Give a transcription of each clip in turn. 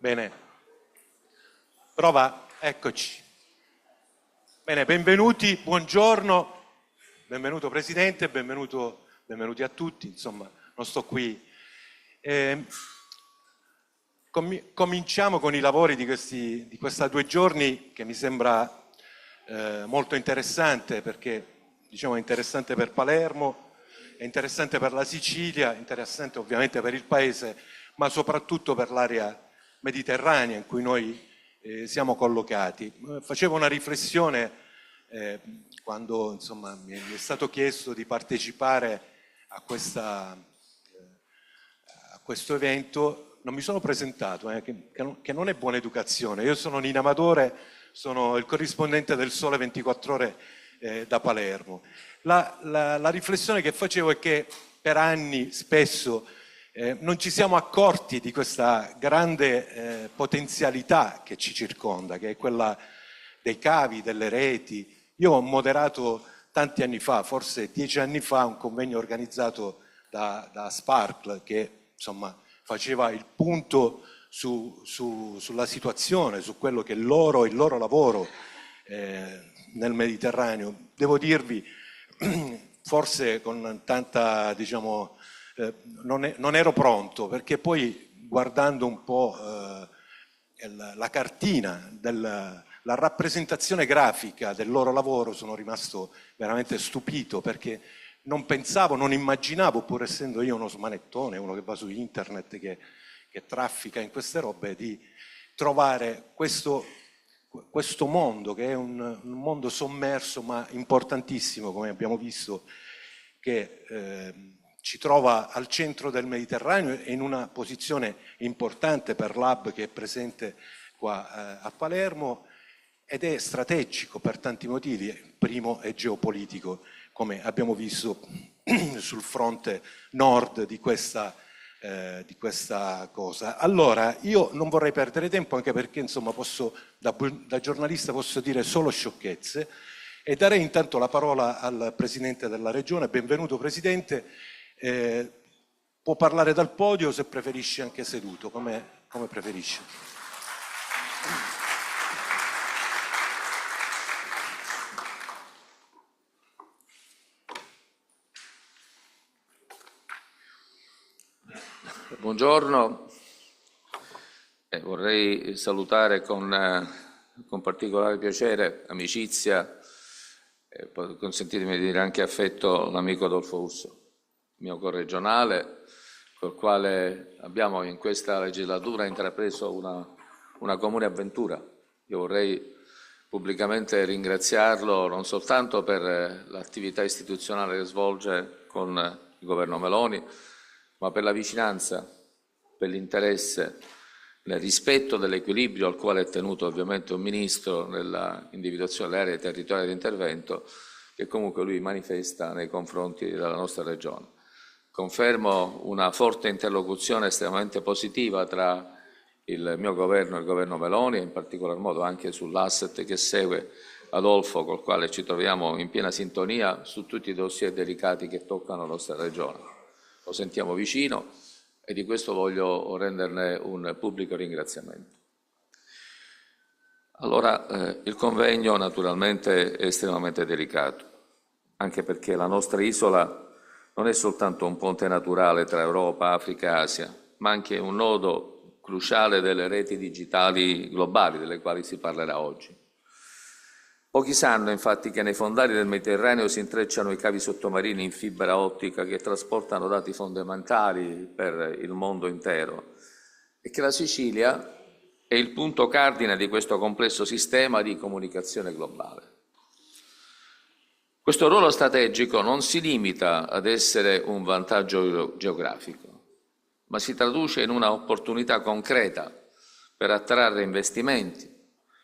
Bene, prova, eccoci. Bene, benvenuti, buongiorno, benvenuto Presidente, benvenuti a tutti, insomma, non sto qui. Cominciamo con i lavori di questi 2 giorni che mi sembra molto interessante perché, diciamo, è interessante per Palermo, è interessante per la Sicilia, è interessante ovviamente per il Paese, ma soprattutto per l'area mediterranea in cui noi siamo collocati. Facevo una riflessione quando insomma, mi è stato chiesto di partecipare a questo evento. Non mi sono presentato, che non è buona educazione. Io sono Nino Amatore, sono il corrispondente del Sole 24 Ore da Palermo. La riflessione che facevo è che per anni spesso non ci siamo accorti di questa grande potenzialità che ci circonda, che è quella dei cavi, delle reti. Io ho moderato tanti anni fa, forse 10 anni fa, un convegno organizzato da Sparkle che insomma faceva il punto sulla situazione, su quello che è il loro lavoro nel Mediterraneo. Devo dirvi, forse con tanta, diciamo, non ero pronto, perché poi guardando un po' la cartina, la rappresentazione grafica del loro lavoro, sono rimasto veramente stupito, perché non pensavo, non immaginavo, pur essendo io uno smanettone, uno che va su internet, che traffica in queste robe, di trovare questo mondo, che è un mondo sommerso ma importantissimo, come abbiamo visto, che ci trova al centro del Mediterraneo e in una posizione importante per l'hub che è presente qua a Palermo, ed è strategico per tanti motivi. Primo è geopolitico, come abbiamo visto sul fronte nord di questa cosa. Allora, io non vorrei perdere tempo, anche perché insomma da giornalista posso dire solo sciocchezze, e darei intanto la parola al Presidente della Regione. Benvenuto Presidente, può parlare dal podio, se preferisce anche seduto, come preferisce. Buongiorno, vorrei salutare con particolare piacere, amicizia, consentitemi di dire anche affetto, l'amico Adolfo Urso, mio corregionale, col quale abbiamo in questa legislatura intrapreso una comune avventura. Io vorrei pubblicamente ringraziarlo non soltanto per l'attività istituzionale che svolge con il governo Meloni, ma per la vicinanza, per l'interesse, nel rispetto dell'equilibrio al quale è tenuto ovviamente un Ministro nella individuazione delle aree territoriali di intervento, che comunque lui manifesta nei confronti della nostra Regione. Confermo una forte interlocuzione estremamente positiva tra il mio governo e il governo Meloni, e in particolar modo anche sull'asset che segue Adolfo, col quale ci troviamo in piena sintonia su tutti i dossier delicati che toccano la nostra Regione. Lo sentiamo vicino e di questo voglio renderne un pubblico ringraziamento. Allora, il convegno naturalmente è estremamente delicato, anche perché la nostra isola non è soltanto un ponte naturale tra Europa, Africa e Asia, ma anche un nodo cruciale delle reti digitali globali, delle quali si parlerà oggi. Pochi sanno infatti che nei fondali del Mediterraneo si intrecciano i cavi sottomarini in fibra ottica che trasportano dati fondamentali per il mondo intero e che la Sicilia è il punto cardine di questo complesso sistema di comunicazione globale. Questo ruolo strategico non si limita ad essere un vantaggio geografico, ma si traduce in una opportunità concreta per attrarre investimenti,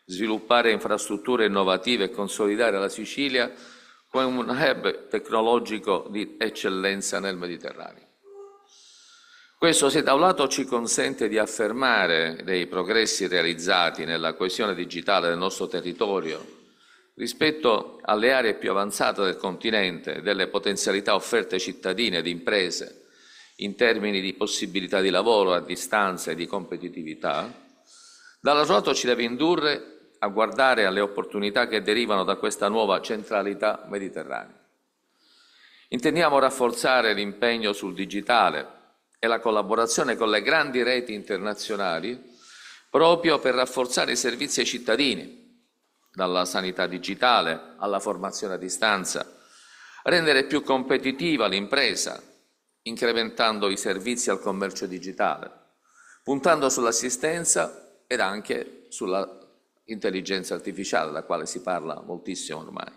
sviluppare infrastrutture innovative e consolidare la Sicilia come un hub tecnologico di eccellenza nel Mediterraneo. Questo, se da un lato ci consente di affermare dei progressi realizzati nella coesione digitale del nostro territorio rispetto alle aree più avanzate del continente e delle potenzialità offerte ai cittadini ed imprese in termini di possibilità di lavoro a distanza e di competitività, Dall'altro lato ci deve indurre a guardare alle opportunità che derivano da questa nuova centralità mediterranea. Intendiamo rafforzare l'impegno sul digitale e la collaborazione con le grandi reti internazionali proprio per rafforzare i servizi ai cittadini, dalla sanità digitale alla formazione a distanza, rendere più competitiva l'impresa, incrementando i servizi al commercio digitale, puntando sull'assistenza ed anche sulla intelligenza artificiale, della quale si parla moltissimo ormai.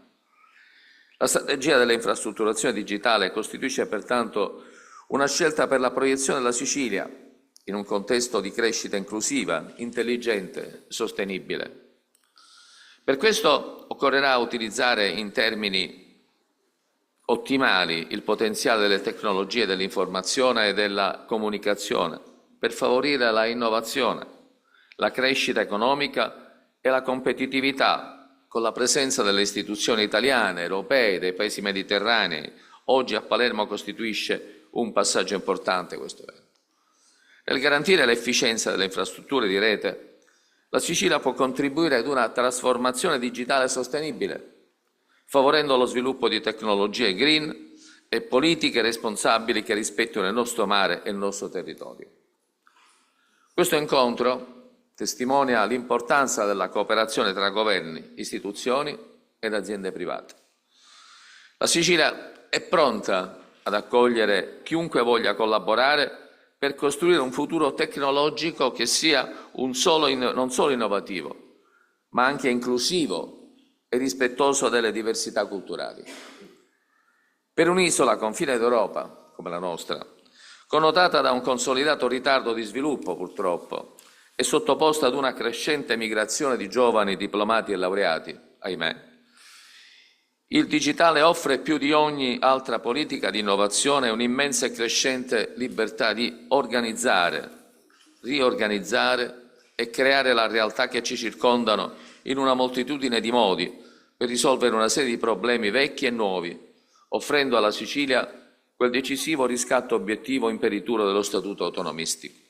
La strategia delle infrastrutturazioni digitali costituisce pertanto una scelta per la proiezione della Sicilia in un contesto di crescita inclusiva, intelligente, sostenibile. Per questo occorrerà utilizzare in termini ottimali il potenziale delle tecnologie dell'informazione e della comunicazione per favorire la innovazione, la crescita economica e la competitività con la presenza delle istituzioni italiane, europee, dei paesi mediterranei. Oggi a Palermo costituisce un passaggio importante questo evento. Nel garantire l'efficienza delle infrastrutture di rete, la Sicilia può contribuire ad una trasformazione digitale sostenibile, favorendo lo sviluppo di tecnologie green e politiche responsabili che rispettino il nostro mare e il nostro territorio. Questo incontro testimonia l'importanza della cooperazione tra governi, istituzioni ed aziende private. La Sicilia è pronta ad accogliere chiunque voglia collaborare per costruire un futuro tecnologico che sia non solo innovativo, ma anche inclusivo e rispettoso delle diversità culturali. Per un'isola confine d'Europa, come la nostra, connotata da un consolidato ritardo di sviluppo purtroppo, e sottoposta ad una crescente migrazione di giovani diplomati e laureati, ahimè. Il digitale offre più di ogni altra politica di innovazione un'immensa e crescente libertà di organizzare, riorganizzare e creare la realtà che ci circondano in una moltitudine di modi per risolvere una serie di problemi vecchi e nuovi, offrendo alla Sicilia quel decisivo riscatto obiettivo imperituro dello Statuto autonomistico.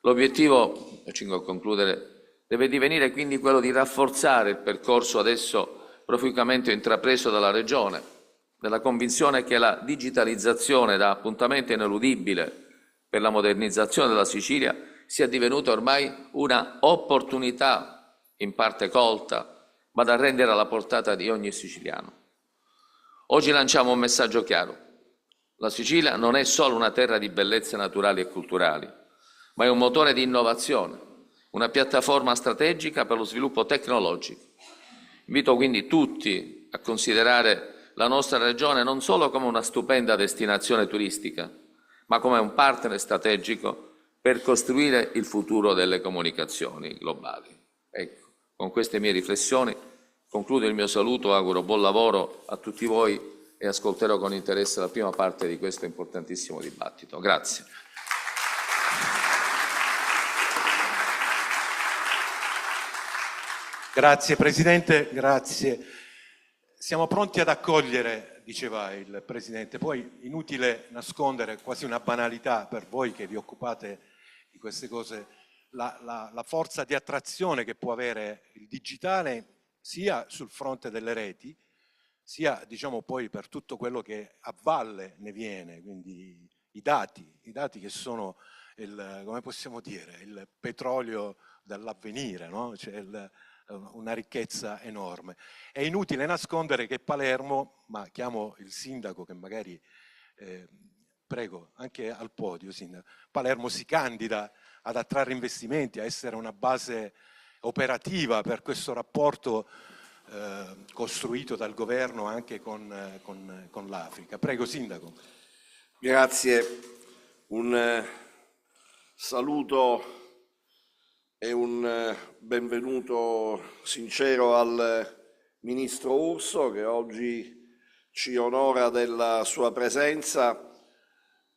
L'obiettivo, e cingo a concludere, deve divenire quindi quello di rafforzare il percorso adesso proficuamente intrapreso dalla Regione, nella convinzione che la digitalizzazione da appuntamento ineludibile per la modernizzazione della Sicilia sia divenuta ormai una opportunità in parte colta, ma da rendere alla portata di ogni siciliano. Oggi lanciamo un messaggio chiaro. La Sicilia non è solo una terra di bellezze naturali e culturali, ma è un motore di innovazione, una piattaforma strategica per lo sviluppo tecnologico. Invito quindi tutti a considerare la nostra regione non solo come una stupenda destinazione turistica, ma come un partner strategico per costruire il futuro delle comunicazioni globali. Ecco, con queste mie riflessioni concludo il mio saluto, auguro buon lavoro a tutti voi e ascolterò con interesse la prima parte di questo importantissimo dibattito. Grazie. Grazie Presidente, grazie. Siamo pronti ad accogliere, diceva il Presidente, poi inutile nascondere, quasi una banalità per voi che vi occupate di queste cose, la forza di attrazione che può avere il digitale sia sul fronte delle reti, sia diciamo poi per tutto quello che a valle ne viene, quindi i dati che sono come possiamo dire, il petrolio dell'avvenire, no? Cioè una ricchezza enorme. È inutile nascondere che Palermo, ma chiamo il sindaco che magari, prego, anche al podio, sindaco, Palermo si candida ad attrarre investimenti, a essere una base operativa per questo rapporto costruito dal governo anche con l'Africa. Prego, sindaco. Grazie. Un saluto e un benvenuto sincero al Ministro Urso che oggi ci onora della sua presenza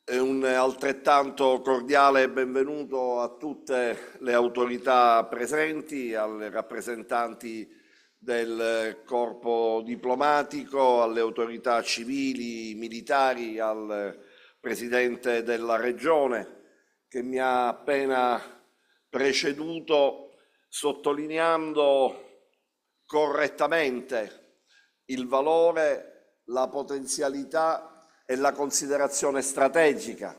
e un altrettanto cordiale benvenuto a tutte le autorità presenti, alle rappresentanti del corpo diplomatico, alle autorità civili, militari, al Presidente della Regione che mi ha appena preceduto sottolineando correttamente il valore, la potenzialità e la considerazione strategica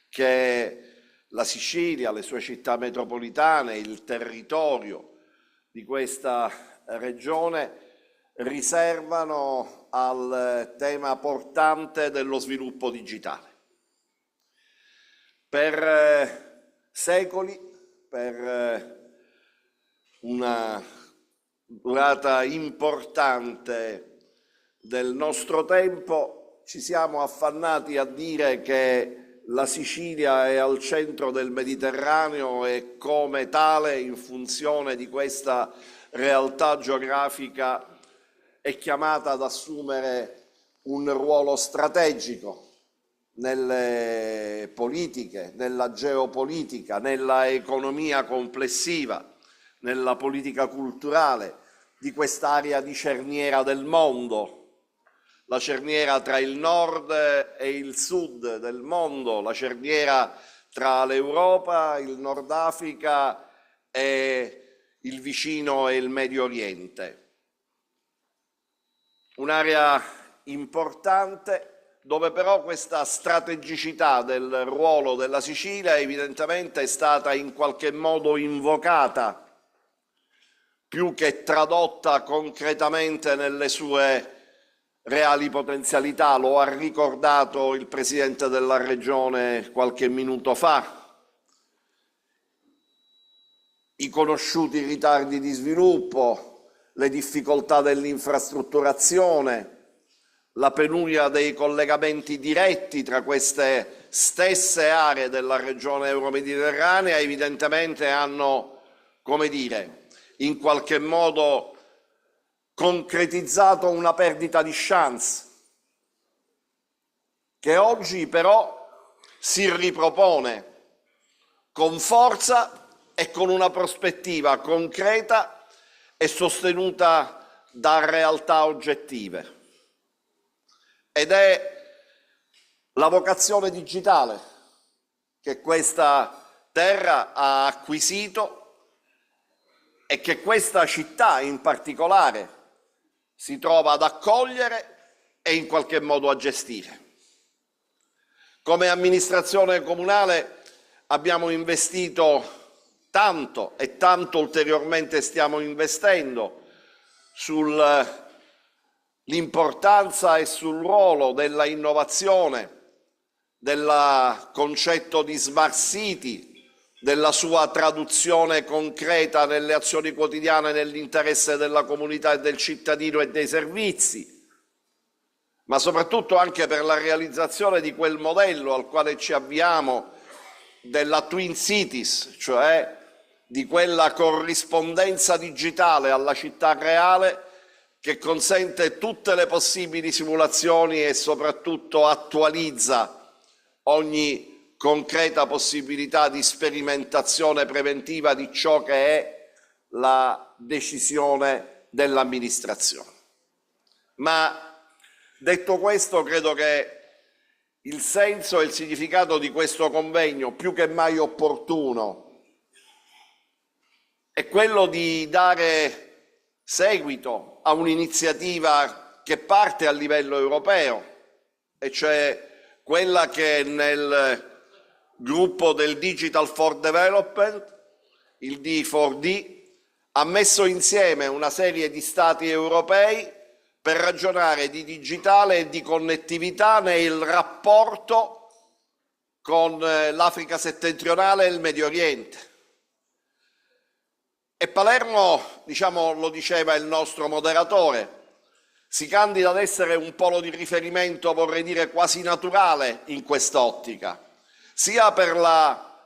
che la Sicilia, le sue città metropolitane, il territorio di questa regione riservano al tema portante dello sviluppo digitale. Per secoli, per una durata importante del nostro tempo, ci siamo affannati a dire che la Sicilia è al centro del Mediterraneo e come tale, in funzione di questa realtà geografica, è chiamata ad assumere un ruolo strategico nelle politiche, nella geopolitica, nella economia complessiva, nella politica culturale di quest'area di cerniera del mondo, la cerniera tra il nord e il sud del mondo, la cerniera tra l'Europa, il Nord Africa e il vicino e il Medio Oriente. Un'area importante dove però questa strategicità del ruolo della Sicilia evidentemente è stata in qualche modo invocata più che tradotta concretamente nelle sue reali potenzialità. Lo ha ricordato il Presidente della Regione qualche minuto fa. I conosciuti ritardi di sviluppo, le difficoltà dell'infrastrutturazione, la penuria dei collegamenti diretti tra queste stesse aree della regione euromediterranea evidentemente hanno, come dire, in qualche modo concretizzato una perdita di chance che oggi però si ripropone con forza e con una prospettiva concreta e sostenuta da realtà oggettive. Ed è la vocazione digitale che questa terra ha acquisito e che questa città in particolare si trova ad accogliere e in qualche modo a gestire. Come amministrazione comunale abbiamo investito tanto e tanto ulteriormente stiamo investendo sull'importanza e sul ruolo della innovazione, del concetto di smart city, della sua traduzione concreta nelle azioni quotidiane nell'interesse della comunità e del cittadino e dei servizi, ma soprattutto anche per la realizzazione di quel modello al quale ci avviamo della Twin Cities, cioè di quella corrispondenza digitale alla città reale che consente tutte le possibili simulazioni e soprattutto attualizza ogni concreta possibilità di sperimentazione preventiva di ciò che è la decisione dell'amministrazione. Ma detto questo, credo che il senso e il significato di questo convegno, più che mai opportuno, è quello di dare seguito a un'iniziativa che parte a livello europeo, e cioè quella che nel gruppo del Digital for Development, il D4D, ha messo insieme una serie di Stati europei per ragionare di digitale e di connettività nel rapporto con l'Africa settentrionale e il Medio Oriente. E Palermo, lo diceva il nostro moderatore, si candida ad essere un polo di riferimento, vorrei dire quasi naturale, in quest'ottica, sia per la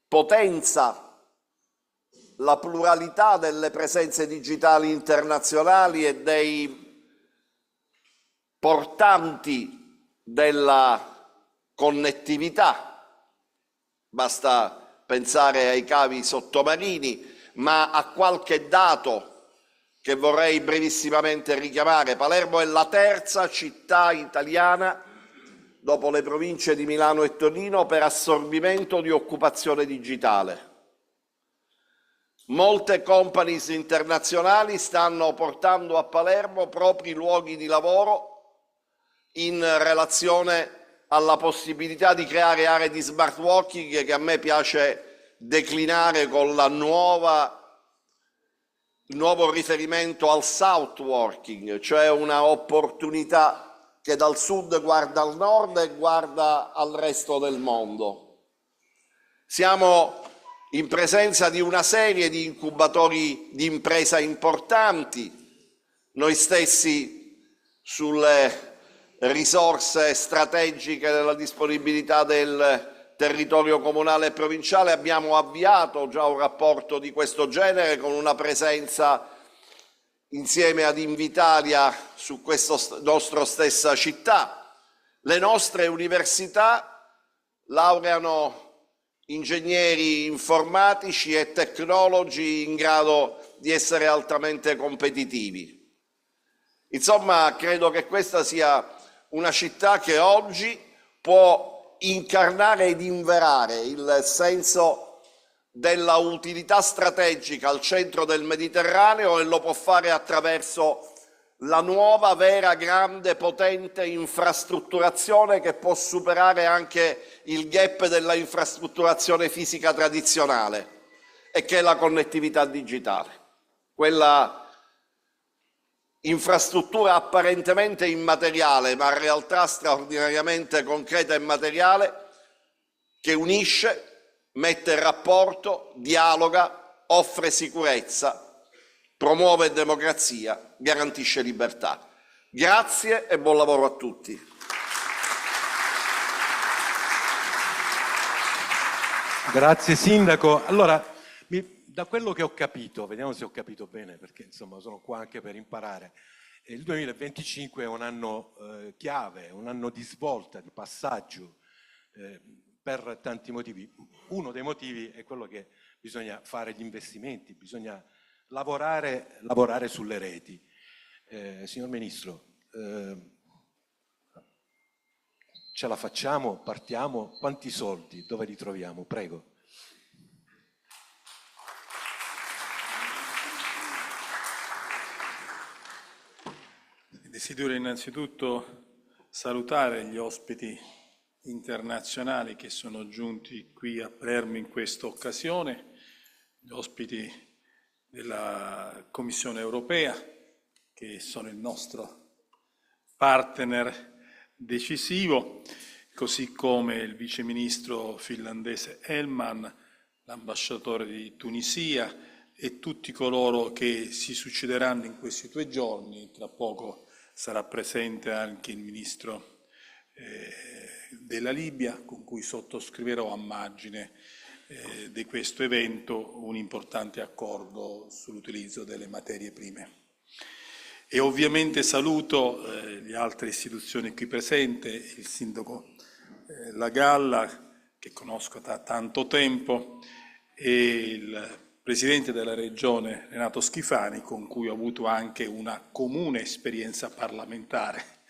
potenza, la pluralità delle presenze digitali internazionali e dei portanti della connettività. Basta pensare ai cavi sottomarini, ma a qualche dato che vorrei brevissimamente richiamare. Palermo è la terza città italiana, dopo le province di Milano e Torino, per assorbimento di occupazione digitale. Molte companies internazionali stanno portando a Palermo propri luoghi di lavoro in relazione alla possibilità di creare aree di smart working che a me piace declinare con il nuovo riferimento al south working, cioè una opportunità che dal sud guarda al nord e guarda al resto del mondo. Siamo in presenza di una serie di incubatori di impresa importanti, noi stessi sulle risorse strategiche della disponibilità del territorio comunale e provinciale abbiamo avviato già un rapporto di questo genere con una presenza insieme ad Invitalia su questa nostra stessa città. Le nostre università laureano ingegneri informatici e tecnologi in grado di essere altamente competitivi. Insomma, credo che questa sia una città che oggi può incarnare ed inverare il senso della utilità strategica al centro del Mediterraneo e lo può fare attraverso la nuova, vera, grande, potente infrastrutturazione che può superare anche il gap della infrastrutturazione fisica tradizionale e che è la connettività digitale. Quella infrastruttura apparentemente immateriale, ma in realtà straordinariamente concreta e materiale, che unisce, mette in rapporto, dialoga, offre sicurezza, promuove democrazia, garantisce libertà. Grazie e buon lavoro a tutti. Grazie Sindaco. Allora, da quello che ho capito, vediamo se ho capito bene, perché insomma sono qua anche per imparare, il 2025 è un anno chiave, un anno di svolta, di passaggio, per tanti motivi. Uno dei motivi è quello che bisogna fare gli investimenti, bisogna lavorare sulle reti. Signor Ministro, ce la facciamo? Partiamo? Quanti soldi? Dove li troviamo? Prego. Desidero innanzitutto salutare gli ospiti internazionali che sono giunti qui a Palermo in questa occasione, gli ospiti della Commissione europea, che sono il nostro partner decisivo, così come il viceministro finlandese Elman, l'ambasciatore di Tunisia e tutti coloro che si succederanno in questi 2 giorni. Tra poco sarà presente anche il ministro della Libia, con cui sottoscriverò a margine di questo evento un importante accordo sull'utilizzo delle materie prime. E ovviamente saluto le altre istituzioni qui presenti, il sindaco Lagalla, che conosco da tanto tempo, e il presidente della regione Renato Schifani, con cui ho avuto anche una comune esperienza parlamentare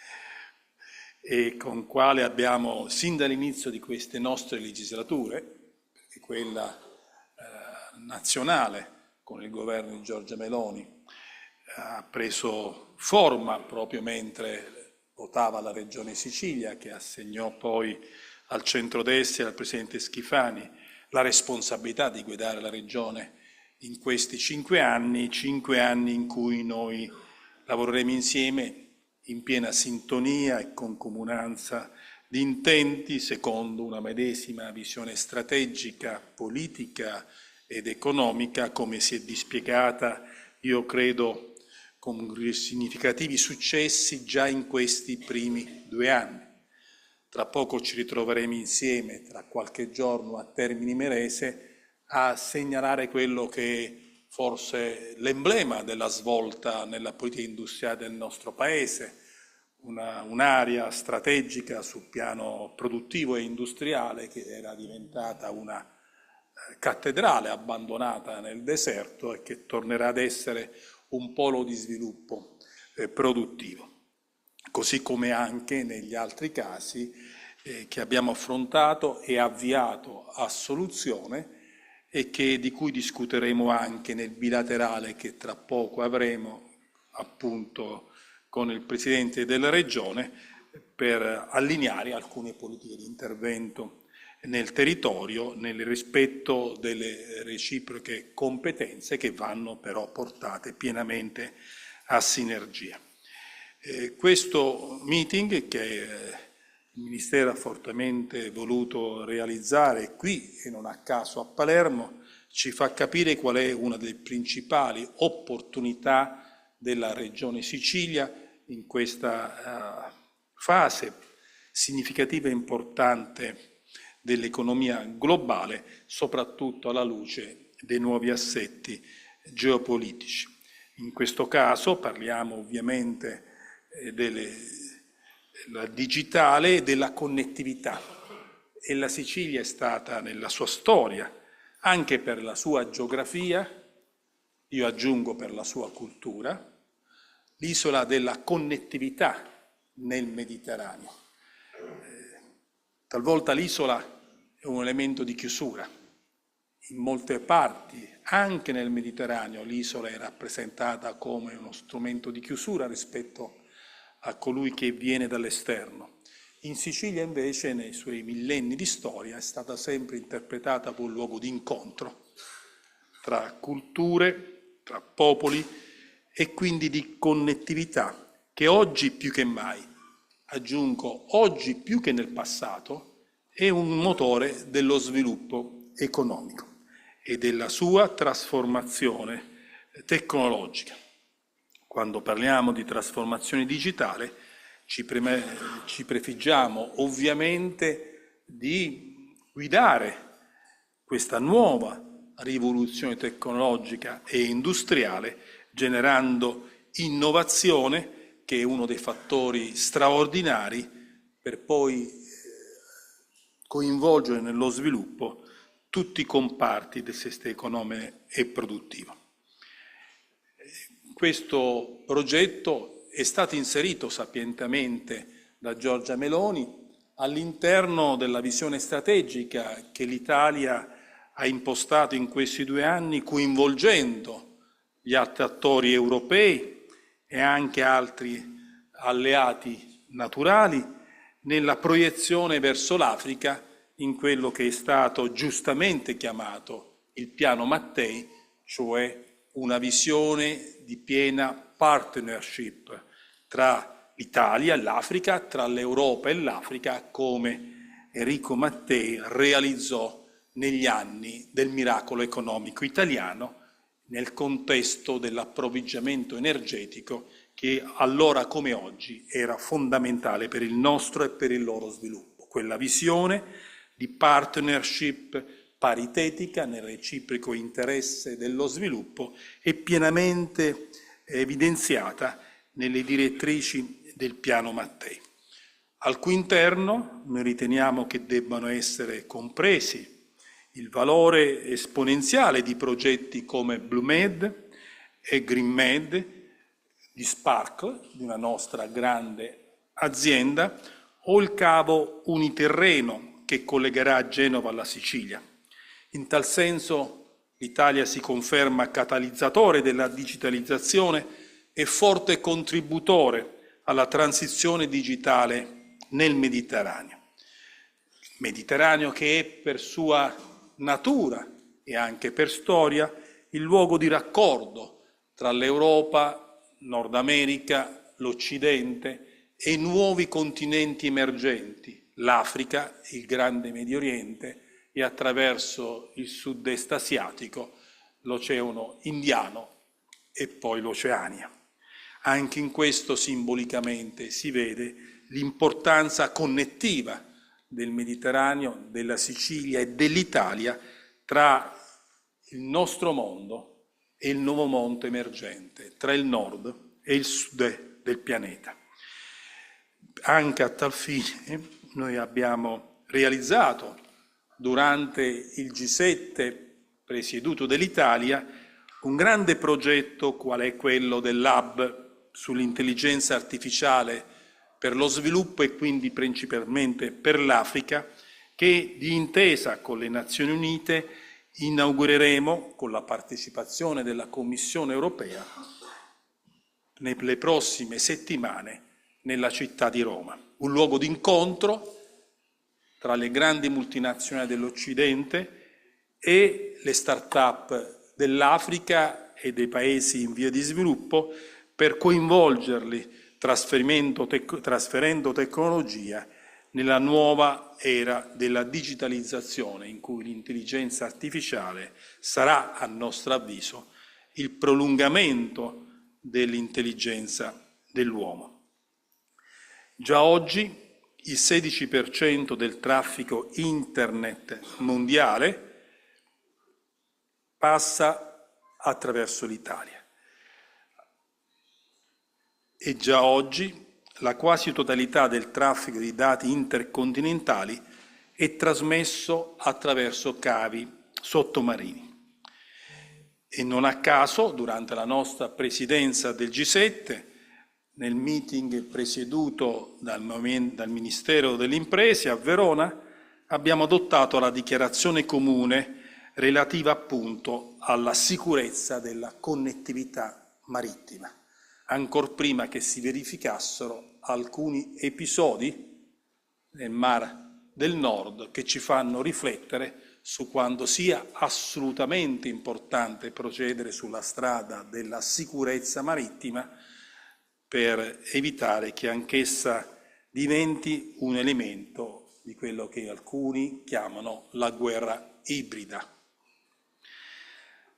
e con quale abbiamo, sin dall'inizio di queste nostre legislature, perché quella nazionale con il governo di Giorgia Meloni ha preso forma proprio mentre votava la regione Sicilia, che assegnò poi al centrodestra e al presidente Schifani la responsabilità di guidare la regione in questi 5 anni in cui noi lavoreremo insieme in piena sintonia e con comunanza di intenti secondo una medesima visione strategica, politica ed economica, come si è dispiegata, io credo, con significativi successi già in questi primi 2 anni. Tra poco ci ritroveremo insieme, tra qualche giorno a Termini Imerese, a segnalare quello che è forse l'emblema della svolta nella politica industriale del nostro Paese, un'area strategica sul piano produttivo e industriale che era diventata una cattedrale abbandonata nel deserto e che tornerà ad essere un polo di sviluppo produttivo. Così come anche negli altri casi che abbiamo affrontato e avviato a soluzione e di cui discuteremo anche nel bilaterale che tra poco avremo appunto con il Presidente della Regione per allineare alcune politiche di intervento nel territorio nel rispetto delle reciproche competenze che vanno però portate pienamente a sinergia. Questo meeting che il Ministero ha fortemente voluto realizzare qui e non a caso a Palermo ci fa capire qual è una delle principali opportunità della Regione Sicilia in questa fase significativa e importante dell'economia globale, soprattutto alla luce dei nuovi assetti geopolitici. In questo caso parliamo ovviamente della digitale e della connettività, e la Sicilia è stata nella sua storia, anche per la sua geografia, io aggiungo per la sua cultura, l'isola della connettività nel Mediterraneo. Talvolta l'isola è un elemento di chiusura. In molte parti, anche nel Mediterraneo, l'isola è rappresentata come uno strumento di chiusura rispetto a colui che viene dall'esterno. In Sicilia invece, nei suoi millenni di storia, è stata sempre interpretata come un luogo di incontro tra culture, tra popoli e quindi di connettività che oggi più che mai, aggiungo oggi più che nel passato, è un motore dello sviluppo economico e della sua trasformazione tecnologica. Quando parliamo di trasformazione digitale ci prefiggiamo ovviamente di guidare questa nuova rivoluzione tecnologica e industriale generando innovazione, che è uno dei fattori straordinari per poi coinvolgere nello sviluppo tutti i comparti del sistema economico e produttivo. Questo progetto è stato inserito sapientemente da Giorgia Meloni all'interno della visione strategica che l'Italia ha impostato in questi 2 anni, coinvolgendo gli altri attori europei e anche altri alleati naturali nella proiezione verso l'Africa in quello che è stato giustamente chiamato il piano Mattei, cioè una visione di piena partnership tra l'Italia e l'Africa, tra l'Europa e l'Africa, come Enrico Mattei realizzò negli anni del miracolo economico italiano nel contesto dell'approvvigionamento energetico che allora come oggi era fondamentale per il nostro e per il loro sviluppo. Quella visione di partnership paritetica nel reciproco interesse dello sviluppo è pienamente evidenziata nelle direttrici del piano Mattei. Al cui interno noi riteniamo che debbano essere compresi il valore esponenziale di progetti come BlueMed e GreenMed, di Sparkle, di una nostra grande azienda, o il cavo uniterreno che collegherà Genova alla Sicilia. In tal senso l'Italia si conferma catalizzatore della digitalizzazione e forte contributore alla transizione digitale nel Mediterraneo. Mediterraneo che è per sua natura e anche per storia il luogo di raccordo tra l'Europa, Nord America, l'Occidente e i nuovi continenti emergenti, l'Africa, il Grande Medio Oriente e attraverso il sud-est asiatico, l'Oceano Indiano e poi l'Oceania. Anche in questo simbolicamente si vede l'importanza connettiva del Mediterraneo, della Sicilia e dell'Italia tra il nostro mondo e il nuovo mondo emergente, tra il nord e il sud del pianeta. Anche a tal fine noi abbiamo realizzato durante il G7 presieduto dall'Italia un grande progetto qual è quello dell'Hub sull'intelligenza artificiale per lo sviluppo e quindi principalmente per l'Africa, che di intesa con le Nazioni Unite inaugureremo con la partecipazione della Commissione europea nelle prossime settimane nella città di Roma, un luogo d'incontro tra le grandi multinazionali dell'Occidente e le start-up dell'Africa e dei paesi in via di sviluppo per coinvolgerli trasferendo tecnologia nella nuova era della digitalizzazione in cui l'intelligenza artificiale sarà, a nostro avviso, il prolungamento dell'intelligenza dell'uomo. Già oggi il 16% del traffico internet mondiale passa attraverso l'Italia. E già oggi la quasi totalità del traffico di dati intercontinentali è trasmesso attraverso cavi sottomarini. E non a caso, durante la nostra presidenza del G7, nel meeting presieduto dal Ministero delle Imprese a Verona, abbiamo adottato la dichiarazione comune relativa appunto alla sicurezza della connettività marittima, ancor prima che si verificassero alcuni episodi nel Mar del Nord che ci fanno riflettere su quanto sia assolutamente importante procedere sulla strada della sicurezza marittima per evitare che anch'essa diventi un elemento di quello che alcuni chiamano la guerra ibrida.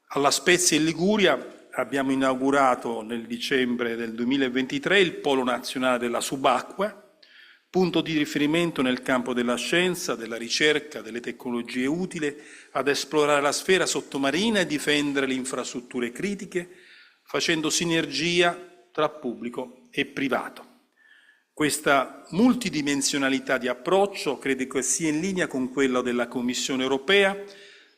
Alla Spezia in Liguria abbiamo inaugurato nel dicembre del 2023 il Polo Nazionale della Subacquea, punto di riferimento nel campo della scienza, della ricerca, delle tecnologie utili ad esplorare la sfera sottomarina e difendere le infrastrutture critiche, facendo sinergia tra pubblico e privato. Questa multidimensionalità di approccio credo che sia in linea con quella della Commissione europea,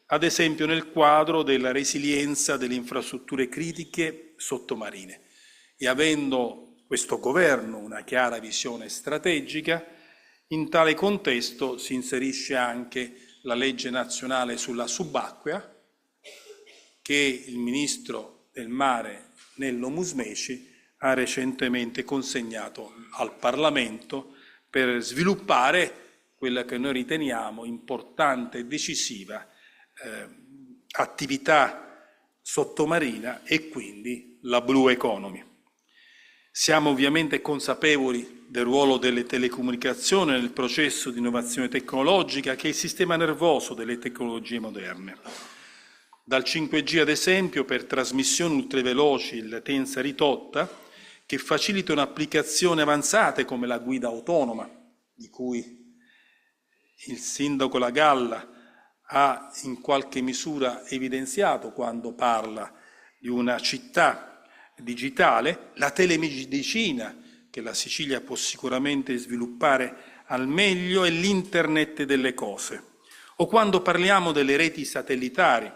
ad esempio nel quadro della resilienza delle infrastrutture critiche sottomarine. E avendo questo governo una chiara visione strategica, in tale contesto si inserisce anche la legge nazionale sulla subacquea che il Ministro del Mare Nello Musmeci ha recentemente consegnato al Parlamento per sviluppare quella che noi riteniamo importante e decisiva attività sottomarina e quindi la Blue Economy. Siamo ovviamente consapevoli del ruolo delle telecomunicazioni nel processo di innovazione tecnologica che è il sistema nervoso delle tecnologie moderne. Dal 5G ad esempio per trasmissioni ultraveloci in latenza ridotta che facilitano applicazioni avanzate come la guida autonoma, di cui il sindaco La Galla ha in qualche misura evidenziato quando parla di una città digitale, la telemedicina che la Sicilia può sicuramente sviluppare al meglio e l'internet delle cose, o quando parliamo delle reti satellitari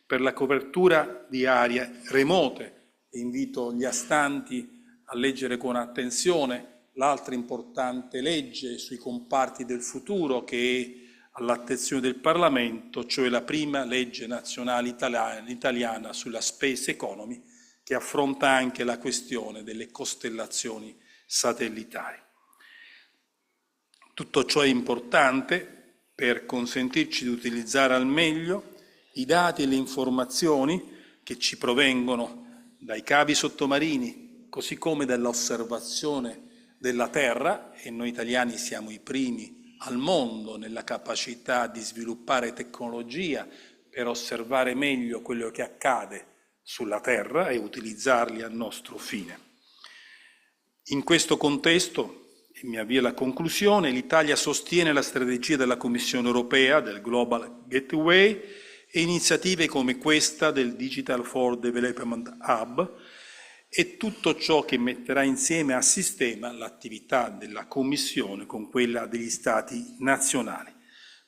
per la copertura di aree remote. Invito gli astanti a leggere con attenzione l'altra importante legge sui comparti del futuro che è all'attenzione del Parlamento, cioè la prima legge nazionale italiana sulla space economy, che affronta anche la questione delle costellazioni satellitari. Tutto ciò è importante per consentirci di utilizzare al meglio i dati e le informazioni che ci provengono dai cavi sottomarini, così come dall'osservazione della Terra, e noi italiani siamo i primi al mondo nella capacità di sviluppare tecnologia per osservare meglio quello che accade sulla Terra e utilizzarli a nostro fine. In questo contesto, e mi avvio alla conclusione, l'Italia sostiene la strategia della Commissione europea del Global Gateway e iniziative come questa del Digital for Development Hub e tutto ciò che metterà insieme a sistema l'attività della Commissione con quella degli Stati nazionali.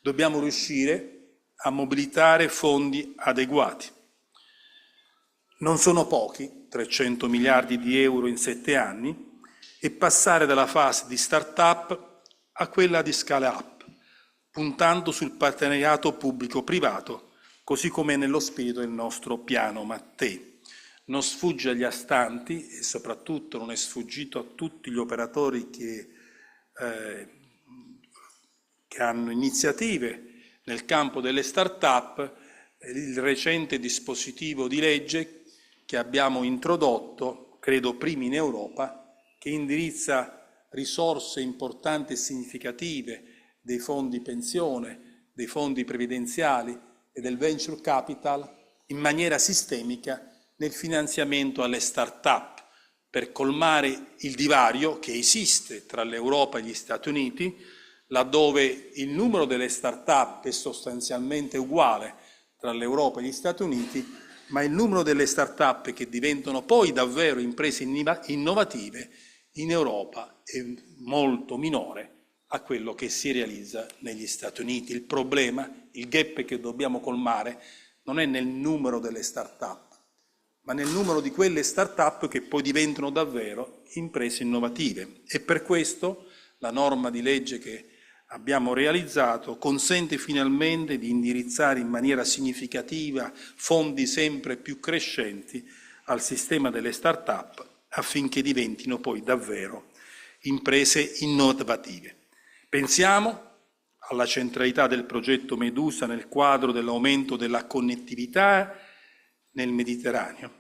Dobbiamo riuscire a mobilitare fondi adeguati. Non sono pochi, 300 miliardi di euro in 7 anni, e passare dalla fase di start-up a quella di scale-up, puntando sul partenariato pubblico-privato così come nello spirito del nostro piano Mattei. Non sfugge agli astanti e soprattutto non è sfuggito a tutti gli operatori che hanno iniziative nel campo delle start-up, il recente dispositivo di legge che abbiamo introdotto, credo primi in Europa, che indirizza risorse importanti e significative dei fondi pensione, dei fondi previdenziali e del venture capital in maniera sistemica nel finanziamento alle start-up per colmare il divario che esiste tra l'Europa e gli Stati Uniti, laddove il numero delle start-up è sostanzialmente uguale tra l'Europa e gli Stati Uniti, ma il numero delle start-up che diventano poi davvero imprese innovative in Europa è molto minore a quello che si realizza negli Stati Uniti. Il problema, il gap che dobbiamo colmare, non è nel numero delle start-up, ma nel numero di quelle start-up che poi diventano davvero imprese innovative. E per questo la norma di legge che abbiamo realizzato consente finalmente di indirizzare in maniera significativa fondi sempre più crescenti al sistema delle start-up affinché diventino poi davvero imprese innovative. Pensiamo alla centralità del progetto Medusa nel quadro dell'aumento della connettività nel Mediterraneo.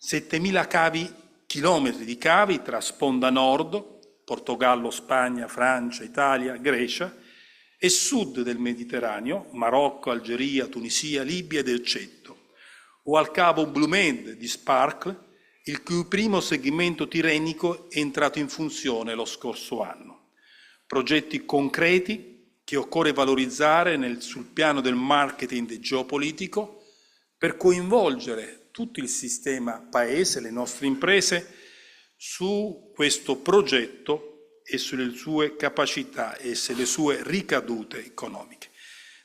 7.000 chilometri di cavi tra sponda nord, Portogallo, Spagna, Francia, Italia, Grecia, e sud del Mediterraneo, Marocco, Algeria, Tunisia, Libia ed Egitto, o al cavo Blue Med di Sparkle, il cui primo segmento tirrenico è entrato in funzione lo scorso anno. Progetti concreti che occorre valorizzare sul piano del marketing geopolitico per coinvolgere tutto il sistema paese, le nostre imprese, su questo progetto e sulle sue capacità e sulle sue ricadute economiche.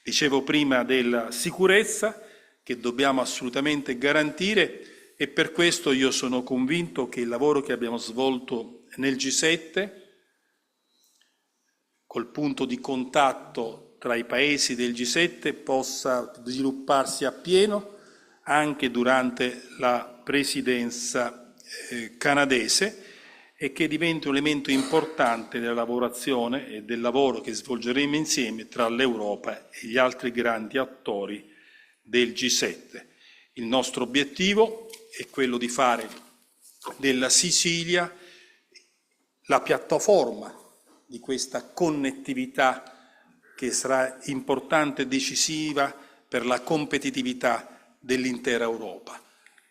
Dicevo prima della sicurezza che dobbiamo assolutamente garantire e per questo io sono convinto che il lavoro che abbiamo svolto nel G7, col punto di contatto tra i paesi del G7, possa svilupparsi appieno anche durante la presidenza canadese e che diventi un elemento importante della lavorazione e del lavoro che svolgeremo insieme tra l'Europa e gli altri grandi attori del G7. Il nostro obiettivo è quello di fare della Sicilia la piattaforma di questa connettività che sarà importante e decisiva per la competitività dell'intera Europa.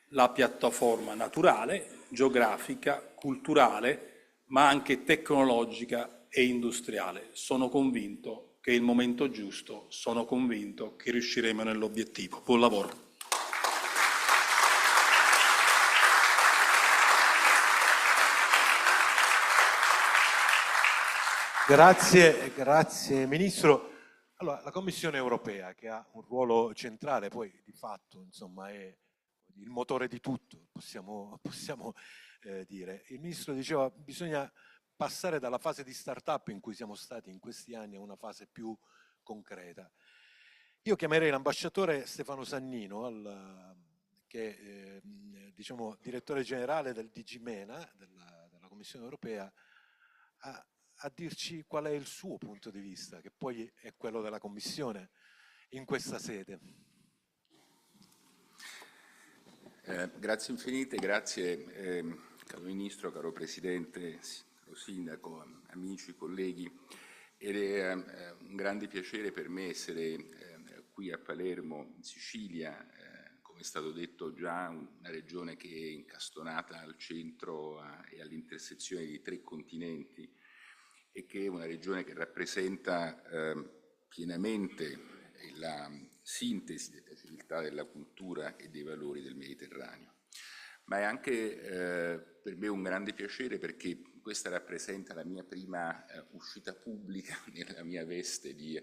La piattaforma naturale, geografica, culturale, ma anche tecnologica e industriale. Sono convinto che è il momento giusto, sono convinto che riusciremo nell'obiettivo. Buon lavoro. Grazie Ministro. Allora, la Commissione europea, che ha un ruolo centrale, poi di fatto insomma, è il motore di tutto, possiamo dire. Il Ministro diceva che bisogna passare dalla fase di start-up in cui siamo stati in questi anni a una fase più concreta. Io chiamerei l'ambasciatore Stefano Sannino, che è diciamo, direttore generale del DG MENA, della Commissione europea, a dirci qual è il suo punto di vista, che poi è quello della Commissione in questa sede. Grazie infinite, grazie caro Ministro, caro Presidente, caro Sindaco, amici, colleghi. Ed è un grande piacere per me essere qui a Palermo, in Sicilia, come è stato detto già, una regione che è incastonata al centro e all'intersezione di 3 continenti e che è una regione che rappresenta pienamente la sintesi della civiltà, della cultura e dei valori del Mediterraneo. Ma è anche per me un grande piacere perché questa rappresenta la mia prima uscita pubblica nella mia veste di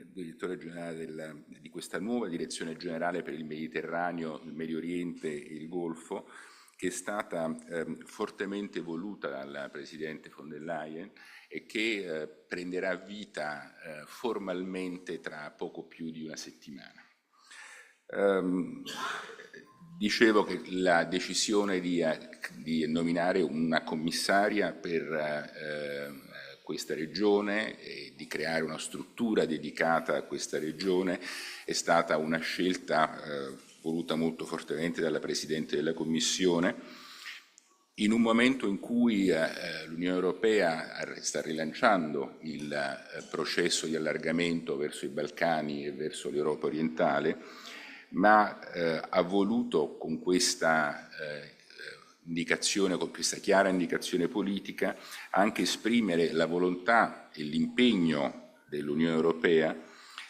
direttore generale di questa nuova direzione generale per il Mediterraneo, il Medio Oriente e il Golfo, che è stata fortemente voluta dalla Presidente von der Leyen e che prenderà vita formalmente tra poco più di una settimana. Dicevo che la decisione di nominare una commissaria per questa regione e di creare una struttura dedicata a questa regione è stata una scelta voluta molto fortemente dalla Presidente della Commissione, in un momento in cui l'Unione Europea sta rilanciando il processo di allargamento verso i Balcani e verso l'Europa orientale, ma ha voluto con questa indicazione, con questa chiara indicazione politica, anche esprimere la volontà e l'impegno dell'Unione Europea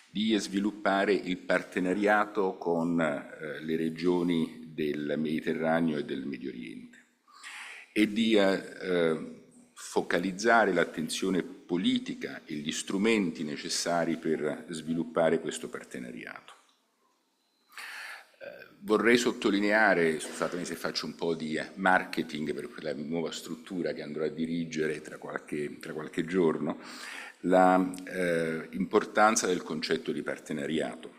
di sviluppare il partenariato con le regioni del Mediterraneo e del Medio Oriente e di focalizzare l'attenzione politica e gli strumenti necessari per sviluppare questo partenariato. Vorrei sottolineare, scusatemi se faccio un po' di marketing per quella nuova struttura che andrò a dirigere tra qualche giorno, l'importanza del concetto di partenariato.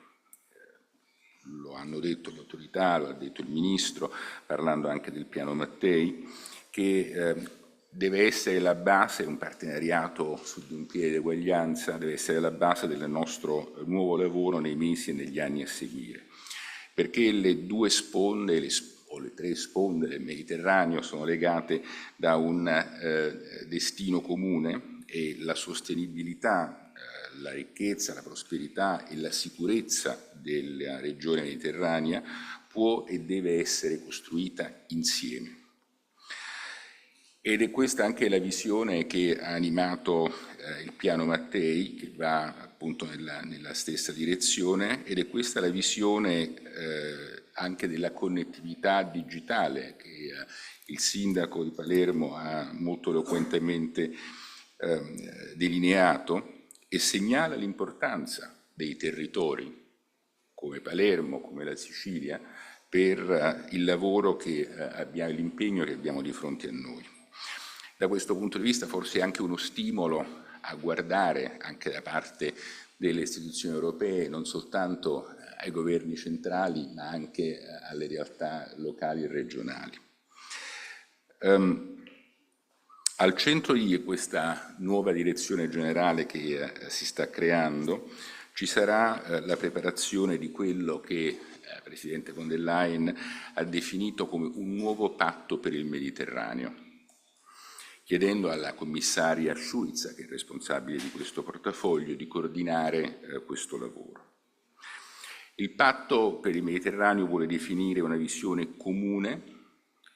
Lo hanno detto le autorità, lo ha detto il Ministro, parlando anche del piano Mattei, che deve essere la base, un partenariato su di un piede di eguaglianza, deve essere la base del nostro nuovo lavoro nei mesi e negli anni a seguire, perché le due sponde, o le tre sponde del Mediterraneo sono legate da un destino comune e la sostenibilità, la ricchezza, la prosperità e la sicurezza della regione mediterranea può e deve essere costruita insieme. Ed è questa anche la visione che ha animato il piano Mattei, che va appunto nella stessa direzione, ed è questa la visione anche della connettività digitale che il sindaco di Palermo ha molto eloquentemente delineato e segnala l'importanza dei territori come Palermo, come la Sicilia, per il lavoro che abbiamo, l'impegno che abbiamo di fronte a noi. Da questo punto di vista forse è anche uno stimolo a guardare anche da parte delle istituzioni europee non soltanto ai governi centrali ma anche alle realtà locali e regionali. Al centro di questa nuova direzione generale che si sta creando ci sarà la preparazione di quello che la Presidente von der Leyen ha definito come un nuovo patto per il Mediterraneo, chiedendo alla commissaria Šuica, che è responsabile di questo portafoglio, di coordinare questo lavoro. Il patto per il Mediterraneo vuole definire una visione comune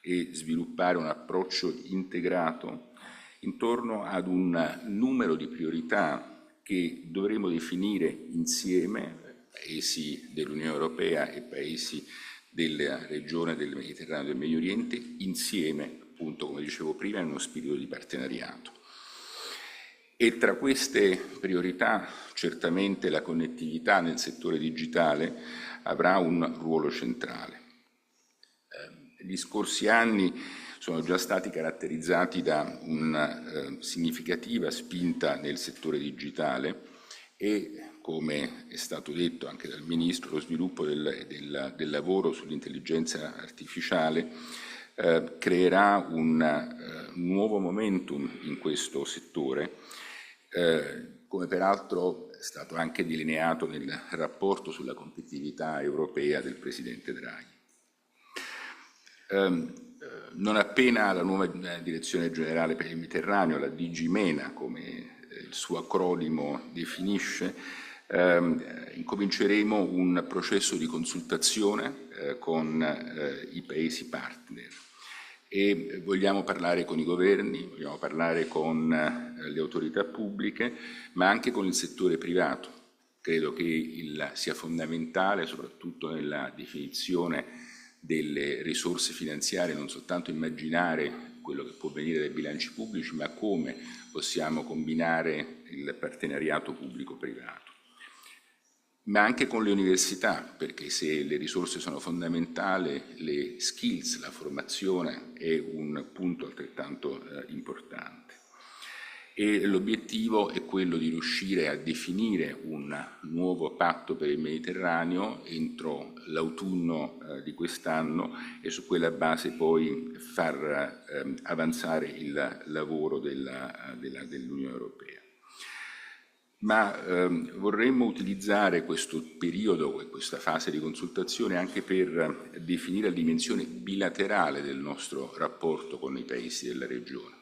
e sviluppare un approccio integrato intorno ad un numero di priorità che dovremo definire insieme, paesi dell'Unione Europea e paesi della regione del Mediterraneo e del Medio Oriente, insieme, appunto, come dicevo prima, in uno spirito di partenariato. E tra queste priorità certamente la connettività nel settore digitale avrà un ruolo centrale. Gli scorsi anni sono già stati caratterizzati da una significativa spinta nel settore digitale e, come è stato detto anche dal Ministro, lo sviluppo del lavoro sull'intelligenza artificiale creerà un nuovo momentum in questo settore, come peraltro è stato anche delineato nel rapporto sulla competitività europea del Presidente Draghi. Non appena la nuova Direzione Generale per il Mediterraneo, la DG MENA, come il suo acronimo definisce, incominceremo un processo di consultazione con i Paesi partner e vogliamo parlare con i governi, vogliamo parlare con le autorità pubbliche, ma anche con il settore privato. Credo che sia fondamentale, soprattutto nella definizione delle risorse finanziarie, non soltanto immaginare quello che può venire dai bilanci pubblici, ma come possiamo combinare il partenariato pubblico-privato. Ma anche con le università, perché se le risorse sono fondamentali, le skills, la formazione è un punto altrettanto importante. e l'obiettivo è quello di riuscire a definire un nuovo patto per il Mediterraneo entro l'autunno di quest'anno e su quella base poi far avanzare il lavoro dell'Unione Europea. Ma vorremmo utilizzare questo periodo e questa fase di consultazione anche per definire la dimensione bilaterale del nostro rapporto con i paesi della regione.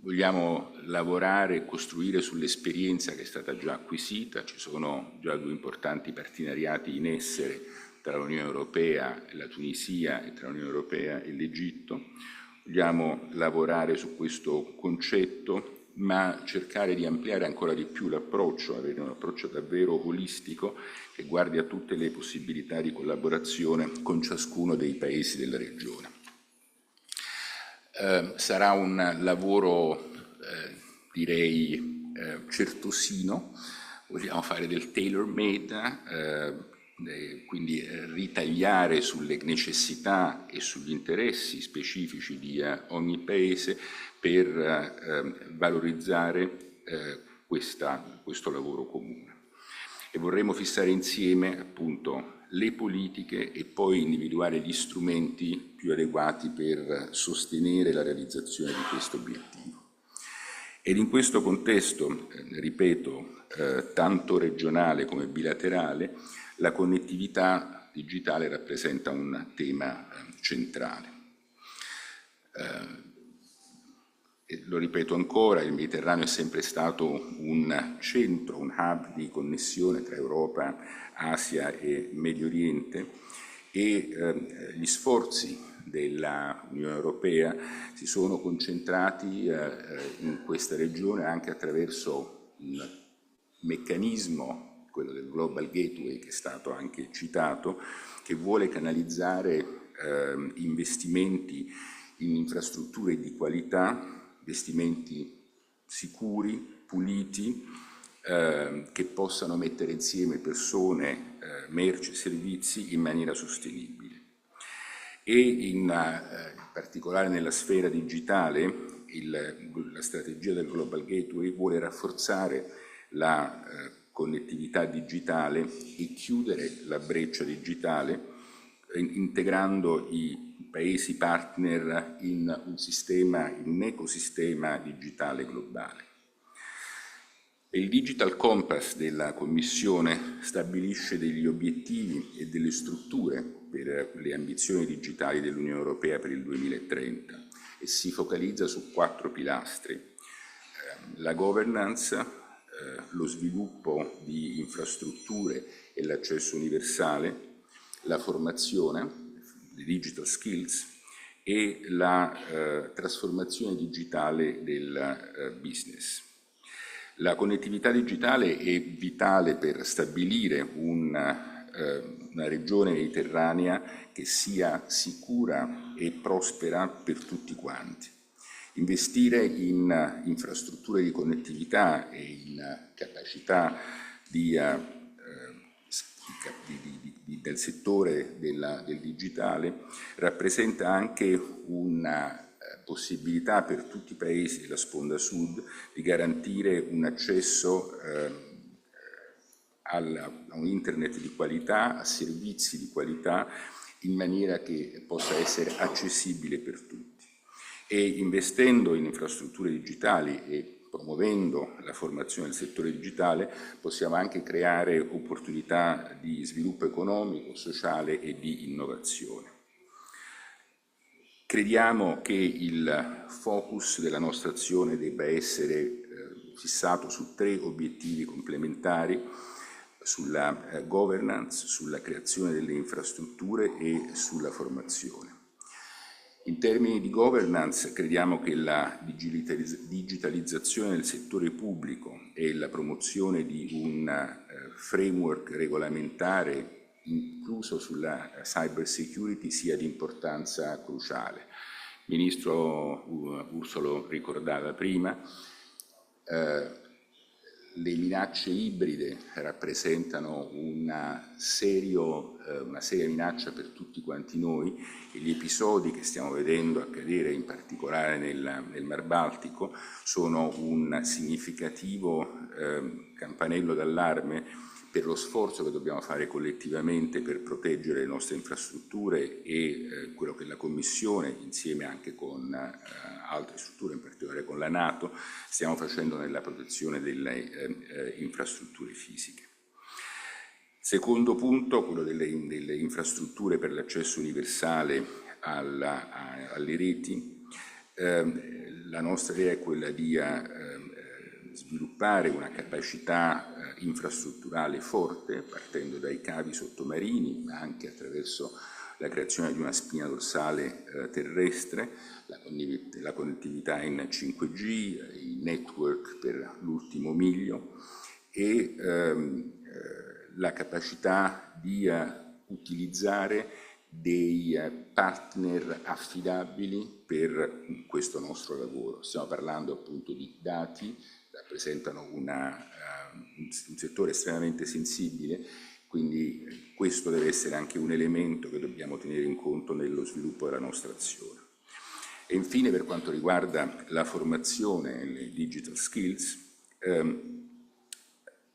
Vogliamo lavorare e costruire sull'esperienza che è stata già acquisita, ci sono già 2 importanti partenariati in essere tra l'Unione Europea e la Tunisia e tra l'Unione Europea e l'Egitto. Vogliamo lavorare su questo concetto, ma cercare di ampliare ancora di più l'approccio, avere un approccio davvero olistico che guardi a tutte le possibilità di collaborazione con ciascuno dei paesi della regione. Sarà un lavoro, direi, certosino, vogliamo fare del tailor-made, quindi ritagliare sulle necessità e sugli interessi specifici di ogni paese per valorizzare questo lavoro comune. E vorremmo fissare insieme appunto le politiche e poi individuare gli strumenti più adeguati per sostenere la realizzazione di questo obiettivo. Ed in questo contesto, ripeto, tanto regionale come bilaterale, la connettività digitale rappresenta un tema centrale. E lo ripeto ancora, il Mediterraneo è sempre stato un centro, un hub di connessione tra Europa, Asia e Medio Oriente e gli sforzi dell'Unione Europea si sono concentrati in questa regione anche attraverso un meccanismo, quello del Global Gateway che è stato anche citato, che vuole canalizzare investimenti in infrastrutture di qualità, investimenti sicuri, puliti, che possano mettere insieme persone, merci e servizi in maniera sostenibile. E in particolare nella sfera digitale la strategia del Global Gateway vuole rafforzare la connettività digitale e chiudere la breccia digitale integrando i paesi partner in un ecosistema digitale globale. E il Digital Compass della Commissione stabilisce degli obiettivi e delle strutture per le ambizioni digitali dell'Unione Europea per il 2030 e si focalizza su 4 pilastri: la governance, lo sviluppo di infrastrutture e l'accesso universale, la formazione, le digital skills e la trasformazione digitale del business. La connettività digitale è vitale per stabilire una regione mediterranea che sia sicura e prospera per tutti quanti. Investire in infrastrutture di connettività e in capacità del settore del digitale rappresenta anche una possibilità per tutti i paesi della sponda sud di garantire un accesso a un internet di qualità, a servizi di qualità, in maniera che possa essere accessibile per tutti. E investendo in infrastrutture digitali e promuovendo la formazione del settore digitale possiamo anche creare opportunità di sviluppo economico, sociale e di innovazione. Crediamo che il focus della nostra azione debba essere fissato su 3 obiettivi complementari: sulla governance, sulla creazione delle infrastrutture e sulla formazione. In termini di governance crediamo che la digitalizzazione del settore pubblico e la promozione di un framework regolamentare incluso sulla cyber security sia di importanza cruciale. Il Ministro Urso lo ricordava prima, Le minacce ibride rappresentano una seria minaccia per tutti quanti noi e gli episodi che stiamo vedendo accadere in particolare nel Mar Baltico sono un significativo campanello d'allarme per lo sforzo che dobbiamo fare collettivamente per proteggere le nostre infrastrutture e quello che la Commissione, insieme anche con altre strutture, in particolare con la NATO, stiamo facendo nella protezione delle infrastrutture fisiche. Secondo punto, quello delle infrastrutture per l'accesso universale alle reti. La nostra idea è quella di sviluppare una capacità infrastrutturale forte, partendo dai cavi sottomarini, ma anche attraverso la creazione di una spina dorsale terrestre, la connettività in 5G, i network per l'ultimo miglio e la capacità di utilizzare dei partner affidabili per questo nostro lavoro. Stiamo parlando appunto di dati, rappresentano un settore estremamente sensibile, quindi questo deve essere anche un elemento che dobbiamo tenere in conto nello sviluppo della nostra azione. E infine, per quanto riguarda la formazione, le digital skills,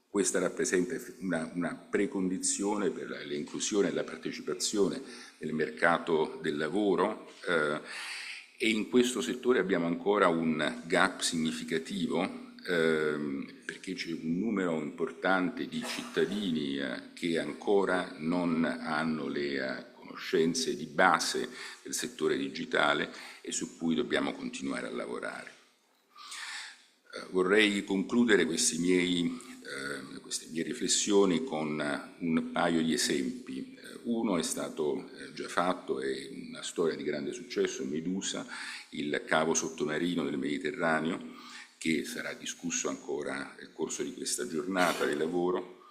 questa rappresenta una precondizione per l'inclusione e la partecipazione nel mercato del lavoro e in questo settore abbiamo ancora un gap significativo perché c'è un numero importante di cittadini che ancora non hanno le conoscenze di base del settore digitale e su cui dobbiamo continuare a lavorare. Vorrei concludere queste mie riflessioni con un paio di esempi. Uno è stato già fatto, è una storia di grande successo, Medusa, il cavo sottomarino del Mediterraneo, che sarà discusso ancora nel corso di questa giornata di lavoro.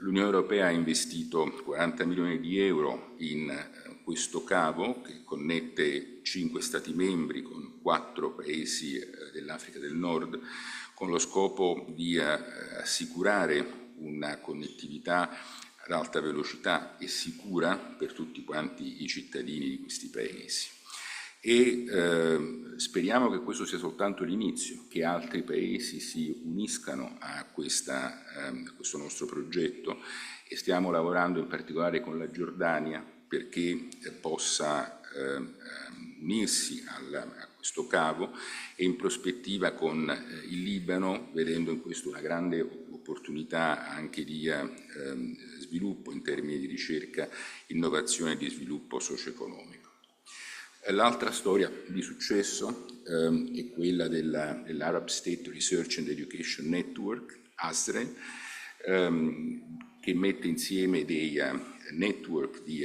L'Unione Europea ha investito 40 milioni di euro in questo cavo che connette 5 Stati membri con 4 paesi dell'Africa del Nord, con lo scopo di assicurare una connettività ad alta velocità e sicura per tutti quanti i cittadini di questi paesi. E speriamo che questo sia soltanto l'inizio, che altri paesi si uniscano a questo nostro progetto e stiamo lavorando in particolare con la Giordania perché possa unirsi a questo cavo e in prospettiva con il Libano, vedendo in questo una grande opportunità anche di sviluppo in termini di ricerca, innovazione e di sviluppo socio-economico. L'altra storia di successo è quella dell'Arab State Research and Education Network, ASRE, che mette insieme dei network di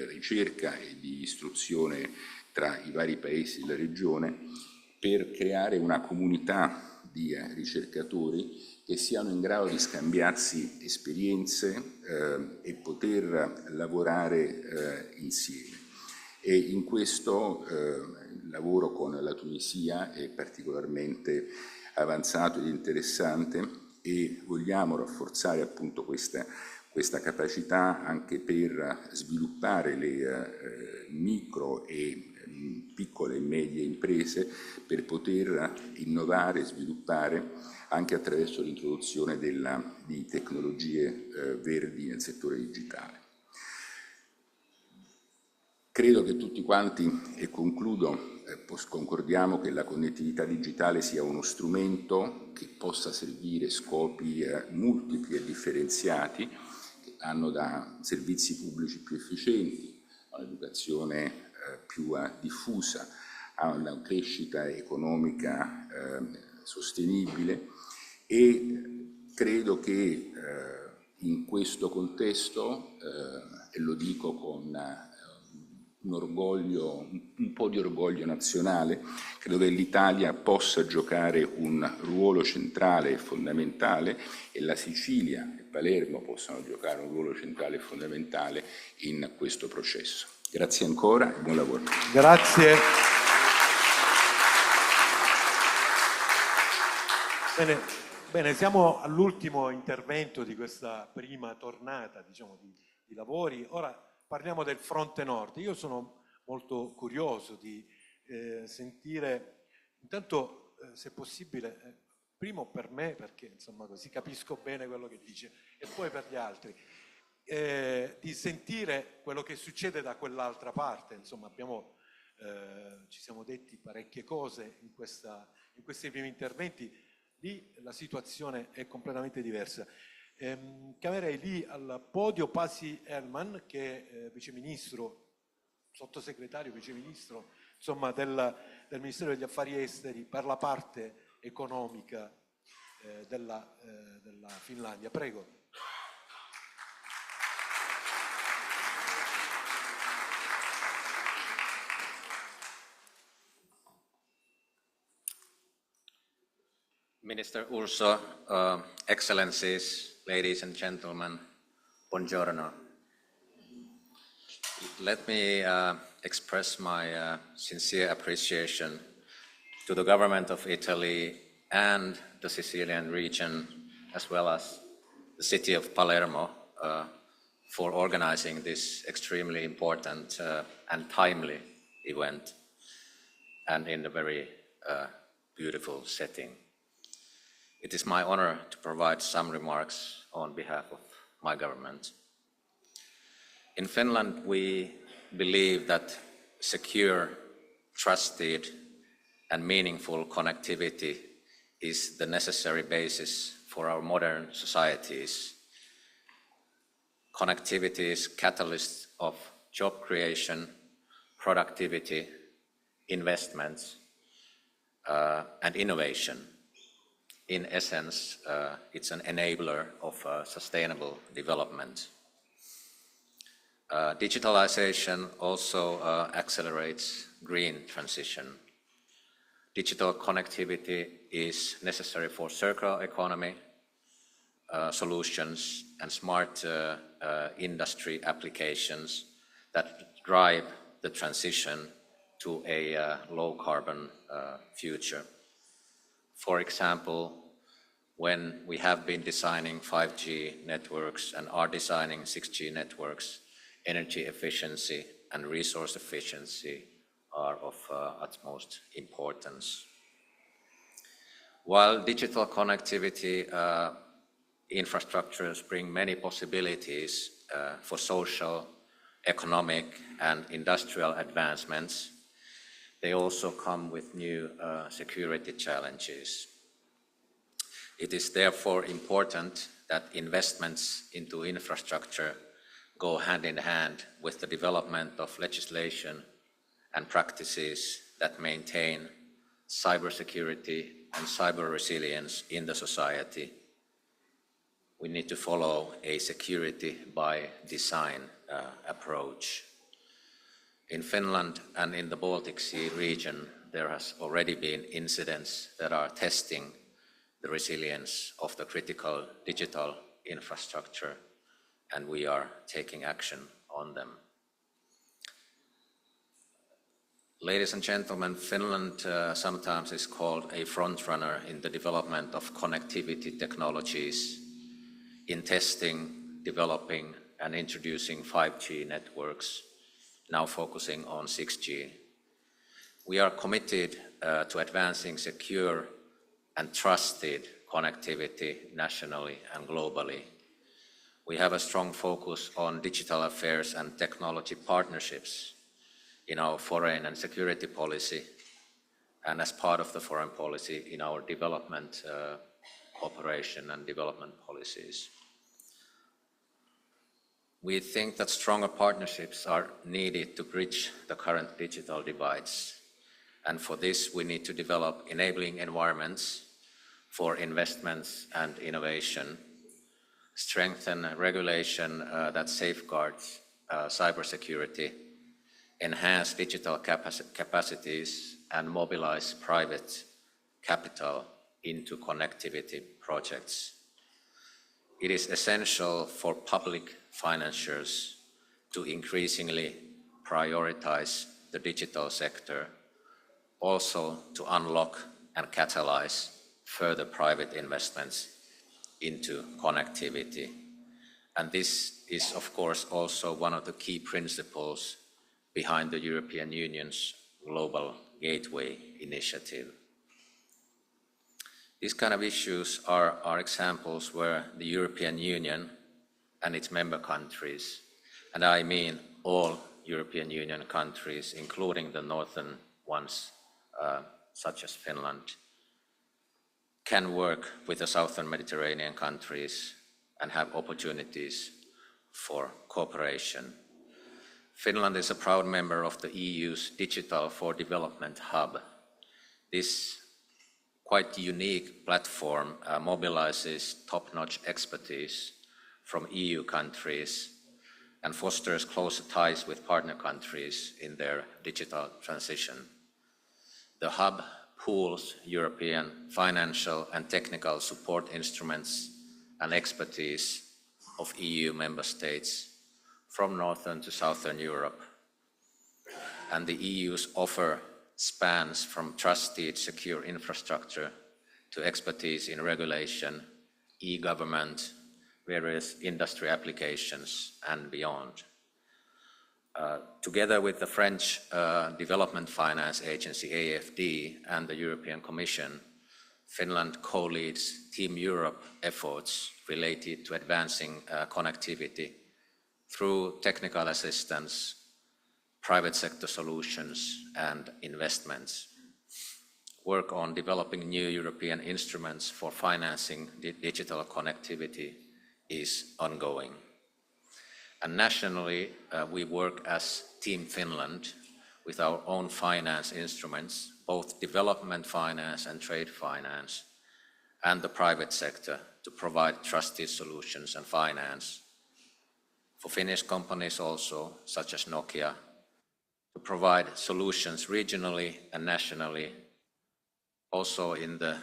ricerca e di istruzione tra i vari paesi della regione per creare una comunità di ricercatori che siano in grado di scambiarsi esperienze e poter lavorare insieme. E in questo il lavoro con la Tunisia è particolarmente avanzato ed interessante e vogliamo rafforzare appunto questa capacità anche per sviluppare le micro e piccole e medie imprese per poter innovare e sviluppare anche attraverso l'introduzione di tecnologie verdi nel settore digitale. Credo che tutti quanti, e concludo, concordiamo che la connettività digitale sia uno strumento che possa servire scopi multipli e differenziati, che vanno da servizi pubblici più efficienti, a un'educazione più diffusa, a una crescita economica sostenibile e credo che in questo contesto, e lo dico con un po' di orgoglio nazionale, credo che l'Italia possa giocare un ruolo centrale e fondamentale e la Sicilia e Palermo possano giocare un ruolo centrale e fondamentale in questo processo. Grazie ancora e buon lavoro. Grazie. Bene, siamo all'ultimo intervento di questa prima tornata, diciamo, di lavori. Ora parliamo del fronte nord. Io sono molto curioso di sentire, intanto, se possibile, primo per me, perché insomma così capisco bene quello che dice, e poi per gli altri, di sentire quello che succede da quell'altra parte. Insomma, ci siamo detti parecchie cose in questi primi interventi. Lì la situazione è completamente diversa. Chiamerei lì al podio Pasi Elman, che è viceministro, sottosegretario, viceministro, insomma, del Ministero degli Affari Esteri per la parte economica della Finlandia. Prego. Minister Urso, Excellencies, ladies and gentlemen, buongiorno. Let me express my sincere appreciation to the government of Italy and the Sicilian region, as well as the city of Palermo, for organizing this extremely important and timely event, and in a very beautiful setting. It is my honor to provide some remarks on behalf of my government. In Finland, we believe that secure, trusted, and meaningful connectivity is the necessary basis for our modern societies. Connectivity is catalyst of job creation, productivity, investments, and innovation. In essence, it's an enabler of sustainable development. Digitalization also accelerates green transition. Digital connectivity is necessary for circular economy solutions and smart industry applications that drive the transition to a low-carbon future. For example, when we have been designing 5G networks and are designing 6G networks, energy efficiency and resource efficiency are of utmost importance. While digital connectivity infrastructures bring many possibilities for social, economic, and industrial advancements, they also come with new security challenges. It is therefore important that investments into infrastructure go hand in hand with the development of legislation and practices that maintain cybersecurity and cyber resilience in the society. We need to follow a security by design approach. In Finland and in the Baltic Sea region, there has already been incidents that are testing the resilience of the critical digital infrastructure, and we are taking action on them. Ladies and gentlemen, Finland sometimes is called a frontrunner in the development of connectivity technologies, in testing, developing, and introducing 5G networks, now focusing on 6G. We are committed to advancing secure and trusted connectivity nationally and globally. We have a strong focus on digital affairs and technology partnerships in our foreign and security policy, and as part of the foreign policy in our development cooperation and development policies. We think that stronger partnerships are needed to bridge the current digital divides. And for this, we need to develop enabling environments for investments and innovation, strengthen regulation that safeguards cybersecurity, enhance digital capacities, and mobilize private capital into connectivity projects. It is essential for public financiers to increasingly prioritize the digital sector, also to unlock and catalyze further private investments into connectivity. And this is, of course, also one of the key principles behind the European Union's Global Gateway Initiative. These kind of issues are examples where the European Union and its member countries, and I mean all European Union countries, including the northern ones, such as Finland, can work with the southern Mediterranean countries and have opportunities for cooperation. Finland is a proud member of the EU's Digital for Development Hub. This quite unique platform mobilizes top-notch expertise from EU countries and fosters closer ties with partner countries in their digital transition. The hub pools European financial and technical support instruments and expertise of EU member states from Northern to Southern Europe. And the EU's offer spans from trusted, secure infrastructure to expertise in regulation, e-government, various industry applications, and beyond. Together with the French Development Finance Agency, AFD, and the European Commission, Finland co-leads Team Europe efforts related to advancing connectivity through technical assistance, private sector solutions, and investments. Work on developing new European instruments for financing digital connectivity is ongoing. And nationally, we work as Team Finland with our own finance instruments, both development finance and trade finance, and the private sector to provide trusted solutions and finance for Finnish companies also, such as Nokia, to provide solutions regionally and nationally, also in the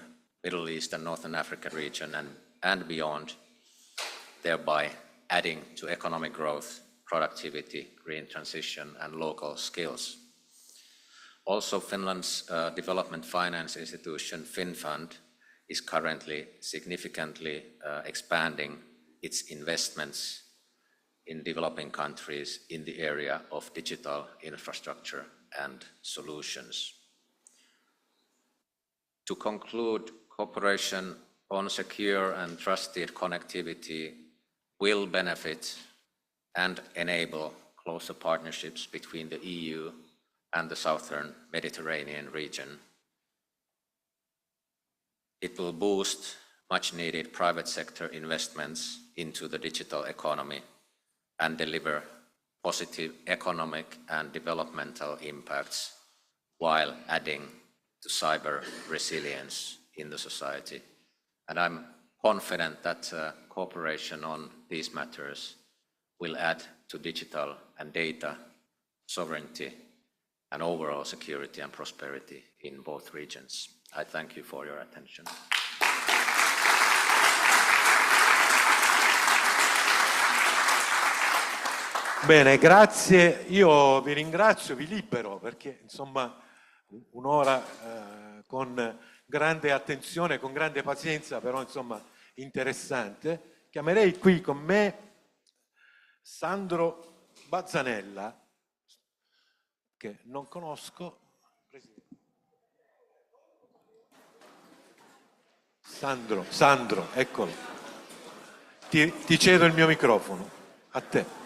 Middle East and Northern Africa region and beyond, thereby adding to economic growth, productivity, green transition, and local skills. Also, Finland's development finance institution, FinFund, is currently significantly expanding its investments in developing countries in the area of digital infrastructure and solutions. To conclude, cooperation on secure and trusted connectivity will benefit and enable closer partnerships between the EU and the Southern Mediterranean region. It will boost much-needed private sector investments into the digital economy and deliver positive economic and developmental impacts while adding to cyber resilience in the society. And I'm confident that cooperation on these matters will add to digital and data sovereignty and overall security and prosperity in both regions. I thank you for your attention. Bene, grazie. Io vi ringrazio, vi libero perché insomma un'ora con grande attenzione, con grande pazienza, però insomma interessante. Chiamerei qui con me Sandro Bazzanella, che non conosco. Sandro, eccolo. Ti cedo il mio microfono. A te.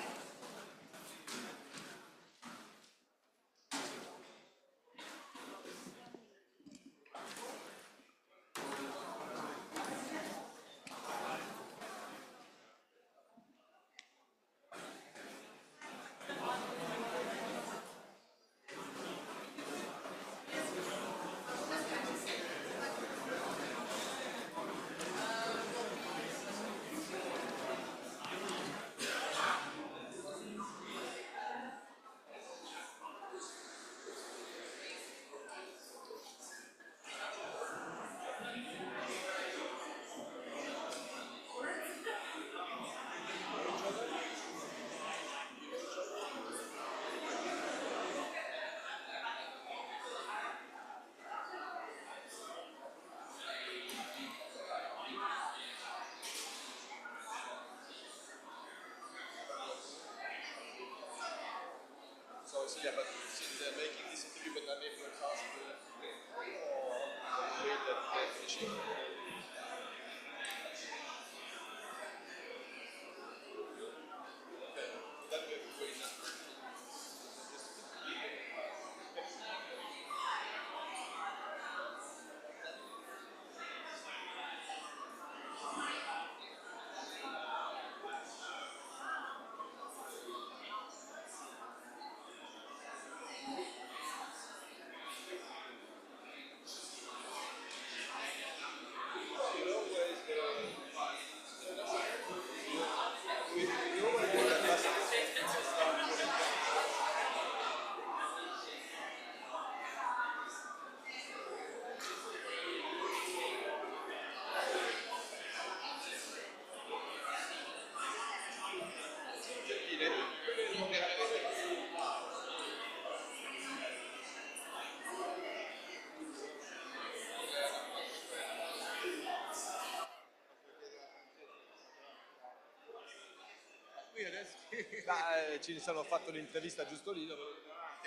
Ci sono fatto l'intervista giusto lì dove...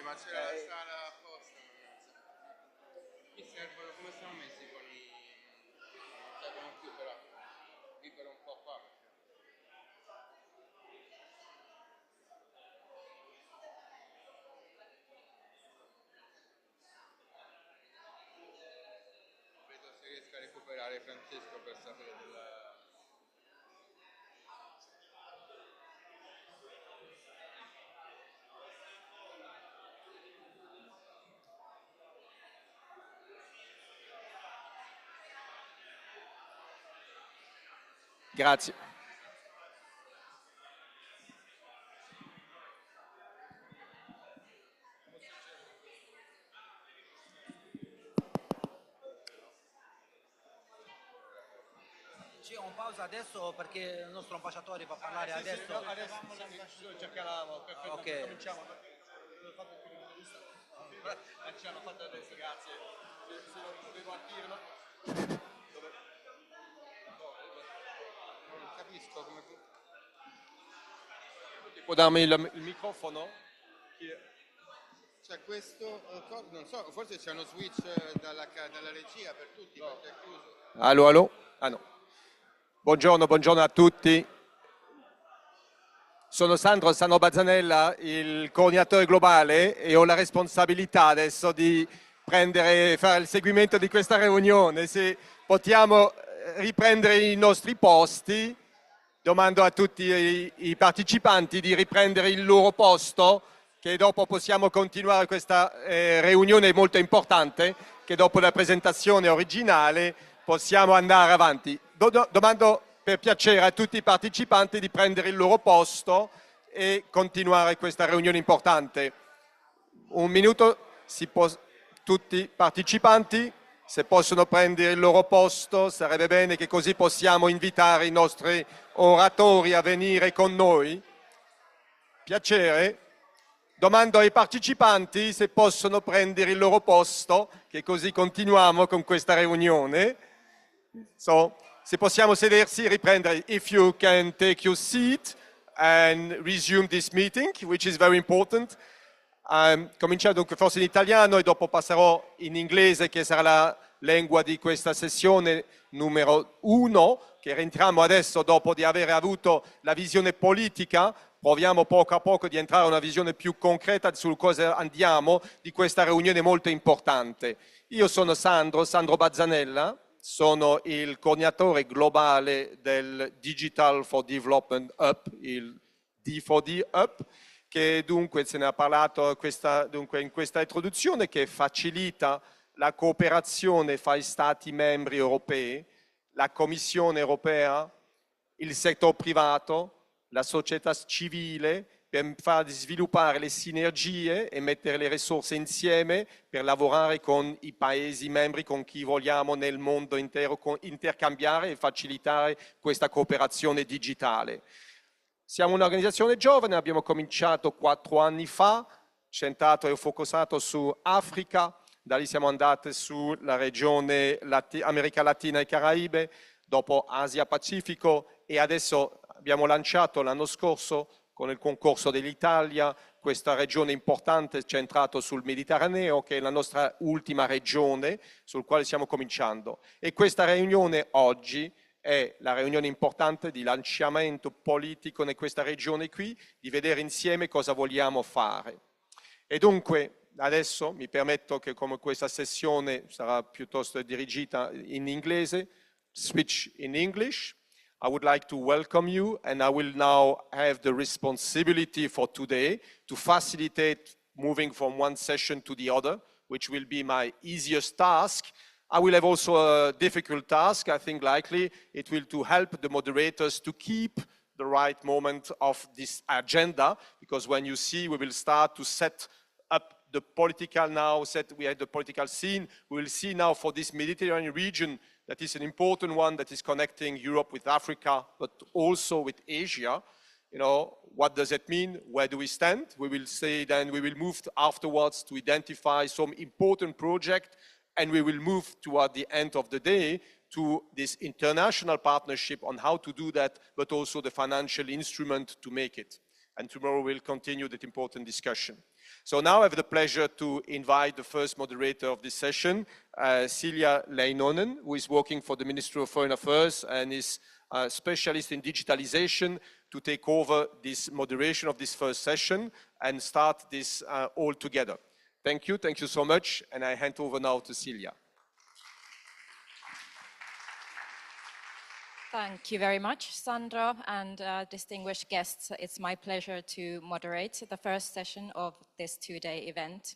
ma c'era la sala apposta. Mi servono, come siamo messi con i... servono più però, libero un po' qua. Vedo se riesco a recuperare Francesco per sapere della... Grazie. Ci ho un pausa adesso perché il nostro ambasciatore va a parlare adesso. Adesso cercavamo, perfetto, Ok. cominciamo. Ci hanno fatto adesso, grazie. Se non dovevo attirlo. Non capisco come... Può darmi il microfono? C'è questo, non so, forse c'è uno switch dalla regia per tutti, perché è chiuso. Allo, allo? Ah no. Buongiorno a tutti. Sono Sandro Bazzanella, il coordinatore globale, e ho la responsabilità adesso di fare il seguimento di questa riunione. Se possiamo riprendere i nostri posti, domando a tutti i partecipanti di riprendere il loro posto, che dopo possiamo continuare questa riunione molto importante, che dopo la presentazione originale possiamo andare avanti. Domando per piacere a tutti i partecipanti di prendere il loro posto e continuare questa riunione importante. Un minuto, tutti i partecipanti, se possono prendere il loro posto, sarebbe bene, che così possiamo invitare i nostri oratori a venire con noi. Piacere. Domando ai partecipanti se possono prendere il loro posto, che così continuiamo con questa riunione. Se possiamo sedersi, riprendere. If you can take your seat and resume this meeting, which is very important. Cominciamo dunque forse in italiano e dopo passerò in inglese, che sarà la lingua di questa sessione numero 1, che rientriamo adesso dopo di aver avuto la visione politica. Proviamo poco a poco di entrare a una visione più concreta su cosa andiamo di questa riunione molto importante. Io sono Sandro Bazzanella, sono il coordinatore globale del Digital for Development Hub, il D4D Hub, che dunque se ne ha parlato in questa introduzione, che facilita la cooperazione fra i Stati membri europei, la Commissione europea, il settore privato, la società civile, per far sviluppare le sinergie e mettere le risorse insieme per lavorare con i Paesi membri con chi vogliamo nel mondo intero intercambiare e facilitare questa cooperazione digitale. Siamo un'organizzazione giovane, abbiamo cominciato 4 anni fa, centrato e focusato su Africa, da lì siamo andati sulla regione America Latina e Caraibe, dopo Asia Pacifico, e adesso abbiamo lanciato l'anno scorso con il concorso dell'Italia, questa regione importante centrata sul Mediterraneo, che è la nostra ultima regione sul quale stiamo cominciando. E questa riunione oggi è la riunione importante di lanciamento politico in questa regione qui, di vedere insieme cosa vogliamo fare. E dunque adesso mi permetto che, come questa sessione sarà piuttosto dirigita in inglese, switch in English. I would like to welcome you, and I will now have the responsibility for today to facilitate moving from one session to the other, which will be my easiest task. I will have also a difficult task. I think likely it will to help the moderators to keep the right moment of this agenda, because when you see, we will start to set up the political now, we had the political scene. We will see now for this Mediterranean region that is an important one that is connecting Europe with Africa, but also with Asia. You know, what does it mean? Where do we stand? We will say then we will move afterwards to identify some important project, and we will move toward the end of the day to this international partnership on how to do that, but also the financial instrument to make it. And tomorrow we'll continue that important discussion. So now I have the pleasure to invite the first moderator of this session, Silja Leinonen, who is working for the Ministry of Foreign Affairs and is a specialist in digitalization, to take over this moderation of this first session and start this all together. Thank you so much, and I hand over now to Silja. Thank you very much, Sandro, and distinguished guests. It's my pleasure to moderate the first session of this two-day event.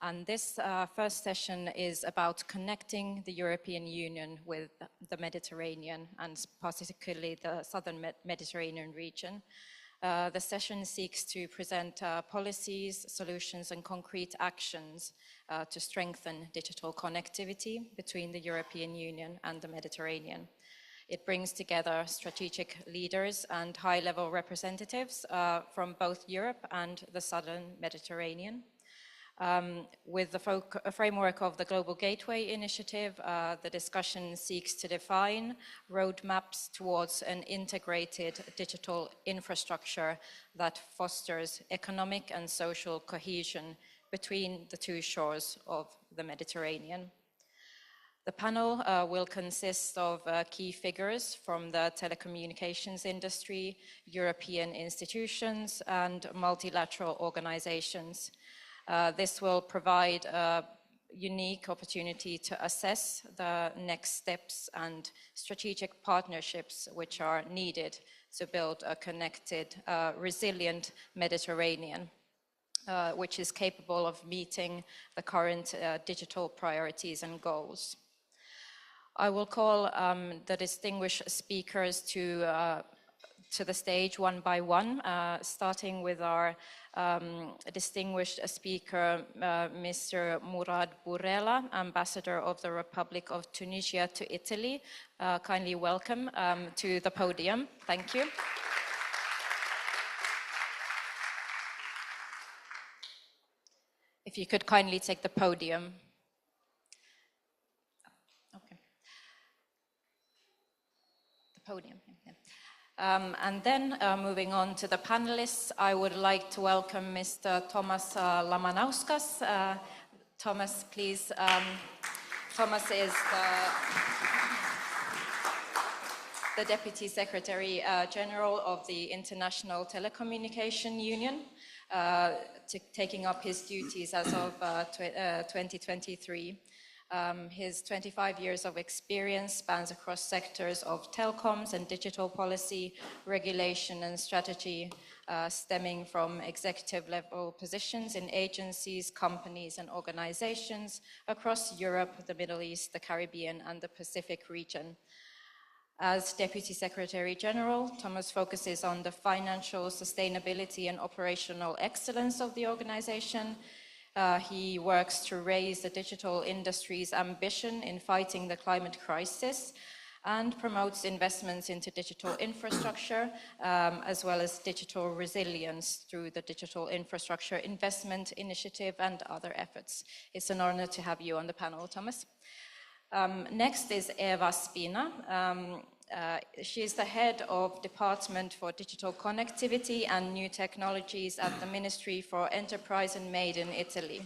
And this first session is about connecting the European Union with the Mediterranean, and particularly the southern Mediterranean region. The session seeks to present policies, solutions, and concrete actions to strengthen digital connectivity between the European Union and the Mediterranean. It brings together strategic leaders and high-level representatives from both Europe and the southern Mediterranean. With the framework of the Global Gateway Initiative, the discussion seeks to define roadmaps towards an integrated digital infrastructure that fosters economic and social cohesion between the two shores of the Mediterranean. The panel will consist of key figures from the telecommunications industry, European institutions, and multilateral organizations. This will provide a unique opportunity to assess the next steps and strategic partnerships which are needed to build a connected, resilient Mediterranean, which is capable of meeting the current digital priorities and goals. I will call the distinguished speakers to the stage one by one, starting with our distinguished speaker, Mr. Murad Burela, Ambassador of the Republic of Tunisia to Italy. Kindly welcome to the podium. Thank you. If you could kindly take the podium. Okay. The podium. Yeah. And then moving on to the panelists, I would like to welcome Mr. Tomas Lamanauskas. Thomas, please. Thomas is the Deputy Secretary General of the International Telecommunication Union, taking up his duties as of 2023. His 25 years of experience spans across sectors of telecoms and digital policy, regulation and strategy, stemming from executive-level positions in agencies, companies and organizations across Europe, the Middle East, the Caribbean and the Pacific region. As Deputy Secretary General, Thomas focuses on the financial sustainability and operational excellence of the organization. He works to raise the digital industry's ambition in fighting the climate crisis and promotes investments into digital infrastructure, as well as digital resilience through the Digital Infrastructure Investment Initiative and other efforts. It's an honor to have you on the panel, Thomas. Next is Eva Spina, She is the head of Department for Digital Connectivity and New Technologies at the Ministry for Enterprise and Made in Italy.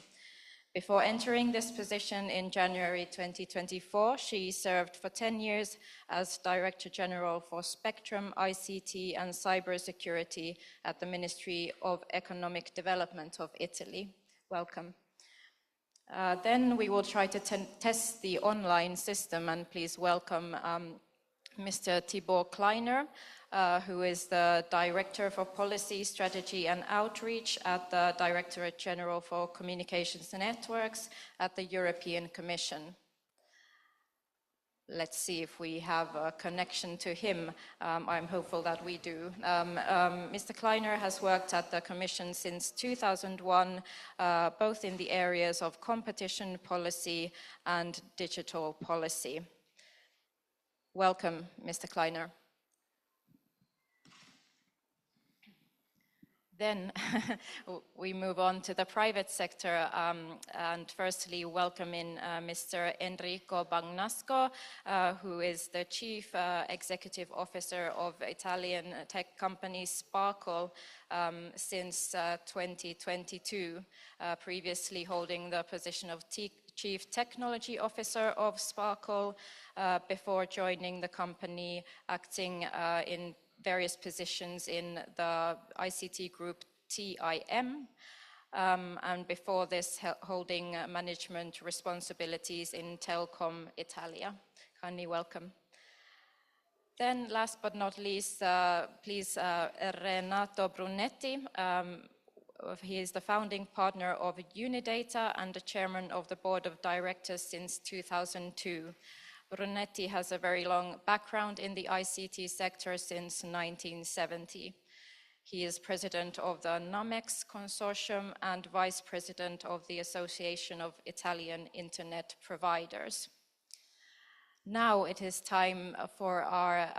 Before entering this position in January 2024, she served for 10 years as Director General for Spectrum, ICT and Cybersecurity at the Ministry of Economic Development of Italy. Welcome. Then we will try to test the online system, and please welcome Mr. Tibor Kleiner, who is the Director for Policy, Strategy and Outreach at the Directorate General for Communications and Networks at the European Commission. Let's see if we have a connection to him. I'm hopeful that we do. Mr. Kleiner has worked at the Commission since 2001, both in the areas of competition policy and digital policy. Welcome, Mr. Kleiner. Then we move on to the private sector, and firstly welcome in Mr. Enrico Bagnasco, who is the Chief Executive Officer of Italian tech company Sparkle since 2022, previously holding the position of Chief Technology Officer of Sparkle, before joining the company, acting in various positions in the ICT group TIM, and before this holding management responsibilities in Telcom Italia. Kindly welcome. Then last but not least, please Renato Brunetti. He is the founding partner of Unidata and the chairman of the board of directors since 2002. Brunetti has a very long background in the ICT sector since 1970. He is president of the NAMEX consortium and vice president of the Association of Italian Internet Providers. Now it is time for our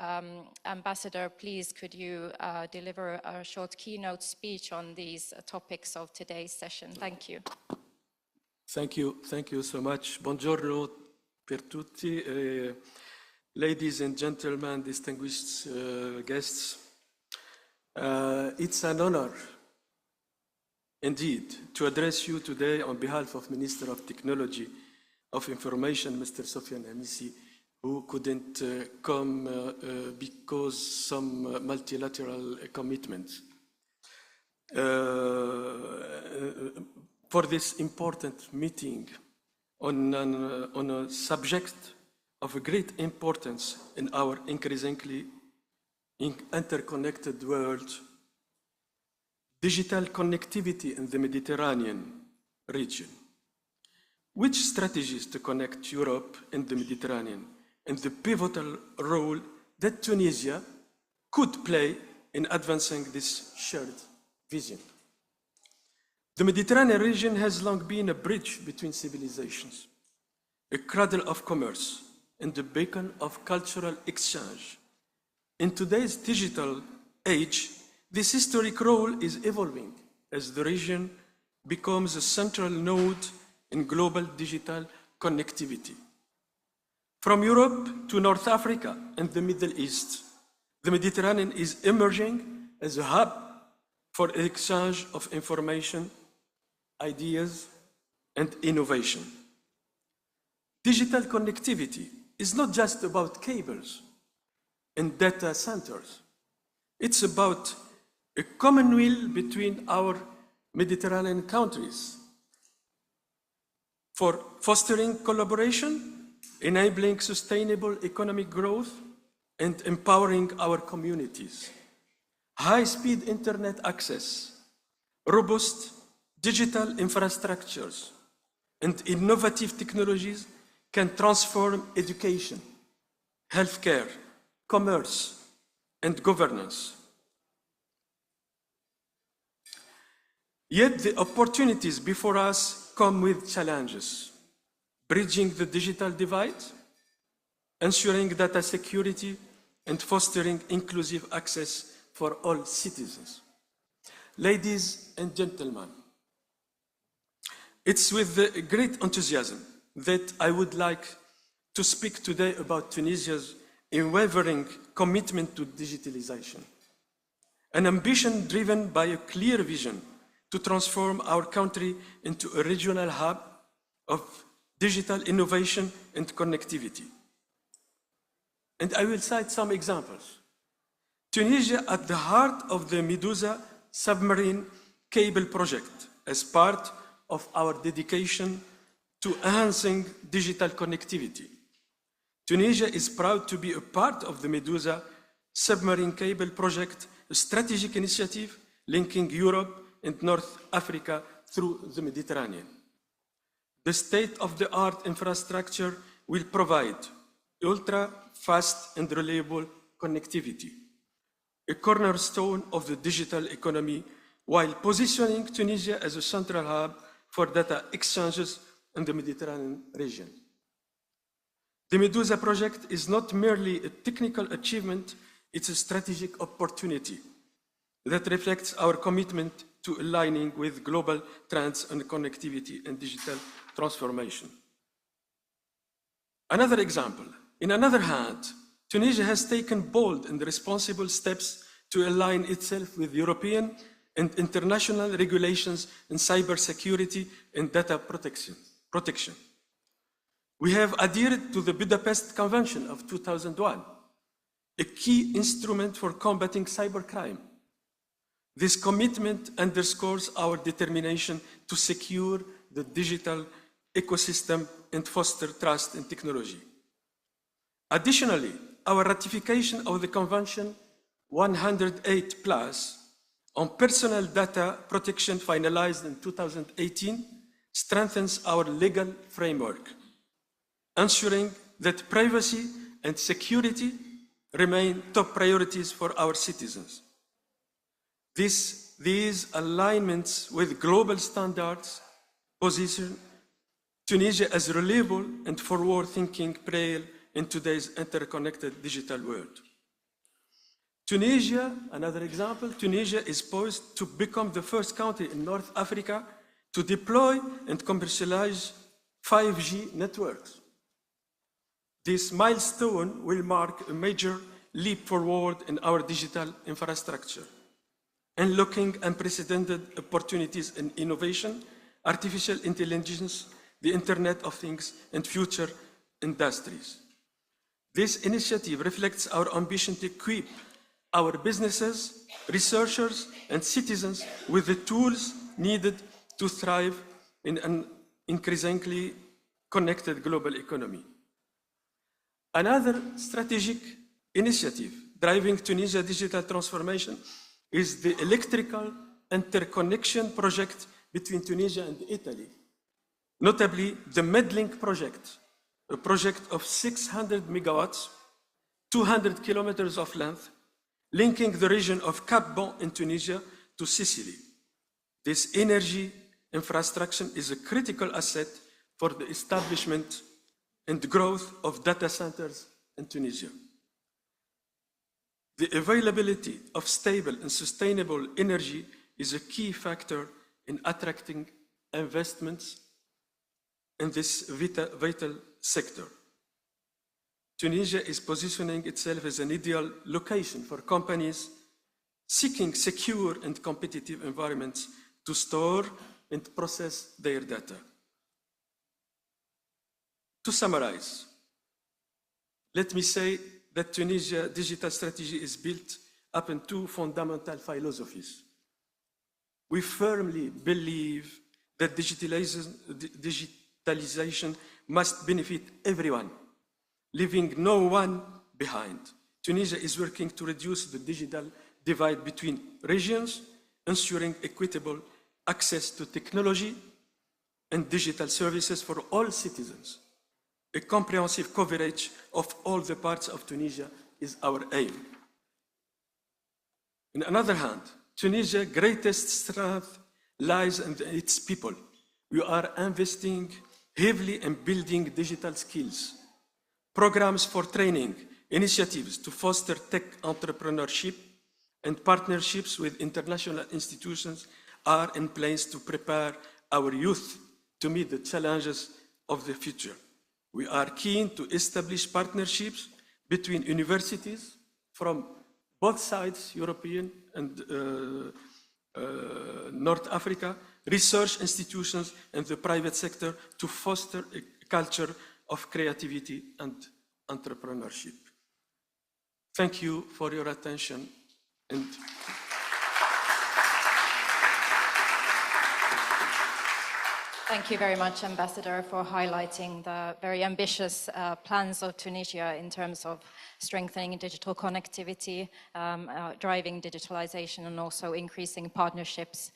ambassador. Please, could you deliver a short keynote speech on these topics of today's session? Thank you. Thank you so much. Buongiorno per tutti. Ladies and gentlemen, distinguished guests, it's an honor indeed to address you today on behalf of Minister of Technology of Information, Mr. Sofian Hamisi, who couldn't come because some multilateral commitments. For this important meeting on a subject of a great importance in our increasingly interconnected world, digital connectivity in the Mediterranean region. Which strategies to connect Europe and the Mediterranean, and the pivotal role that Tunisia could play in advancing this shared vision? The Mediterranean region has long been a bridge between civilizations, a cradle of commerce, and a beacon of cultural exchange. In today's digital age, this historic role is evolving as the region becomes a central node in global digital connectivity. From Europe to North Africa and the Middle East, the Mediterranean is emerging as a hub for exchange of information, ideas, and innovation. Digital connectivity is not just about cables and data centers. It's about a common will between our Mediterranean countries for fostering collaboration, enabling sustainable economic growth, and empowering our communities. High-speed internet access, robust digital infrastructures, and innovative technologies can transform education, healthcare, commerce, and governance. Yet the opportunities before us come with challenges: bridging the digital divide, ensuring data security, and fostering inclusive access for all citizens. Ladies and gentlemen, it's with great enthusiasm that I would like to speak today about Tunisia's unwavering commitment to digitalization, an ambition driven by a clear vision to transform our country into a regional hub of digital innovation and connectivity. And I will cite some examples. Tunisia at the heart of the Medusa submarine cable project as part of our dedication to enhancing digital connectivity. Tunisia is proud to be a part of the Medusa submarine cable project, a strategic initiative linking Europe and North Africa through the Mediterranean. The state-of-the-art infrastructure will provide ultra-fast and reliable connectivity, a cornerstone of the digital economy, while positioning Tunisia as a central hub for data exchanges in the Mediterranean region. The Medusa project is not merely a technical achievement, it's a strategic opportunity that reflects our commitment to aligning with global trends in connectivity and digital transformation. Another example, in another hand, Tunisia has taken bold and responsible steps to align itself with European and international regulations in cybersecurity and data protection. We have adhered to the Budapest Convention of 2001, a key instrument for combating cybercrime. This commitment underscores our determination to secure the digital ecosystem and foster trust in technology. Additionally, our ratification of the Convention 108+ on personal data protection finalized in 2018 strengthens our legal framework, ensuring that privacy and security remain top priorities for our citizens. These alignments with global standards position Tunisia as a reliable and forward-thinking player in today's interconnected digital world. Tunisia, another example, Tunisia is poised to become the first country in North Africa to deploy and commercialize 5G networks. This milestone will mark a major leap forward in our digital infrastructure, unlocking unprecedented opportunities in innovation, artificial intelligence, the Internet of Things, and future industries. This initiative reflects our ambition to equip our businesses, researchers, and citizens with the tools needed to thrive in an increasingly connected global economy. Another strategic initiative driving Tunisia's digital transformation is the electrical interconnection project between Tunisia and Italy, notably the Medlink project, a project of 600 megawatts, 200 kilometers of length, linking the region of Cap Bon in Tunisia to Sicily. This energy infrastructure is a critical asset for the establishment and growth of data centers in Tunisia. The availability of stable and sustainable energy is a key factor in attracting investments in this vital sector. Tunisia is positioning itself as an ideal location for companies seeking secure and competitive environments to store and process their data. To summarize, let me say that Tunisia's digital strategy is built upon two fundamental philosophies. We firmly believe that digitalization must benefit everyone, leaving no one behind. Tunisia is working to reduce the digital divide between regions, ensuring equitable access to technology and digital services for all citizens. A comprehensive coverage of all the parts of Tunisia is our aim. On the other hand, Tunisia's greatest strength lies in its people. We are investing heavily in building digital skills, programs for training, initiatives to foster tech entrepreneurship, and partnerships with international institutions are in place to prepare our youth to meet the challenges of the future. We are keen to establish partnerships between universities from both sides, European and North Africa, research institutions and the private sector to foster a culture of creativity and entrepreneurship. Thank you for your attention. And thank you very much, Ambassador, for highlighting the very ambitious plans of Tunisia in terms of strengthening digital connectivity, driving digitalization, and also increasing partnerships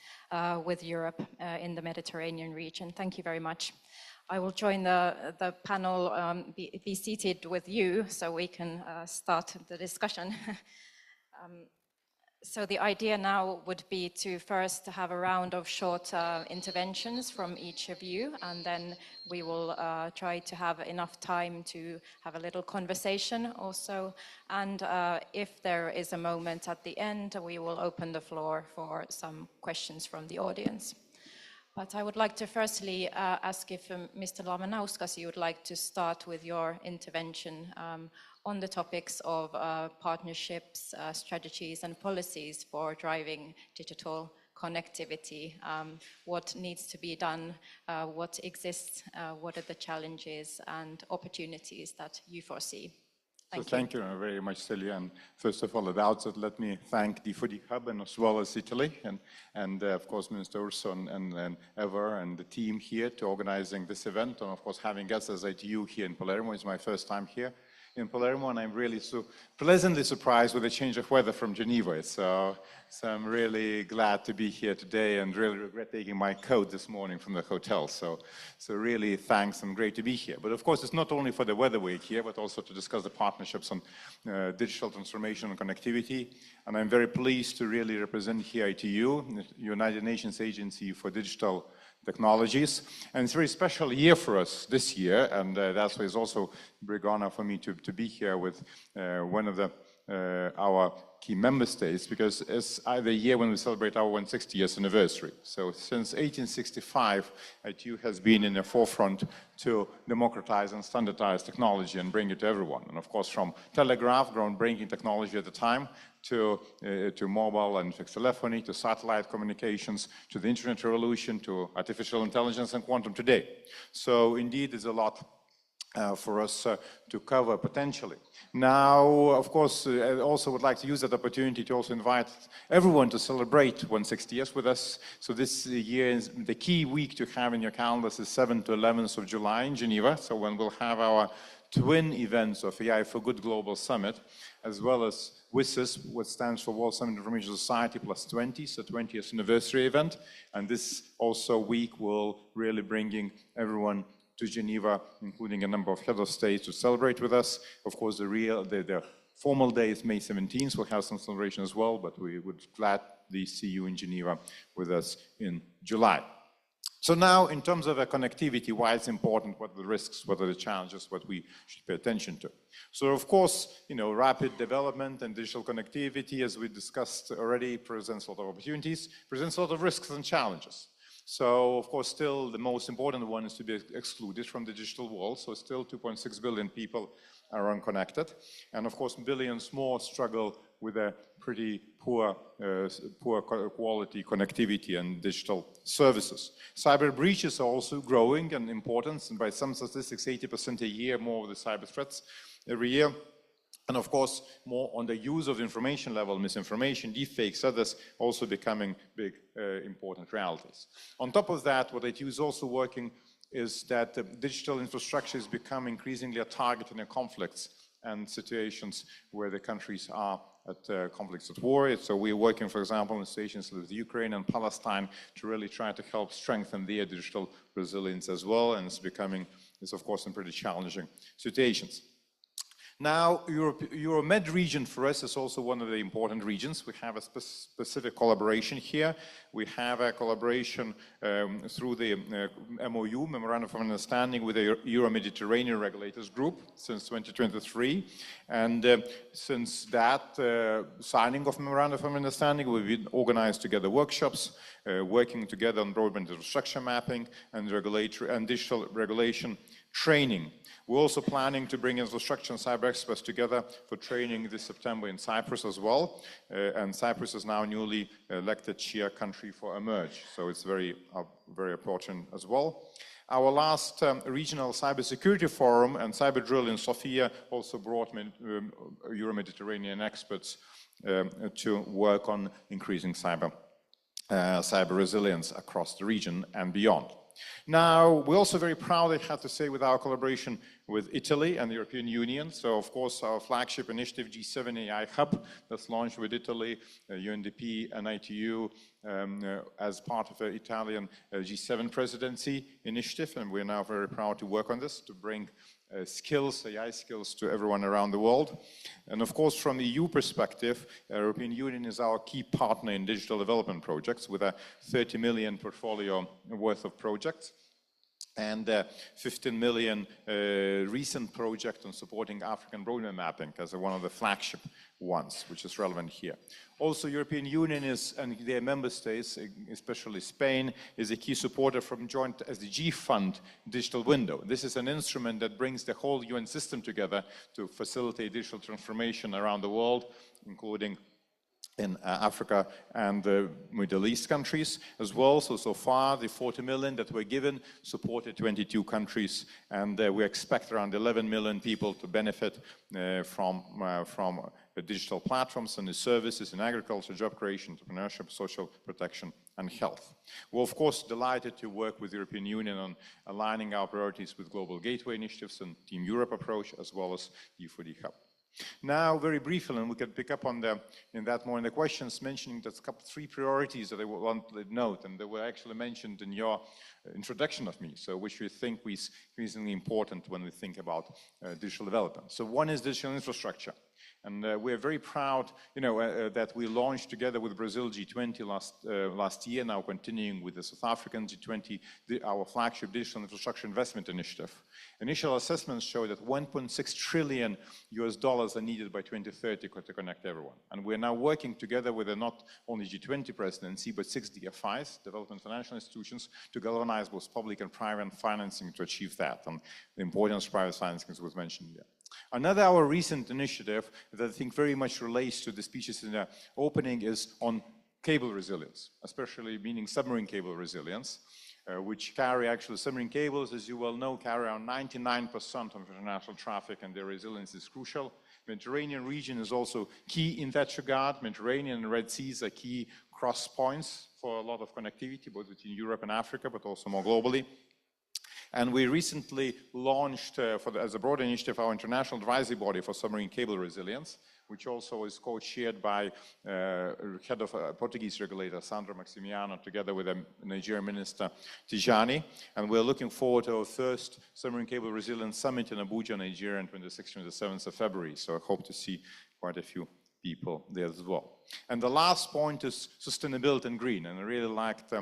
with Europe in the Mediterranean region. Thank you very much. I will join the panel, be seated with you so we can start the discussion. So the idea now would be to first have a round of short interventions from each of you, and then we will try to have enough time to have a little conversation also. And if there is a moment at the end, we will open the floor for some questions from the audience. But I would like to firstly ask if Mr. Lamanauskas, you would like to start with your intervention on the topics of partnerships, strategies and policies for driving digital connectivity. What needs to be done, what exists, what are the challenges and opportunities that you foresee? Thank you very much, Celia. And first of all, at the outset, let me thank D4D Hub and as well as Italy and of course, Minister Urso and Ever and the team here to organizing this event. And of course, having us as ITU here in Palermo is my first time here in Palermo, and I'm really so pleasantly surprised with the change of weather from Geneva. So I'm really glad to be here today and really regret taking my coat this morning from the hotel. So really thanks and great to be here. But of course, it's not only for the weather we're here, but also to discuss the partnerships on digital transformation and connectivity. And I'm very pleased to really represent here ITU, United Nations Agency for Digital Technologies. And it's a very special year for us this year, and that's why it's also a big honor for me to be here with one of our key member states, because it's the year when we celebrate our 160th anniversary. So since 1865, ITU has been in the forefront to democratize and standardize technology and bring it to everyone. And of course, from telegraph, groundbreaking technology at the time, to mobile and fixed telephony, to satellite communications, to the internet revolution, to artificial intelligence and quantum today. So indeed, there's a lot for us to cover potentially. Now, of course, I also would like to use that opportunity to also invite everyone to celebrate 160 years with us. So this year is the key week to have in your calendars is 7th to 11th of July in Geneva. So when we'll have our twin events of AI for Good Global Summit, as well as WISIS, what stands for World Summit Information Society plus 20, so 20th anniversary event. And this also week will really bringing everyone to Geneva, including a number of head of states to celebrate with us. Of course, the formal day is May 17th. We'll have some celebration as well, but we would gladly see you in Geneva with us in July. So now, in terms of connectivity, why it's important, what are the risks, what are the challenges, what we should pay attention to. So of course, rapid development and digital connectivity, as we discussed already, presents a lot of opportunities, presents a lot of risks and challenges. So, of course, still the most important one is to be excluded from the digital world. So still 2.6 billion people are unconnected. And of course, billions more struggle with a pretty poor quality connectivity and digital services. Cyber breaches are also growing in importance, and by some statistics, 80% a year more of the cyber threats every year. And of course, more on the use of information level, misinformation, deepfakes, others also becoming big, important realities. On top of that, what ITU is also working is that digital infrastructure is becoming increasingly a target in conflicts and situations where the countries are at conflicts at war. So we're working, for example, in situations with Ukraine and Palestine to really try to help strengthen their digital resilience as well. And it's of course in pretty challenging situations. Now, Euromed region for us is also one of the important regions. We have a specific collaboration here. We have a collaboration through the MOU, Memorandum of Understanding, with the Euro-Mediterranean Regulators Group since 2023. And since that signing of Memorandum of Understanding, we've been organized together workshops, working together on broadband infrastructure mapping and regulatory and digital regulation training. We're also planning to bring infrastructure and cyber experts together for training this September in Cyprus as well. And Cyprus is now newly elected chair country for Emerge, so it's very important as well. Our last regional cybersecurity forum and cyber drill in Sofia also brought Euro-Mediterranean experts to work on increasing cyber resilience across the region and beyond. Now, we're also very proud, I have to say, with our collaboration with Italy and the European Union. So, of course, our flagship initiative, G7 AI Hub, that's launched with Italy, UNDP and ITU as part of the Italian G7 presidency initiative. And we're now very proud to work on this, to bring skills, AI skills, to everyone around the world. And of course, from the EU perspective, the European Union is our key partner in digital development projects with a 30 million portfolio worth of projects and 15 million recent project on supporting African broadband mapping as one of the flagship ones, which is relevant here. Also, European Union is, and their member states, especially Spain, is a key supporter from joint SDG Fund Digital Window. This is an instrument that brings the whole UN system together to facilitate digital transformation around the world, including in Africa and the Middle East countries as well. So far, the 40 million that were given supported 22 countries, and we expect around 11 million people to benefit from the digital platforms and the services in agriculture, job creation, entrepreneurship, social protection, and health. We're, of course, delighted to work with the European Union on aligning our priorities with Global Gateway initiatives and Team Europe approach, as well as D4D Hub. Now, very briefly, and we can pick up on in the questions, mentioning that three priorities that I want to note, and they were actually mentioned in your introduction of me, so which we think is increasingly important when we think about digital development. So one is digital infrastructure. And we're very proud, that we launched together with Brazil G20 last year, now continuing with the South African G20, our flagship digital infrastructure investment initiative. Initial assessments show that $1.6 trillion are needed by 2030 to connect everyone. And we're now working together with not only G20 presidency, but 6 DFIs, development financial institutions, to galvanize both public and private financing to achieve that. And the importance of private financing was mentioned here. Another our recent initiative that I think very much relates to the speeches in the opening is on cable resilience, especially meaning submarine cable resilience, which carry actually submarine cables, as you well know, carry around 99% of international traffic, and their resilience is crucial. Mediterranean region is also key in that regard. Mediterranean and Red Seas are key cross points for a lot of connectivity, both between Europe and Africa, but also more globally. And we recently launched, as a broader initiative, our international advisory body for submarine cable resilience, which also is co-chaired by head of Portuguese regulator, Sandro Maximiano, together with the Nigerian minister, Tijani. And we're looking forward to our first submarine cable resilience summit in Abuja, Nigeria, on 26th and 27th of February. So I hope to see quite a few people there as well. And the last point is sustainability and green. And I really liked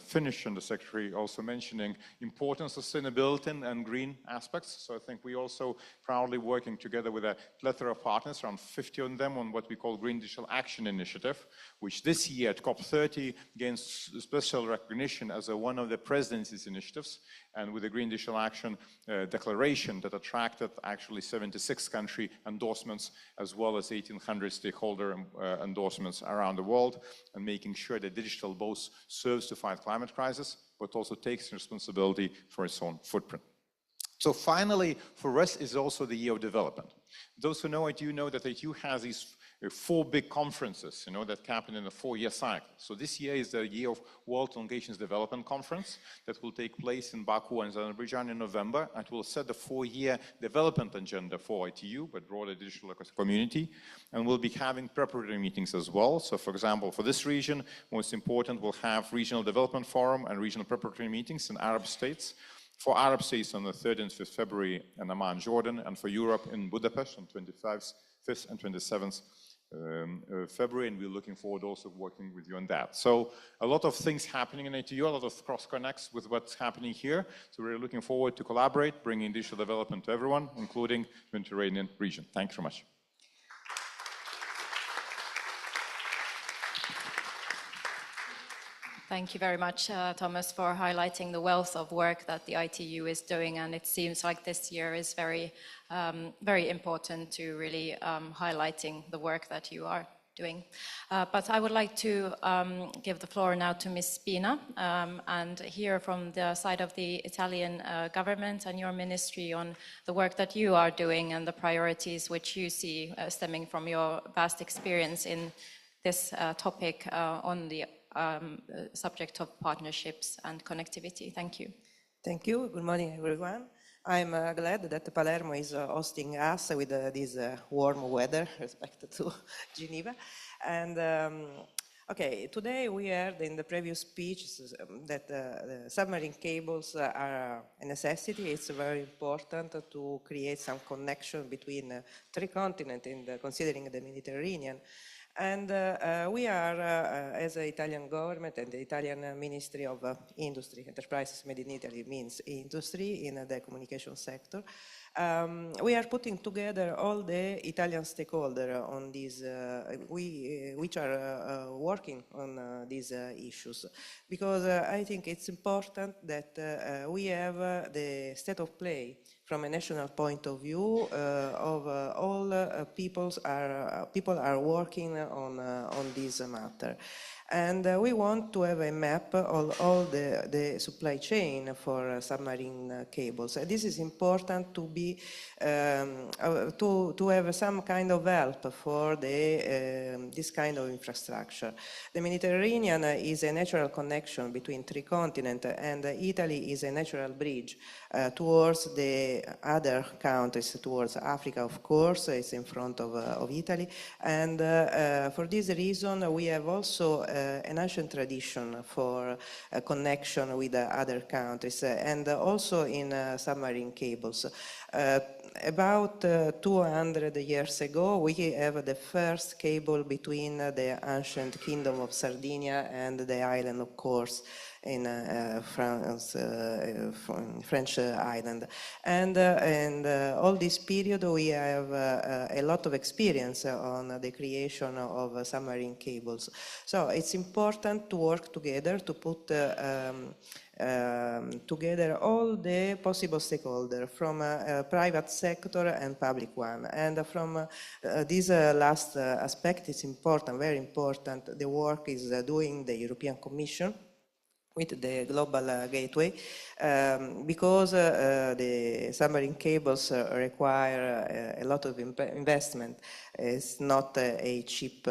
Finnish and the Secretary also mentioning important sustainability and green aspects. So I think we also proudly working together with a plethora of partners, around 50 of them, on what we call Green Digital Action Initiative, which this year at COP30 gains special recognition as one of the presidency's initiatives, and with the Green Digital Action Declaration that attracted actually 76 country endorsements, as well as 1,800 stakeholder endorsements around the world, and making sure that digital both serves to fight climate crisis, but also takes responsibility for its own footprint. So finally, for us, is also the year of development. Those who know ITU know that ITU has these 4 big conferences, that happen in a 4-year cycle. So this year is the year of World Nations Development Conference that will take place in Baku and Azerbaijan in November, and will set the 4-year development agenda for ITU, but broader digital community. And we'll be having preparatory meetings as well. So for example, for this region, most important, we'll have Regional Development Forum and regional preparatory meetings in Arab states. For Arab states on the 3rd and 5th February in Amman, Jordan, and for Europe in Budapest on 25th, 5th and 27th February, and we're looking forward also working with you on that. So a lot of things happening in ITU, a lot of cross connects with what's happening here. So we're looking forward to collaborate, bringing digital development to everyone, including the Mediterranean region. Thank you very much. Thank you very much, Thomas, for highlighting the wealth of work that the ITU is doing, and it seems like this year is very, very important to really highlighting the work that you are doing. But I would like to give the floor now to Ms. Spina and hear from the side of the Italian government and your ministry on the work that you are doing and the priorities which you see stemming from your vast experience in this topic on the subject of partnerships and connectivity. Thank you. Thank you. Good morning, everyone. I'm glad that Palermo is hosting us with this warm weather, respect to Geneva. And okay, today we heard in the previous speech that the submarine cables are a necessity. It's very important to create some connection between three continents, considering the Mediterranean. And we are, as the Italian government and the Italian Ministry of Industry, Enterprises Made in Italy means industry in the communication sector, we are putting together all the Italian stakeholders on these, which are working on these issues, because I think it's important that we have the state of play from a national point of view of all people are working on this matter. And we want to have a map of all the supply chain for submarine cables. This is important to be to have some kind of help for this kind of infrastructure. The Mediterranean is a natural connection between three continents, and Italy is a natural bridge towards the other countries, towards Africa, of course, it's in front of Italy. And for this reason, we have also an ancient tradition for connection with other countries, and also in submarine cables. About 200 years ago, we have the first cable between the ancient kingdom of Sardinia and the island of Corse in France, French island. And all this period, we have a lot of experience on the creation of submarine cables. So it's important to work together to put together all the possible stakeholders from private sector and public one. And from this last aspect, it's important, very important, the work is doing the European Commission with the global gateway, because the submarine cables require a lot of investment. It's not a cheap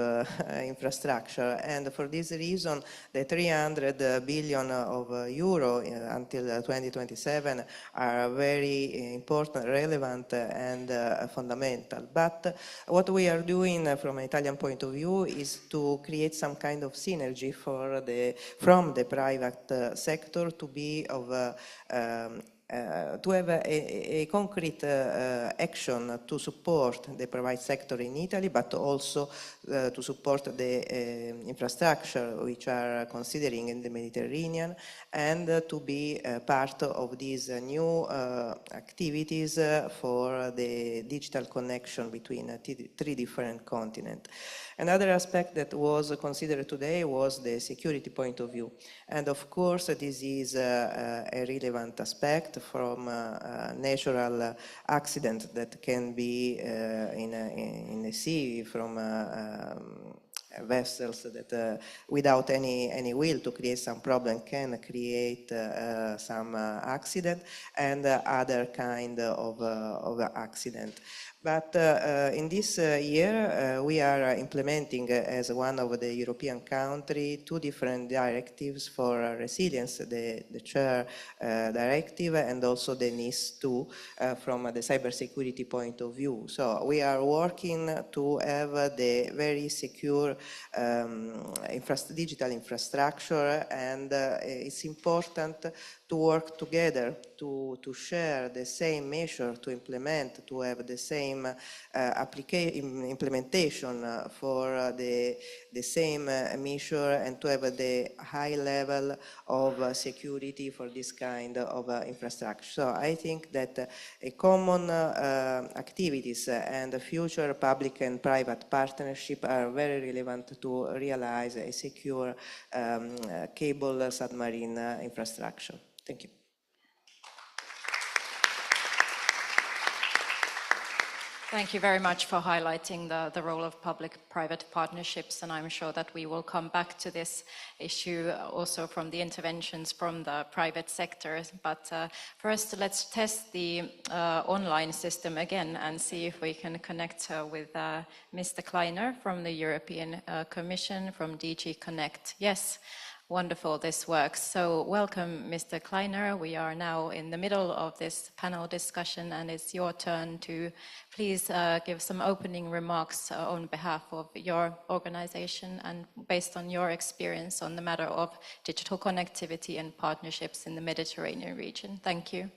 infrastructure, and for this reason, the 300 billion of euro until 2027 are very important, relevant, and fundamental. But what we are doing from an Italian point of view is to create some kind of synergy for from the private sector to be of to have a concrete action to support the private sector in Italy, but also to support the infrastructure which are considering in the Mediterranean, and to be part of these new activities for the digital connection between three different continents. Another aspect that was considered today was the security point of view. And of course, this is a relevant aspect from natural accident that can be in the sea, from vessels that without any will to create some problem can create some accident, and other kind of accident. But in this year, we are implementing as one of the European countries 2 different directives for resilience, the CHAIR directive and also the NIS2 from the cybersecurity point of view. So we are working to have the very secure digital infrastructure, and it's important to work together, to share the same measure, to implement, to have the same implementation for the same measure, and to have the high level of security for this kind of infrastructure. So I think that a common activities and future public and private partnership are very relevant to realize a secure cable submarine infrastructure. Thank you. Thank you very much for highlighting the role of public-private partnerships, and I'm sure that we will come back to this issue also from the interventions from the private sector. But first, let's test the online system again and see if we can connect with Mr. Kleiner from the European Commission from DG Connect. Yes. Wonderful, this works. So welcome, Mr. Kleiner. We are now in the middle of this panel discussion, and it's your turn to please give some opening remarks on behalf of your organization and based on your experience on the matter of digital connectivity and partnerships in the Mediterranean region. Thank you.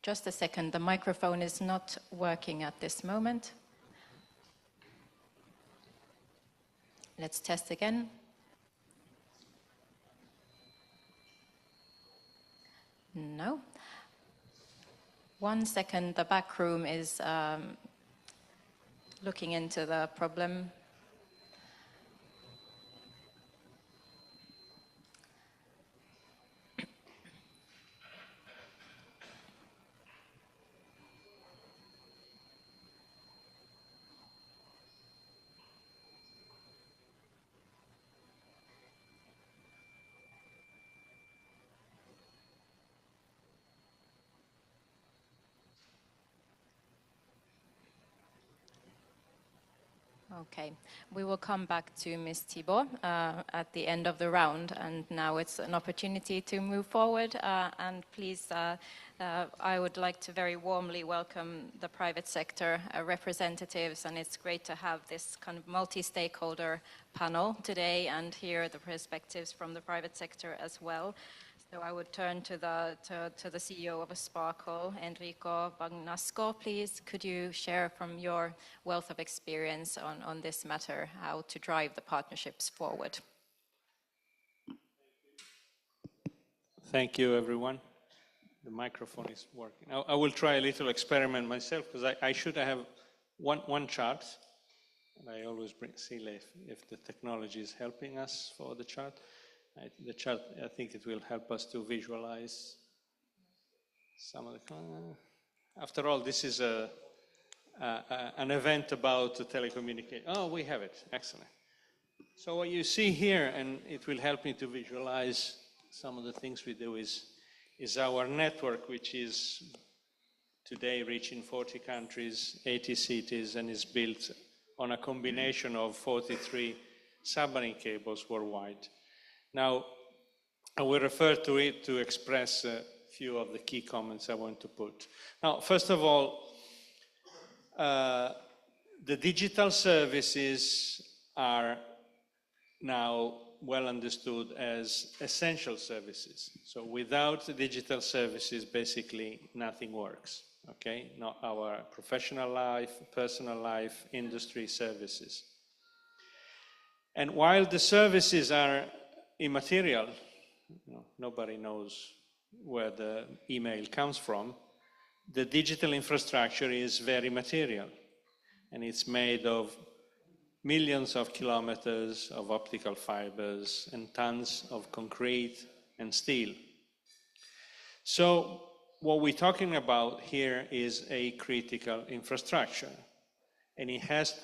Just a second, the microphone is not working at this moment. Let's test again. No. 1 second, the back room is looking into the problem. Okay, we will come back to Ms. Thibault at the end of the round, and now it's an opportunity to move forward. And please, I would like to very warmly welcome the private sector representatives, and it's great to have this kind of multi-stakeholder panel today and hear the perspectives from the private sector as well. So I would turn to the CEO of Sparkle, Enrico Bagnasco. Please, could you share from your wealth of experience on this matter, how to drive the partnerships forward? Thank you, everyone. The microphone is working. I will try a little experiment myself, because I should have one chart, and I always see if the technology is helping us for the chart. The chart, I think it will help us to visualize some of the... After all, this is an event about telecommunication. Oh, we have it. Excellent. So what you see here, and it will help me to visualize some of the things we do, is our network, which is today reaching 40 countries, 80 cities, and is built on a combination of 43 submarine cables worldwide. Now, I will refer to it to express a few of the key comments I want to put. Now, first of all, the digital services are now well understood as essential services. So without the digital services, basically nothing works, okay? Not our professional life, personal life, industry services. And while the services are immaterial, nobody knows where the email comes from, the digital infrastructure is very material, and it's made of millions of kilometers of optical fibers and tons of concrete and steel. So what we're talking about here is a critical infrastructure, and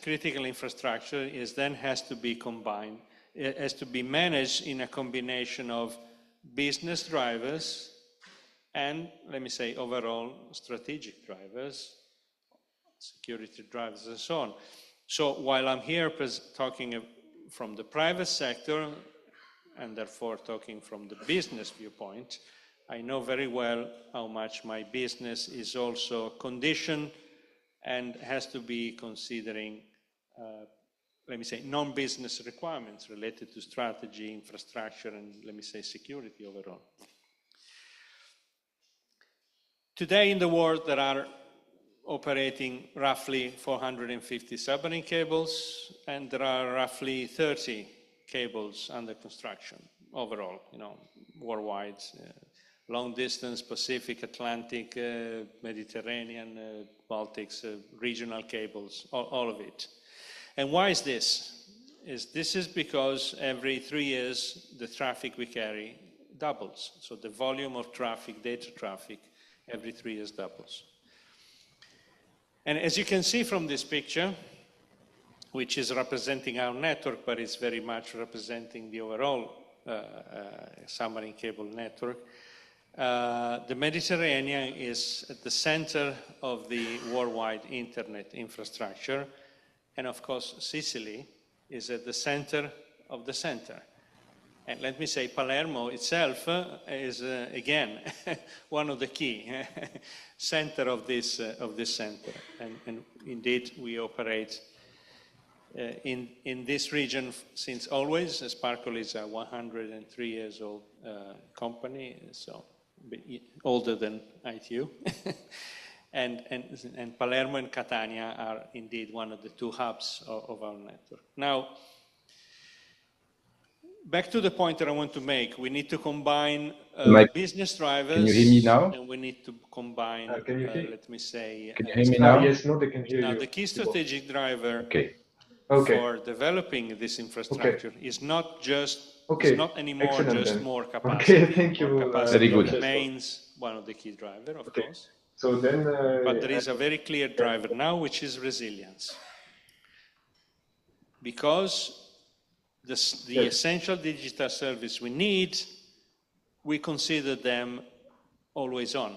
critical infrastructure then has to be combined. It has to be managed in a combination of business drivers and, let me say, overall strategic drivers, security drivers, and so on. So while I'm here talking from the private sector, and therefore talking from the business viewpoint, I know very well how much my business is also conditioned and has to be considering let me say, non-business requirements related to strategy, infrastructure, and let me say security overall. Today in the world there are operating roughly 450 submarine cables, and there are roughly 30 cables under construction overall, worldwide, long distance, Pacific, Atlantic, Mediterranean, Baltics, regional cables, all of it. And why is this? This is because every 3 years the traffic we carry doubles. So the volume of traffic, data traffic, every 3 years doubles. And as you can see from this picture, which is representing our network, but it's very much representing the overall submarine cable network, the Mediterranean is at the center of the worldwide internet infrastructure, and of course Sicily is at the center of the center. And let me say, Palermo itself is again one of the key center of this center, and indeed we operate in this region since always. Sparkle is a 103 years old company, so older than ITU. and Palermo and Catania are indeed one of the two hubs of our network. Now, back to the point that I want to make, we need to combine business drivers. Can you hear me now? And we need to combine, let me say... Can you hear me now? Yes, no, they can hear you. The key strategic driver for developing this infrastructure is not just, is not anymore just more capacity. Okay, thank you. More capacity Very good. remains one of the key drivers, of course. So then, but there is a very clear driver now, which is resilience. Because the essential digital service we need, we consider them always on.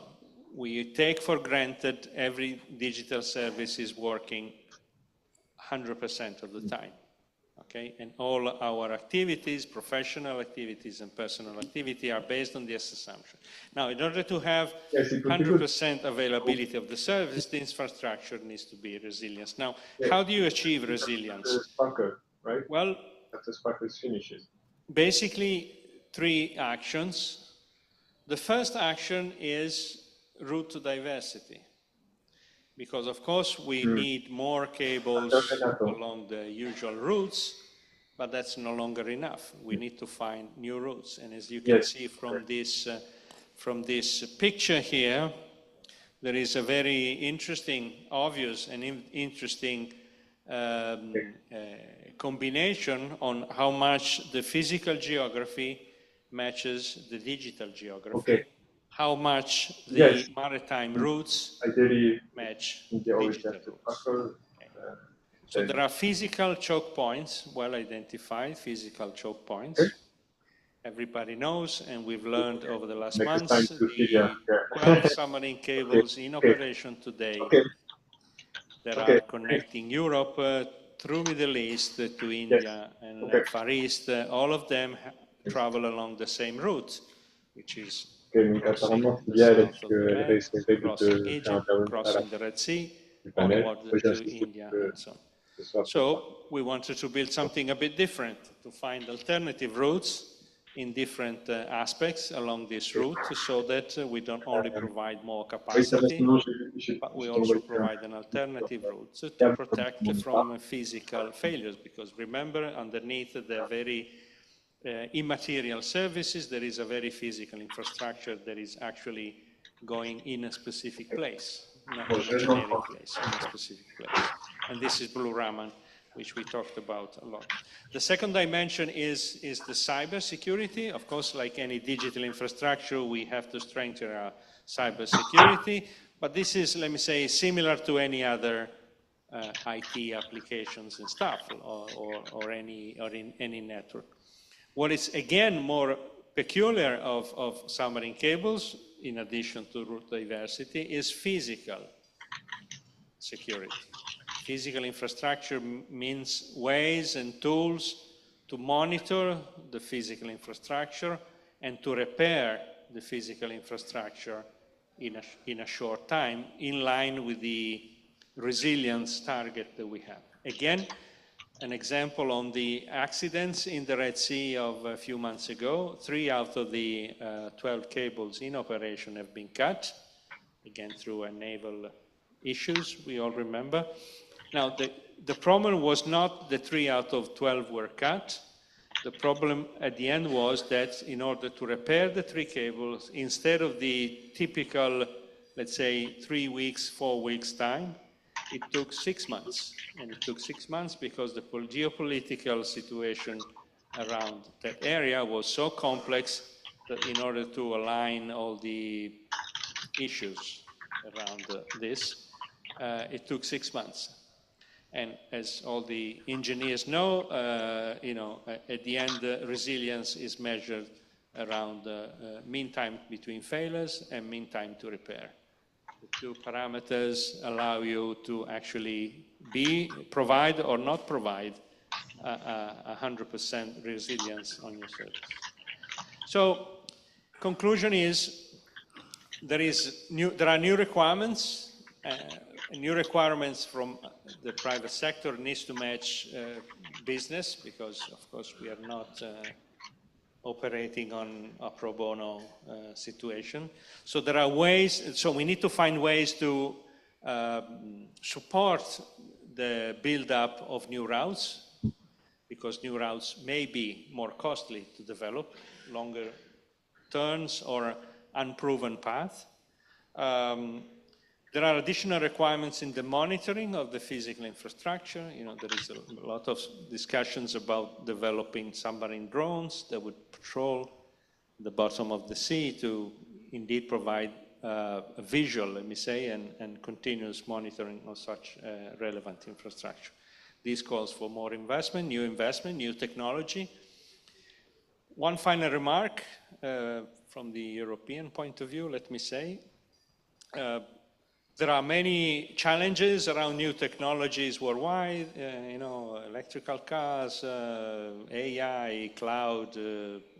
We take for granted every digital service is working 100% of the time, okay? And all our activities, professional activities and personal activity, are based on this assumption. Now, in order to have 100% availability of the service, the infrastructure needs to be resilient. Now, how do you achieve resilience? Right? Well, after Sparkle finishes. Basically, 3 actions. The first action is route to diversity. Because, of course, we need more cables along the usual routes, but that's no longer enough. We need to find new routes. And as you can see from this picture here, there is a very interesting, obvious and interesting combination on how much the physical geography matches the digital geography, how much the maritime routes match digital routes. So there are physical choke points, well identified physical choke points. Everybody knows, and we've learned over the last months, the 12 submarine cables in operation today that are connecting Europe through Middle East to India and Far East. All of them travel along the same route, which is crossing the south of the Med, crossing Egypt, crossing the Red Sea, onward to India, and so on. So we wanted to build something a bit different, to find alternative routes in different aspects along this route, so that we don't only provide more capacity, but we also provide an alternative route to protect from physical failures. Because remember, underneath the very immaterial services, there is a very physical infrastructure that is actually going in a specific place, not in a generic place, in a specific place. And this is Blue Raman, which we talked about a lot. The second dimension is the cyber security. Of course, like any digital infrastructure, we have to strengthen our cyber security, but this is, let me say, similar to any other IT applications and stuff, or in any network. What is again more peculiar of submarine cables, in addition to route diversity, is physical security. Physical infrastructure means ways and tools to monitor the physical infrastructure and to repair the physical infrastructure in a short time, in line with the resilience target that we have. Again, an example on the accidents in the Red Sea of a few months ago. 3 out of the 12 cables in operation have been cut, again through naval issues, we all remember. Now, the problem was not the 3 out of 12 were cut. The problem at the end was that in order to repair the 3 cables, instead of the typical, let's say, 3 weeks, 4 weeks time, it took 6 months. And it took 6 months because the geopolitical situation around that area was so complex that in order to align all the issues around this, it took 6 months. And as all the engineers know, at the end, resilience is measured around mean time between failures and mean time to repair. The 2 parameters allow you to actually provide or not provide 100% resilience on your service. So, conclusion is there are new requirements. New requirements from the private sector needs to match business, because of course we are not operating on a pro bono situation. So there are ways, so we need to find ways to support the build-up of new routes, because new routes may be more costly to develop, longer turns or unproven path. There are additional requirements in the monitoring of the physical infrastructure. There is a lot of discussions about developing submarine drones that would patrol the bottom of the sea to indeed provide a visual, let me say, and continuous monitoring of such relevant infrastructure. This calls for more investment, new technology. One final remark from the European point of view, let me say. There are many challenges around new technologies worldwide, electrical cars, AI, cloud,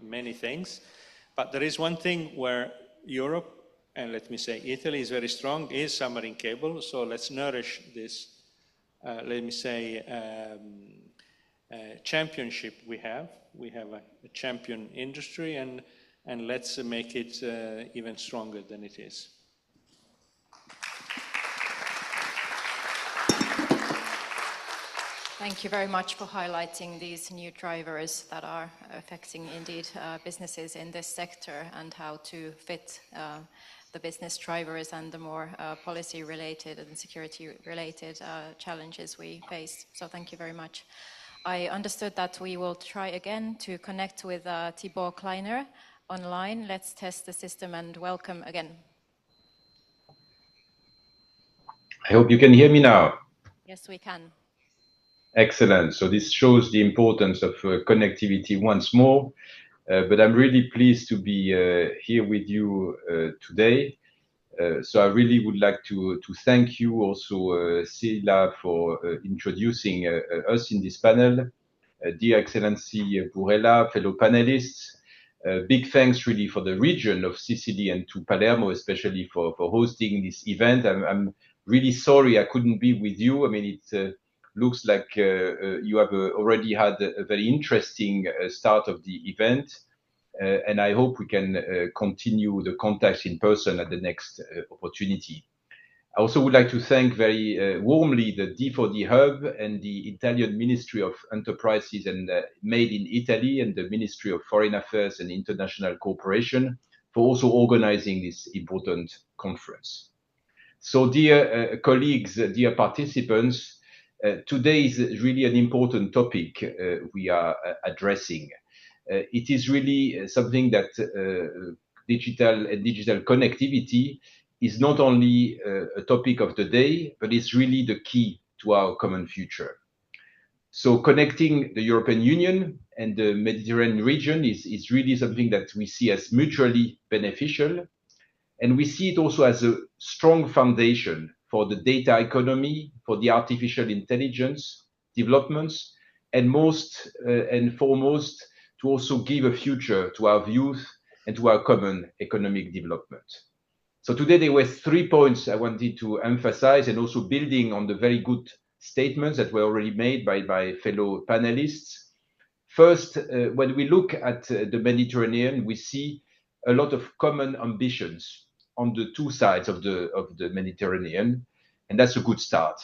many things. But there is one thing where Europe, and let me say Italy, is very strong, is submarine cable. So let's nourish this, let me say, championship we have. We have a champion industry, and let's make it even stronger than it is. Thank you very much for highlighting these new drivers that are affecting indeed businesses in this sector, and how to fit the business drivers and the more policy-related and security-related challenges we face. So thank you very much. I understood that we will try again to connect with Thibaut Kleiner online. Let's test the system and welcome again. I hope you can hear me now. Yes, we can. Excellent. So this shows the importance of connectivity once more. But I'm really pleased to be here with you today. So I really would like to thank you also, Sheila, for introducing us in this panel. Dear Excellency Burella, fellow panelists, big thanks really for the region of Sicily and to Palermo, especially for hosting this event. I'm really sorry I couldn't be with you. I mean, it looks like you have already had a very interesting start of the event. And I hope we can continue the contacts in person at the next opportunity. I also would like to thank very warmly the D4D Hub and the Italian Ministry of Enterprises and Made in Italy, and the Ministry of Foreign Affairs and International Cooperation for also organizing this important conference. So dear colleagues, dear participants, today is really an important topic we are addressing. It is really something that digital connectivity is not only a topic of the day, but it's really the key to our common future. So connecting the European Union and the Mediterranean region is really something that we see as mutually beneficial. And we see it also as a strong foundation for the data economy, for the artificial intelligence developments, and most and foremost, to also give a future to our youth and to our common economic development. So today there were 3 points I wanted to emphasize, and also building on the very good statements that were already made by fellow panelists. First, when we look at the Mediterranean, we see a lot of common ambitions on the two sides of the Mediterranean, and that's a good start.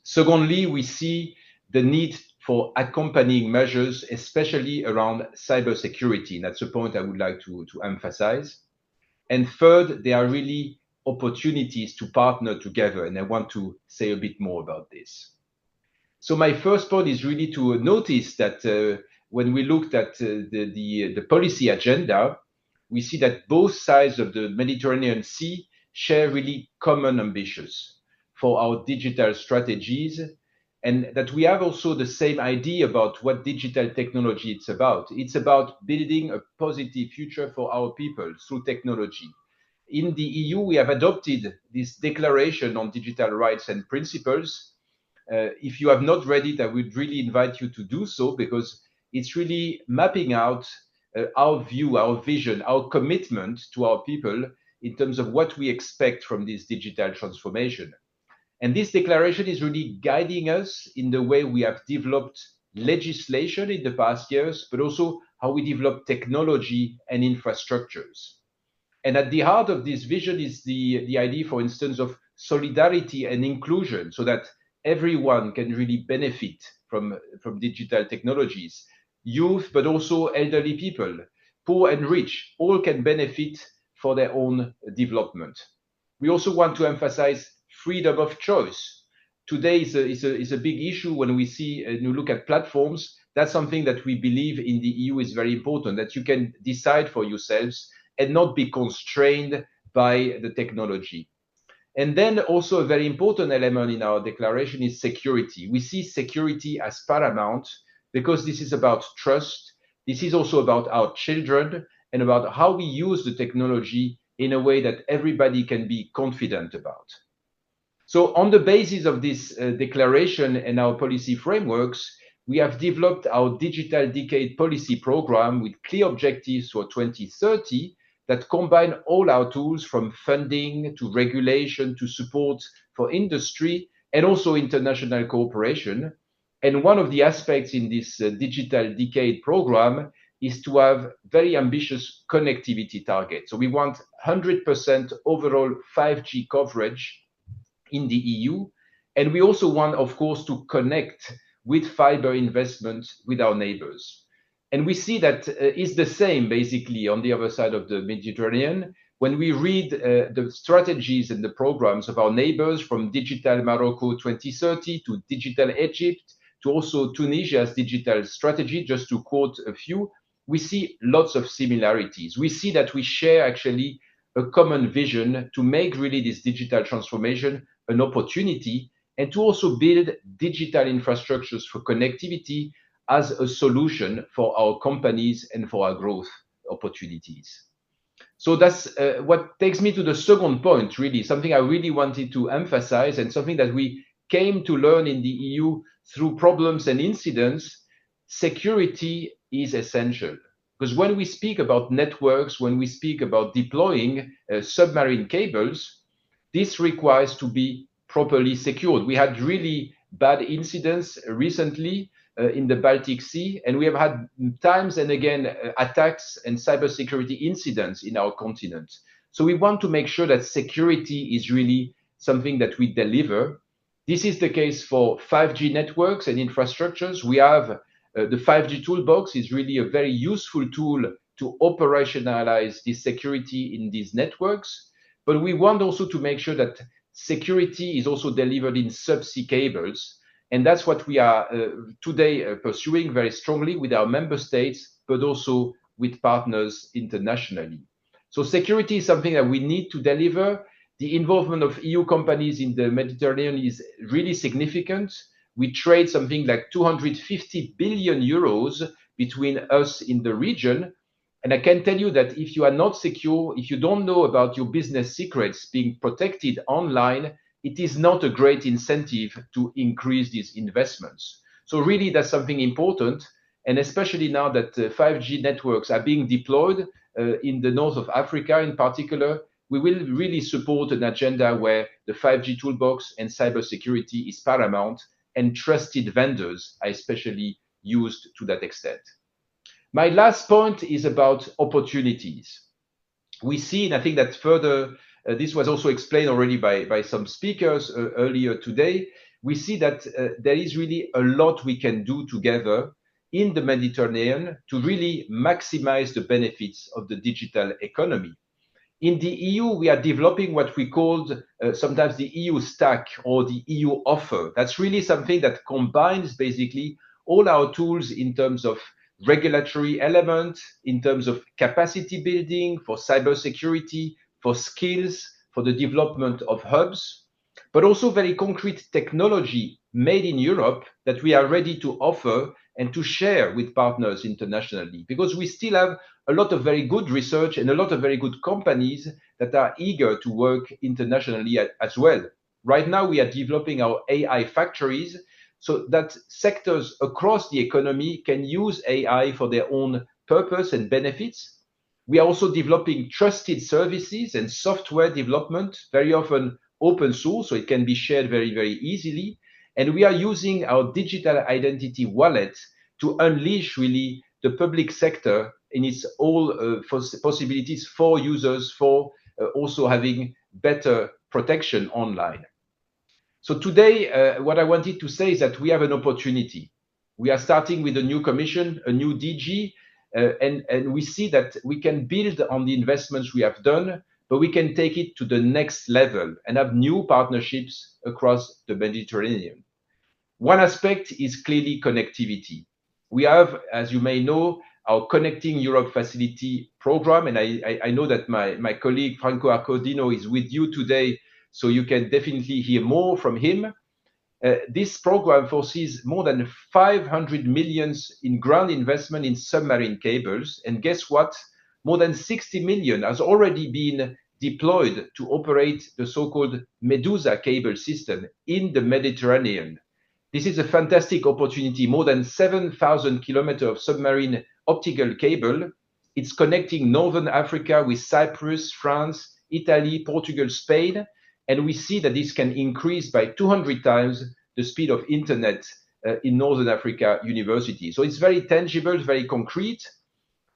Secondly, we see the need for accompanying measures, especially around cybersecurity. And that's a point I would like to emphasize. And third, there are really opportunities to partner together, and I want to say a bit more about this. So my first point is really to notice that when we looked at the policy agenda, we see that both sides of the Mediterranean Sea share really common ambitions for our digital strategies, and that we have also the same idea about what digital technology is about. It's about building a positive future for our people through technology. In the EU, we have adopted this Declaration on Digital Rights and Principles. If you have not read it, I would really invite you to do so, because it's really mapping out our view, our vision, our commitment to our people in terms of what we expect from this digital transformation. And this declaration is really guiding us in the way we have developed legislation in the past years, but also how we develop technology and infrastructures. And at the heart of this vision is the idea, for instance, of solidarity and inclusion, so that everyone can really benefit from digital technologies. Youth, but also elderly people, poor and rich, all can benefit for their own development. We also want to emphasize freedom of choice. Today is a big issue when we see and you look at platforms. That's something that we believe in the EU is very important, that you can decide for yourselves and not be constrained by the technology. And then also a very important element in our declaration is security. We see security as paramount because this is about trust. This is also about our children and about how we use the technology in a way that everybody can be confident about. So on the basis of this declaration and our policy frameworks, we have developed our Digital Decade Policy Program with clear objectives for 2030 that combine all our tools, from funding to regulation to support for industry and also international cooperation. And one of the aspects in this Digital Decade program is to have very ambitious connectivity targets. So we want 100% overall 5G coverage in the EU. And we also want, of course, to connect with fiber investment with our neighbors. And we see that it's the same basically on the other side of the Mediterranean. When we read the strategies and the programs of our neighbors, from Digital Morocco 2030 to Digital Egypt, to also Tunisia's digital strategy, just to quote a few, we see lots of similarities. We see that we share actually a common vision to make really this digital transformation an opportunity, and to also build digital infrastructures for connectivity as a solution for our companies and for our growth opportunities. So that's what takes me to the second point, really, something I really wanted to emphasize, and something that we came to learn in the EU through problems and incidents. Security is essential, because when we speak about networks, when we speak about deploying submarine cables, this requires to be properly secured. We had really bad incidents recently in the Baltic Sea, and we have had times and again attacks and cybersecurity incidents in our continent. So we want to make sure that security is really something that we deliver. This is the case for 5G networks and infrastructures. We have the 5G toolbox is really a very useful tool to operationalize this security in these networks. But we want also to make sure that security is also delivered in subsea cables. And that's what we are today pursuing very strongly with our member states, but also with partners internationally. So security is something that we need to deliver. The involvement of EU companies in the Mediterranean is really significant. We trade something like 250 billion euros between us in the region. And I can tell you that if you are not secure, if you don't know about your business secrets being protected online, it is not a great incentive to increase these investments. So really, that's something important. And especially now that 5G networks are being deployed in the north of Africa in particular, we will really support an agenda where the 5G toolbox and cybersecurity is paramount, and trusted vendors are especially used to that extent. My last point is about opportunities. We see, and I think that further, this was also explained already by some speakers earlier today, we see that there is really a lot we can do together in the Mediterranean to really maximize the benefits of the digital economy. In the EU, we are developing what we called sometimes the EU stack or the EU offer. That's really something that combines basically all our tools in terms of regulatory element, in terms of capacity building for cybersecurity, for skills, for the development of hubs, but also very concrete technology made in Europe that we are ready to offer and to share with partners internationally, because we still have a lot of very good research and a lot of very good companies that are eager to work internationally as well. Right now, we are developing our AI factories so that sectors across the economy can use AI for their own purpose and benefits. We are also developing trusted services and software development, very often open source, so it can be shared very, very easily. And we are using our digital identity wallet to unleash really the public sector in its all possibilities for users, for also having better protection online. So today, what I wanted to say is that we have an opportunity. We are starting with a new commission, a new DG, and we see that we can build on the investments we have done, but we can take it to the next level and have new partnerships across the Mediterranean. One aspect is clearly connectivity. We have, as you may know, our Connecting Europe Facility program, and I know that my colleague Franco Arcodino is with you today, so you can definitely hear more from him. This program foresees more than 500 million in ground investment in submarine cables, and guess what? More than 60 million has already been deployed to operate the so-called Medusa cable system in the Mediterranean. This is a fantastic opportunity, more than 7,000 kilometers of submarine optical cable. It's connecting Northern Africa with Cyprus, France, Italy, Portugal, Spain, and we see that this can increase by 200 times the speed of internet in Northern Africa universities. So it's very tangible, very concrete,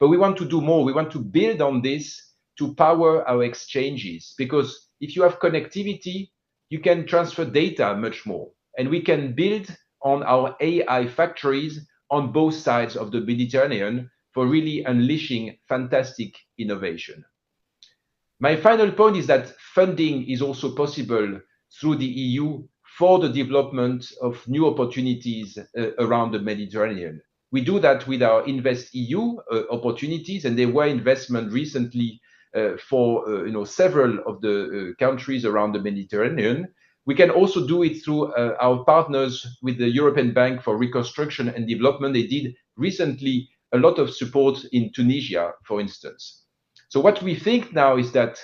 but we want to do more. We want to build on this to power our exchanges, because if you have connectivity, you can transfer data much more. And we can build on our AI factories on both sides of the Mediterranean for really unleashing fantastic innovation. My final point is that funding is also possible through the EU for the development of new opportunities around the Mediterranean. We do that with our Invest EU opportunities, and there were investment recently for several of the countries around the Mediterranean. We can also do it through our partners with the European Bank for Reconstruction and Development. They did recently a lot of support in Tunisia, for instance. So what we think now is that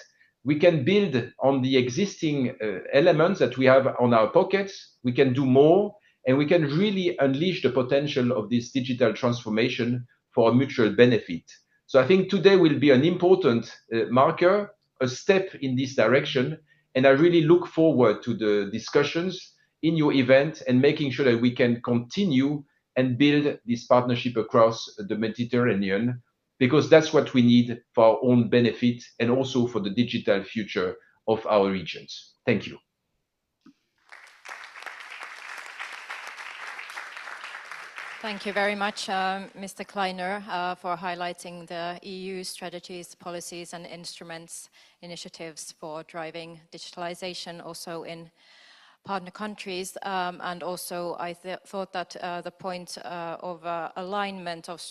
we can build on the existing elements that we have on our pockets. We can do more, and we can really unleash the potential of this digital transformation for a mutual benefit. So I think today will be an important marker, a step in this direction, and I really look forward to the discussions in your event and making sure that we can continue and build this partnership across the Mediterranean, because that's what we need for our own benefit and also for the digital future of our regions. Thank you. Thank you very much, Mr. Kleiner, for highlighting the EU strategies, policies and instruments, initiatives for driving digitalization also in partner countries. And also I thought that the point of alignment of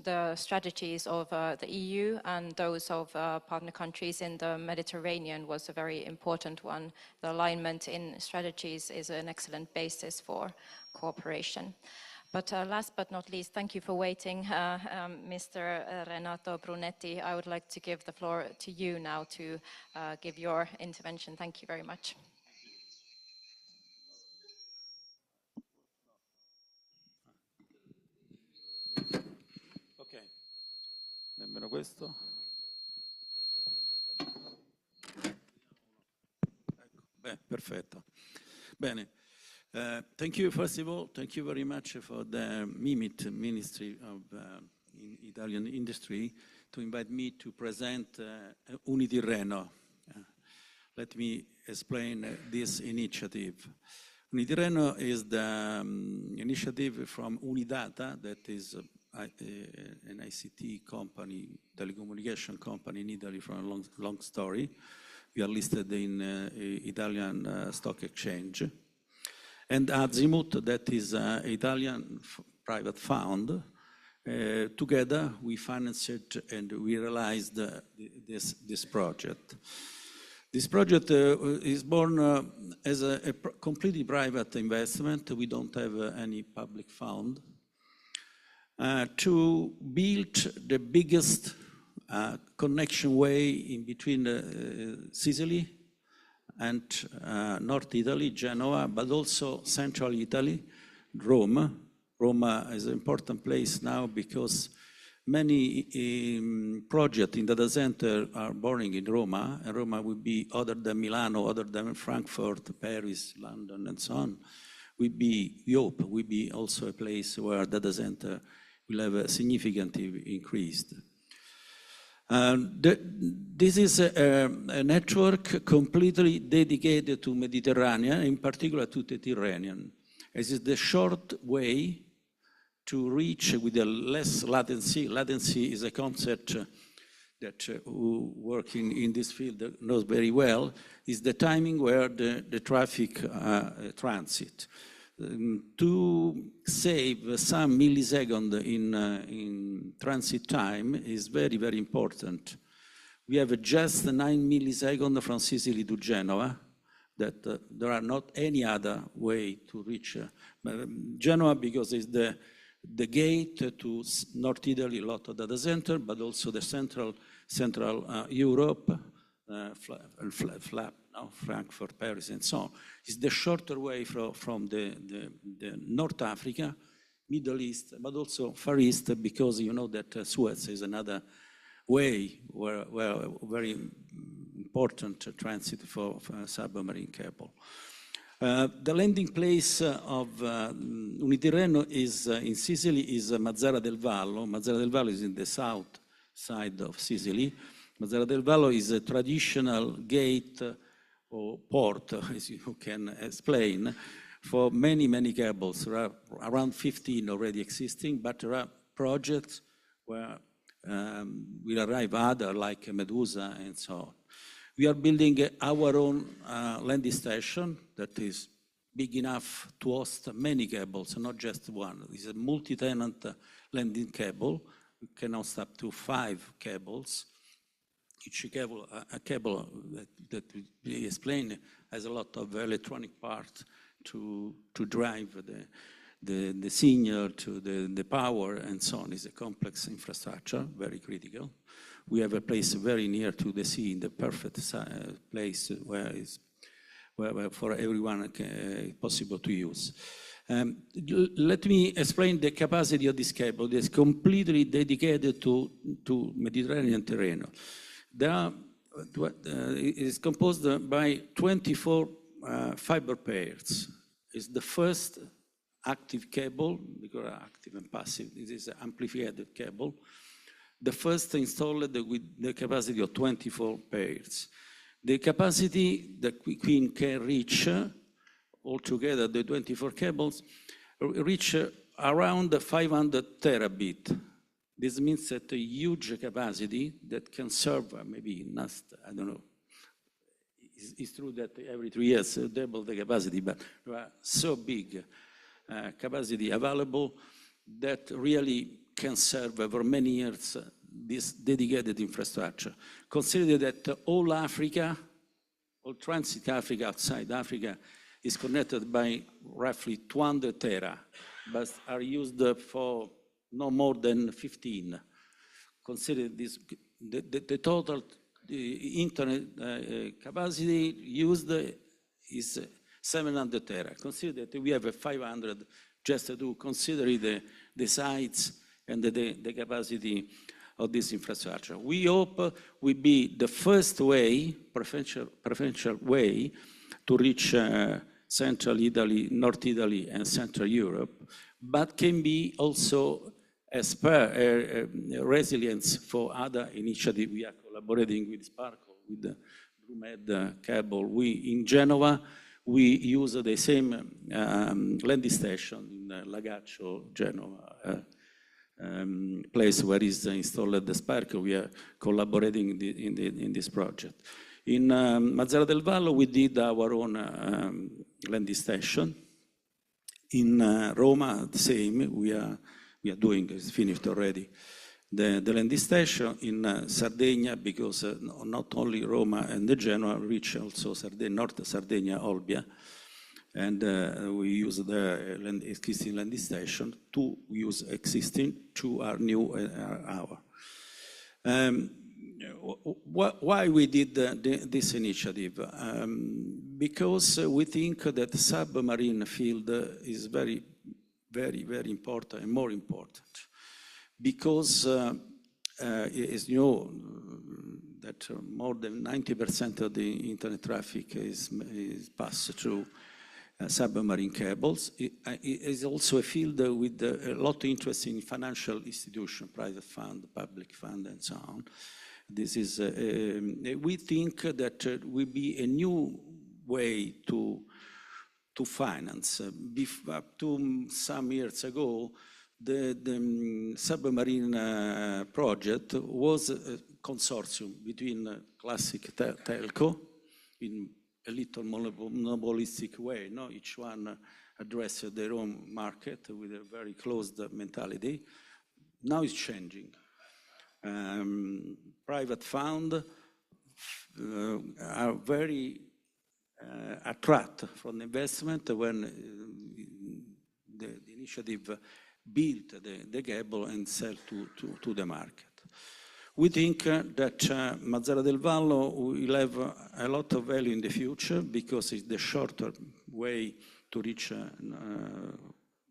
the strategies of the EU and those of partner countries in the Mediterranean was a very important one. The alignment in strategies is an excellent basis for cooperation. But last but not least, thank you for waiting, Mr. Renato Brunetti. I would like to give the floor to you now to give your intervention. Thank you very much. Ok, nemmeno questo. Perfetto. Bene. Thank you, first of all, thank you very much for the MIMIT, Ministry of Italian Industry, to invite me to present Unitirreno. Let me explain this initiative. Unitirreno is the initiative from Unidata, that is an ICT company, telecommunication company in Italy from a long story. We are listed in Italian stock exchange. And Azimut, that is an Italian private fund. Together we financed and we realized this project. This project is born as a completely private investment. We don't have any public fund. To build the biggest connection way in between Sicily and North Italy, Genoa, but also Central Italy, Rome. Roma is an important place now because many projects in data center are born in Roma, and Roma will be, other than Milano, other than Frankfurt, Paris, London, and so on, we hope will be also a place where data center will have a significantly increased. This is a network completely dedicated to Mediterranean, in particular to the Tyrrhenian. This is the short way to reach with a less latency. Latency is a concept that who work in this field knows very well, is the timing where the traffic transit. To save some milliseconds in transit time is very, very important. We have just 9 milliseconds from Sicily to Genoa, that there are not any other way to reach Genoa, because it's the gate to North Italy, a lot of data center, but also the Central Europe, Frankfurt, Paris, and so on. It's the shorter way from the North Africa, Middle East, but also Far East, because you know that Suez is another way where very important transit for submarine cable. The landing place of Unitirreno is in Sicily is Mazara del Vallo. Mazara del Vallo is in the south side of Sicily. Mazara del Vallo is a traditional gate or port, as you can explain, for many, many cables. There are around 15 already existing, but there are projects where will arrive other, like Medusa and so on. We are building our own landing station that is big enough to host many cables, not just one. It's a multi-tenant landing cable. We can host up to 5 cables. Each cable, a cable that we explained, has a lot of electronic parts to drive the signal to the power and so on. It's a complex infrastructure, very critical. We have a place very near to the sea, in the perfect place where for everyone possible to use. Let me explain the capacity of this cable. It is completely dedicated to Mediterranean terrain. It is composed by 24 fiber pairs. It's the first active cable, because active and passive, this is an amplified cable. The first installed with the capacity of 24 pairs. The capacity that we can reach, altogether the 24 cables, reach around 500 terabit. This means that a huge capacity that can serve maybe not, I don't know. It's true that every 3 years double the capacity, but there are so big capacity available that really can serve for many years this dedicated infrastructure. Consider that all Africa, all transit Africa outside Africa is connected by roughly 200 tera, but are used for no more than 15. Consider this, the total internet capacity used is 700 tera. Consider that we have a 500 just to consider the sites and the capacity of this infrastructure. We hope will be the first way, preferential way, to reach Central Italy, North Italy, and Central Europe, but can be also a spare resilience for other initiatives. We are collaborating with Sparkle, with the BlueMed cable. In Genova, we use the same landing station in Lagaccio, Genova, place where is installed the Sparkle. We are collaborating in this project. In Mazara del Vallo, we did our own landing station. In Roma, the same. We are doing, it's finished already, the landing station. In Sardinia, because not only Roma and the Genoa reach also North Sardinia, Olbia, and we use the existing landing station. 2 use existing, 2 are new, our. Why we did this initiative? Because we think that the submarine field is very, very, very important and more important. Because as you know, that more than 90% of the internet traffic is passed through submarine cables. It is also a field with a lot of interest in financial institutions, private fund, public fund, and so on. This is, we think that will be a new way to finance. Up to some years ago, the submarine project was a consortium between classic telco in a little monopolistic way. No? Each one addressed their own market with a very closed mentality. Now it's changing. Private funds are very attracted from investment when the initiative built the cable and sell to the market. We think that Mazara del Vallo will have a lot of value in the future because it's the shorter way to reach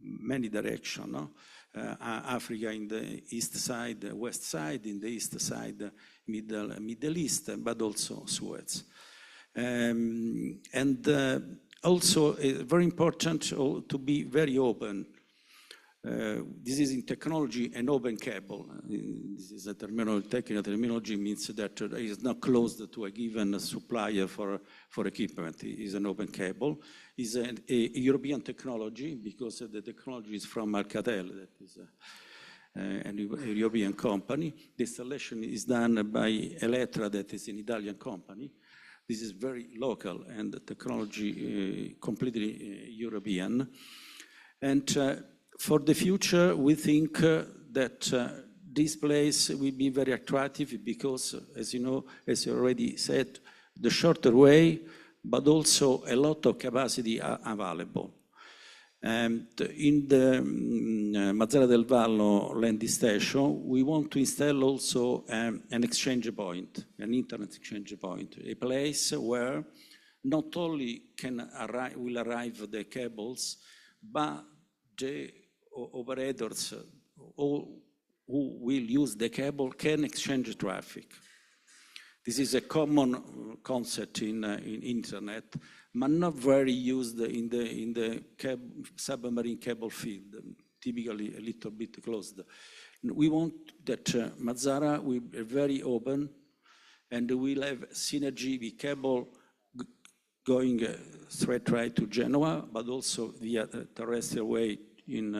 many directions. No? Africa in the east side, west side, in the east side, Middle East, but also Suez. And also very important to be very open. This is in technology an open cable. This is a technical terminology, means that it is not closed to a given supplier for equipment. It is an open cable. It's a European technology because the technology is from Alcatel, that is a European company. The installation is done by Elettra, that is an Italian company. This is very local and the technology completely European. And for the future, we think that this place will be very attractive because, as you know, as you already said, the shorter way, but also a lot of capacity are available. And in the Mazara del Vallo landing station, we want to install also an exchange point, an internet exchange point, a place where not only will arrive the cables, but the operators who will use the cable can exchange traffic. This is a common concept in internet, but not very used in the submarine cable field, typically a little bit closed. We want that Mazara will be very open and we'll have synergy with cable going straight right to Genoa, but also via terrestrial way in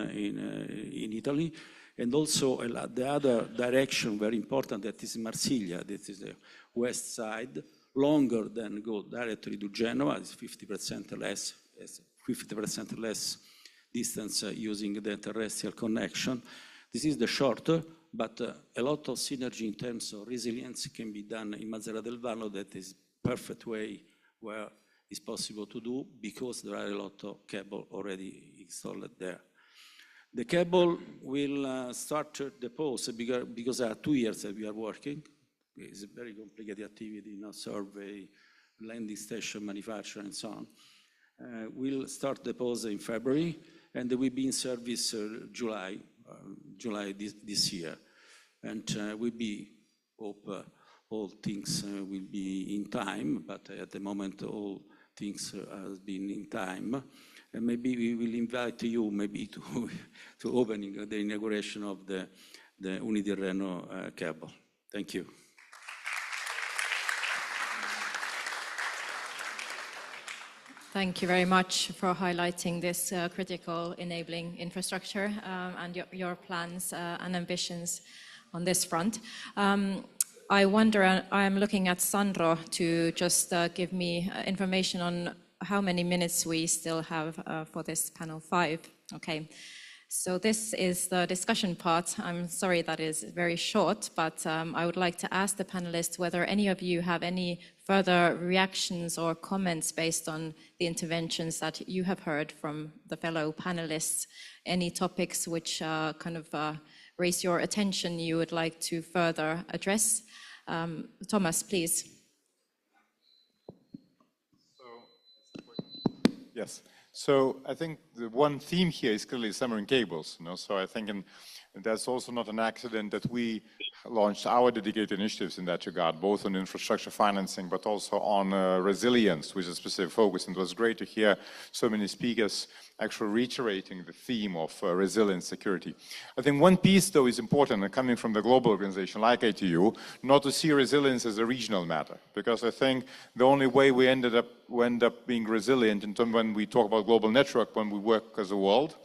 Italy, and also the other direction, very important, that is Marsiglia, that is the west side, longer than go directly to Genoa, it's 50% less distance using the terrestrial connection. This is the shorter, but a lot of synergy in terms of resilience can be done in Mazara del Vallo. That is perfect way where it's possible to do because there are a lot of cable already installed there. The cable will start the pose because there are 2 years that we are working. It's a very complicated activity, survey, landing station manufacture, and so on. We'll start the pose in February, and will be in service July this year. And we'll be, hope all things will be in time, but at the moment all things has been in time. And maybe we will invite you maybe to opening the inauguration of the Unitirreno cable. Thank you. Thank you very much for highlighting this critical enabling infrastructure and your plans and ambitions on this front. I wonder, I'm looking at Sandro to just give me information on how many minutes we still have for this panel 5. Okay. So this is the discussion part. I'm sorry that is very short, but I would like to ask the panelists whether any of you have any further reactions or comments based on the interventions that you have heard from the fellow panelists. Any topics which kind of raise your attention you would like to further address? Thomas, please. Yes. So I think the one theme here is clearly submarine cables. So I think that's also not an accident that we launched our dedicated initiatives in that regard, both on infrastructure financing, but also on resilience, which is a specific focus. And it was great to hear so many speakers actually reiterating the theme of resilience security. I think one piece, though, is important, and coming from the global organization like ITU, not to see resilience as a regional matter, because I think the only way we end up being resilient in terms when we talk about global network, when we work as a world.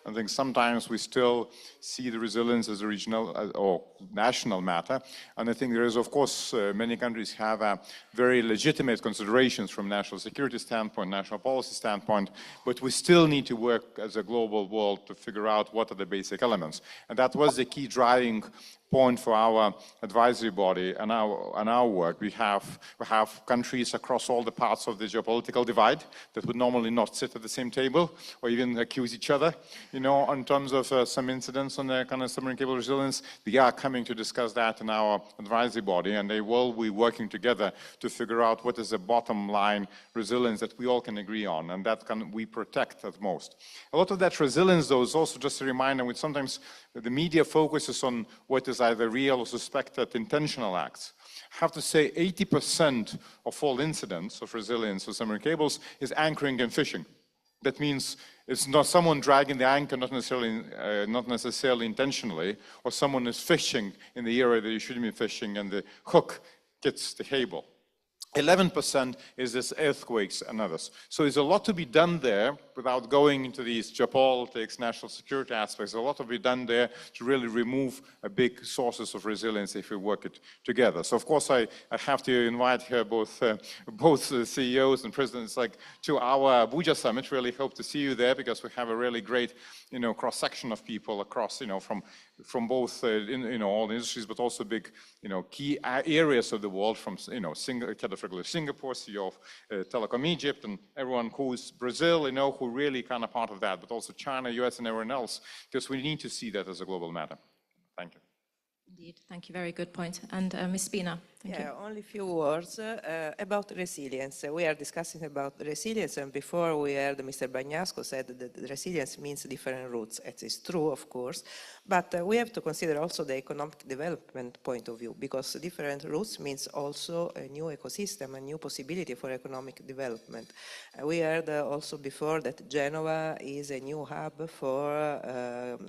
I think sometimes we still see the resilience as a regional or national matter. And I think there is, of course, many countries have very legitimate considerations from national security standpoint, national policy standpoint, but we still need to work as a global world to figure out what are the basic elements. And that was the key driving point for our advisory body and our work. We have countries across all the parts of the geopolitical divide that would normally not sit at the same table or even accuse each other, in terms of some incidents on the kind of submarine cable resilience. They are coming to discuss that in our advisory body, and they will be working together to figure out what is the bottom line resilience that we all can agree on, and that we protect at most. A lot of that resilience, though, is also just a reminder, which sometimes the media focuses on what is either real or suspected intentional acts. I have to say 80% of all incidents of resilience of submarine cables is anchoring and fishing. That means it's not someone dragging the anchor, not necessarily intentionally, or someone is fishing in the area that you shouldn't be fishing and the hook gets the cable. 11% is this earthquakes and others. So there's a lot to be done there without going into these geopolitics, national security aspects. There's a lot to be done there to really remove a big sources of resilience if we work it together. So of course I have to invite here both CEOs and presidents to our Abuja summit. Really hope to see you there because we have a really great cross-section of people across from both all the industries, but also big key areas of the world, from Singapore, CEO of Telecom Egypt, and everyone who's Brazil, who really kind of part of that, but also China, US, and everyone else, because we need to see that as a global matter. Thank you. Indeed, thank you. Very good point. And Ms. Spina, thank you. Only a few words about resilience. We are discussing about resilience, and before we heard Mr. Bagnasco said that resilience means different routes. It is true, of course, but we have to consider also the economic development point of view, because different routes means also a new ecosystem, a new possibility for economic development. We heard also before that Genova is a new hub for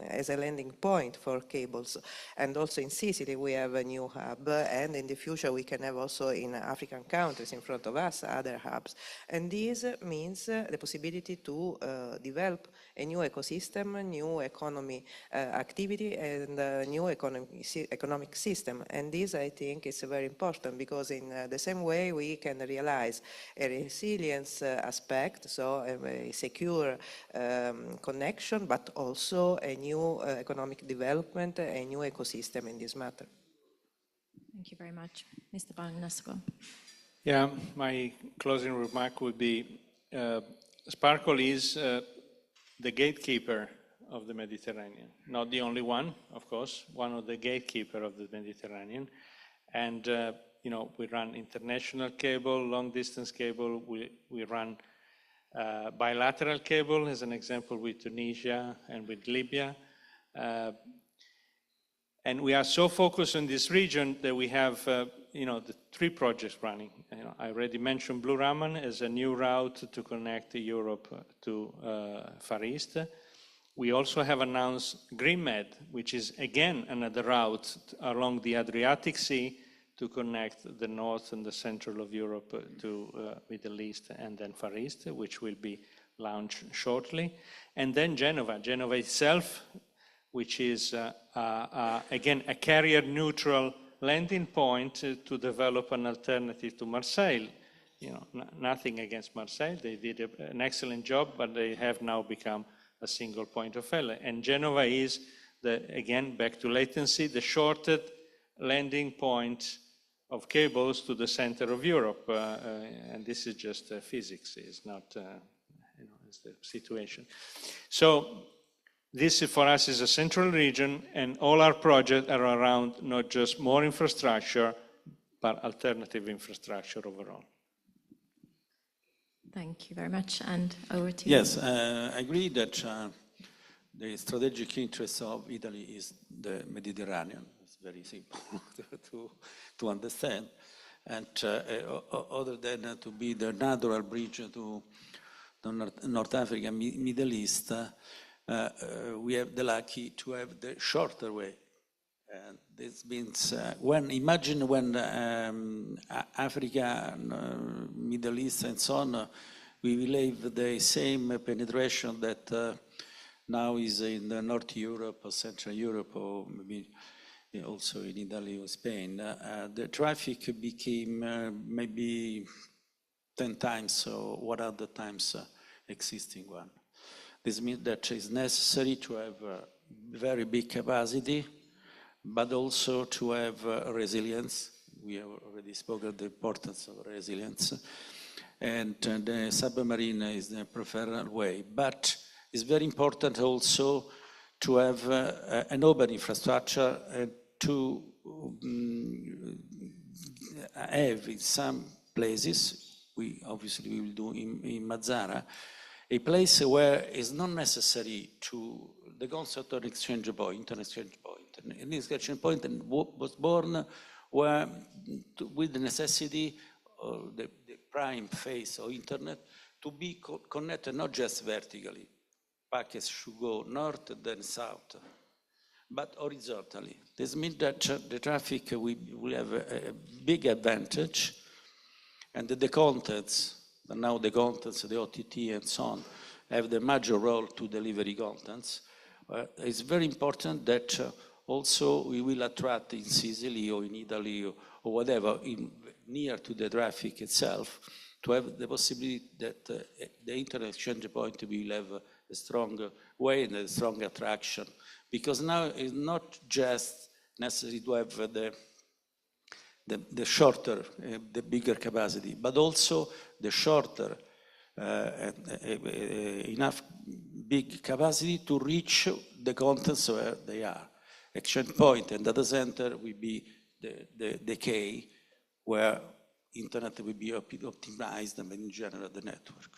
as a landing point for cables, and also in Sicily we have a new hub, and in the future we can have also in African countries in front of us other hubs. And this means the possibility to develop a new ecosystem, new economy activity, and a new economic system. And this, I think, is very important, because in the same way we can realize a resilience aspect, so a secure connection, but also a new economic development, a new ecosystem in this matter. Thank you very much. Mr. Bagnasco. Yeah, my closing remark would be Sparkle is the gatekeeper of the Mediterranean. Not the only one, of course, one of the gatekeeper of the Mediterranean. And, we run international cable, long distance cable, we run bilateral cable, as an example, with Tunisia and with Libya. And we are so focused on this region that we have the 3 projects running. I already mentioned Blue Raman as a new route to connect Europe to Far East. We also have announced GreenMed, which is again another route along the Adriatic Sea to connect the north and the central of Europe to Middle East and then Far East, which will be launched shortly. And then Genova itself, which is again a carrier-neutral landing point to develop an alternative to Marseille. Nothing against Marseille, they did an excellent job, but they have now become a single point of failure. And Genova is, again, back to latency, the shortest landing point of cables to the center of Europe. And this is just physics, it's not, it's the situation. So this for us is a central region, and all our projects are around not just more infrastructure, but alternative infrastructure overall. Thank you very much, and over to you. Yes, I agree that the strategic interest of Italy is the Mediterranean. It's very simple to understand. And other than to be the natural bridge to the North Africa, Middle East, we have the lucky to have the shorter way. And this means imagine when Africa, Middle East, and so on, we will have the same penetration that now is in North Europe or Central Europe, or maybe also in Italy or Spain. The traffic became maybe 10 times or 100 times existing one. This means that it's necessary to have a very big capacity, but also to have resilience. We have already spoken of the importance of resilience. And the submarine is the preferred way. But it's very important also to have an open infrastructure and to have in some places, we obviously will do in Mazara, a place where it's not necessary to the concept of exchange point, an exchange point. An exchange point was born where, with the necessity of the prime phase of internet to be connected not just vertically. Packets should go north and then south, but horizontally. This means that the traffic will have a big advantage, and the contents, now the contents, the OTT and so on, have the major role to deliver contents. It's very important that also we will attract in Sicily or in Italy or whatever, near to the traffic itself, to have the possibility that the internet exchange point will have a strong way and a strong attraction. Because now it's not just necessary to have the shorter, the bigger capacity, but also the shorter enough big capacity to reach the contents where they are. Exchange point and data center will be the key where internet will be optimized and in general the network.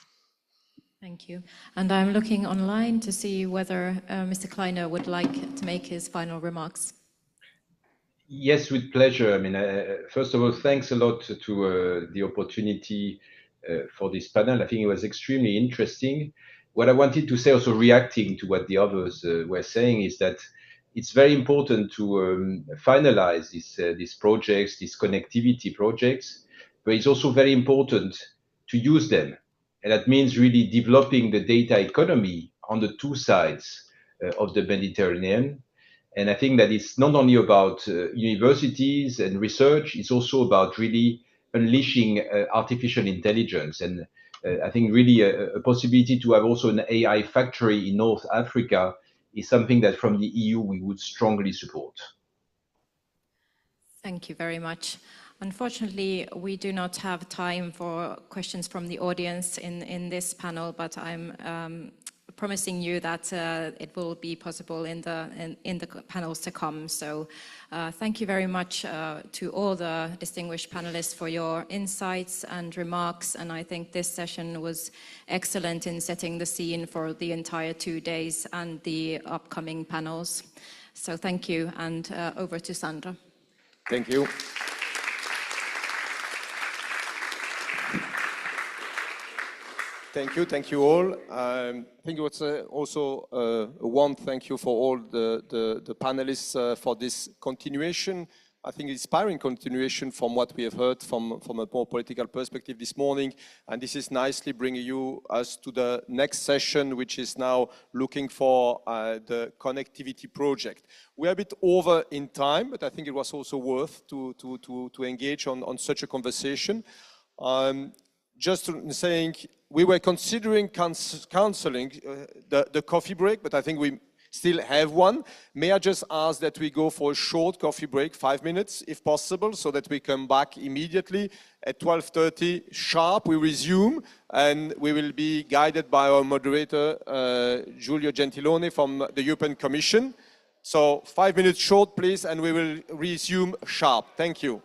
Thank you. And I'm looking online to see whether Mr. Kleiner would like to make his final remarks. Yes, with pleasure. I mean, first of all, thanks a lot to the opportunity for this panel. I think it was extremely interesting. What I wanted to say, also reacting to what the others were saying, is that it's very important to finalize these projects, these connectivity projects, but it's also very important to use them. And that means really developing the data economy on the two sides of the Mediterranean. And I think that it's not only about universities and research, it's also about really unleashing artificial intelligence. And I think really a possibility to have also an AI factory in North Africa is something that from the EU we would strongly support. Thank you very much. Unfortunately, we do not have time for questions from the audience in this panel, but I'm promising you that it will be possible in the panels to come. So thank you very much to all the distinguished panelists for your insights and remarks. And I think this session was excellent in setting the scene for the entire 2 days and the upcoming panels. So thank you, and over to Sandra. Thank you. Thank you all. I think it was also a warm thank you for all the panelists for this continuation. I think inspiring continuation from what we have heard from a more political perspective this morning. And this is nicely bringing us to the next session, which is now looking for the connectivity project. We're a bit over in time, but I think it was also worth to engage on such a conversation. Just saying, we were considering cancelling the coffee break, but I think we still have one. May I just ask that we go for a short coffee break, 5 minutes if possible, so that we come back immediately at 12:30 sharp. We resume, and we will be guided by our moderator, Giulio Gentiloni from the European Commission. So 5 minutes short, please, and we will resume sharp. Thank you.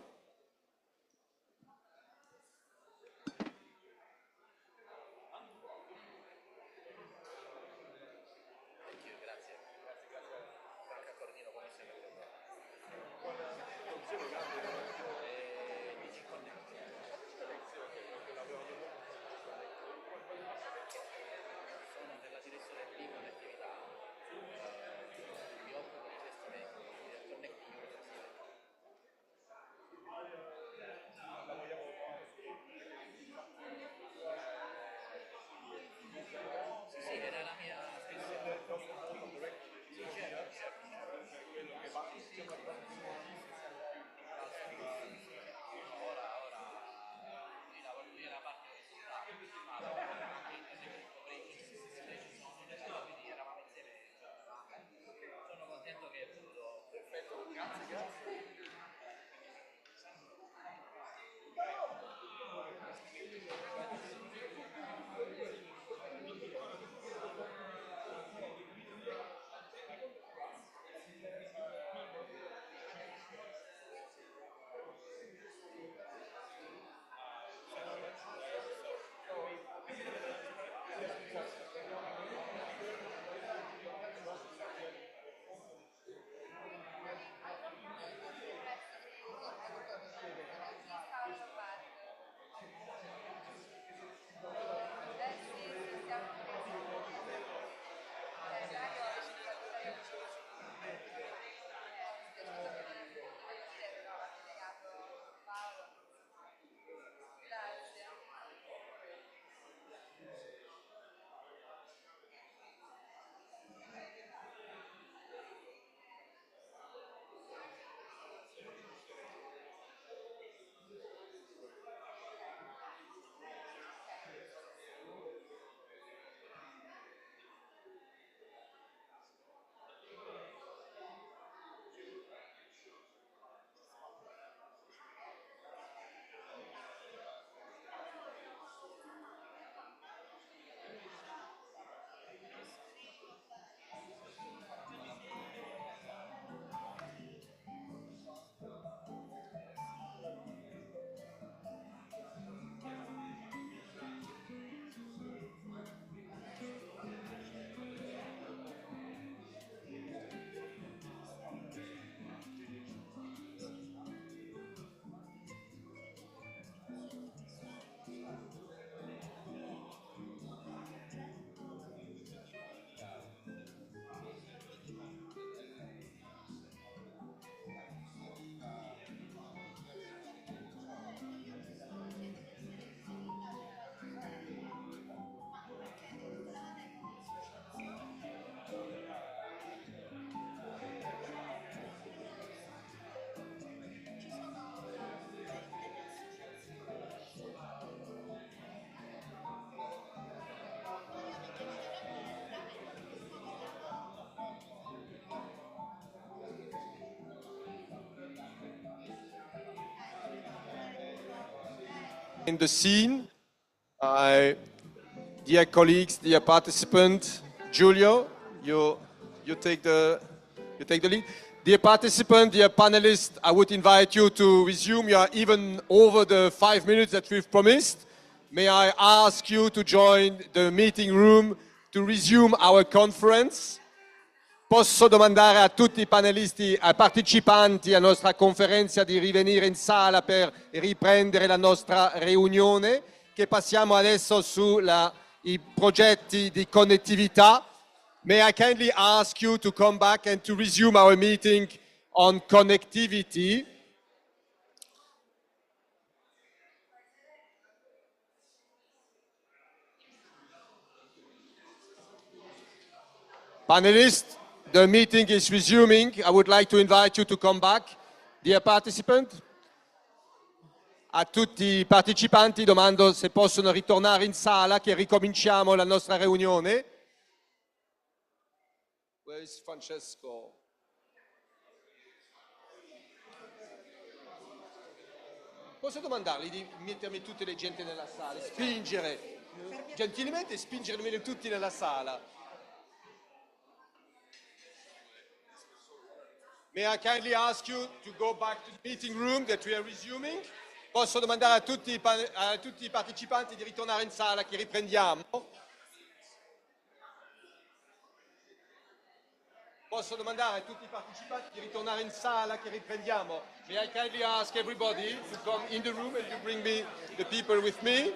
In the scene, dear colleagues, dear participants, Giulio, you take the lead. Dear participants, dear panelists, I would invite you to resume. You are even over the 5 minutes that we've promised. May I ask you to join the meeting room to resume our conference? Posso domandare a tutti i panelisti, ai partecipanti alla nostra conferenza di rivenire in sala per riprendere la nostra riunione, che passiamo adesso sulla i progetti di connettività. May I kindly ask you to come back and to resume our meeting on connectivity. Panelists, the meeting is resuming. I would like to invite you to come back. Dear participant, a tutti i partecipanti domando se possono ritornare in sala, che ricominciamo la nostra riunione. Where is Francesco? Posso domandargli di mettermi tutte le gente nella sala, spingere, gentilmente spingermi tutti nella sala. May I kindly ask you to go back to the meeting room that we are resuming? Posso domandare a tutti i partecipanti di ritornare in sala, che riprendiamo? Posso domandare a tutti i partecipanti di ritornare in sala, che riprendiamo? May I kindly ask everybody to come in the room and you bring me the people with me?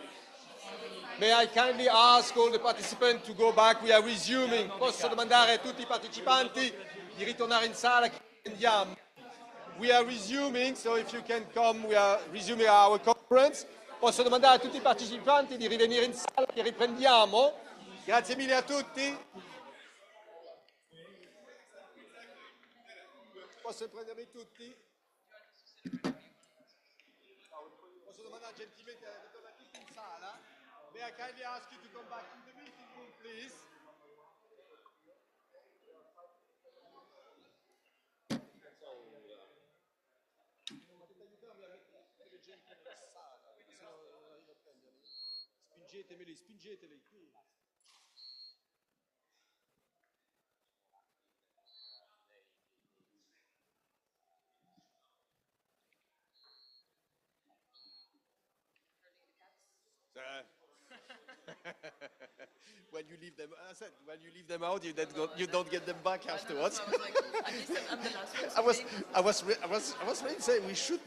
May I kindly ask all the participants to go back? We are resuming. Posso domandare a tutti i partecipanti di ritornare in sala, che riprendiamo? We are resuming, so if you can come, we are resuming our conference. Posso domandare a tutti i partecipanti di rivenire in sala, che riprendiamo? Grazie mille a tutti. Posso prendermi tutti? Posso domandare gentilmente a tutti in sala? May I kindly ask you to come back to the meeting room, please? Spingeteli qui. When you leave them, I said, when you leave them out, you don't get them back afterwards. I was really saying we should,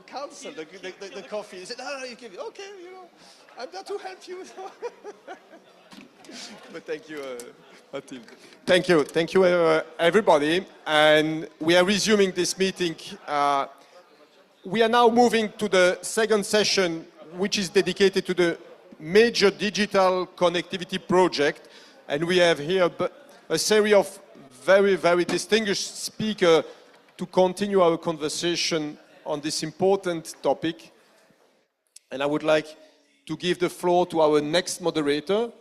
cancel the coffee. He said, no, you give it. Okay, I'm there to help you. But thank you, Mathilde. Thank you, everybody. And we are resuming this meeting. We are now moving to the second session, which is dedicated to the major digital connectivity project. And we have here a series of very, very distinguished speakers to continue our conversation on this important topic. And I would like to give the floor to our next moderator,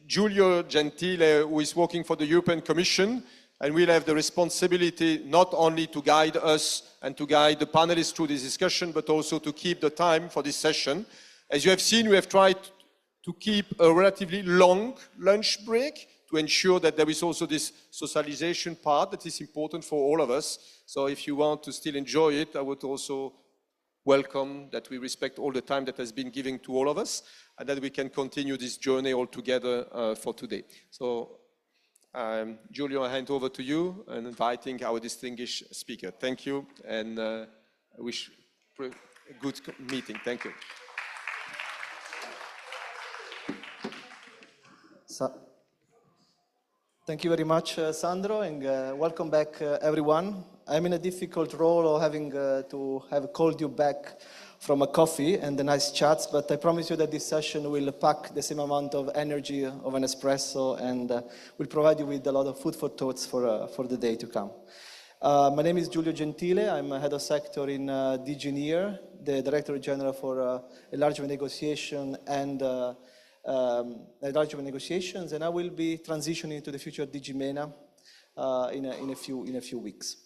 Giulio Gentile, who is working for the European Commission, and will have the responsibility not only to guide us and to guide the panelists through this discussion, but also to keep the time for this session. As you have seen, we have tried to keep a relatively long lunch break to ensure that there is also this socialization part that is important for all of us. So if you want to still enjoy it, I would also welcome that we respect all the time that has been given to all of us, and that we can continue this journey all together for today. So, Giulio, I hand over to you and inviting our distinguished speaker. Thank you, and I wish a good meeting. Thank you. Thank you very much, Sandro, and welcome back, everyone. I'm in a difficult role of having to have called you back from a coffee and the nice chats, but I promise you that this session will pack the same amount of energy of an espresso and will provide you with a lot of food for thoughts for the day to come. My name is Giulio Gentile. I'm head of sector in DG NEAR, the Director General for Enlargement Negotiation and enlargement negotiations, and I will be transitioning to the future DG MENA in a few weeks.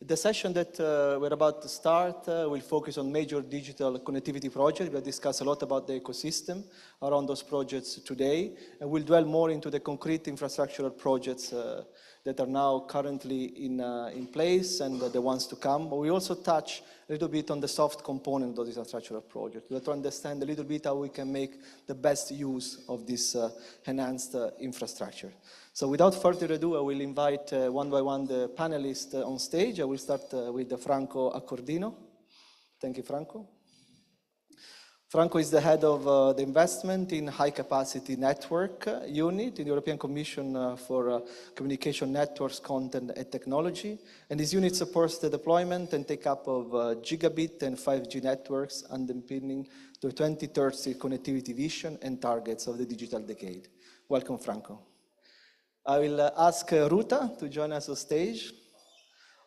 The session that we're about to start will focus on major digital connectivity projects. We'll discuss a lot about the ecosystem around those projects today, and we'll dwell more into the concrete infrastructural projects that are now currently in place and the ones to come. But we also touch a little bit on the soft component of this infrastructural project. We have to understand a little bit how we can make the best use of this enhanced infrastructure. So without further ado, I will invite one by one the panelists on stage. I will start with Franco Accordino. Thank you, Franco. Franco is the head of the investment in high-capacity network unit in the European Commission for Communication Networks, Content and Technology. And this unit supports the deployment and take-up of gigabit and 5G networks underpinning the 2030 connectivity vision and targets of the digital decade. Welcome, Franco. I will ask Ruta to join us on stage.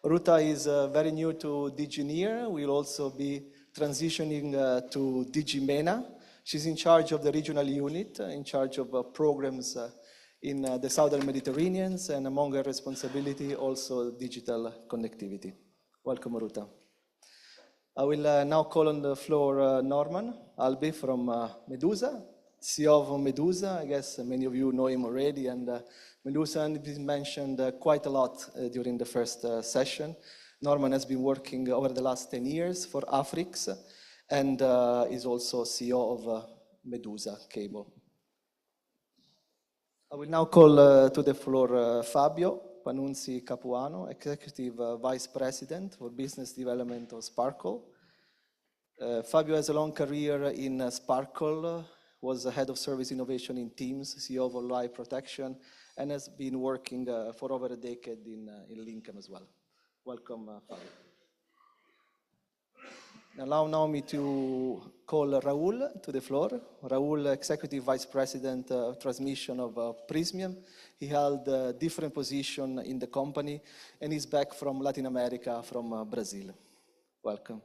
Ruta is very new to DG NEAR. Will also be transitioning to DG MENA. She's in charge of the regional unit, in charge of programs in the Southern Mediterranean, and among her responsibility also digital connectivity. Welcome, Ruta. I will now call on the floor Norman Albi from Medusa, CEO of Medusa. I guess many of you know him already, and Medusa has been mentioned quite a lot during the first session. Norman has been working over the last 10 years for Afrix and is also CEO of Medusa Cable. I will now call to the floor Fabio Panunzi Capuano, Executive Vice President for Business Development of Sparkle. Fabio has a long career in Sparkle, was the Head of Service Innovation in Teams, CEO of Live Protection, and has been working for over a decade in Linkem as well. Welcome, Fabio. Allow me to call Raul to the floor. Raul, Executive Vice President of Transmission of Prismium. He held a different position in the company and is back from Latin America, from Brazil. Welcome.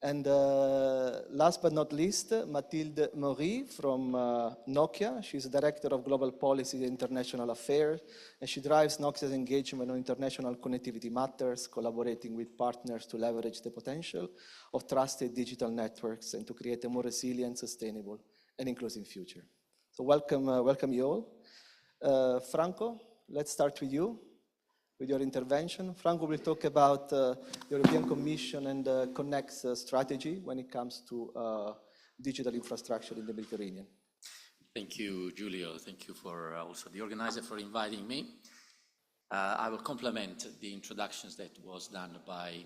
And last but not least, Mathilde Maury from Nokia. She's Director of Global Policy and International Affairs, and she drives Nokia's engagement on international connectivity matters, collaborating with partners to leverage the potential of trusted digital networks and to create a more resilient, sustainable, and inclusive future. So welcome you all. Franco, let's start with you, with your intervention. Franco will talk about the European Commission and Connect's strategy when it comes to digital infrastructure in the Mediterranean. Thank you, Giulio. Thank you for also the organizer for inviting me. I will complement the introductions that was done by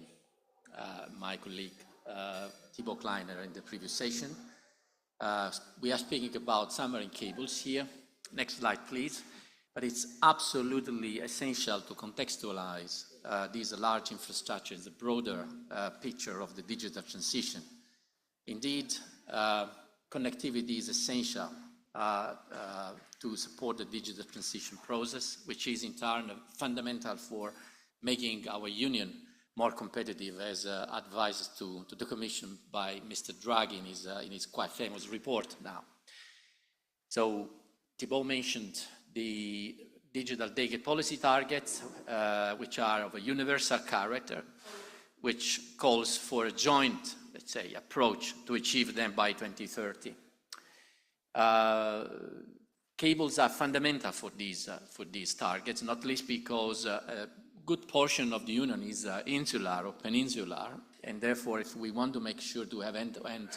my colleague Thibaut Kleiner in the previous session. We are speaking about submarine cables here. Next slide, please. But it's absolutely essential to contextualize these large infrastructures, the broader picture of the digital transition. Indeed, connectivity is essential to support the digital transition process, which is in turn fundamental for making our union more competitive, as advised to the Commission by Mr. Draghi in his quite famous report now. So Thibaut mentioned the digital decade policy targets, which are of a universal character, which calls for a joint, let's say, approach to achieve them by 2030. Cables are fundamental for these targets, not least because a good portion of the Union is insular or peninsular, and therefore if we want to make sure to have end-to-end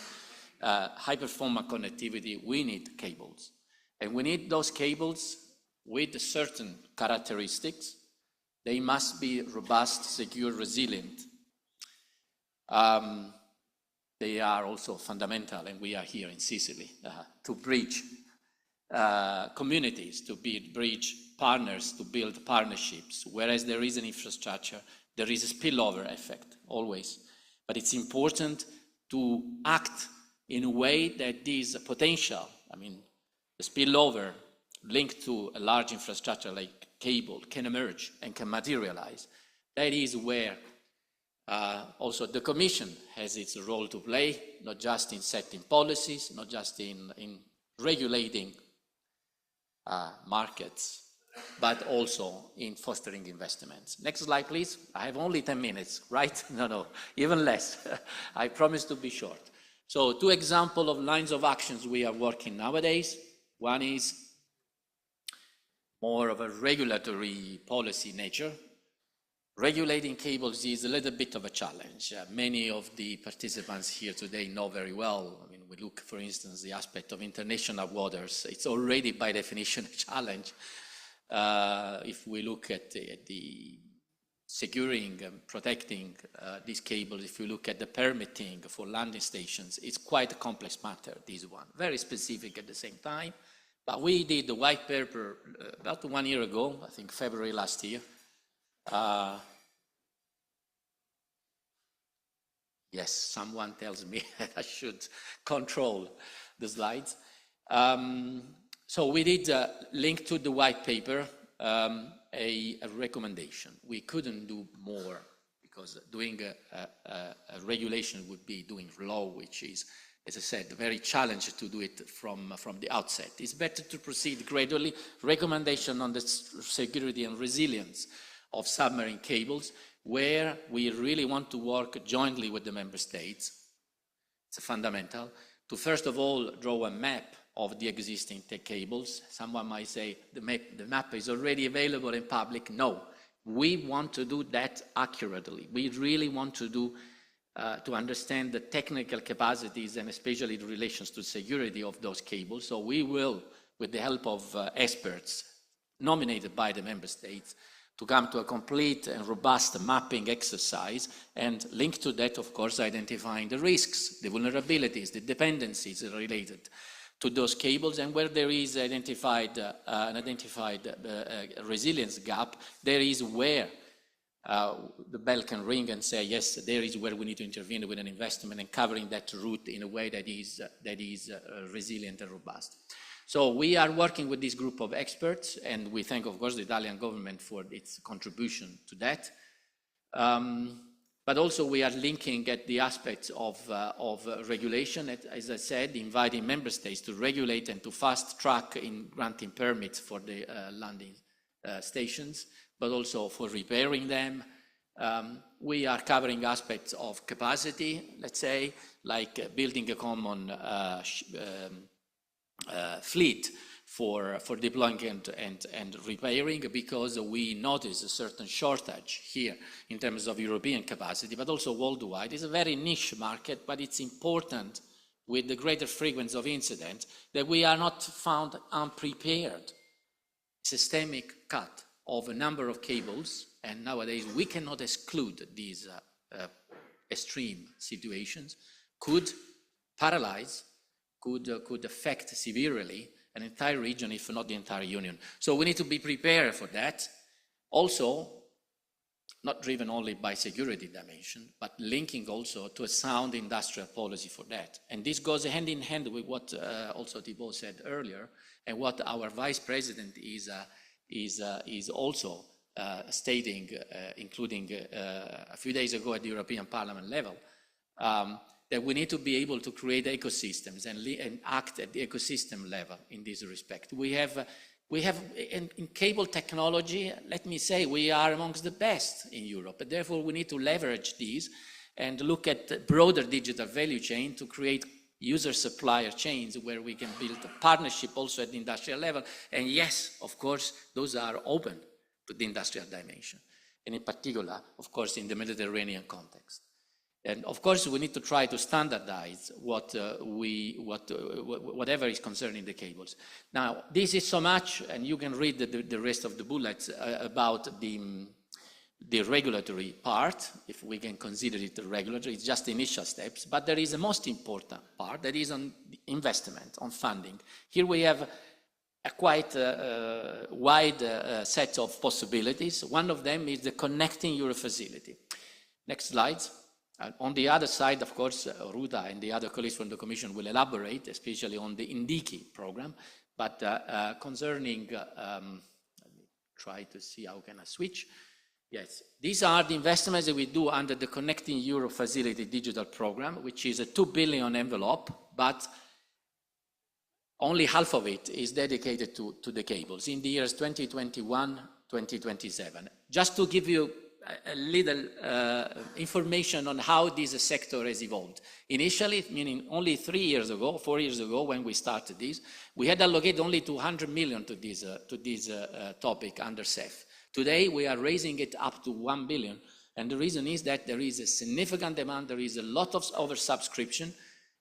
high-performance connectivity, we need cables. And we need those cables with certain characteristics. They must be robust, secure, resilient. They are also fundamental, and we are here in Sicily, to bridge communities, to bridge partners, to build partnerships. Whereas there is an infrastructure, there is a spillover effect, always. But it's important to act in a way that this potential, I mean, the spillover linked to a large infrastructure like cable can emerge and can materialize. That is where also the Commission has its role to play, not just in setting policies, not just in regulating markets, but also in fostering investments. Next slide, please. I have only 10 minutes, right? No, even less. I promise to be short. So 2 examples of lines of actions we are working nowadays. One is more of a regulatory policy nature. Regulating cables is a little bit of a challenge. Many of the participants here today know very well. I mean, we look, for instance, the aspect of international waters. It's already by definition a challenge. If we look at the securing and protecting these cables, if you look at the permitting for landing stations, it's quite a complex matter, this one. Very specific at the same time. But we did the white paper about 1 year ago, I think February last year. Yes, someone tells me I should control the slides. So we did link to the white paper a recommendation. We couldn't do more because doing a regulation would be doing law, which is, as I said, very challenging to do it from the outset. It's better to proceed gradually. Recommendation on the security and resilience of submarine cables, where we really want to work jointly with the member states. It's fundamental to, first of all, draw a map of the existing tech cables. Someone might say the map is already available in public. No, we want to do that accurately. We really want to do to understand the technical capacities and especially the relations to security of those cables. So we will, with the help of experts nominated by the member states, to come to a complete and robust mapping exercise, and linked to that, of course, identifying the risks, the vulnerabilities, the dependencies related to those cables, and where there is an identified resilience gap, there is where the bell can ring and say, yes, there is where we need to intervene with an investment and covering that route in a way that is resilient and robust. So we are working with this group of experts, and we thank, of course, the Italian government for its contribution to that. But also we are linking at the aspects of regulation, as I said, inviting member states to regulate and to fast track in granting permits for the landing stations, but also for repairing them. We are covering aspects of capacity, let's say, like building a common fleet for deploying and repairing, because we notice a certain shortage here in terms of European capacity, but also worldwide. It's a very niche market, but it's important with the greater frequency of incidents that we are not found unprepared. Systemic cut of a number of cables, and nowadays we cannot exclude these extreme situations, could paralyze, could affect severely an entire region, if not the entire union. So we need to be prepared for that. Also, not driven only by security dimension, but linking also to a sound industrial policy for that. And this goes hand in hand with what also Thibault said earlier, and what our Vice President is also stating, including a few days ago at the European Parliament level, that we need to be able to create ecosystems and act at the ecosystem level in this respect. We have in cable technology, let me say, we are amongst the best in Europe, and therefore we need to leverage these and look at the broader digital value chain to create user-supplier chains where we can build a partnership also at the industrial level. And yes, of course, those are open to the industrial dimension, and in particular, of course, in the Mediterranean context. And of course, we need to try to standardize whatever is concerning the cables. Now, this is so much, and you can read the rest of the bullets about the regulatory part, if we can consider it regulatory. It's just initial steps, but there is a most important part that is on investment, on funding. Here we have a quite wide set of possibilities. One of them is the Connecting Europe facility. Next slide. On the other side, of course, Ruta and the other colleagues from the Commission will elaborate, especially on the Indiki program. But concerning, let me try to see how can I switch. Yes, these are the investments that we do under the Connecting Europe Facility digital program, which is a 2 billion envelope, but only half of it is dedicated to the cables in the years 2021, 2027. Just to give you a little information on how this sector has evolved. Initially, meaning only 4 years ago, when we started this, we had allocated only 200 million to this topic under CEF. Today, we are raising it up to 1 billion. And the reason is that there is a significant demand, there is a lot of oversubscription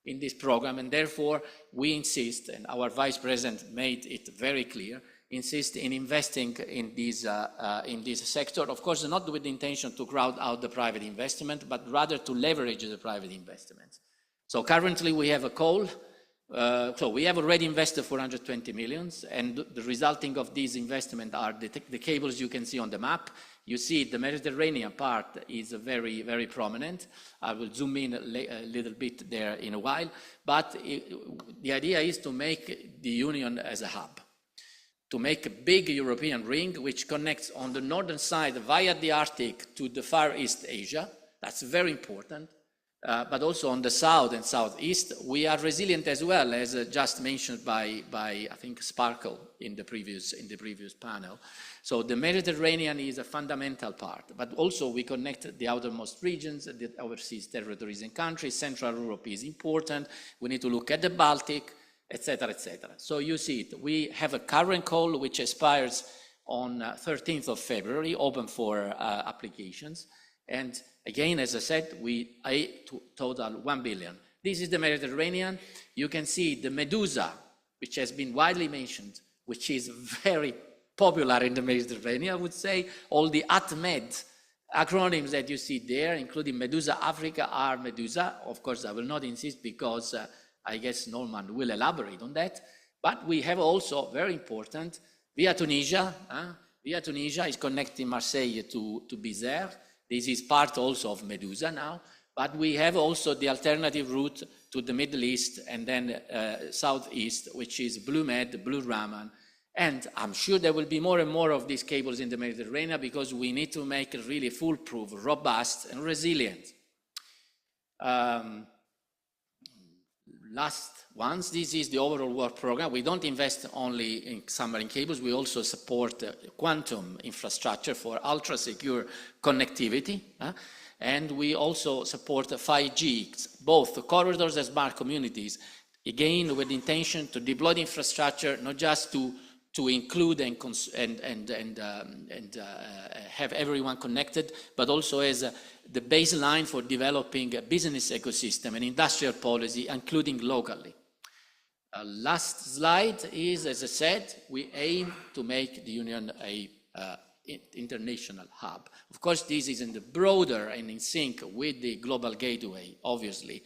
in this program, and therefore we insist, and our Vice President made it very clear, insist in investing in this sector. Of course, not with the intention to crowd out the private investment, but rather to leverage the private investment. So currently we have a call. So we have already invested 420 million, and the resulting of these investment are the cables you can see on the map. You see the Mediterranean part is very, very prominent. I will zoom in a little bit there in a while, but the idea is to make the Union as a hub, to make a big European ring which connects on the northern side via the Arctic to the Far East Asia. That's very important. But also on the south and southeast, we are resilient as well, as just mentioned by I think Sparkle in the previous panel. So the Mediterranean is a fundamental part, but also we connect the outermost regions, the overseas territories and countries. Central Europe is important. We need to look at the Baltic, etc., etc. So you see it. We have a current call which expires on 13th of February, open for applications. And again, as I said, we total 1 billion. This is the Mediterranean. You can see the Medusa, which has been widely mentioned, which is very popular in the Mediterranean, I would say. All the ATMED acronyms that you see there, including Medusa Africa, are Medusa. Of course, I will not insist because I guess Norman will elaborate on that. But we have also, very important, Via Tunisia. Via Tunisia is connecting Marseille to Bizerte. This is part also of Medusa now, but we have also the alternative route to the Middle East and then southeast, which is Blue Med, Blue Raman. And I'm sure there will be more and more of these cables in the Mediterranean because we need to make it really foolproof, robust, and resilient. Last ones, this is the overall work program. We don't invest only in submarine cables, we also support quantum infrastructure for ultra-secure connectivity. And we also support 5G, both corridors and smart communities, again with the intention to deploy the infrastructure, not just to include and have everyone connected, but also as the baseline for developing a business ecosystem and industrial policy, including locally. Last slide is, as I said, we aim to make the Union a international hub. Of course, this is in the broader and in sync with the Global Gateway, obviously,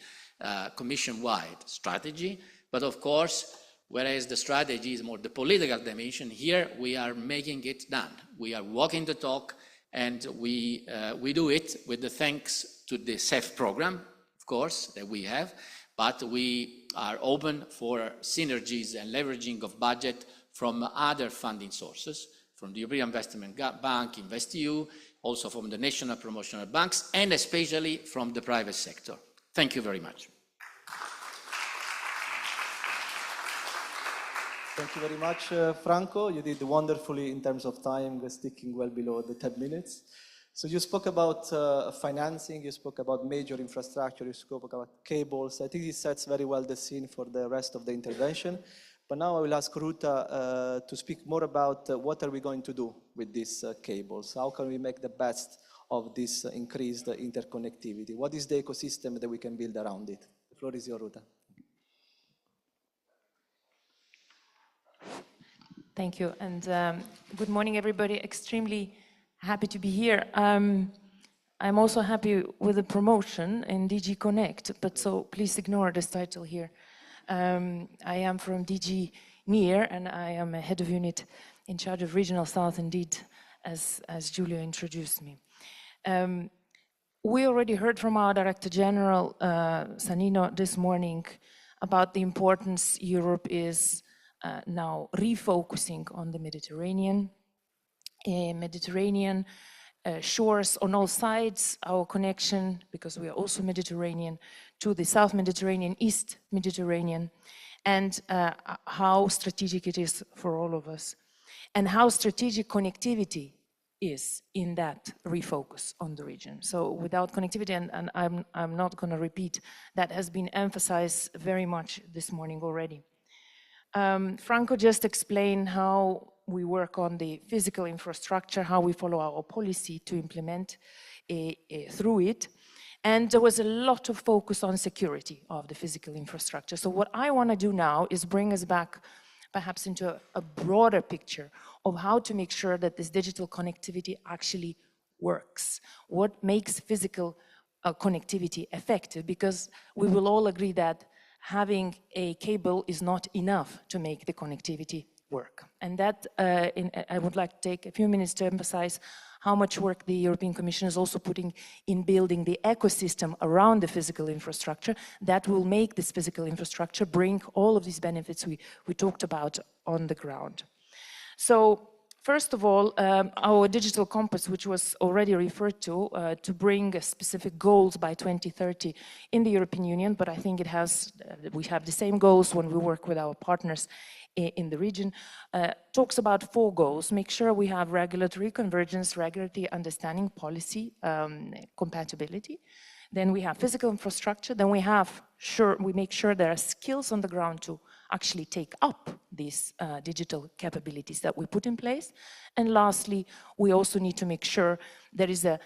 Commission-wide strategy. But of course, whereas the strategy is more the political dimension, here we are making it done. We are walking the talk, and we do it with the thanks to the CEF program, of course, that we have, but we are open for synergies and leveraging of budget from other funding sources, from the European Investment Bank, InvestEU, also from the national promotional banks, and especially from the private sector. Thank you very much. Thank you very much, Franco. You did wonderfully in terms of time, sticking well below the 10 minutes. So you spoke about financing, you spoke about major infrastructure, you spoke about cables. I think this sets very well the scene for the rest of the intervention. But now I will ask Ruta to speak more about what are we going to do with these cables? How can we make the best of this increased interconnectivity? What is the ecosystem that we can build around it? The floor is yours, Ruta. Thank you, and good morning, everybody. Extremely happy to be here. I'm also happy with the promotion in DG Connect, but so please ignore this title here. I am from DG NEAR, and I am a head of unit in charge of Regional South, indeed, as Giulio introduced me. We already heard from our Director General, Sanino, this morning about the importance Europe is now refocusing on the Mediterranean. Mediterranean shores on all sides, our connection, because we are also Mediterranean, to the South Mediterranean, East Mediterranean, and how strategic it is for all of us, and how strategic connectivity is in that refocus on the region. So without connectivity, and I'm not going to repeat, that has been emphasized very much this morning already. Franco just explained how we work on the physical infrastructure, how we follow our policy to implement through it. And there was a lot of focus on security of the physical infrastructure. So what I want to do now is bring us back perhaps into a broader picture of how to make sure that this digital connectivity actually works. What makes physical connectivity effective? Because we will all agree that having a cable is not enough to make the connectivity work. And that, I would like to take a few minutes to emphasize how much work the European Commission is also putting in building the ecosystem around the physical infrastructure that will make this physical infrastructure bring all of these benefits we talked about on the ground. So, first of all, our digital compass, which was already referred to bring specific goals by 2030 in the European Union, but I think we have the same goals when we work with our partners in the region, talks about 4 goals. Make sure we have regulatory convergence, regulatory understanding, policy compatibility. Then we have physical infrastructure. Then we make sure there are skills on the ground to actually take up these digital capabilities that we put in place. And lastly, we also need to make sure there is a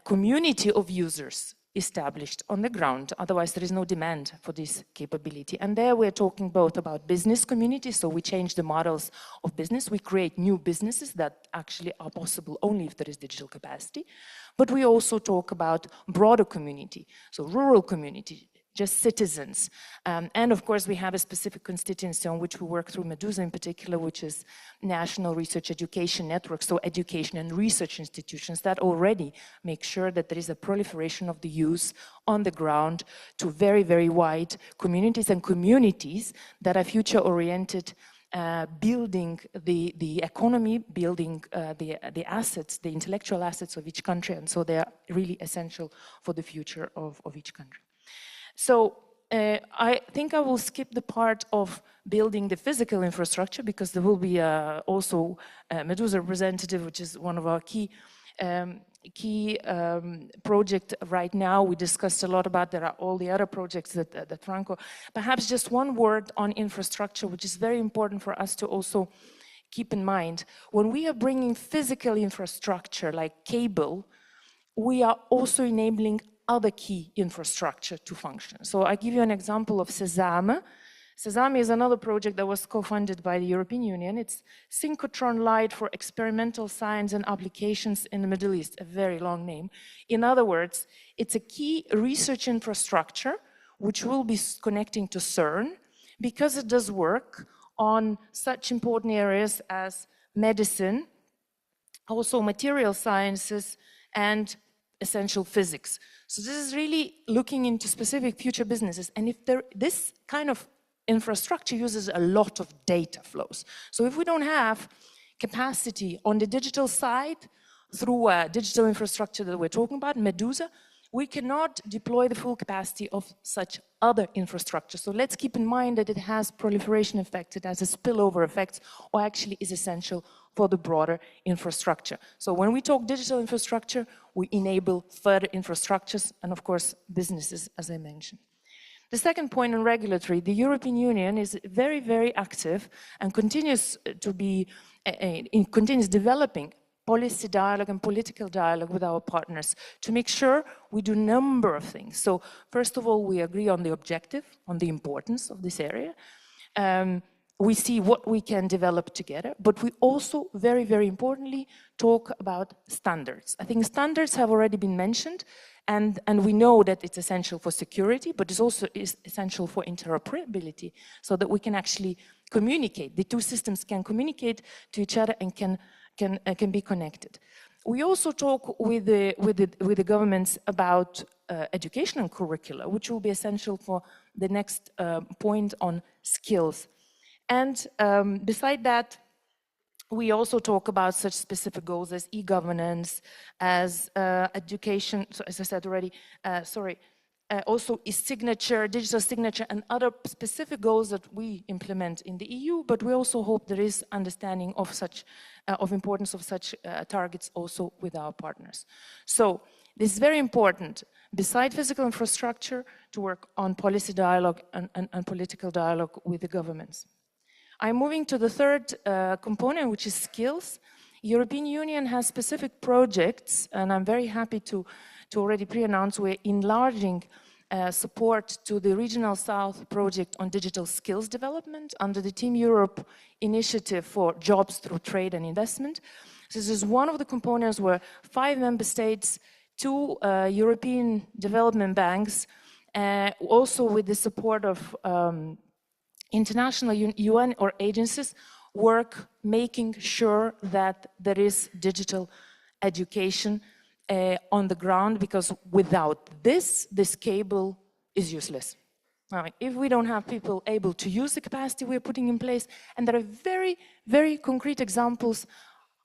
community of users established on the ground. Otherwise, there is no demand for this capability. And there we're talking both about business community, so we change the models of business. We create new businesses that actually are possible only if there is digital capacity. But we also talk about broader community, so rural community, just citizens. And of course, we have a specific constituency on which we work through Medusa in particular, which is National Research Education Network, so education and research institutions that already make sure that there is a proliferation of the use on the ground to very, very wide communities and communities that are future-oriented, building the economy, building the assets, the intellectual assets of each country, and so they are really essential for the future of each country. So I think I will skip the part of building the physical infrastructure because there will be also a Medusa representative, which is one of our key project right now. We discussed a lot about, there are all the other projects that Franco, perhaps just one word on infrastructure, which is very important for us to also keep in mind. When we are bringing physical infrastructure like cable, we are also enabling other key infrastructure to function. So I give you an example of Sesame. Sesame is another project that was co-funded by the European Union. It's Synchrotron Light for Experimental Science and Applications in the Middle East, a very long name. In other words, it's a key research infrastructure which will be connecting to CERN because it does work on such important areas as medicine, also material sciences, and essential physics. So this is really looking into specific future businesses. And if this kind of infrastructure uses a lot of data flows. So if we don't have capacity on the digital side through digital infrastructure that we're talking about, Medusa, we cannot deploy the full capacity of such other infrastructure. So let's keep in mind that it has proliferation effect, it has a spillover effect, or actually is essential for the broader infrastructure. So when we talk digital infrastructure, we enable further infrastructures and of course businesses, as I mentioned. The second point on regulatory, the European Union is very, very active and continues to be, continues developing policy dialogue and political dialogue with our partners to make sure we do a number of things. So first of all, we agree on the objective, on the importance of this area. We see what we can develop together, but we also, very, very importantly, talk about standards. I think standards have already been mentioned, and we know that it's essential for security, but it's also essential for interoperability, so that we can actually communicate. The two systems can communicate to each other and can be connected. We also talk with the governments about education and curricula, which will be essential for the next point on skills. And beside that, we also talk about such specific goals as e-governance, as education, so as I said already, also e-signature, digital signature, and other specific goals that we implement in the EU, but we also hope there is understanding of such, of importance of such targets also with our partners. So this is very important, beside physical infrastructure, to work on policy dialogue and political dialogue with the governments. I'm moving to the third component, which is skills. European Union has specific projects, and I'm very happy to already pre-announce we're enlarging support to the Regional South project on digital skills development under the Team Europe initiative for jobs through trade and investment. So this is one of the components where 5 member states, 2 European development banks, also with the support of international UN or agencies, work making sure that there is digital education on the ground, because without this cable is useless. If we don't have people able to use the capacity we're putting in place, and there are very, very concrete examples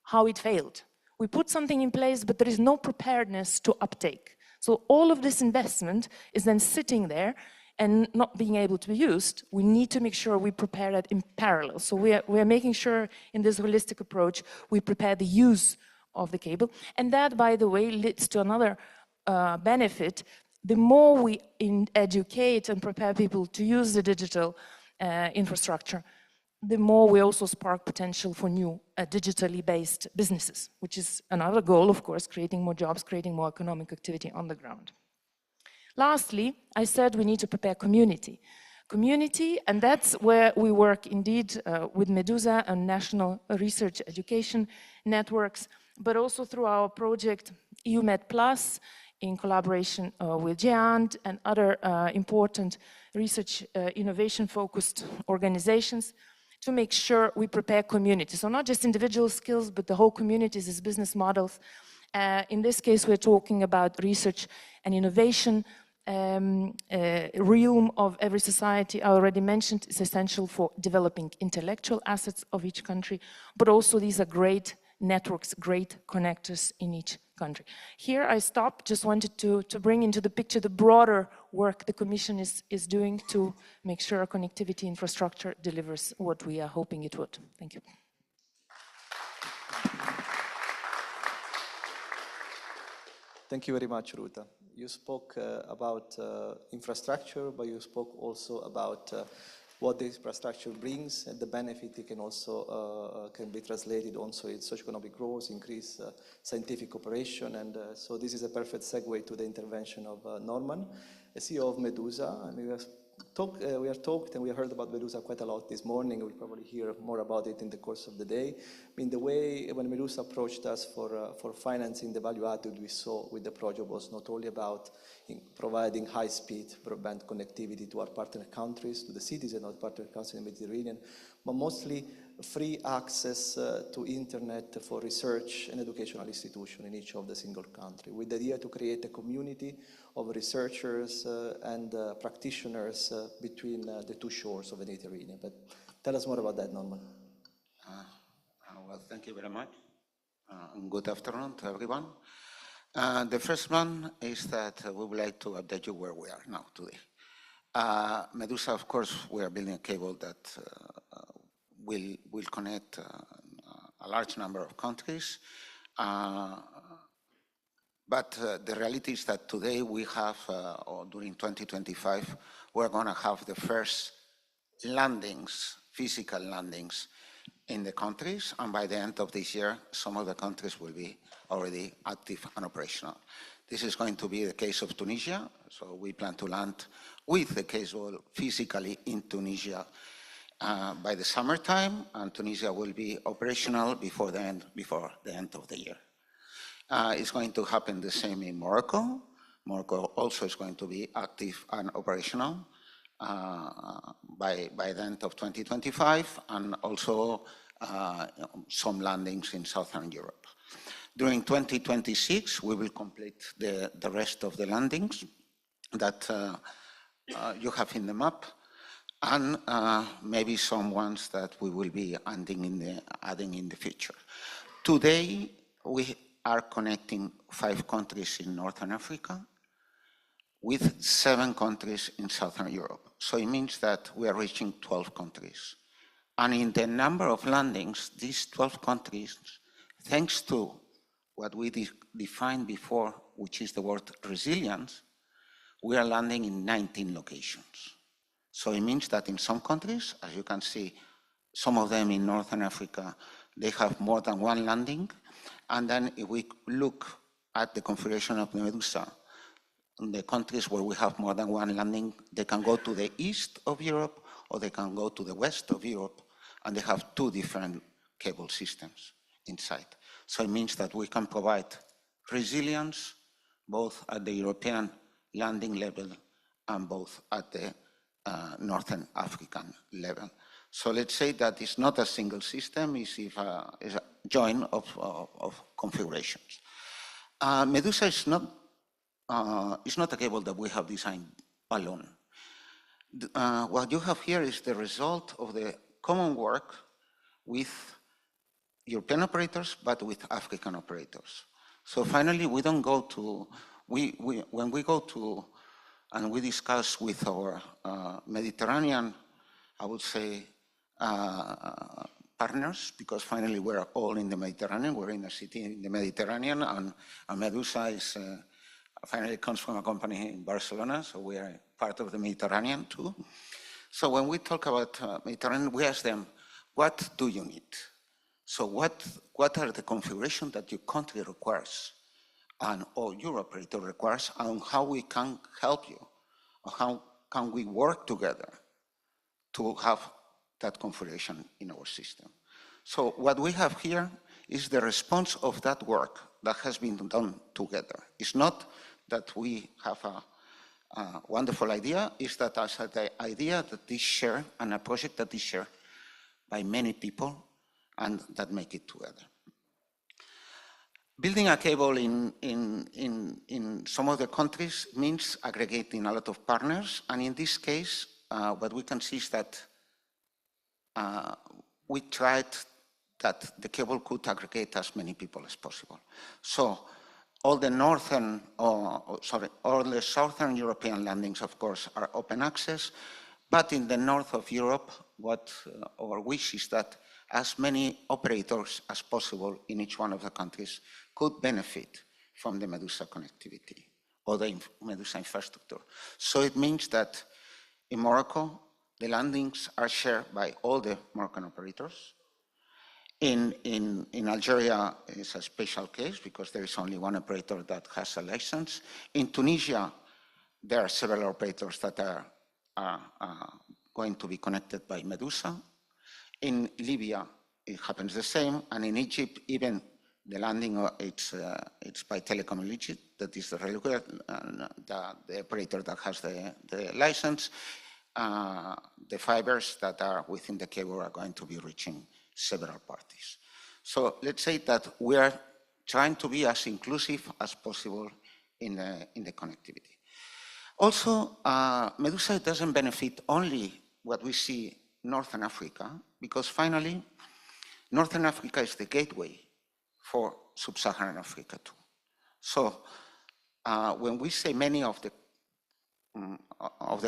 how it failed. We put something in place, but there is no preparedness to uptake. So all of this investment is then sitting there and not being able to be used. We need to make sure we prepare that in parallel. So we are making sure in this holistic approach, we prepare the use of the cable. And that, by the way, leads to another benefit. The more we educate and prepare people to use the digital infrastructure, the more we also spark potential for new digitally based businesses, which is another goal, of course, creating more jobs, creating more economic activity on the ground. Lastly, I said we need to prepare community. Community, and that's where we work indeed with Medusa and national research education networks, but also through our project EUMED Plus, in collaboration with GEANT and other important research innovation-focused organizations, to make sure we prepare communities. So not just individual skills, but the whole communities as business models. In this case, we're talking about research and innovation. Realm of every society, I already mentioned, is essential for developing intellectual assets of each country, but also these are great networks, great connectors in each country. Here I stop, just wanted to bring into the picture the broader work the Commission is doing to make sure our connectivity infrastructure delivers what we are hoping it would. Thank you. Thank you very much, Ruta. You spoke about infrastructure, but you spoke also about what the infrastructure brings and the benefit it can also can be translated also in socioeconomic growth, increase scientific cooperation, and so this is a perfect segue to the intervention of Norman, the CEO of Medusa. And we have talked and we heard about Medusa quite a lot this morning. We'll probably hear more about it in the course of the day. I mean, the way when Medusa approached us for financing the value added we saw with the project was not only about providing high-speed broadband connectivity to our partner countries, to the cities and our partner countries in the Mediterranean, but mostly free access to internet for research and educational institutions in each of the single country, with the idea to create a community of researchers and practitioners between the two shores of the Mediterranean. But tell us more about that, Norman. Well, thank you very much. And good afternoon to everyone. The first one is that we would like to update you where we are now today. Medusa, of course, we are building a cable that will connect a large number of countries. But the reality is that today we have, or during 2025, we're going to have the first landings, physical landings in the countries, and by the end of this year, some of the countries will be already active and operational. This is going to be the case of Tunisia, so we plan to land with the cable physically in Tunisia by the summertime, and Tunisia will be operational before the end of the year. It's going to happen the same in Morocco. Morocco also is going to be active and operational by the end of 2025, and also some landings in Southern Europe. During 2026, we will complete the rest of the landings that you have in the map, and maybe some ones that we will be adding in the future. Today, we are connecting 5 countries in Northern Africa with 7 countries in Southern Europe. So it means that we are reaching 12 countries. And in the number of landings, these 12 countries, thanks to what we defined before, which is the word resilience, we are landing in 19 locations. So it means that in some countries, as you can see, some of them in Northern Africa, they have more than 1 landing. And then if we look at the configuration of Medusa, the countries where we have more than one landing, they can go to the east of Europe or they can go to the west of Europe, and they have two different cable systems inside. So it means that we can provide resilience both at the European landing level and both at the Northern African level. So let's say that it's not a single system, it's a join of configurations. Medusa is not a cable that we have designed alone. What you have here is the result of the common work with European operators, but with African operators. So finally, we don't go to, when we go to, and we discuss with our Mediterranean, I would say, partners, because finally we're all in the Mediterranean, we're in a city in the Mediterranean, and Medusa is, finally comes from a company in Barcelona, so we are part of the Mediterranean too. So when we talk about Mediterranean, we ask them, what do you need? So what are the configurations that your country requires or your operator requires, and how we can help you, or how can we work together to have that configuration in our system. So what we have here is the response of that work that has been done together. It's not that we have a wonderful idea, it's that as the idea that is shared and a project that is shared by many people and that make it together. Building a cable in some of the countries means aggregating a lot of partners, and in this case, what we can see is that we tried that the cable could aggregate as many people as possible. So all the all the southern European landings, of course, are open access, but in the north of Europe, what our wish is that as many operators as possible in each one of the countries could benefit from the Medusa connectivity or the Medusa infrastructure. So it means that in Morocco, the landings are shared by all the Moroccan operators. In Algeria, it's a special case because there is only one operator that has a license. In Tunisia, there are several operators that are going to be connected by Medusa. In Libya, it happens the same, and in Egypt, even the landing, it's by Telecom Egypt, that is the operator that has the license. The fibers that are within the cable are going to be reaching several parties. So let's say that we are trying to be as inclusive as possible in the connectivity. Also, Medusa doesn't benefit only what we see Northern Africa, because finally, Northern Africa is the gateway for Sub-Saharan Africa too. So when we say many of the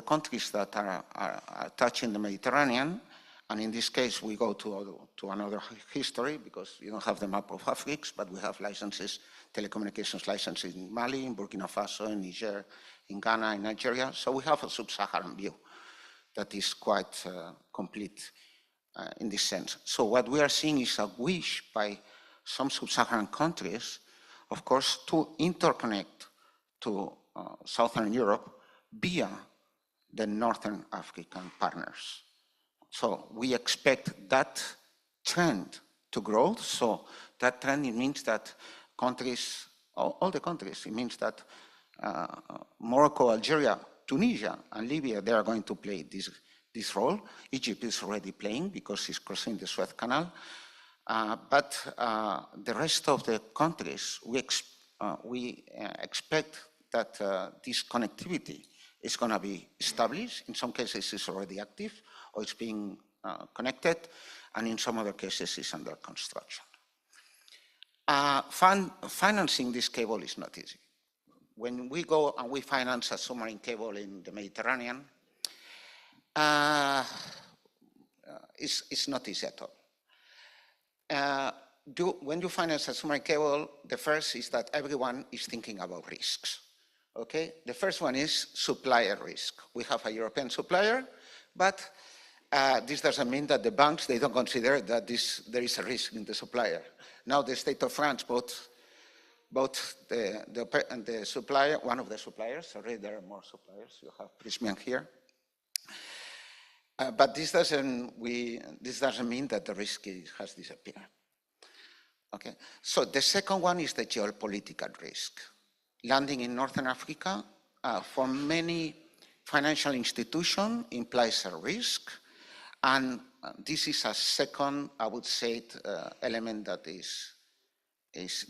countries that are touching the Mediterranean, and in this case we go to another history because you don't have the map of Africa, but we have licenses, telecommunications licenses in Mali, in Burkina Faso, in Niger, in Ghana, in Nigeria. So we have a Sub-Saharan view that is quite complete in this sense. So what we are seeing is a wish by some Sub-Saharan countries, of course, to interconnect to Southern Europe via the Northern African partners. So we expect that trend to grow. So that trend, it means that countries, all the countries, it means that Morocco, Algeria, Tunisia, and Libya, they are going to play this role. Egypt is already playing because it's crossing the Suez Canal. But the rest of the countries, we expect that this connectivity is going to be established. In some cases, it's already active, or it's being connected, and in some other cases, it's under construction. Financing this cable is not easy. When we go and we finance a submarine cable in the Mediterranean, it's not easy at all. When you finance a submarine cable, the first is that everyone is thinking about risks. Okay, the first one is supplier risk. We have a European supplier, but this doesn't mean that the banks, they don't consider that there is a risk in the supplier. Now the state of France bought both the supplier, one of the suppliers, sorry, there are more suppliers, you have Prysmian here. But this doesn't mean that the risk has disappeared. Okay, so the second one is the geopolitical risk. Landing in Northern Africa, for many financial institutions, implies a risk, and this is a second, I would say, element that is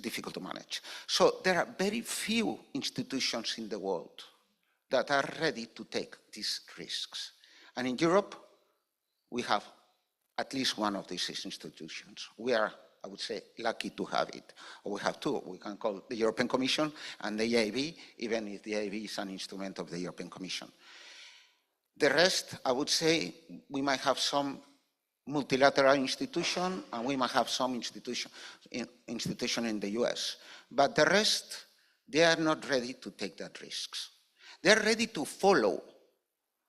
difficult to manage. So there are very few institutions in the world that are ready to take these risks. And in Europe, we have at least one of these institutions. We are, I would say, lucky to have it. Or we have two. We can call the European Commission and the EIB, even if the EIB is an instrument of the European Commission. The rest, I would say, we might have some multilateral institution, and we might have some institution in the US. But the rest, they are not ready to take that risks. They're ready to follow.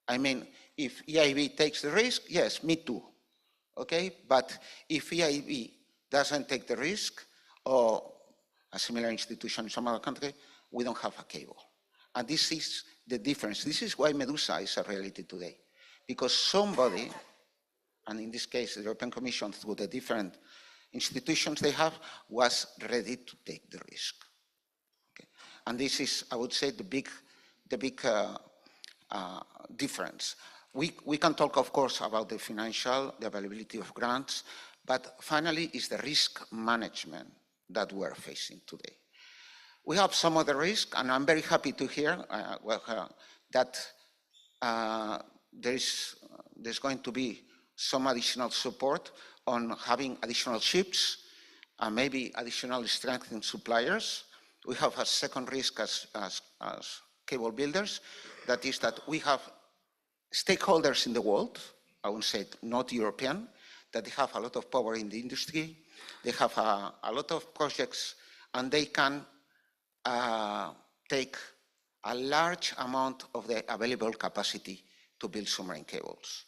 I mean, if EIB takes the risk, yes, me too. Okay, but if EIB doesn't take the risk, or a similar institution in some other country, we don't have a cable. And this is the difference. This is why Medusa is a reality today. Because somebody, and in this case, the European Commission, through the different institutions they have, was ready to take the risk. Okay. And this is, I would say, the big difference. We can talk, of course, about the availability of grants, but finally, it's the risk management that we're facing today. We have some other risk, and I'm very happy to hear that there's going to be some additional support on having additional ships, and maybe additional strength in suppliers. We have a second risk as cable builders, that is that we have stakeholders in the world, I would say not European, that they have a lot of power in the industry, they have a lot of projects, and they can take a large amount of the available capacity to build submarine cables,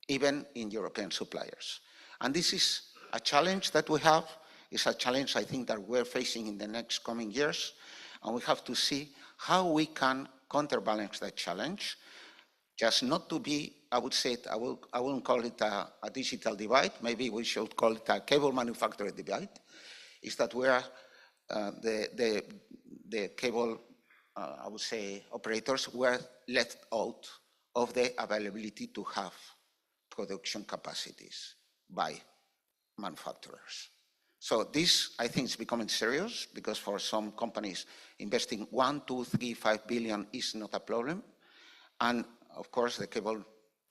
even in European suppliers. And this is a challenge that we have. It's a challenge I think that we're facing in the next coming years, and we have to see how we can counterbalance that challenge. Just not to be, I would say, I wouldn't call it a digital divide. Maybe we should call it a cable manufacturer divide. Is that where the cable, I would say, operators were left out of the availability to have production capacities by manufacturers. So this, I think, is becoming serious, because for some companies, investing 1, 2, 3, 5 billion is not a problem. And of course, the cable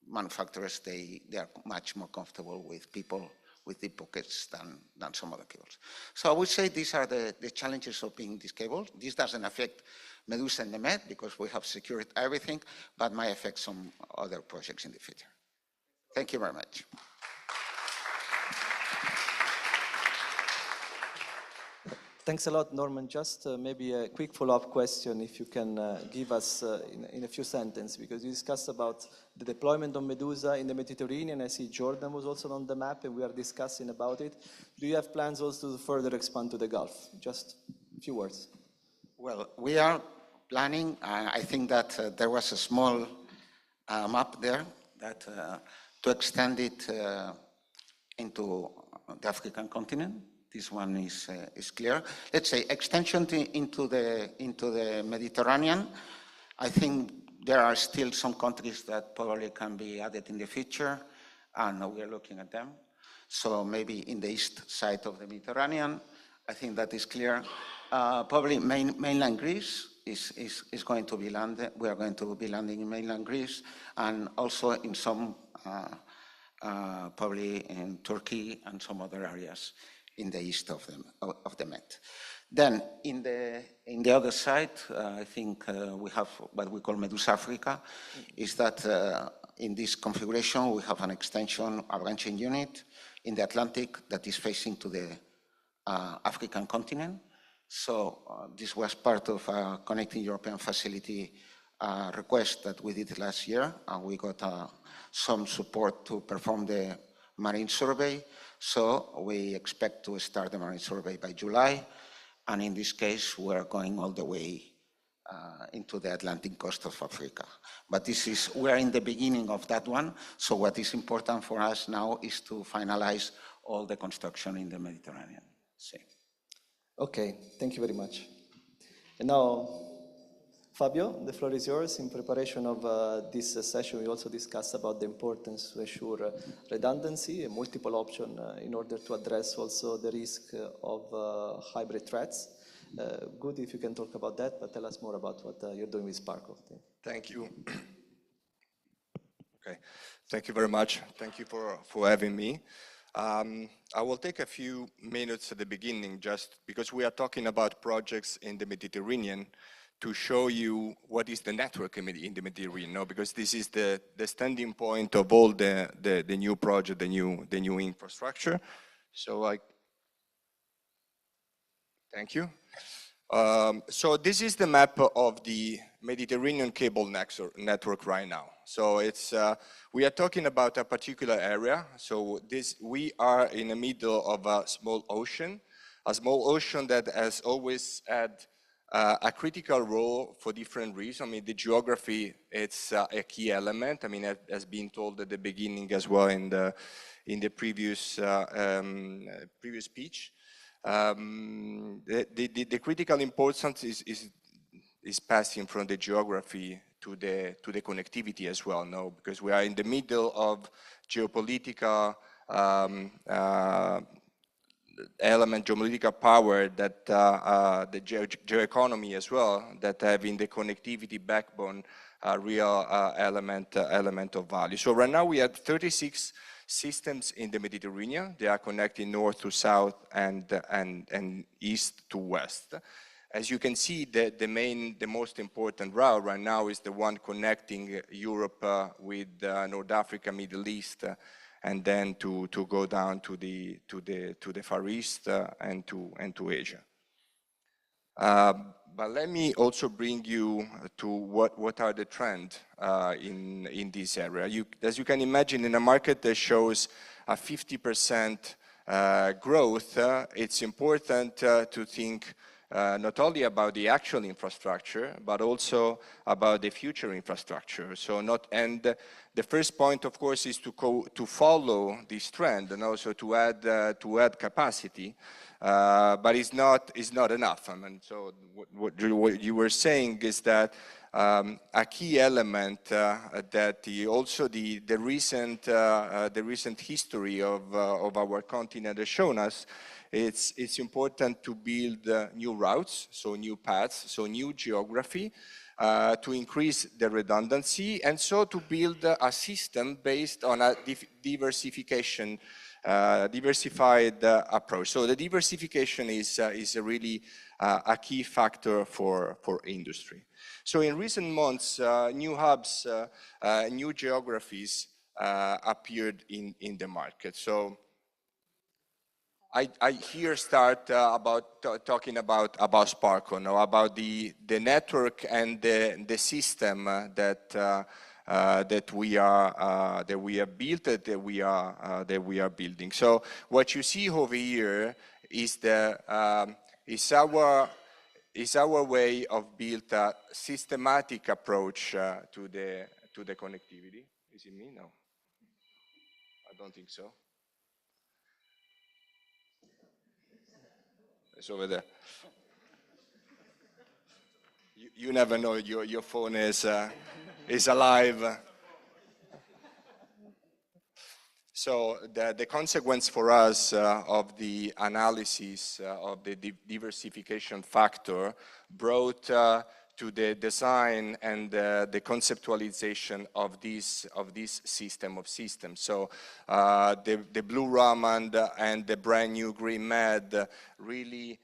manufacturers, they are much more comfortable with people with deep pockets than some other cables. So I would say these are the challenges of being this cable. This doesn't affect Medusa and the Med, because we have secured everything, but might affect some other projects in the future. Thank you very much. Thanks a lot, Norman. Just maybe a quick follow-up question, if you can give us in a few sentences, because you discussed about the deployment of Medusa in the Mediterranean. I see Jordan was also on the map, and we are discussing about it. Do you have plans also to further expand to the Gulf? Just a few words. Well, we are planning. I think that there was a small map there that to extend it into the African continent. This one is clear. Let's say extension into the Mediterranean. I think there are still some countries that probably can be added in the future, and we are looking at them. So maybe in the east side of the Mediterranean, I think that is clear. Probably mainland Greece is going to be landed. We are going to be landing in mainland Greece, and also in some, probably in Turkey and some other areas in the east of the Med. Then in the other side, I think we have what we call Medusa Africa, is that in this configuration we have an extension, a branching unit in the Atlantic that is facing to the African continent. So this was part of a Connecting European Facility request that we did last year, and we got some support to perform the marine survey. So we expect to start the marine survey by July. And in this case, we're going all the way into the Atlantic coast of Africa. But we're in the beginning of that one. So what is important for us now is to finalize all the construction in the Mediterranean Sea. Okay, thank you very much. And now, Fabio, the floor is yours. In preparation of this session, we also discussed about the importance to ensure redundancy and multiple options in order to address also the risk of hybrid threats. Good if you can talk about that, but tell us more about what you're doing with Sparkle. Thank you. Okay, thank you very much. Thank you for having me. I will take a few minutes at the beginning just because we are talking about projects in the Mediterranean to show you what is the network in the Mediterranean, no? Because this is the standing point of all the new project, the new infrastructure. So thank you. So this is the map of the Mediterranean cable network right now. So we are talking about a particular area. So we are in the middle of a small ocean that has always had a critical role for different reasons. I mean, the geography, it's a key element. I mean, it has been told at the beginning as well in the previous speech. The critical importance is passing from the geography to the connectivity as well, no? Because we are in the middle of geopolitical geopolitical power that the geoeconomy as well, that have in the connectivity backbone a real element of value. So right now we have 36 systems in the Mediterranean. They are connecting north to south and east to west. As you can see, the most important route right now is the one connecting Europe with North Africa, Middle East, and then to go down to the Far East and to Asia. But let me also bring you to what are the trends in this area. As you can imagine, in a market that shows a 50% growth, it's important to think not only about the actual infrastructure, but also about the future infrastructure. And the first point, of course, is to follow this trend and also to add capacity. But it's not enough. I mean, so what you were saying is that a key element that also the recent history of our continent has shown us. It's important to build new routes, so new paths, so new geography, to increase the redundancy, and so to build a system based on a diversified approach. So the diversification is really a key factor for industry. So in recent months, new hubs, new geographies appeared in the market. So I here start talking about Sparkle, no, about the network and the system that we have built, that we are building. So what you see over here is our way of build a systematic approach to the connectivity. Is it me? No, I don't think so. It's over there. You never know. Your phone is alive. So the consequence for us of the analysis of the diversification factor brought to the design and the conceptualization of this system of systems. So the Blue Raman and the brand new Green Med really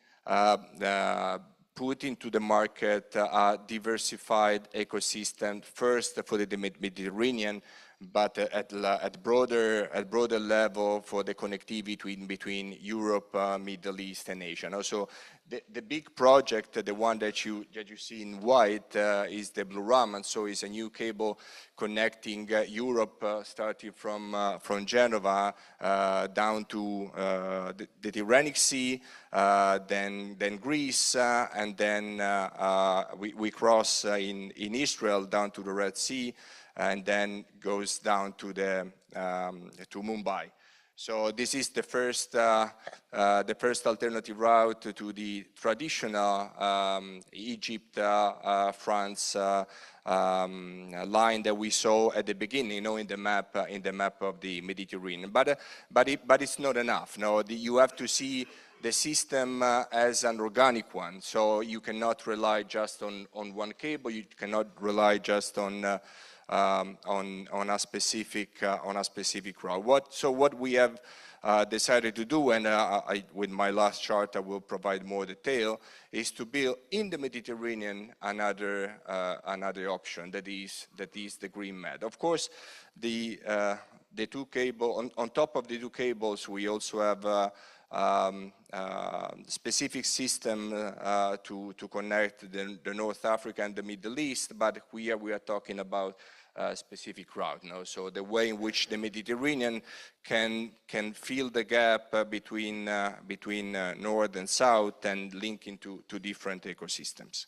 put into the market a diversified ecosystem, first for the Mediterranean, but at broader level for the connectivity between Europe, Middle East, and Asia. And also, the big project, the one that you see in white, is the Blue Ram, and so it's a new cable connecting Europe, starting from Genova down to the Tyrrhenic Sea, then Greece, and then we cross in Israel down to the Red Sea, and then goes down to to Mumbai. So this is the first alternative route to the traditional Egypt, France line that we saw at the beginning, in the map of the Mediterranean. But it's not enough. No, you have to see the system as an organic one. So you cannot rely just on one cable. You cannot rely just on a specific route. So what we have decided to do, and with my last chart I will provide more detail, is to build in the Mediterranean another option that is the Green Med. Of course, the two cable on top of the two cables, we also have specific system to connect the North Africa and the Middle East, but we are talking about a specific route. No? So the way in which the Mediterranean can fill the gap between north and south and link into different ecosystems.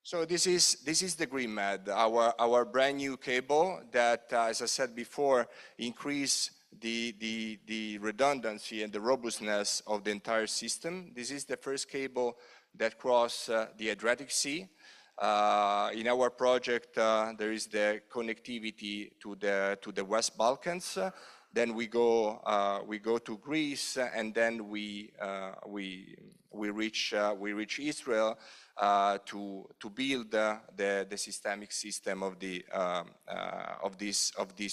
So this is the Green Med, our brand new cable that, as I said before, increase the redundancy and the robustness of the entire system. This is the first cable that crosses the Adriatic Sea. In our project, there is the connectivity to the West Balkans. Then we go to Greece, and then we reach Israel to build the systemic system of this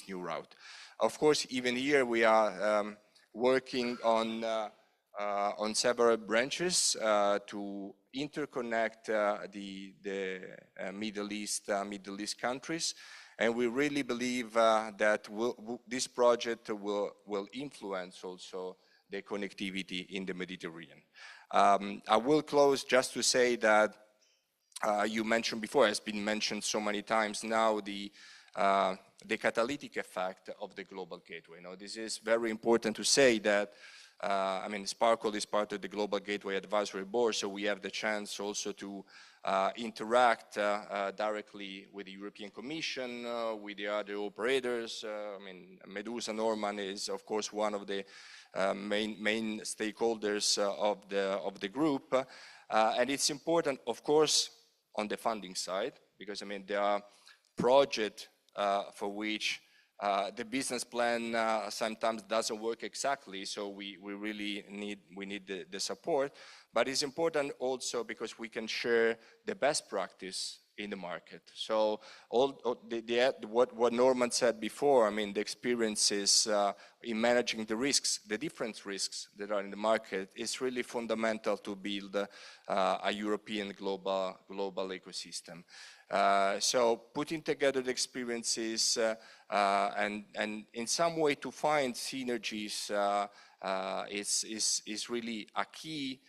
new route. Of course, even here we are working on several branches to interconnect the Middle East countries, and we really believe that this project will influence also the connectivity in the Mediterranean. I will close just to say that you mentioned before, has been mentioned so many times now, the catalytic effect of the global gateway. Now, this is very important to say that Sparkle is part of the Global Gateway Advisory Board, so we have the chance also to interact directly with the European Commission, with the other operators. Medusa Norman is, of course, one of the main stakeholders of the group, and it's important, of course, on the funding side, because there are projects for which the business plan sometimes doesn't work exactly, so we really need the support. But it's important also because we can share the best practice in the market. So what Norman said before, the experiences in managing the risks, the different risks that are in the market, is really fundamental to build a European global ecosystem. So putting together the experiences and in some way to find synergies is really a key,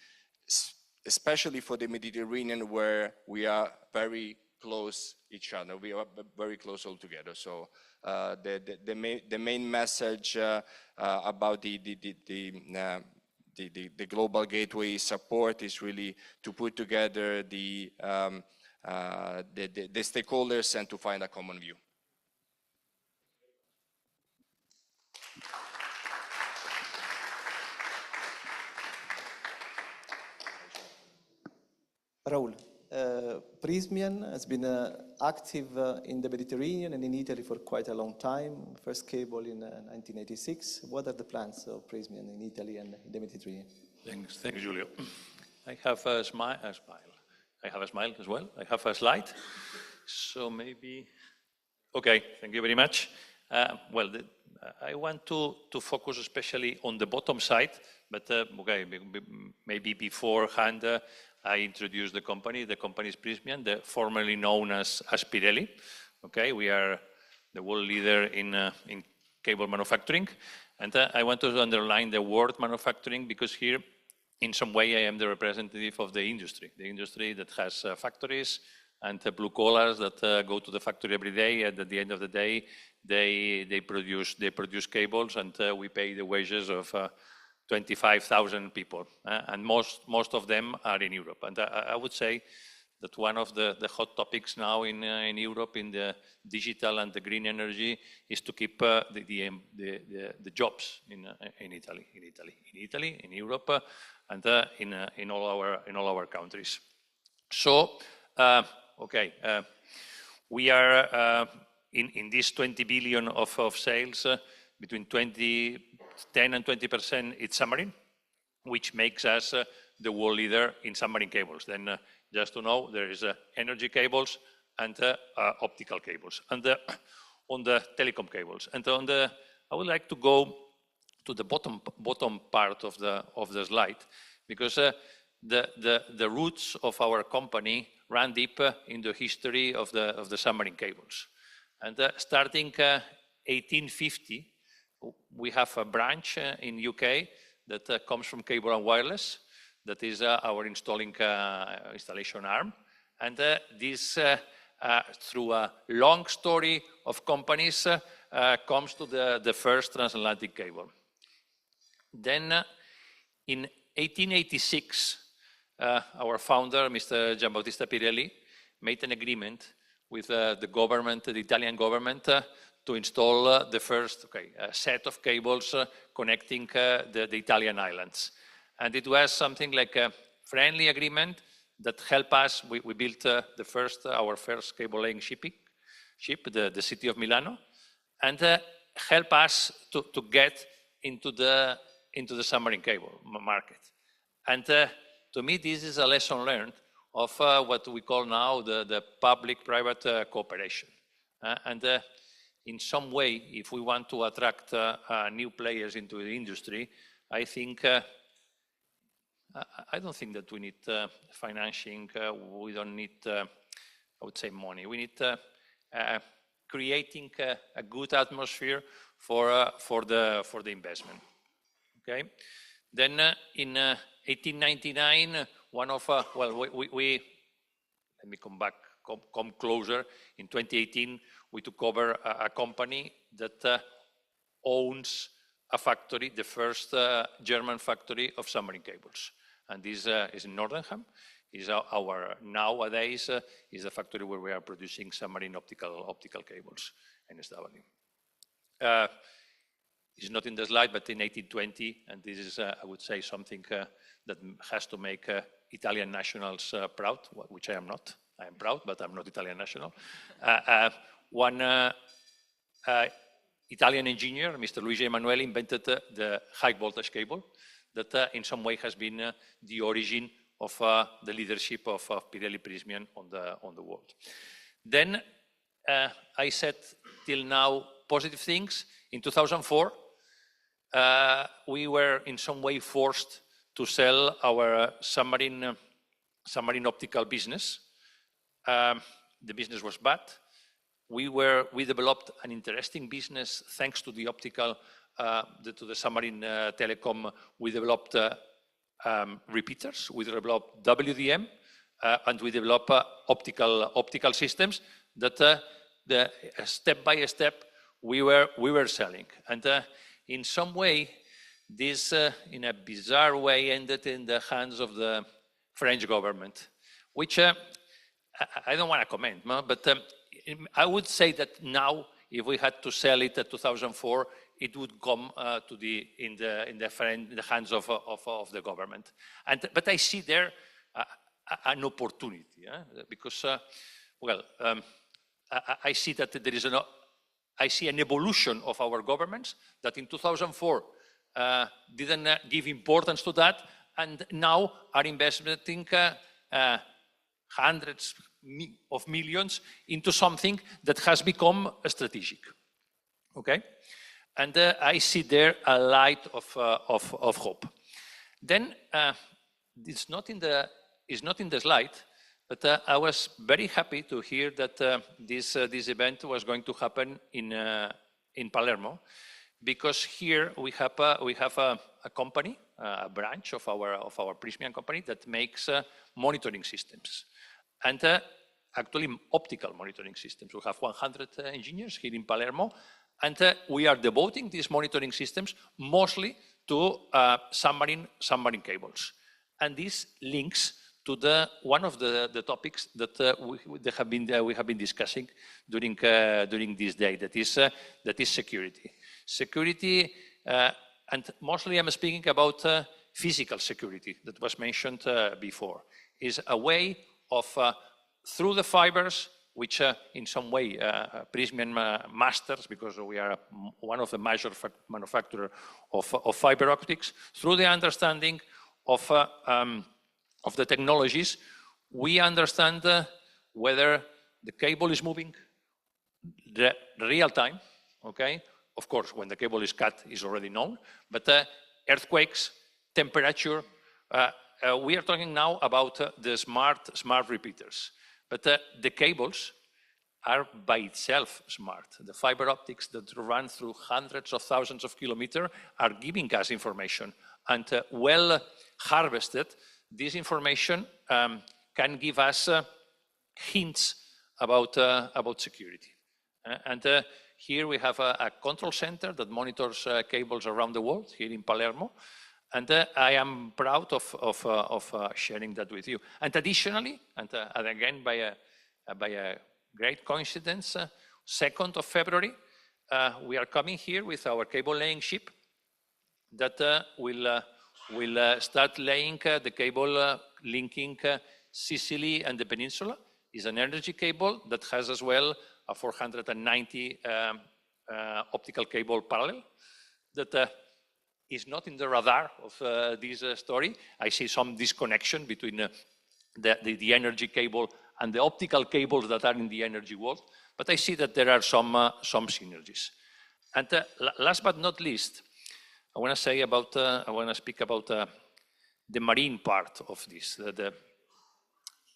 especially for the Mediterranean, where we are very close each other. We are very close all together. So the main message about the global gateway support is really to put together the stakeholders and to find a common view. Raul, Prysmian has been active in the Mediterranean and in Italy for quite a long time. First cable in 1986. What are the plans of Prysmian in Italy and in the Mediterranean? Thanks, Giulio. I have a smile. I have a smile as well. I have a slide. So maybe, okay, thank you very much. I want to focus especially on the bottom side, but okay, maybe beforehand I introduced the company. The company is Prysmian, formerly known as Pirelli. Okay, we are the world leader in cable manufacturing. And I want to underline the word manufacturing because here, in some way, I am the representative of the industry that has factories and blue collars that go to the factory every day. And at the end of the day, they produce cables, and we pay the wages of 25,000 people, and most of them are in Europe. And I would say that one of the hot topics now in Europe in the digital and the green energy is to keep the jobs in Italy, in Europe, and in all our countries. So, okay, we are in this 20 billion of sales, between 10 and 20% it's submarine, which makes us the world leader in submarine cables. Then just to know, there is energy cables and optical cables, and on the telecom cables. And I would like to go to the bottom part of the slide, because the roots of our company run deep in the history of the submarine cables. And starting 1850, we have a branch in UK that comes from Cable and Wireless, that is our installation arm. And this, through a long story of companies, comes to the first transatlantic cable. Then in 1886, our founder, Mr. Giambattista Pirelli, made an agreement with the government, the Italian government, to install the first set of cables connecting the Italian islands. And it was something like a friendly agreement that helped us. We built our first cable-laying ship, the city of Milano, and help us to get into the submarine cable market. And to me, this is a lesson learned of what we call now the public-private cooperation. And in some way, if we want to attract new players into the industry, I think I don't think that we need financing. We don't need, I would say, money. We need creating a good atmosphere for the investment. Okay. Then in 1899, one of let me come closer. In 2018, we took over a company that owns a factory, the first German factory of submarine cables. And this is in Nordenham. Nowadays is a factory where we are producing submarine optical cables, NSW. It's not in the slide, but in 1820, and this is, I would say, something that has to make Italian nationals proud, which I am not. I am proud, but I'm not Italian national. One Italian engineer, Mr. Luigi Emanuele, invented the high voltage cable that in some way has been the origin of the leadership of Pirelli Prysmian on the world. Then I said till now positive things. In 2004, we were in some way forced to sell our submarine optical business. The business was bad. We developed an interesting business thanks to the optical, to the submarine telecom. We developed repeaters. We developed WDM, and we developed optical systems that step by step we were selling. And in some way, this in a bizarre way ended in the hands of the French government, which I don't want to comment, but I would say that now, if we had to sell it at 2004, it would come in the hands of the government. But I see there an opportunity, because I see that there is I see an evolution of our governments that in 2004 didn't give importance to that, and now are investing hundreds of millions into something that has become strategic. Okay, and I see there a light of hope. Then it's not in the slide, But I was very happy to hear that this event was going to happen in Palermo, because here we have a company, a branch of our Prysmian company that makes monitoring systems, and actually optical monitoring systems. We have 100 engineers here in Palermo, and we are devoting these monitoring systems mostly to submarine cables. And this links to one of the topics that we have been discussing during this day, that is security. Security, and mostly I'm speaking about physical security that was mentioned before, is a way of through the fibers, which in some way Prysmian masters, because we are one of the major manufacturers of fiber optics, through the understanding of the technologies, we understand whether the cable is moving real time, okay? Of course, when the cable is cut, is already known, but earthquakes, temperature, we are talking now about the smart repeaters. But the cables are by itself smart. The fiber optics that run through hundreds of thousands of kilometers are giving us information. And well harvested, this information can give us hints about security. And here we have a control center that monitors cables around the world, here in Palermo. And I am proud of sharing that with you. And additionally, and again by a great coincidence, 2nd of February, we are coming here with our cable laying ship that will start laying the cable linking Sicily and the peninsula. It's an energy cable that has as well a 490 optical cable parallel that is not in the radar of this story. I see some disconnection between the energy cable and the optical cables that are in the energy world, but I see that there are some synergies. And last but not least, I want to speak about the marine part of this.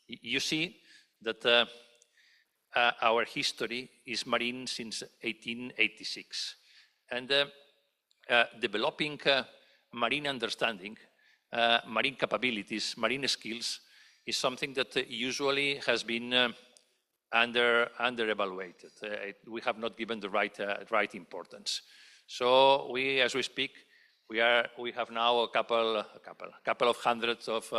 You see that our history is marine since 1886, and developing marine understanding, marine capabilities, marine skills is something that usually has been under-evaluated. We have not given the right importance. So as we speak, we have now a couple of hundreds of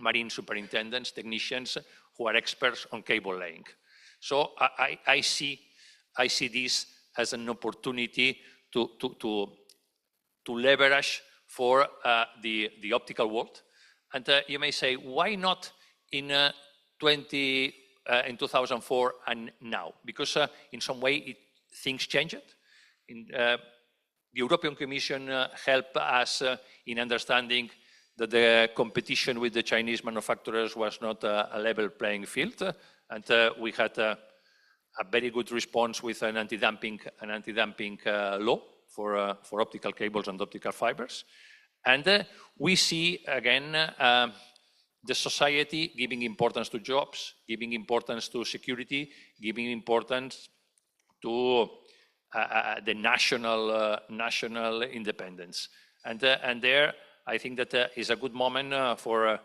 marine superintendents, technicians who are experts on cable laying. So I see this as an opportunity to leverage for the optical world. And you may say, why not in 2004 and now? Because in some way things changed. The European Commission helped us in understanding that the competition with the Chinese manufacturers was not a level playing field, and we had a very good response with an anti-dumping law for optical cables and optical fibers. And we see again the society giving importance to jobs, giving importance to security, giving importance to the national independence. And there, I think that is a good moment for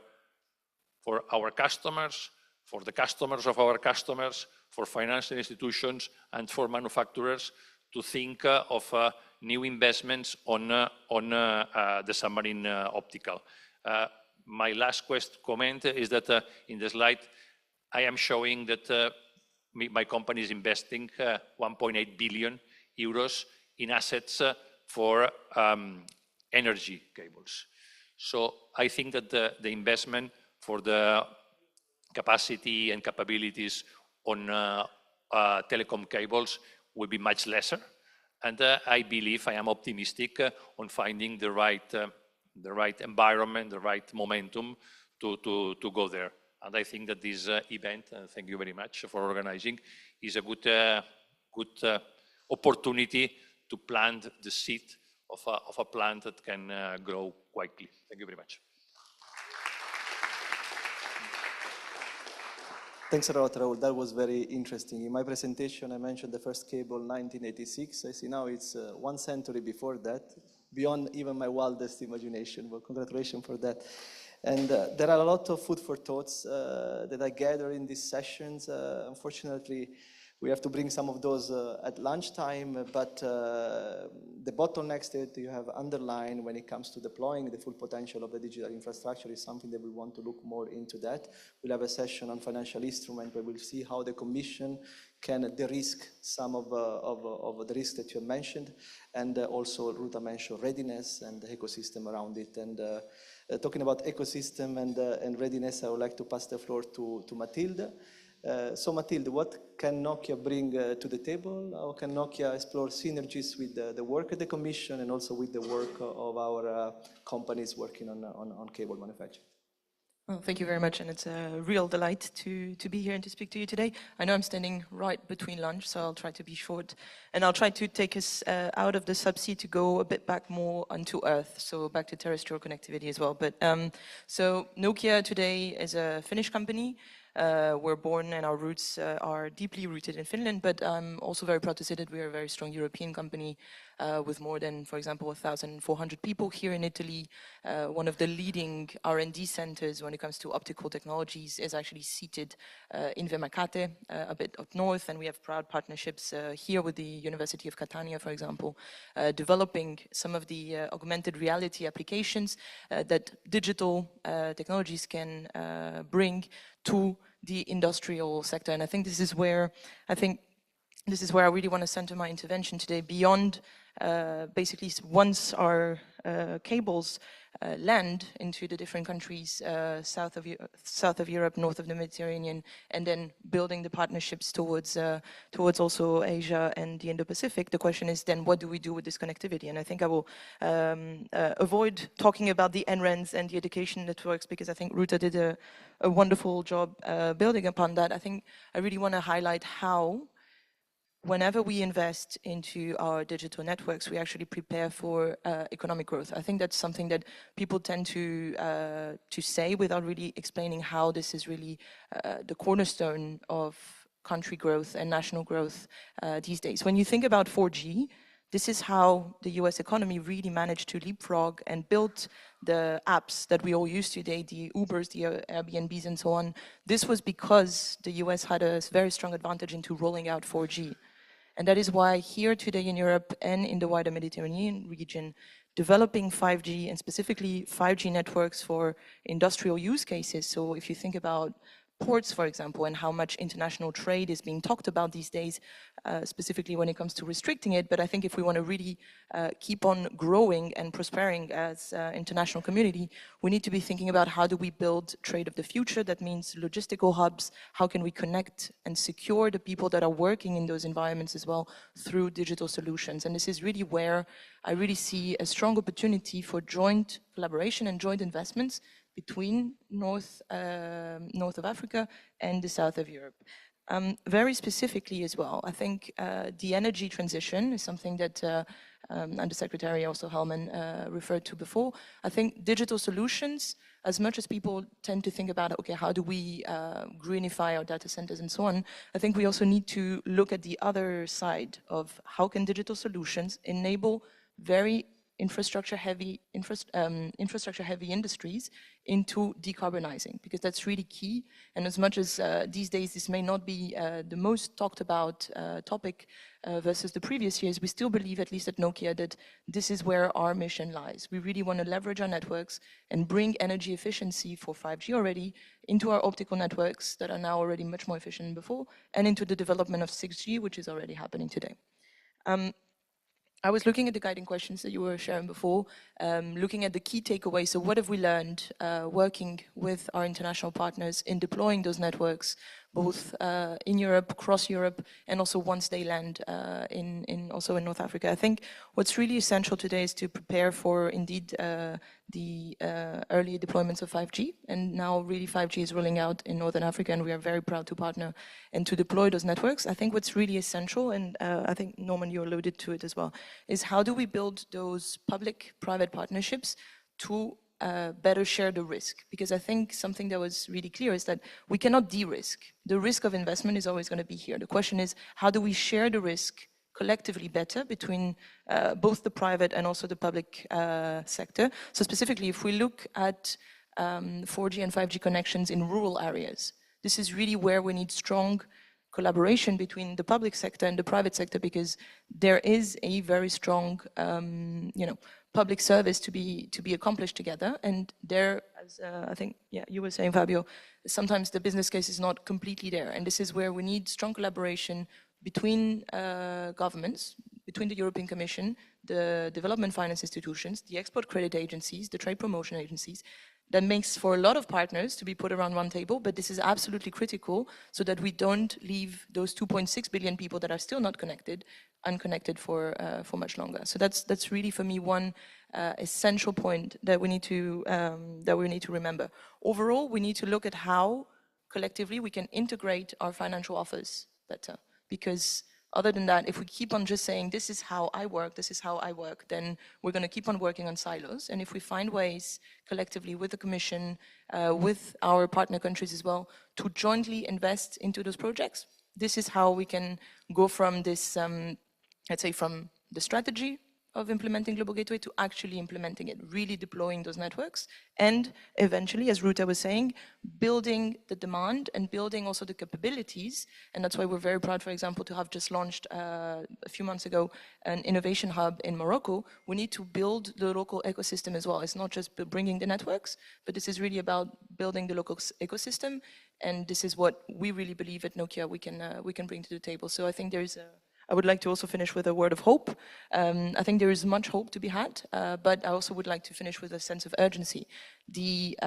our customers, for the customers of our customers, for financial institutions, and for manufacturers to think of new investments on the submarine optical. My last comment is that in the slide, I am showing that my company is investing 1.8 billion euros in assets for energy cables. So I think that the investment for the capacity and capabilities on telecom cables will be much lesser. And I believe, I am optimistic on finding the right environment, the right momentum to go there. And I think that this event, and thank you very much for organizing, is a good opportunity to plant the seed of a plant that can grow quickly. Thank you very much. Thanks a lot, Raul. That was very interesting. In my presentation, I mentioned the first cable 1986. I see now it's 1 century before that, beyond even my wildest imagination. Well, congratulations for that. And there are a lot of food for thoughts that I gather in these sessions. Unfortunately, we have to bring some of those at lunchtime, but the bottlenecks that you have underlined when it comes to deploying the full potential of the digital infrastructure is something that we want to look more into that. We'll have a session on financial instrument where we'll see how the Commission can de-risk some of the risks that you have mentioned, and also Ruta mentioned readiness and the ecosystem around it. And talking about ecosystem and readiness, I would like to pass the floor to Matilde. So Matilde, what can Nokia bring to the table? How can Nokia explore synergies with the work at the Commission and also with the work of our companies working on cable manufacturing? Well, thank you very much, and it's a real delight to be here and to speak to you today. I know I'm standing right between lunch, so I'll try to be short, and I'll try to take us out of the subsea to go a bit back more onto Earth, so back to terrestrial connectivity as well. But so Nokia today is a Finnish company. We're born and our roots are deeply rooted in Finland, but I'm also very proud to say that we are a very strong European company with more than, for example, 1,400 people here in Italy. One of the leading R&D centers when it comes to optical technologies is actually seated in Vemakate, a bit up north, and we have proud partnerships here with the University of Catania, for example, developing some of the augmented reality applications that digital technologies can bring to the industrial sector. And I think this is where I really want to center my intervention today, beyond basically once our cables land into the different countries south of Europe, north of the Mediterranean, and then building the partnerships towards also Asia and the Indo-Pacific. The question is then, what do we do with this connectivity? And I think I will avoid talking about the NRENs and the education networks, because I think Ruta did a wonderful job building upon that. I think I really want to highlight how whenever we invest into our digital networks, we actually prepare for economic growth. I think that's something that people tend to say without really explaining how this is really the cornerstone of country growth and national growth these days. When you think about 4G, this is how the US economy really managed to leapfrog and build the apps that we all use today, the Ubers, the Airbnbs, and so on. This was because the US had a very strong advantage into rolling out 4G. And that is why here today in Europe and in the wider Mediterranean region, developing 5G and specifically 5G networks for industrial use cases. So if you think about ports, for example, and how much international trade is being talked about these days, specifically when it comes to restricting it. But I think if we want to really keep on growing and prospering as an international community, we need to be thinking about how do we build trade of the future. That means logistical hubs. How can we connect and secure the people that are working in those environments as well through digital solutions? And this is really where I really see a strong opportunity for joint collaboration and joint investments between north of Africa and the south of Europe. Very specifically as well, I think the energy transition is something that Undersecretary also Hellman referred to before. I think digital solutions, as much as people tend to think about, okay, how do we greenify our data centers and so on, I think we also need to look at the other side of how can digital solutions enable very infrastructure-heavy industries into decarbonizing, because that's really key. And as much as these days this may not be the most talked about topic versus the previous years, we still believe, at least at Nokia, that this is where our mission lies. We really want to leverage our networks and bring energy efficiency for 5G already into our optical networks that are now already much more efficient than before, and into the development of 6G, which is already happening today. I was looking at the guiding questions that you were sharing before, looking at the key takeaways. So what have we learned working with our international partners in deploying those networks, both in Europe, across Europe, and also once they land also in North Africa? I think what's really essential today is to prepare for, indeed, the early deployments of 5G. And now really 5G is rolling out in Northern Africa, and we are very proud to partner and to deploy those networks. I think what's really essential, and I think, Norman, you alluded to it as well, is how do we build those public-private partnerships to better share the risk. Because I think something that was really clear is that we cannot de-risk. The risk of investment is always going to be here. The question is, how do we share the risk collectively better between both the private and also the public sector? So specifically, if we look at 4G and 5G connections in rural areas, this is really where we need strong collaboration between the public sector and the private sector, because there is a very strong, public service to be accomplished together. And there, as I think, you were saying, Fabio, sometimes the business case is not completely there, and this is where we need strong collaboration between governments, between the European Commission, the development finance institutions, the export credit agencies, the trade promotion agencies. That makes for a lot of partners to be put around one table, but this is absolutely critical so that we don't leave those 2.6 billion people that are still not connected, unconnected for much longer. So that's really for me one essential point that we need to remember. Overall, we need to look at how collectively we can integrate our financial offers better, because other than that, if we keep on just saying, this is how I work, then we're going to keep on working on silos. And if we find ways collectively with the Commission, with our partner countries as well, to jointly invest into those projects, this is how we can go from this, let's say, from the strategy of implementing Global Gateway to actually implementing it, really deploying those networks, and eventually, as Ruta was saying, building the demand and building also the capabilities. And that's why we're very proud, for example, to have just launched a few months ago an innovation hub in Morocco. We need to build the local ecosystem as well. It's not just bringing the networks, but this is really about building the local ecosystem. And this is what we really believe at Nokia we can bring to the table. So I think there is I would like to also finish with a word of hope. I think there is much hope to be had, but I also would like to finish with a sense of urgency. The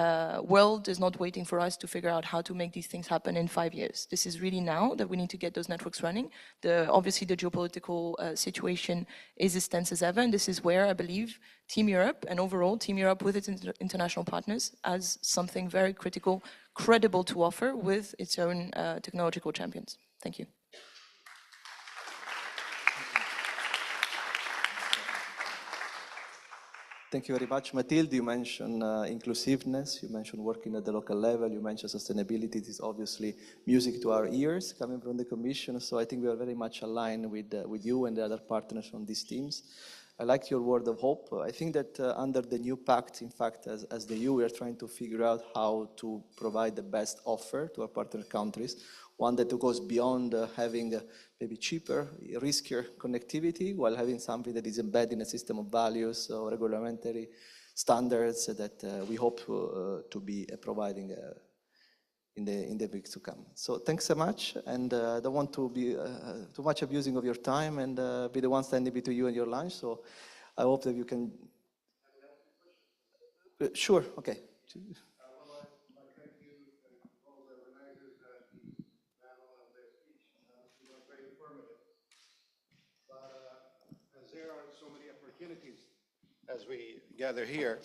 world is not waiting for us to figure out how to make these things happen in 5 years. This is really now that we need to get those networks running. Obviously, the geopolitical situation is as tense as ever, and this is where I believe Team Europe, and overall Team Europe with its international partners, has something very critical, credible to offer with its own technological champions. Thank you. Thank you very much. Mathilde, you mentioned inclusiveness, you mentioned working at the local level, you mentioned sustainability. It is obviously music to our ears coming from the Commission, so I think we are very much aligned with you and the other partners on these teams. I like your word of hope. I think that under the new pact, in fact, as the EU, we are trying to figure out how to provide the best offer to our partner countries, one that goes beyond having maybe cheaper, riskier connectivity, while having something that is embedded in a system of values or regulatory standards that we hope to be providing in the weeks to come. So thanks so much, and I don't want to be too much abusing of your time and be the one standing between you and your lunch, so I hope that you can... Sure, okay. As we gather here,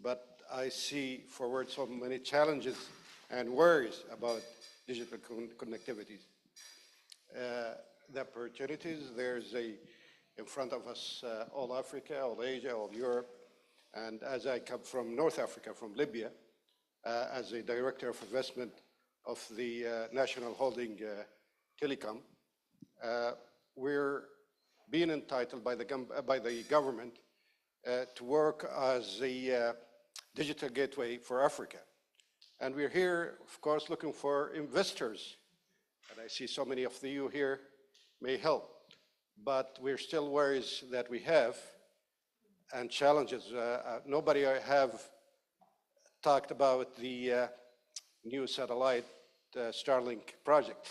but I see forward so many challenges and worries about digital connectivity. The opportunities, there's in front of us all Africa, all Asia, all Europe, and as I come from North Africa, from Libya, as a director of investment of the National Holding Telecom, we're being entitled by the government to work as a digital gateway for Africa. And we're here, of course, looking for investors. And I see so many of you here may help. But we're still worries that we have and challenges. Nobody have talked about the new satellite Starlink project.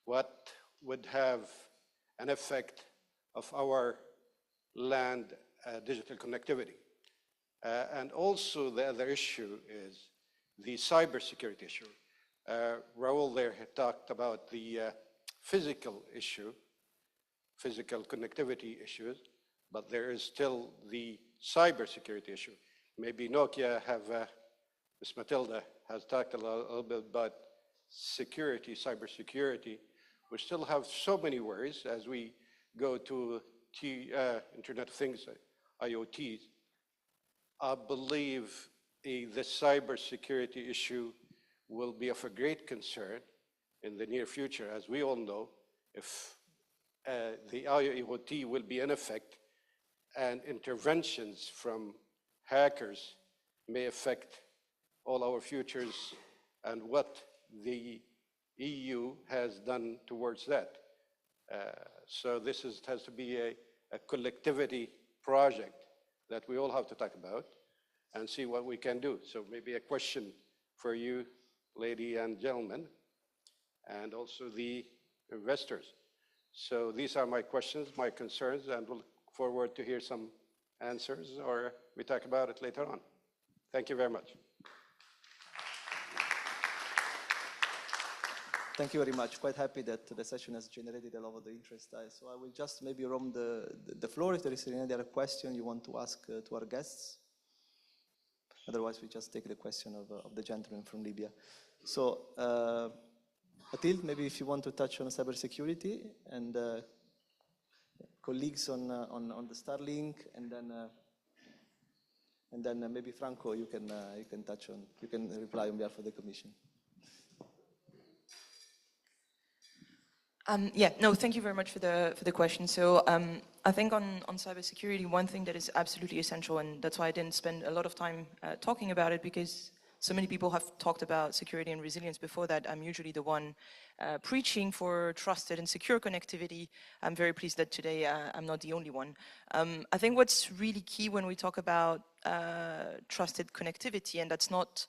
What would have an effect of our land digital connectivity. And also the other issue is the cybersecurity issue. Raul there had talked about the physical issue, physical connectivity issues, but there is still the cybersecurity issue. Maybe Nokia Ms. Matilda has talked a little bit about security, cybersecurity. We still have so many worries as we go to Internet of Things, IoT. I believe the cybersecurity issue will be of a great concern in the near future. As we all know, if the IoT will be in effect and interventions from hackers may affect all our futures and what the EU has done towards that. So this has to be a collectivity project that we all have to talk about and see what we can do. So maybe a question for you, ladies and gentlemen, and also the investors. So these are my questions, my concerns, and we'll look forward to hear some answers, or we talk about it later on. Thank you very much. Thank you very much. Quite happy that the session has generated a lot of the interest. So I will just maybe roam the floor if there is any other question you want to ask to our guests. Otherwise, we just take the question of the gentleman from Libya. So, Mathilde, maybe if you want to touch on cybersecurity and colleagues on the Starlink, and then maybe Franco, you can touch on, you can reply on behalf of the Commission. Yeah, no, thank you very much for the question. So I think on cybersecurity, one thing that is absolutely essential, and that's why I didn't spend a lot of time talking about it, because so many people have talked about security and resilience before that. I'm usually the one preaching for trusted and secure connectivity. I'm very pleased that today I'm not the only one. I think what's really key when we talk about trusted connectivity, and that's not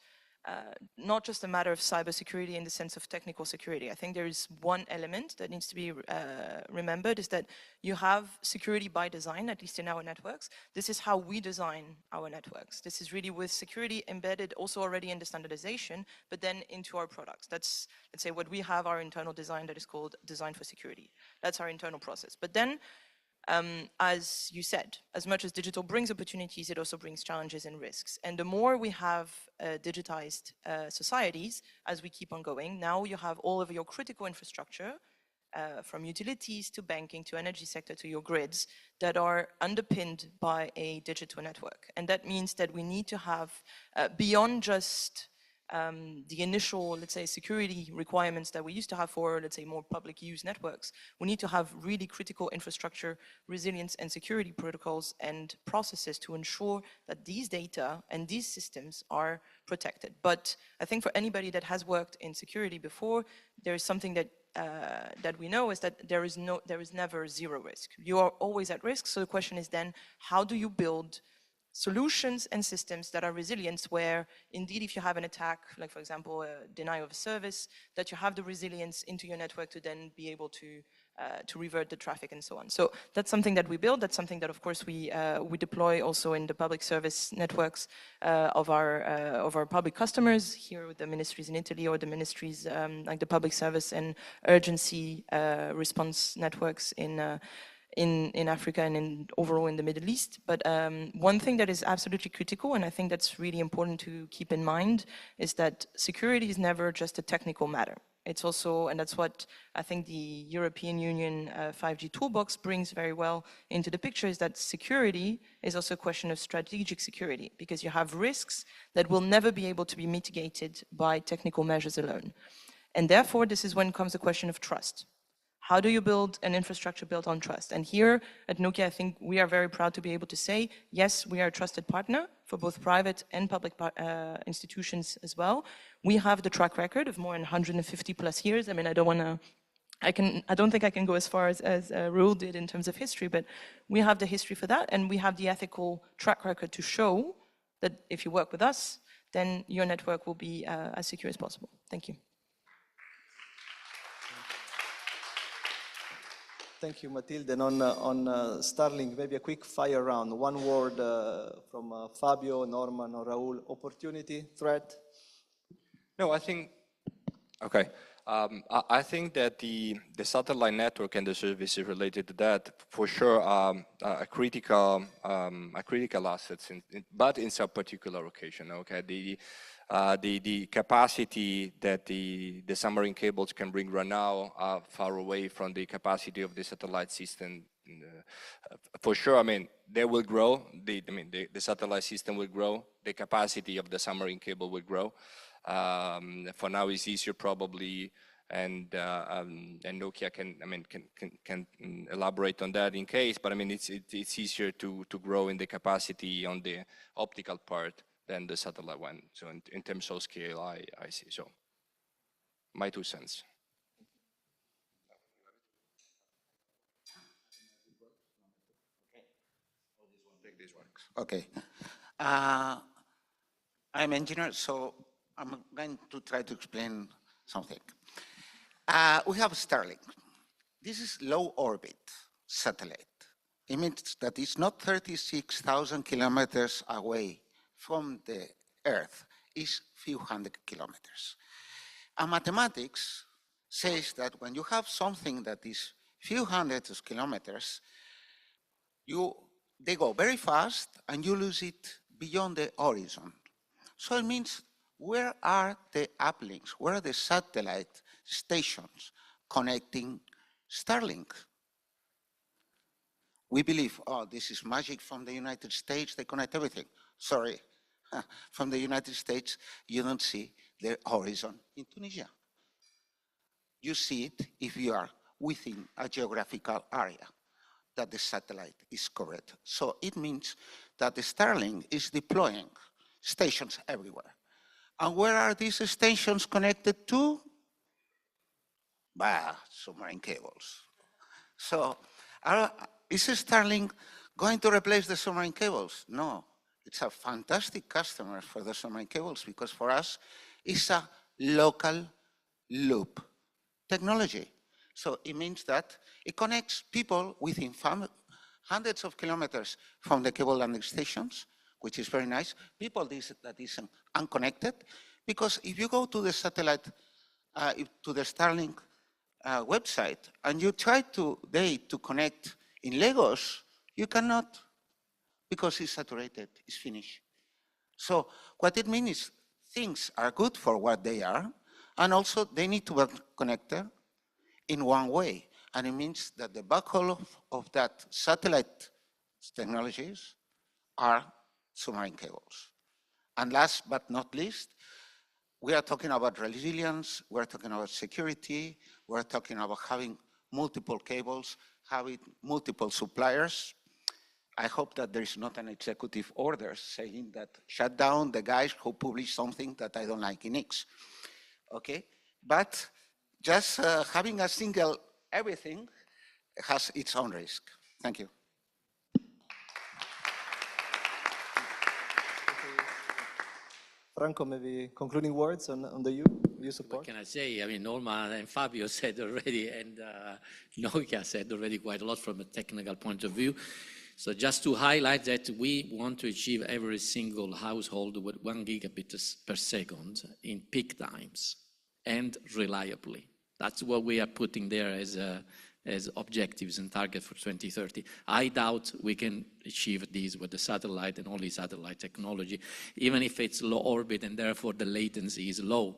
just a matter of cybersecurity in the sense of technical security. I think there is one element that needs to be remembered, is that you have security by design, at least in our networks. This is how we design our networks. This is really with security embedded also already in the standardization, but then into our products. That's, let's say, what we have, our internal design that is called design for security. That's our internal process. But then, as you said, as much as digital brings opportunities, it also brings challenges and risks. And the more we have digitized societies, as we keep on going, now you have all of your critical infrastructure, from utilities to banking to energy sector to your grids, that are underpinned by a digital network. And that means that we need to have, beyond just the initial, let's say, security requirements that we used to have for, let's say, more public use networks, we need to have really critical infrastructure, resilience and security protocols and processes to ensure that these data and these systems are protected. But I think for anybody that has worked in security before, there is something that that we know, is that there is never zero risk. You are always at risk. So the question is then, how do you build solutions and systems that are resilient, where indeed if you have an attack, like for example a denial of a service, that you have the resilience into your network to then be able to revert the traffic and so on. So that's something that we build. That's something that of course we deploy also in the public service networks of our public customers here with the ministries in Italy, or the ministries like the public service and urgency response networks in Africa and overall in the Middle East. But one thing that is absolutely critical, and I think that's really important to keep in mind, is that security is never just a technical matter. It's also, and that's what I think the European Union 5G toolbox brings very well into the picture, is that security is also a question of strategic security, because you have risks that will never be able to be mitigated by technical measures alone. And therefore, this is when comes the question of trust. How do you build an infrastructure built on trust? And here at Nokia, I think we are very proud to be able to say, yes, we are a trusted partner for both private and public institutions as well. We have the track record of more than 150 plus years. I mean, I don't think I can go as far as Raoul did in terms of history, but we have the history for that, and we have the ethical track record to show that if you work with us, then your network will be as secure as possible. Thank you. Thank you, Mathilde. And on Starlink, maybe a quick fire round. One word from Fabio, Norman, or Raul. Opportunity, threat? No, I think, okay. I think that the satellite network and the services related to that, for sure, are a critical assets, but in some particular occasion. Okay, the capacity that the submarine cables can bring right now are far away from the capacity of the satellite system For sure, I mean, they will grow. The satellite system will grow. The capacity of the submarine cable will grow. For now, it's easier probably, and Nokia can elaborate on that in case. But I mean, it's easier to grow in the capacity on the optical part than the satellite one. So in terms of scale, I see. So my 2 cents. Okay. I'm an engineer, so I'm going to try to explain something. We have Starlink. This is low orbit satellite. It means that it's not 36,000 kilometers away from the Earth. It's few hundred kilometers. And mathematics says that when you have something that is few hundreds of kilometers, they go very fast and you lose it beyond the horizon. So it means, where are the uplinks? Where are the satellite stations connecting Starlink? We believe, oh, this is magic from the United States, they connect everything. Sorry, from the United States, you don't see the horizon in Tunisia. You see it if you are within a geographical area that the satellite is covered. So it means that the Starlink is deploying stations everywhere. And where are these stations connected to? Submarine cables. So is Starlink going to replace the submarine cables? No, it's a fantastic customer for the submarine cables, because for us, it's a local loop technology. So it means that it connects people within hundreds of kilometers from the cable landing stations, which is very nice. People that is unconnected, because if you go to the satellite, to the Starlink website, and you try to connect in Lagos, you cannot, because it's saturated, it's finished. So what it means is things are good for what they are, and also they need to be connected in one way. And it means that the backhaul of that satellite technologies are submarine cables. And last but not least, we are talking about resilience, we're talking about security, we're talking about having multiple cables, having multiple suppliers. I hope that there is not an executive order saying that shut down the guys who publish something that I don't like in X. Okay? But just having a single everything has its own risk. Thank you. Franco, maybe concluding words on the EU support? What can I say? I mean, Norma and Fabio said already, and Nokia said already quite a lot from a technical point of view. So just to highlight that we want to achieve every single household with 1 gigabit per second in peak times and reliably. That's what we are putting there as objectives and target for 2030. I doubt we can achieve these with the satellite and only satellite technology, even if it's low orbit and therefore the latency is low.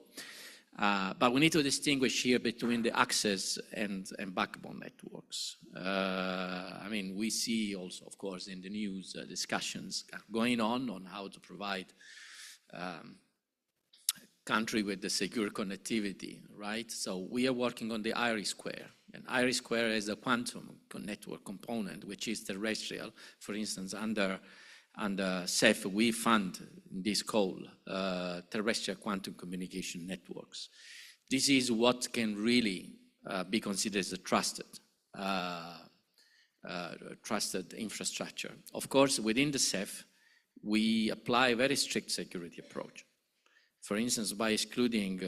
But we need to distinguish here between the access and backbone networks. I mean, we see also, of course, in the news discussions going on how to provide country with the secure connectivity, right? So we are working on the IRIS Square. And IRIS Square is a quantum network component, which is terrestrial. For instance, under CEF, we fund in this call terrestrial quantum communication networks. This is what can really be considered as a trusted infrastructure. Of course, within the CEF, we apply a very strict security approach. For instance, by excluding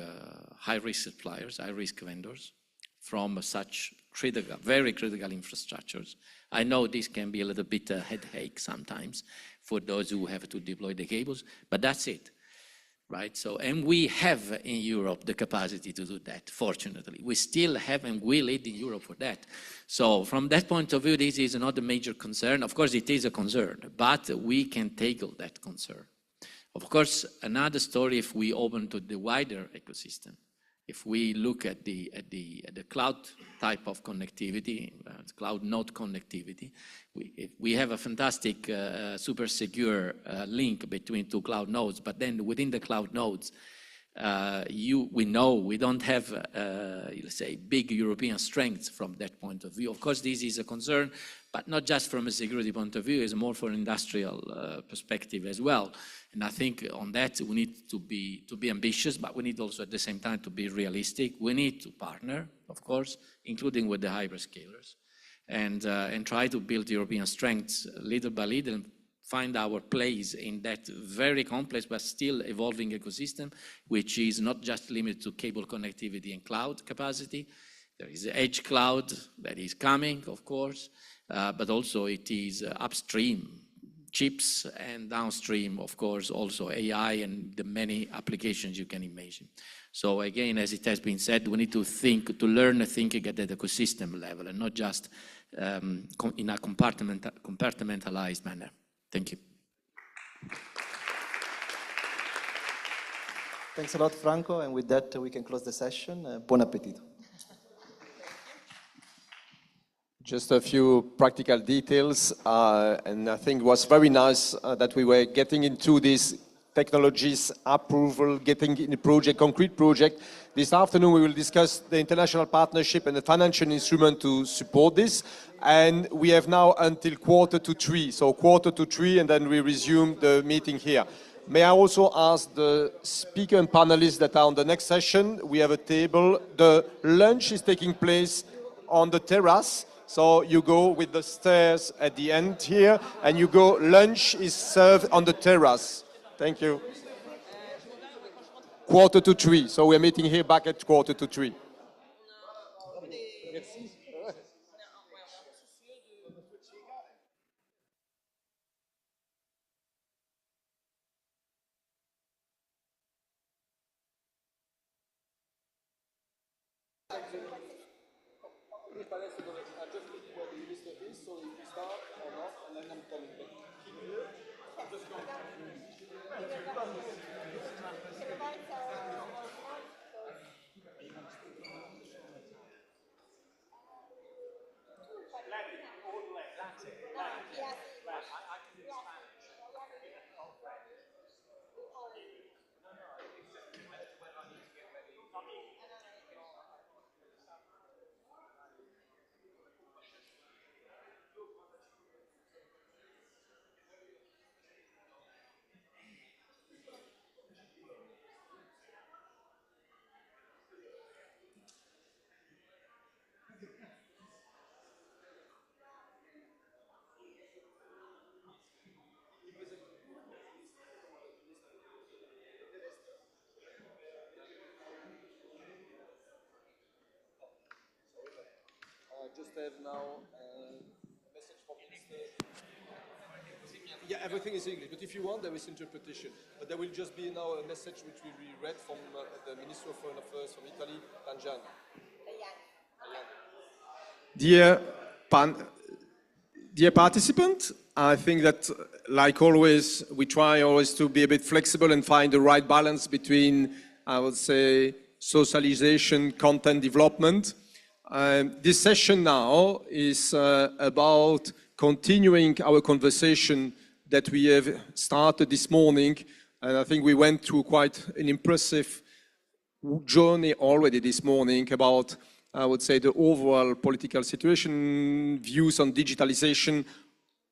high-risk suppliers, high-risk vendors from such critical, very critical infrastructures. I know this can be a little bit a headache sometimes for those who have to deploy the cables, but that's it, right? So, and we have in Europe the capacity to do that, fortunately. We still have and we lead in Europe for that. So from that point of view, this is not a major concern. Of course, it is a concern, but we can tackle that concern. Of course, another story if we open to the wider ecosystem. if we look at the cloud type of connectivity, cloud node connectivity, we have a fantastic super secure link between two cloud nodes, but then within the cloud nodes, we know we don't have, let's say, big European strengths from that point of view. Of course, this is a concern, but not just from a security point of view, it's more for an industrial perspective as well. And I think on that, we need to be ambitious, but we need also at the same time to be realistic. We need to partner, of course, including with the hyperscalers, and try to build European strengths little by little and find our place in that very complex but still evolving ecosystem, which is not just limited to cable connectivity and cloud capacity. There is the edge cloud that is coming, of course, but also it is upstream chips and downstream, of course, also AI and the many applications you can imagine. So again, as it has been said, we need to learn thinking at the ecosystem level and not just in a compartmentalized manner. Thank you. Thanks a lot, Franco. And with that, we can close the session. Buon appetito. Just a few practical details, and I think it was very nice that we were getting into these technologies approval, getting in a project, concrete project. This afternoon we will discuss the international partnership and the financial instrument to support this. And we have now until 2:45, so 2:45, and then we resume the meeting here. May I also ask the speaker and panelists that are on the next session, we have a table. The lunch is taking place on the terrace. So you go with the stairs at the end here, and you go, lunch is served on the terrace. Thank you. 2:45, so we're meeting here back at 2:45. Just have now a message from Minister. Yeah, everything is English, but if you want, there is interpretation. But there will just be now a message which will be read from the Minister of Foreign Affairs from Italy, Tanjan. Dear participant, I think that, like always, we try always to be a bit flexible and find the right balance between, I would say, socialization, content development. This session now is about continuing our conversation that we have started this morning, and I think we went through quite an impressive journey already this morning about, I would say, the overall political situation, views on digitalization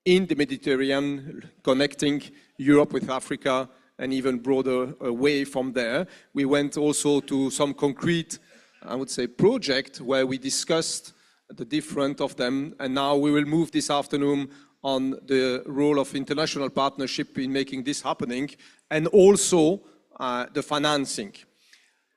in the Mediterranean, connecting Europe with Africa, and even broader away from there. We went also to some concrete, I would say, project where we discussed the different of them, and now we will move this afternoon on the role of international partnership in making this happening, and also the financing.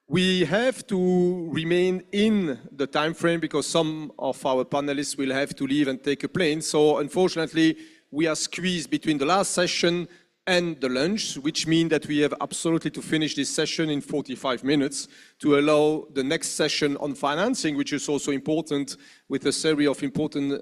We have to remain in the time frame because some of our panelists will have to leave and take a plane. So unfortunately, we are squeezed between the last session and the lunch, which means that we have absolutely to finish this session in 45 minutes to allow the next session on financing, which is also important, with a series of important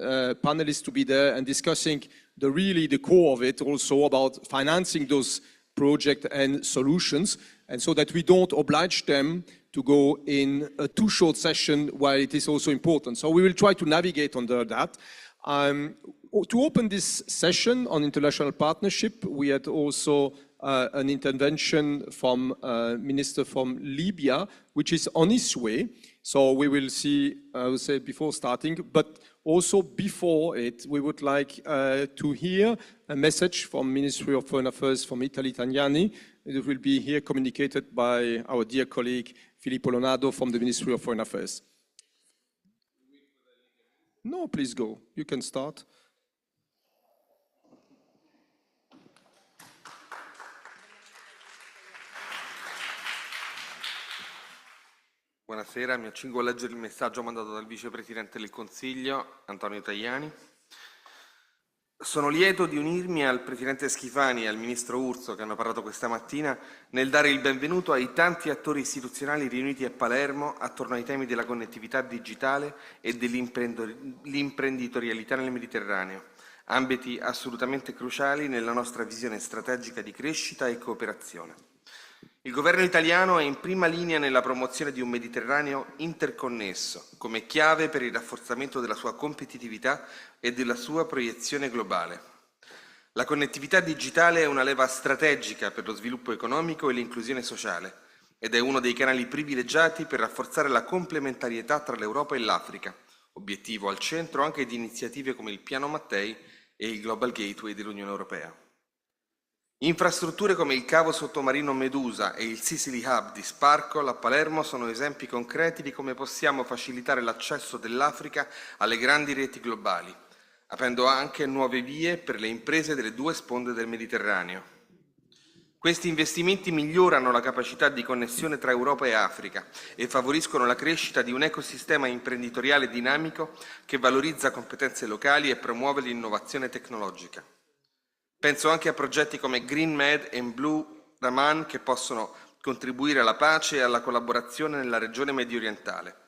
panelists to be there and discussing the core of it, also about financing those projects and solutions. and so that we don't oblige them to go in a too short session while it is also important. So we will try to navigate under that. To open this session on international partnership, we had also an intervention from a minister from Libya, which is on his way. So we will see, I would say, before starting, but also before it, we would like to hear a message from Ministry of Foreign Affairs from Italy, Tagnani. It will be here communicated by our dear colleague, Filippo Lonado from the Ministry of Foreign Affairs. No, please go. You can start. Buonasera, mi accingo a leggere il messaggio mandato dal Vicepresidente del Consiglio, Antonio Tajani. Sono lieto di unirmi al Presidente Schifani e al Ministro Urso, che hanno parlato questa mattina, nel dare il benvenuto ai tanti attori istituzionali riuniti a Palermo attorno ai temi della connettività digitale e dell'imprenditorialità nel Mediterraneo, ambiti assolutamente cruciali nella nostra visione strategica di crescita e cooperazione. Il governo italiano è in prima linea nella promozione di un Mediterraneo interconnesso, come chiave per il rafforzamento della sua competitività e della sua proiezione globale. La connettività digitale è una leva strategica per lo sviluppo economico e l'inclusione sociale ed è uno dei canali privilegiati per rafforzare la complementarietà tra l'Europa e l'Africa, obiettivo al centro anche di iniziative come il Piano Mattei e il Global Gateway dell'Unione Europea. Infrastrutture come il cavo sottomarino Medusa e il Sicily Hub di Sparkle a Palermo sono esempi concreti di come possiamo facilitare l'accesso dell'Africa alle grandi reti globali, aprendo anche nuove vie per le imprese delle due sponde del Mediterraneo. Questi investimenti migliorano la capacità di connessione tra Europa e Africa e favoriscono la crescita di un ecosistema imprenditoriale dinamico che valorizza competenze locali e promuove l'innovazione tecnologica. Penso anche a progetti come Green Med e Blue Raman che possono contribuire alla pace e alla collaborazione nella regione mediorientale.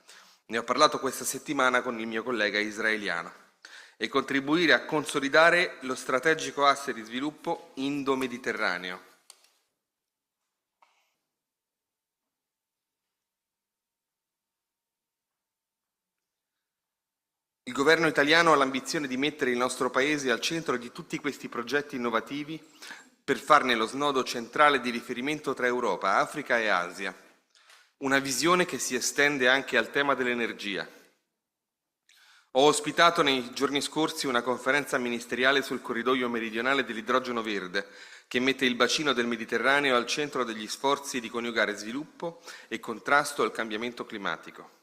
Ne ho parlato questa settimana con il mio collega israeliano. E contribuire a consolidare lo strategico asse di sviluppo indo-mediterraneo. Il governo italiano ha l'ambizione di mettere il nostro Paese al centro di tutti questi progetti innovativi per farne lo snodo centrale di riferimento tra Europa, Africa e Asia. Una visione che si estende anche al tema dell'energia. Ho ospitato nei giorni scorsi una conferenza ministeriale sul corridoio meridionale dell'idrogeno verde, che mette il bacino del Mediterraneo al centro degli sforzi di coniugare sviluppo e contrasto al cambiamento climatico.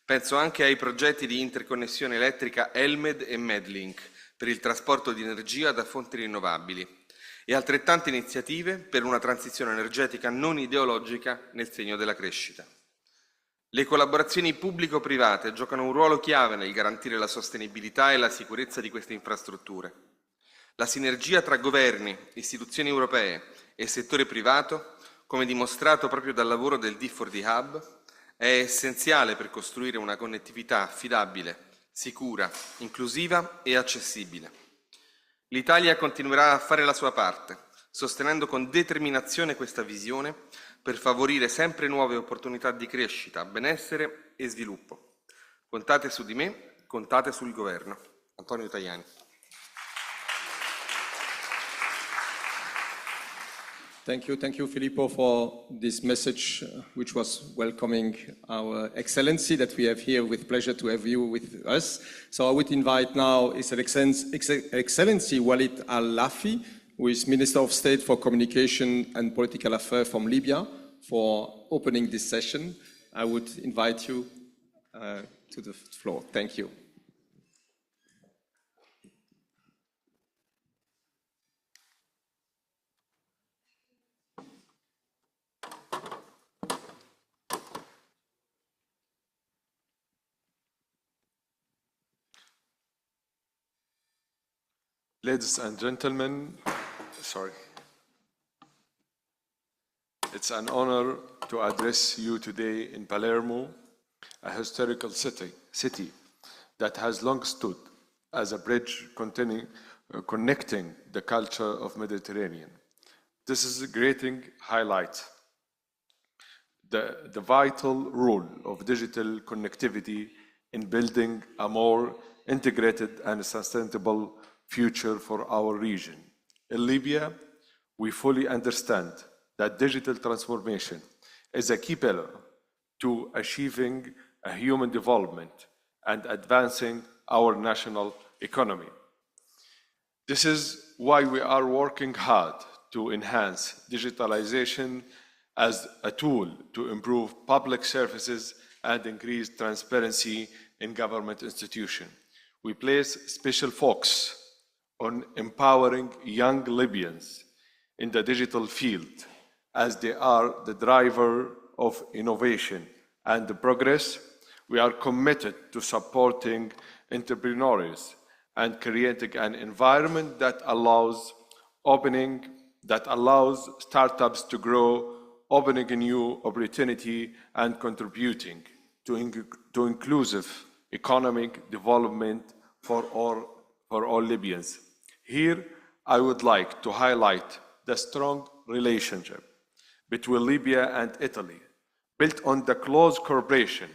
Penso anche ai progetti di interconnessione elettrica Elmed e Medlink per il trasporto di energia da fonti rinnovabili e altrettante iniziative per una transizione energetica non ideologica nel segno della crescita. Le collaborazioni pubblico-private giocano un ruolo chiave nel garantire la sostenibilità e la sicurezza di queste infrastrutture. La sinergia tra governi, istituzioni europee e settore privato, come dimostrato proprio dal lavoro del D4D Hub, è essenziale per costruire una connettività affidabile, sicura, inclusiva e accessibile. L'Italia continuerà a fare la sua parte, sostenendo con determinazione questa visione per favorire sempre nuove opportunità di crescita, benessere e sviluppo. Contate su di me, contate sul governo. Antonio Tajani. Thank you, Filippo, for this message, which was welcoming our Excellency that we have here. With pleasure to have you with us. So I would invite now His Excellency Walid Al-Lafi, who is Minister of State for Communication and Political Affairs from Libya, for opening this session. I would invite you to the floor. Thank you. Ladies and gentlemen, it's an honor to address you today in Palermo, a historical city that has long stood as a bridge connecting the culture of Mediterranean. This is a great highlight the vital role of digital connectivity in building a more integrated and sustainable future for our region. In Libya, we fully understand that digital transformation is a key pillar to achieving a human development and advancing our national economy. This is why we are working hard to enhance digitalization as a tool to improve public services and increase transparency in government institutions. We place special focus on empowering young Libyans in the digital field, as they are the driver of innovation and progress. We are committed to supporting entrepreneurs and creating an environment that allows startups to grow, opening a new opportunity and contributing to inclusive economic development for all Libyans. Here, I would like to highlight the strong relationship between Libya and Italy, built on the close cooperation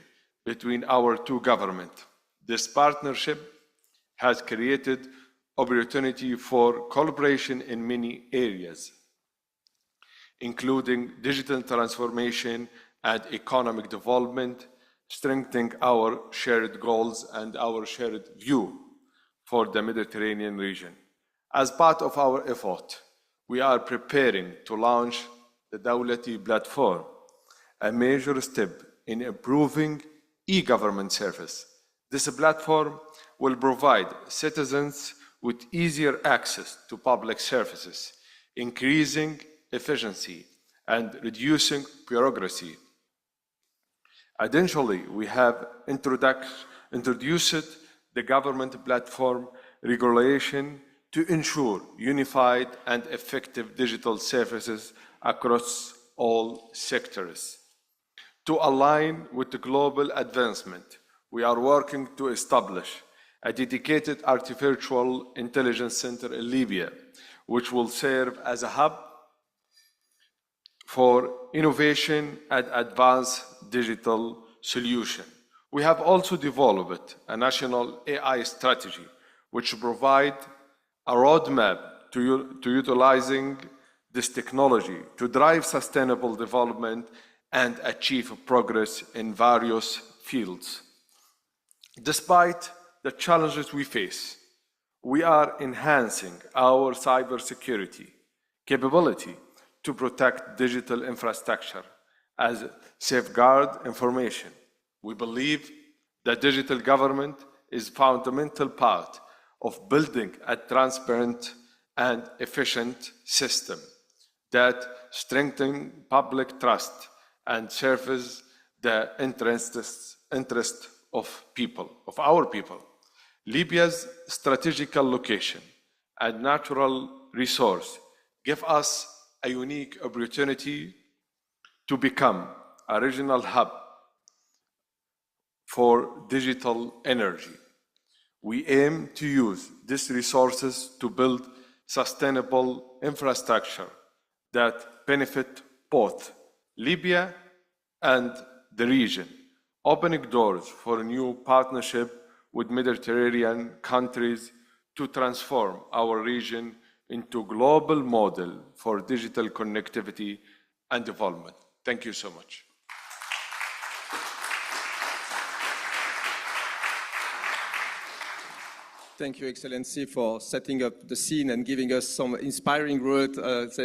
between our two governments. This partnership has created opportunity for collaboration in many areas, including digital transformation and economic development, strengthening our shared goals and our shared view for the Mediterranean region. As part of our effort, we are preparing to launch the Dawlati platform, a major step in improving e-government service. This platform will provide citizens with easier access to public services, increasing efficiency and reducing bureaucracy. Additionally, we have introduced the government platform regulation to ensure unified and effective digital services across all sectors. To align with the global advancement, we are working to establish a dedicated artificial intelligence center in Libya, which will serve as a hub for innovation and advanced digital solution. We have also developed a national AI strategy, which provides a roadmap to utilizing this technology to drive sustainable development and achieve progress in various fields. Despite the challenges we face, we are enhancing our cybersecurity capability to protect digital infrastructure as safeguard information. We believe that digital government is a fundamental part of building a transparent and efficient system that strengthens public trust and serves the interest of our people. Libya's strategical location and natural resource give us a unique opportunity to become a regional hub for digital energy. We aim to use these resources to build sustainable infrastructure that benefit both Libya and the region, opening doors for a new partnership with Mediterranean countries to transform our region into a global model for digital connectivity and development. Thank you so much. Thank you, Excellency, for setting up the scene and giving us some inspiring words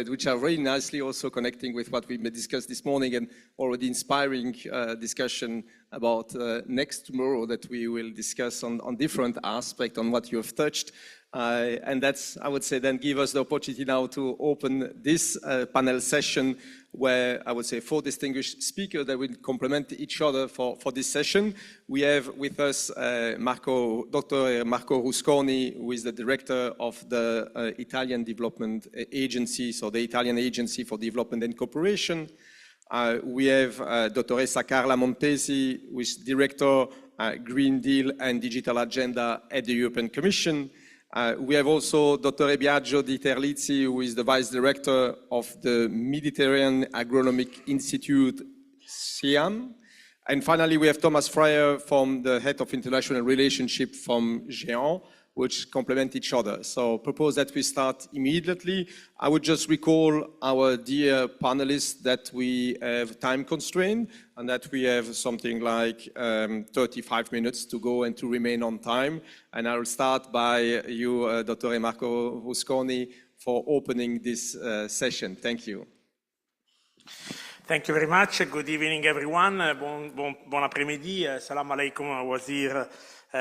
which are very nicely also connecting with what we discussed this morning, and already inspiring discussion about next tomorrow that we will discuss on different aspects on what you have touched. And that's, I would say, then give us the opportunity now to open this panel session where I would say 4 distinguished speakers that will complement each other for this session. We have with us Dr. Marco Rusconi, who is the director of the Italian Development Agency, so the Italian Agency for Development and Cooperation. We have Dottoressa Carla Montesi, who is director Green Deal and Digital Agenda at the European Commission. We have also Dr. Biagio Di Terlizzi, who is the Vice Director of the Mediterranean Agronomic Institute Siam. And finally, we have Thomas Fryer from the Head of International Relationship from Géant, which complement each other. So propose that we start immediately. I would just recall our dear panelists that we have time constraint and that we have something like 35 minutes to go and to remain on time. And I will start by you, Dr. Marco Rusconi, for opening this session. Thank you. Thank you very much. Good evening, everyone. Bon après-midi. Salam alaikum, Wazir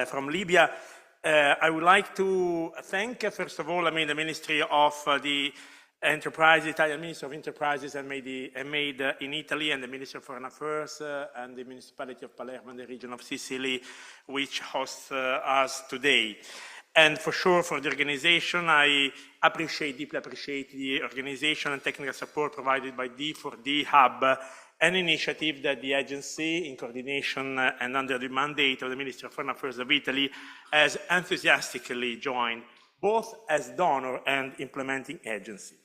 from Libya. I would like to thank, first of all, the Ministry of the Enterprise, Italian Ministry of Enterprises and Made in Italy, and the Ministry of Foreign Affairs and the Municipality of Palermo and the region of Sicily, which hosts us today. And for sure, for the organization, I deeply appreciate the organization and technical support provided by D4D Hub, an initiative that the agency, in coordination and under the mandate of the Ministry of Foreign Affairs of Italy, has enthusiastically joined, both as donor and implementing agency.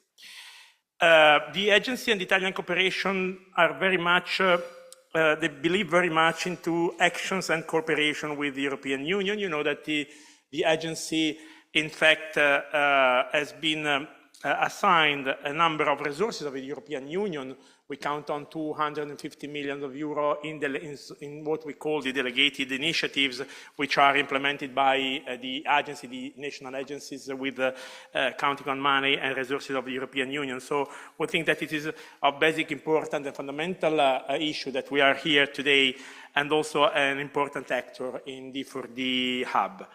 The agency and Italian cooperation are very much, they believe very much into actions and cooperation with the European Union. You know that the agency, in fact, has been assigned a number of resources of the European Union. We count on 250 million euro in what we call the delegated initiatives, which are implemented by the agency, the national agencies, with counting on money and resources of the European Union. So we think that it is of basic importance and fundamental issue that we are here today, and also an important actor in D4D Hub.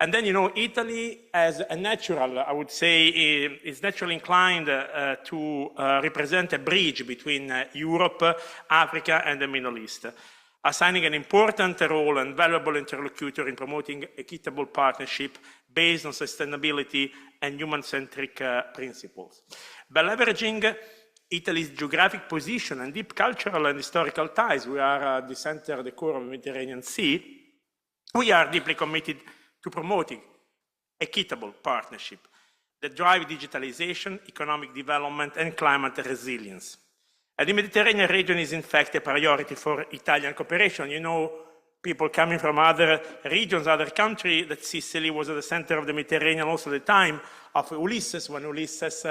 And then, Italy as a natural, I would say, is naturally inclined to represent a bridge between Europe, Africa, and the Middle East, assigning an important role and valuable interlocutor in promoting equitable partnership based on sustainability and human-centric principles. By leveraging Italy's geographic position and deep cultural and historical ties, we are at the center, the core of the Mediterranean Sea, we are deeply committed to promoting equitable partnership that drive digitalization, economic development, and climate resilience. And the Mediterranean region is, in fact, a priority for Italian cooperation. People coming from other regions, other countries, that Sicily was at the center of the Mediterranean also at the time of Ulysses, when Ulysses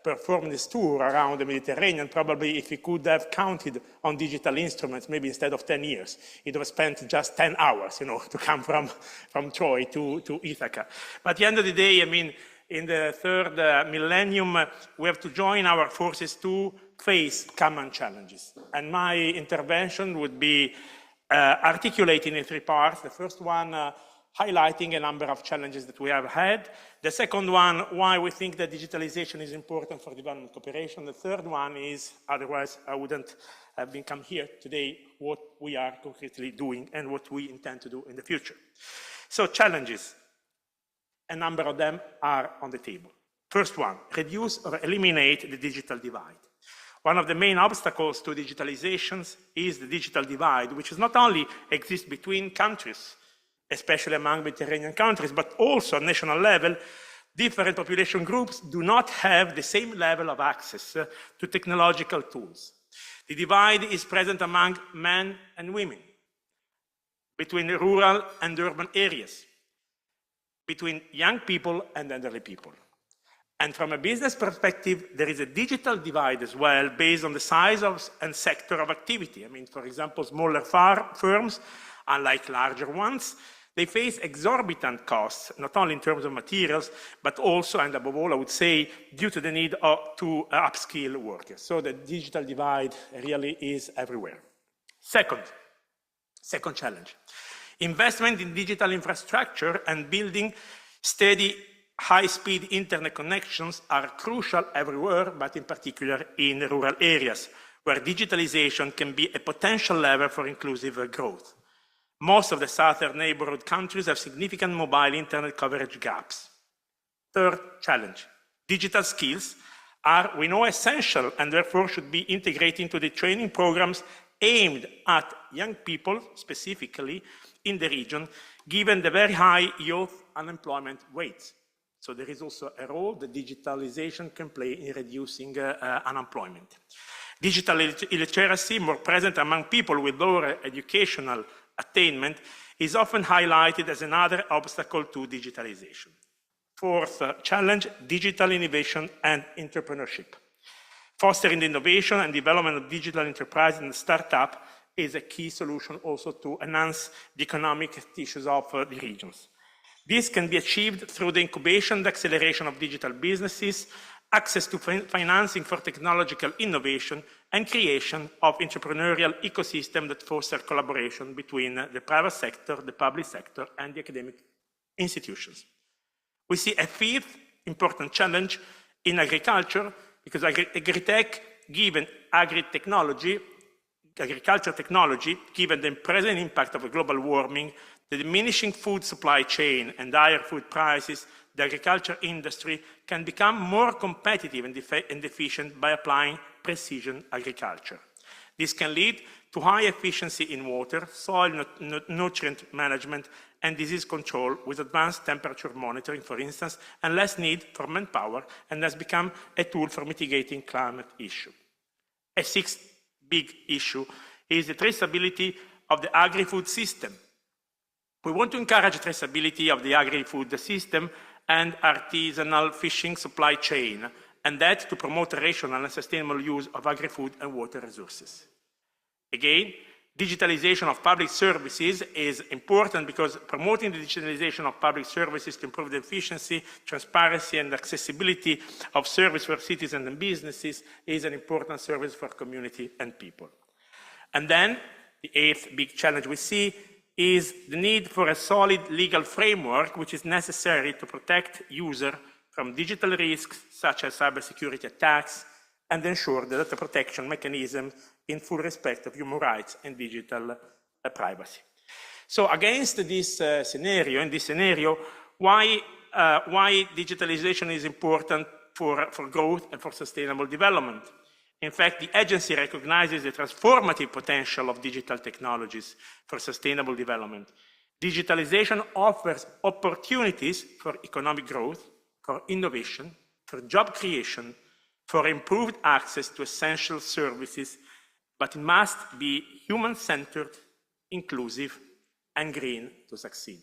performed this tour around the Mediterranean. Probably if he could have counted on digital instruments, maybe instead of 10 years, he'd have spent just 10 hours, to come from Troy to Ithaca. But at the end of the day, in the third millennium, we have to join our forces to face common challenges. And my intervention would be articulated in three parts. The first one, highlighting a number of challenges that we have had. The second one, why we think that digitalization is important for development cooperation. The third one is, otherwise I wouldn't have been come here today, what we are concretely doing and what we intend to do in the future. So challenges, a number of them are on the table. First one, reduce or eliminate the digital divide. One of the main obstacles to digitalization is the digital divide, which is not only exists between countries, especially among Mediterranean countries, but also at national level, different population groups do not have the same level of access to technological tools. The divide is present among men and women, between rural and urban areas, between young people and elderly people. And from a business perspective, there is a digital divide as well, based on the size of and sector of activity. For example, smaller firms, unlike larger ones, they face exorbitant costs, not only in terms of materials, but also, and above all, I would say, due to the need to upskill workers. So the digital divide really is everywhere. Second challenge, investment in digital infrastructure and building steady high-speed internet connections are crucial everywhere, but in particular in rural areas, where digitalization can be a potential lever for inclusive growth. Most of the southern neighborhood countries have significant mobile internet coverage gaps. Third challenge, digital skills are, we know, essential and therefore should be integrated into the training programs aimed at young people, specifically in the region, given the very high youth unemployment rates. So there is also a role that digitalization can play in reducing unemployment. Digital illiteracy, more present among people with lower educational attainment, is often highlighted as another obstacle to digitalization. Fourth challenge, digital innovation and entrepreneurship. Fostering the innovation and development of digital enterprise and startup is a key solution also to enhance the economic issues of the regions. This can be achieved through the incubation and acceleration of digital businesses, access to financing for technological innovation, and creation of entrepreneurial ecosystem that foster collaboration between the private sector, the public sector, and the academic institutions. We see a fifth important challenge in agriculture, because agritech, given agriculture technology, given the present impact of global warming, the diminishing food supply chain and higher food prices, the agriculture industry can become more competitive and efficient by applying precision agriculture. This can lead to high efficiency in water, soil nutrient management, and disease control with advanced temperature monitoring, for instance, and less need for manpower, and has become a tool for mitigating climate issue. A sixth big issue is the traceability of the agri-food system. We want to encourage traceability of the agri-food system and artisanal fishing supply chain, and that to promote rational and sustainable use of agri-food and water resources. Again, digitalization of public services is important because promoting the digitalization of public services to improve the efficiency, transparency, and accessibility of service for citizens and businesses is an important service for community and people. And then, the eighth big challenge we see is the need for a solid legal framework which is necessary to protect users from digital risks such as cybersecurity attacks and ensure the data protection mechanism in full respect of human rights and digital privacy. So against this scenario, why digitalization is important for growth and for sustainable development? In fact, the agency recognizes the transformative potential of digital technologies for sustainable development. Digitalization offers opportunities for economic growth, for innovation, for job creation, for improved access to essential services, but it must be human-centered, inclusive, and green to succeed.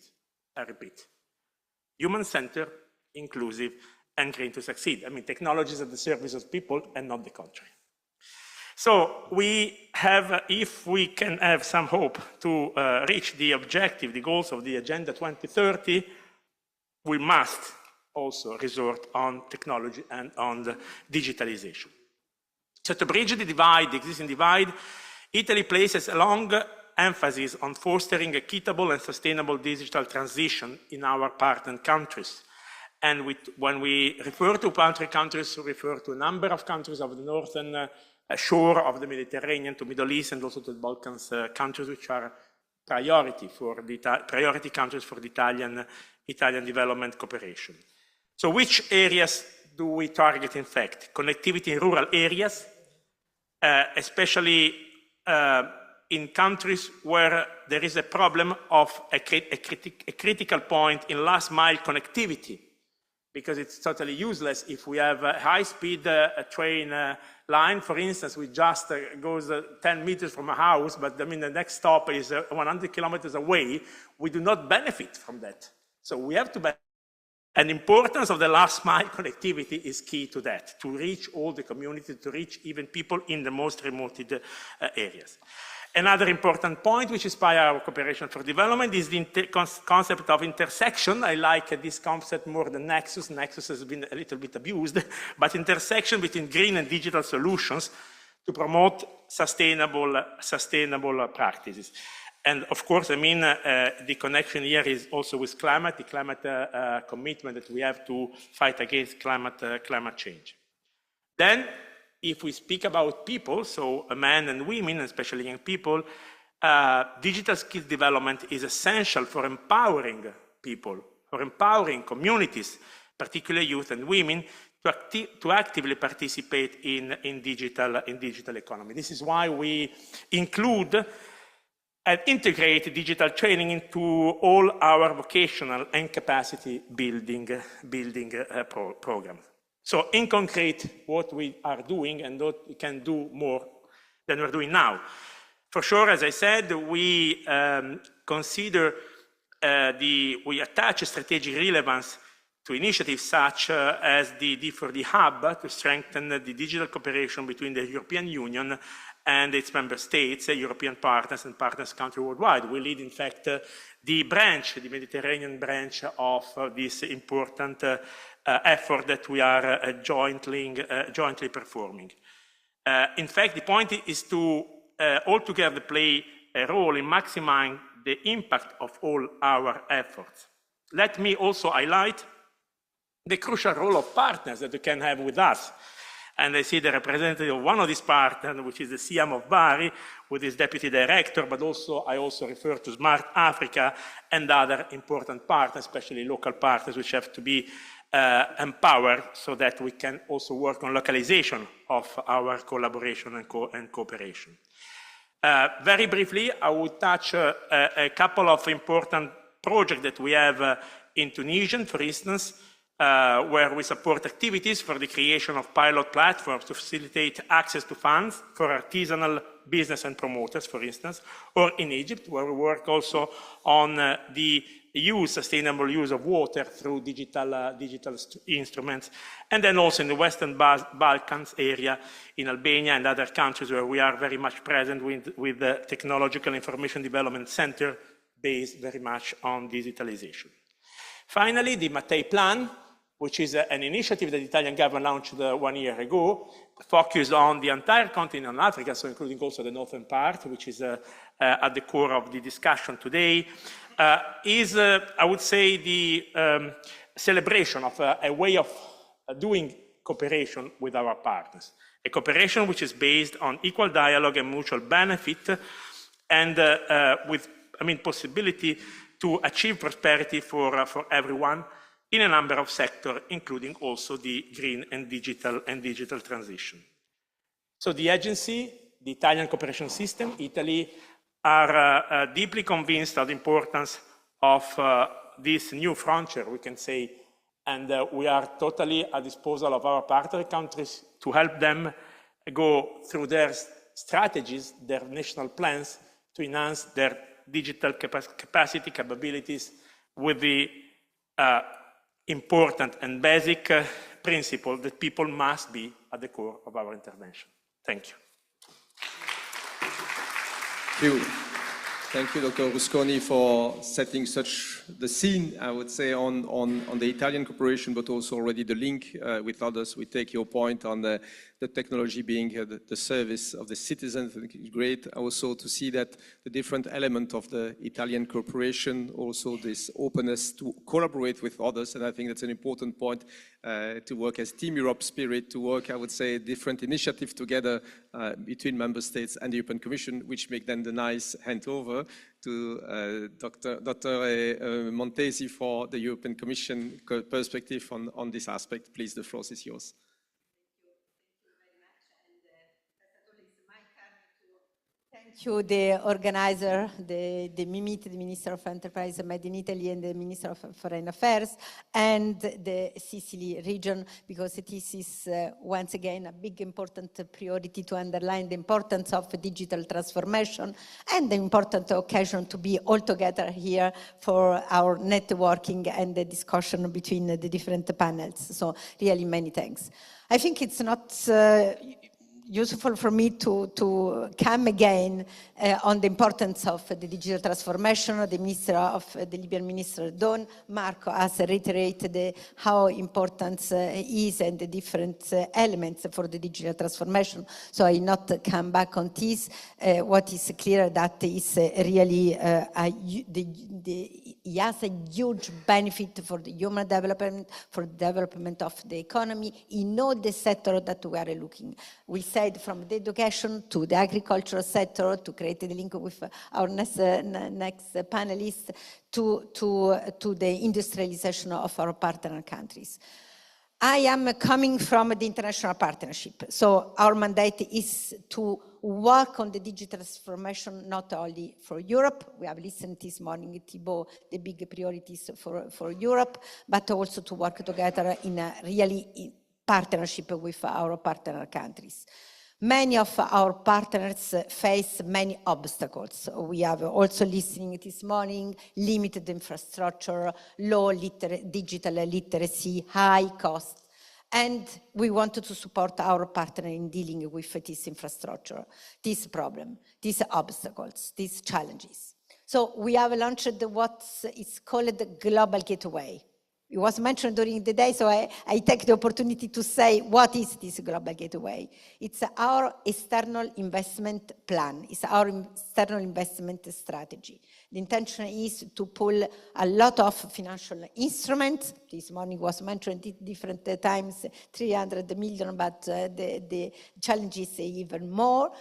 I repeat, human-centered, inclusive, and green to succeed. I mean, technology is at the service of people and not the contrary. So we have, if we can have some hope to reach the objective, the goals of the Agenda 2030, we must also resort on technology and on the digitalization. So to bridge the divide, the existing divide, Italy places a long emphasis on fostering equitable and sustainable digital transition in our partner countries. And when we refer to partner countries, we refer to a number of countries of the northern shore of the Mediterranean, to Middle East, and also to the Balkans countries, which are priority countries for the Italian development cooperation. So which areas do we target, in fact? Connectivity in rural areas, especially in countries where there is a problem of a critical point in last mile connectivity, because it's totally useless if we have a high-speed train line, for instance, which just goes 10 meters from a house, but I mean the next stop is 100 kilometers away. We do not benefit from that. So we have to benefit. And the importance of the last mile connectivity is key to that, to reach all the communities, to reach even people in the most remote areas. Another important point which inspires our cooperation for development is the concept of intersection. I like this concept more than nexus. Nexus has been a little bit abused, but intersection between green and digital solutions to promote sustainable practices. And of course, I mean, the connection here is also with climate, the climate commitment that we have to fight against climate change. Then, if we speak about people, so men and women, especially young people, digital skills development is essential for empowering people, for empowering communities, particularly youth and women, to actively participate in digital economy. This is why we include and integrate digital training into all our vocational and capacity building programs. So in concrete, what we are doing and what we can do more than we're doing now. For sure, as I said, we consider we attach strategic relevance to initiatives such as the D4D Hub to strengthen the digital cooperation between the European Union and its member states, European partners and partners countries worldwide. We lead, in fact, the Mediterranean branch of this important effort that we are jointly performing. In fact, the point is to all together play a role in maximizing the impact of all our efforts. Let me also highlight the crucial role of partners that we can have with us. And I see the representative of one of these partners, which is the CM of Bari, with his deputy director, but also I also refer to Smart Africa and other important partners, especially local partners, which have to be empowered so that we can also work on localization of our collaboration and cooperation. Very briefly, I will touch a couple of important projects that we have in Tunisia, for instance, where we support activities for the creation of pilot platforms to facilitate access to funds for artisanal business and promoters, for instance, or in Egypt, where we work also on the sustainable use of water through digital instruments, and then also in the Western Balkans area, in Albania and other countries where we are very much present with the Technological Information Development Center based very much on digitalization. Finally, the Mattei Plan, which is an initiative that the Italian government launched 1 year ago, focused on the entire continent of Africa, so including also the northern part, which is at the core of the discussion today, is, I would say, the celebration of a way of doing cooperation with our partners. A cooperation which is based on equal dialogue and mutual benefit, and with, possibility to achieve prosperity for everyone in a number of sectors, including also the green and digital transition. So the agency, the Italian cooperation system, Italy, are deeply convinced of the importance of this new frontier, we can say, and we are totally at disposal of our partner countries to help them go through their strategies, their national plans, to enhance their digital capacity, capabilities, with the important and basic principle that people must be at the core of our intervention. Thank you. Thank you. Thank you, Dr. Rusconi, for setting the scene, I would say, on the Italian cooperation, but also already the link with others. We take your point on the technology being the service of the citizens. I think it's great also to see that the different element of the Italian cooperation, also this openness to collaborate with others, and I think that's an important point, to work as Team Europe spirit, to work, I would say, different initiatives together between member states and the European Commission, which make then the nice handover to Dr. Montesi for the European Commission perspective on this aspect. Please, the floor is yours. Thank you, the organizer, the MIMIT, the Minister of Enterprise Made in Italy, and the Minister of Foreign Affairs, and the Sicily region, because this is once again a big important priority to underline the importance of digital transformation and the important occasion to be all together here for our networking and the discussion between the different panels. So really many thanks. I think it's not useful for me to come again on the importance of the digital transformation. The Libyan Minister Don Marco has reiterated how important is and the different elements for the digital transformation. So I not come back on this. What is clear that is really it has a huge benefit for the human development, for the development of the economy in all the sectors that we are looking. We said from the education to the agricultural sector, to create the link with our next panelist, to the industrialization of our partner countries. I am coming from the international partnership, so our mandate is to work on the digital transformation not only for Europe. We have listened this morning, Thibaut, the big priorities for Europe, but also to work together in a really partnership with our partner countries. Many of our partners face many obstacles. We have also listening this morning, limited infrastructure, low digital literacy, high costs. And we wanted to support our partner in dealing with this infrastructure, this problem, these obstacles, these challenges. So we have launched what is called the Global Gateway. It was mentioned during the day, so I take the opportunity to say, what is this Global Gateway? It's our external investment plan. It's our external investment strategy. The intention is to pull a lot of financial instruments. This morning was mentioned at different times, 300 million, but the challenge is even more.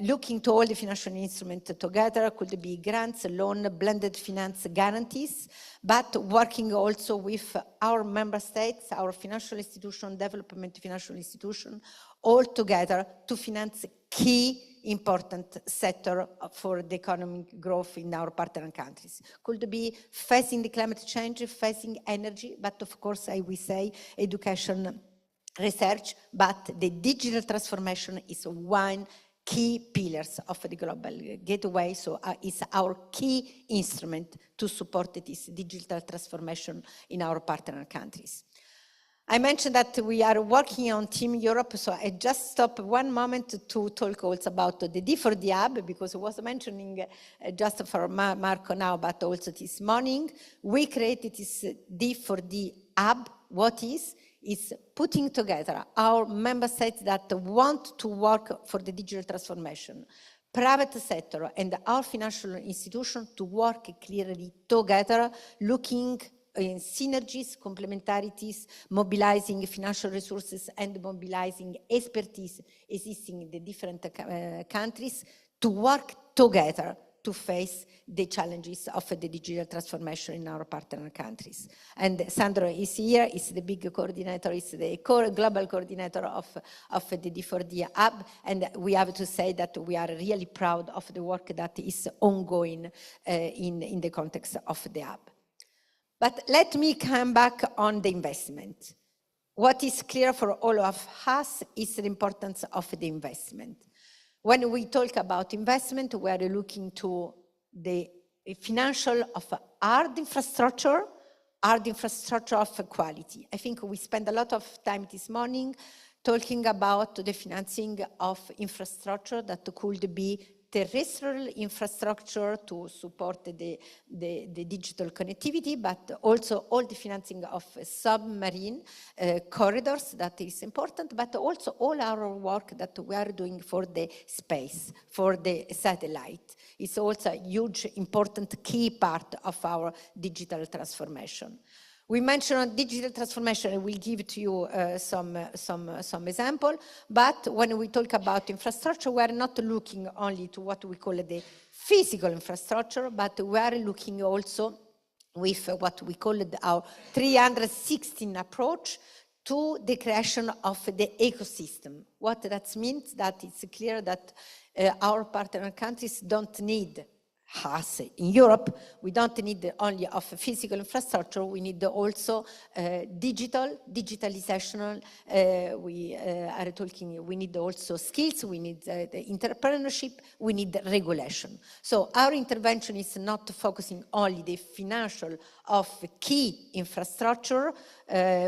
Looking to all the financial instruments together, could be grants, loan, blended finance guarantees, but working also with our member states, our financial institution, development financial institution, all together to finance key important sector for the economic growth in our partner countries. Could be facing the climate change, facing energy, but of course I will say education, research, but the digital transformation is one key pillars of the Global Gateway, so it's our key instrument to support this digital transformation in our partner countries. I mentioned that we are working on Team Europe, so I just stop one moment to talk also about the D4D Hub, because I was mentioning just for Marco now, but also this morning. We created this D4D Hub. What is putting together our member states that want to work for the digital transformation, private sector and our financial institution to work clearly together, looking in synergies, complementarities, mobilizing financial resources and mobilizing expertise existing in the different countries to work together to face the challenges of the digital transformation in our partner countries. And Sandro is here, is the big coordinator, is the global coordinator of the D4D Hub, and we have to say that we are really proud of the work that is ongoing in the context of the Hub. But let me come back on the investment. What is clear for all of us is the importance of the investment. When we talk about investment, we are looking to the financial of hard infrastructure of quality. I think we spent a lot of time this morning talking about the financing of infrastructure that could be terrestrial infrastructure to support the digital connectivity, but also all the financing of submarine corridors, that is important, but also all our work that we are doing for the space, for the satellite. It's also a huge, important key part of our digital transformation. We mentioned digital transformation. I will give to you some example. But when we talk about infrastructure, we are not looking only to what we call the physical infrastructure, but we are looking also with what we call our 316 approach to the creation of the ecosystem. What that means, that it's clear that our partner countries don't need us in Europe. We don't need only of physical infrastructure, we need also digitalization. We are talking, we need also skills, we need the entrepreneurship, we need regulation. So our intervention is not focusing only the financial of key infrastructure,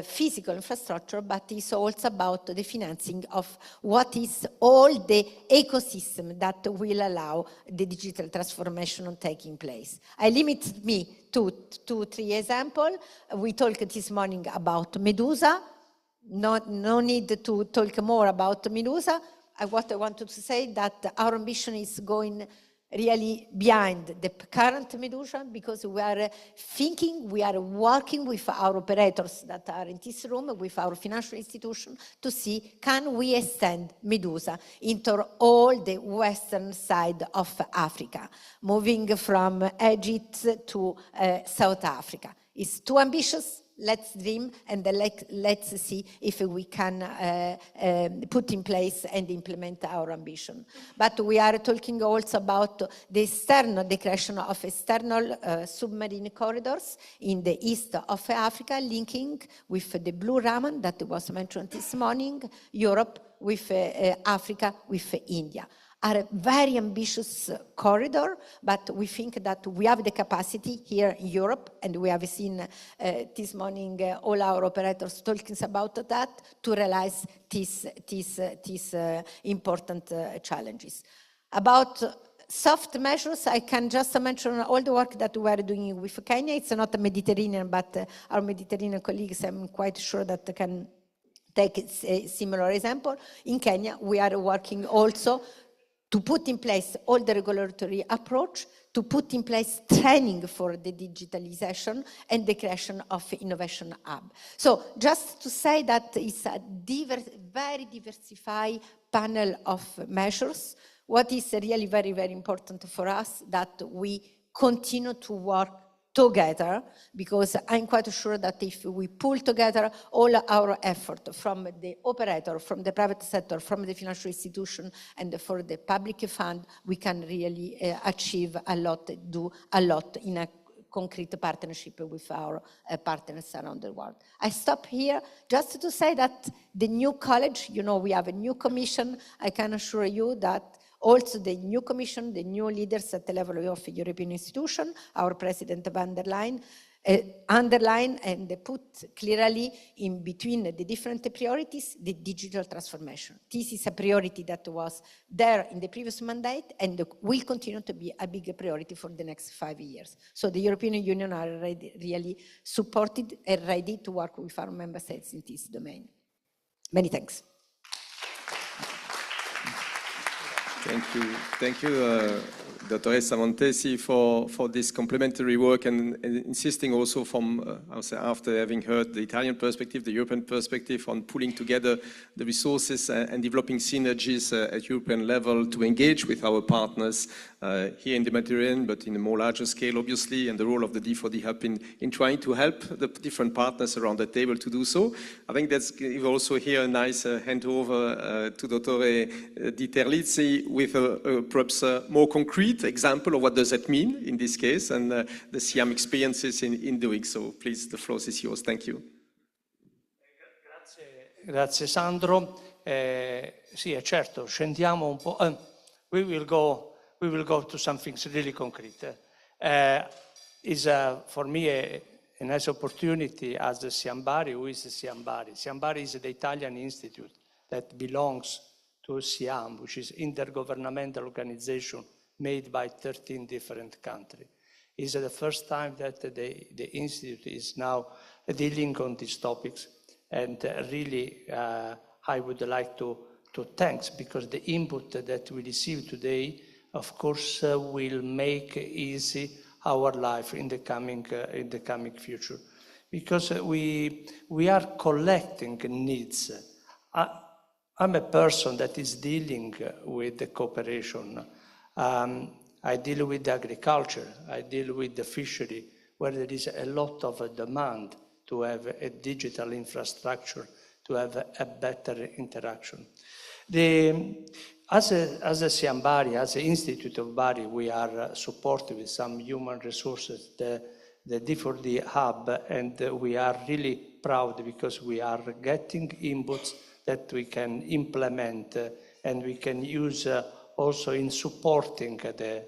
physical infrastructure, but it's also about the financing of what is all the ecosystem that will allow the digital transformation taking place. I limit me to 2-3 examples. We talked this morning about Medusa. No need to talk more about Medusa. What I wanted to say that our ambition is going really behind the current Medusa, because we are thinking, we are working with our operators that are in this room, with our financial institution, to see can we extend Medusa into all the western side of Africa, moving from Egypt to South Africa. It's too ambitious, let's dream, and let's see if we can put in place and implement our ambition. But we are talking also about the creation of external submarine corridors in the east of Africa, linking with the Blue Raman that was mentioned this morning, Europe with Africa, with India. Are a very ambitious corridor, but we think that we have the capacity here in Europe, and we have seen this morning all our operators talking about that, to realize these important challenges. About soft measures, I can just mention all the work that we are doing with Kenya. It's not a Mediterranean, but our Mediterranean colleagues, I'm quite sure that can take a similar example. In Kenya, we are working also to put in place all the regulatory approach, to put in place training for the digitalization and the creation of innovation hub. So just to say that it's a very diversified panel of measures. What is really very, very important for us that we continue to work together, because I'm quite sure that if we pull together all our effort from the operator, from the private sector, from the financial institution, and for the public fund, we can really achieve a lot, do a lot in a concrete partnership with our partners around the world. I stop here just to say that the new college, you know, we have a new commission. I can assure you that also the new commission, the new leaders at the level of the European institution, our President van der Leyen, underline and put clearly in between the different priorities, the digital transformation. This is a priority that was there in the previous mandate and will continue to be a big priority for the next 5 years. So the European Union are really supported and ready to work with our member states in this domain. Many thanks. Thank you, Dottoressa Montesi, for this complementary work and insisting also from, after having heard the Italian perspective, the European perspective, on pulling together the resources and developing synergies at European level to engage with our partners here in the Mediterranean, but in a more larger scale, obviously, and the role of the D4D Hub in trying to help the different partners around the table to do so. I think that's also here a nice handover to Dottore Di Terlizzi with perhaps a more concrete example of what does that mean in this case, and the SIAM experiences in doing so. Please, the floor is yours. Thank you. Grazie Sandro. Sì, certo, scendiamo un po'. We will go to something really concrete. Is for me a nice opportunity as the Siambari. Who is the Siambari? Siambari is the Italian institute that belongs to SIAM, which is intergovernmental organization made by 13 different countries. It's the first time that the institute is now dealing on these topics, and really I would like to thanks, because the input that we receive today, of course, will make easy our life in the coming future, because we are collecting needs. I'm a person that is dealing with the cooperation. I deal with agriculture, I deal with the fishery, where there is a lot of demand to have a digital infrastructure, to have a better interaction. As a Siambari, as an Institute of Bari, we are supported with some human resources, the D4D Hub, and we are really proud because we are getting inputs that we can implement and we can use also in supporting the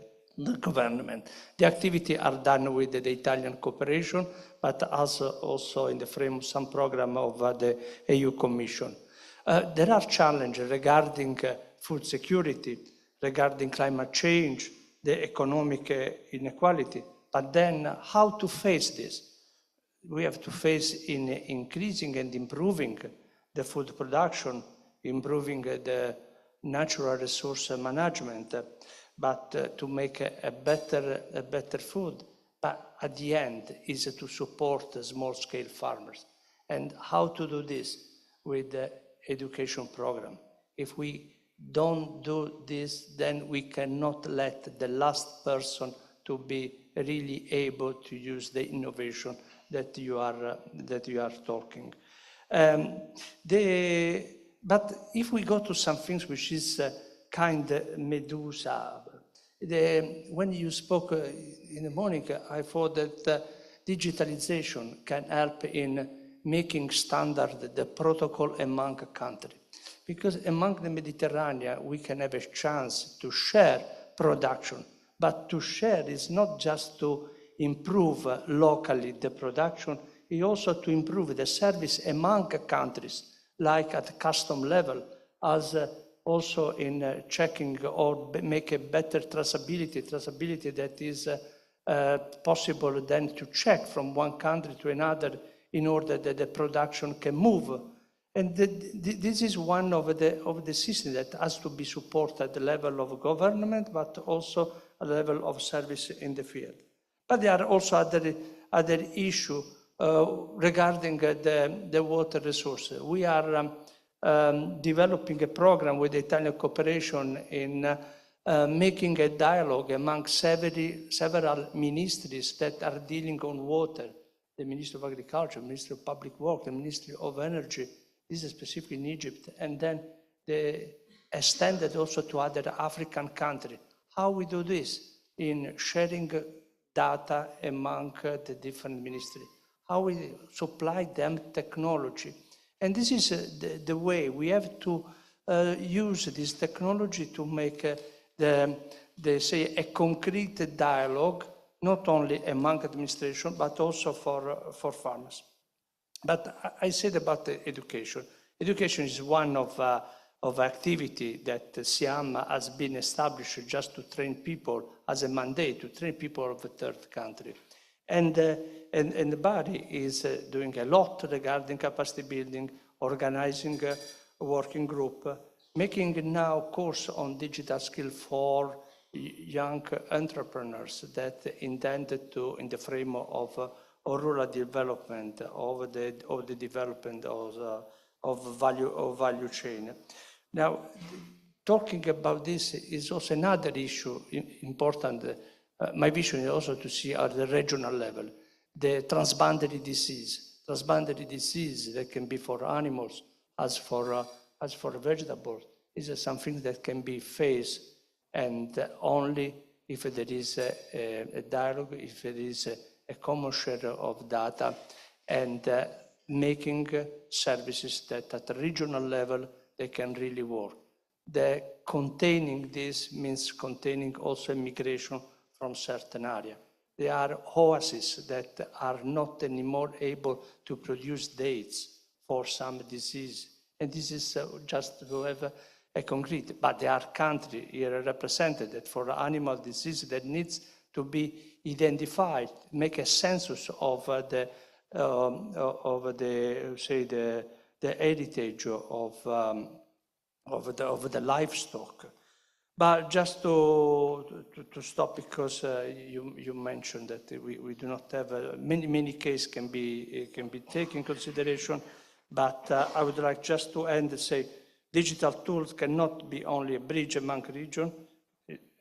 government. The activity are done with the Italian cooperation, but also in the frame of some program of the EU Commission. There are challenges regarding food security, regarding climate change, the economic inequality, but then how to face this? We have to face in increasing and improving the food production, improving the natural resource management, but to make a better food. But at the end is to support the small-scale farmers. And how to do this? With the education program. If we don't do this, then we cannot let the last person to be really able to use the innovation that you are talking. But if we go to some things which is kind of Medusa, when you spoke in the morning, I thought that digitalization can help in making standard the protocol among countries. Because among the Mediterranean, we can have a chance to share production, but to share is not just to improve locally the production, it's also to improve the service among countries, like at custom level, as also in checking or make a better traceability that is possible then to check from one country to another in order that the production can move. And this is one of the systems that has to be supported at the level of government, but also at the level of service in the field. But there are also other issues regarding the water resources. We are developing a program with the Italian cooperation in making a dialogue among several ministries that are dealing on water. The Ministry of Agriculture, Ministry of Public Works, the Ministry of Energy. This is specific in Egypt. And then they extended also to other African countries. How we do this? In sharing data among the different ministries. How we supply them technology. And this is the way we have to use this technology to make say a concrete dialogue, not only among administration, but also for farmers. But I said about education. Education is one of activity that SIAM has been established just to train people as a mandate, to train people of the third country. And the body is doing a lot regarding capacity building, organizing a working group, making now course on digital skill for young entrepreneurs that intended to, in the frame of rural development, of the development of value chain. Now, talking about this is also another issue important. My vision is also to see at the regional level the transboundary disease. Transboundary disease that can be for animals as for vegetables is something that can be faced, and only if there is a dialogue, if there is a common share of data, and making services that at the regional level they can really work. Containing this means containing also immigration from certain area. There are oases that are not anymore able to produce dates for some disease. And this is just to have a concrete, but there are countries here represented that for animal disease that needs to be identified, make a census of the heritage of the livestock. But just to stop, because you mentioned that we do not have many cases can be taken in consideration. But I would like just to end and say, digital tools cannot be only a bridge among regions,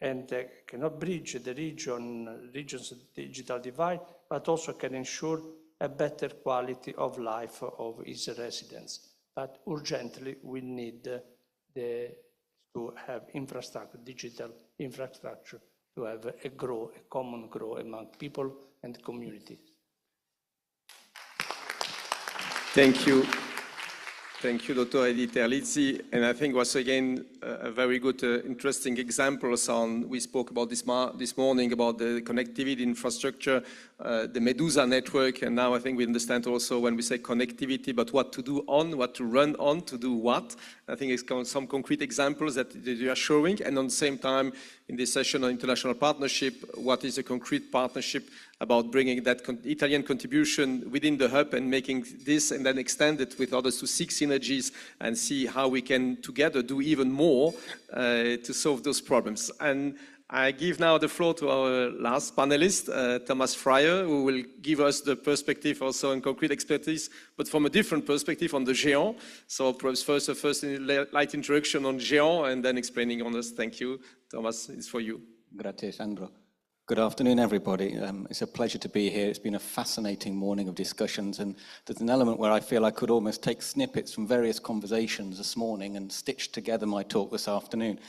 and cannot bridge the region's digital divide, but also can ensure a better quality of life of its residents. But urgently, we need to have infrastructure, digital infrastructure, to have a common growth among people and communities. Thank you. Thank you, Dr. Edith Terlizzi. And I think was again a very good, interesting examples on, we spoke about this morning about the connectivity infrastructure, the Medusa network. And now I think we understand also when we say connectivity, but what to do on, what to run on, to do what. I think it's some concrete examples that you are showing. And on the same time, in this session on international partnership, what is a concrete partnership about bringing that Italian contribution within the hub and making this and then extend it with others to seek synergies and see how we can together do even more to solve those problems. And I give now the floor to our last panelist, Thomas Fryer, who will give us the perspective also on concrete expertise, but from a different perspective on the Géant. So perhaps first a light introduction on Géant and then explaining on us. Thank you. Thomas, it's for you. Grazie, Sandro. Good afternoon, everybody. It's a pleasure to be here. It's been a fascinating morning of discussions, and there's an element where I feel I could almost take snippets from various conversations this morning and stitch together my talk this afternoon.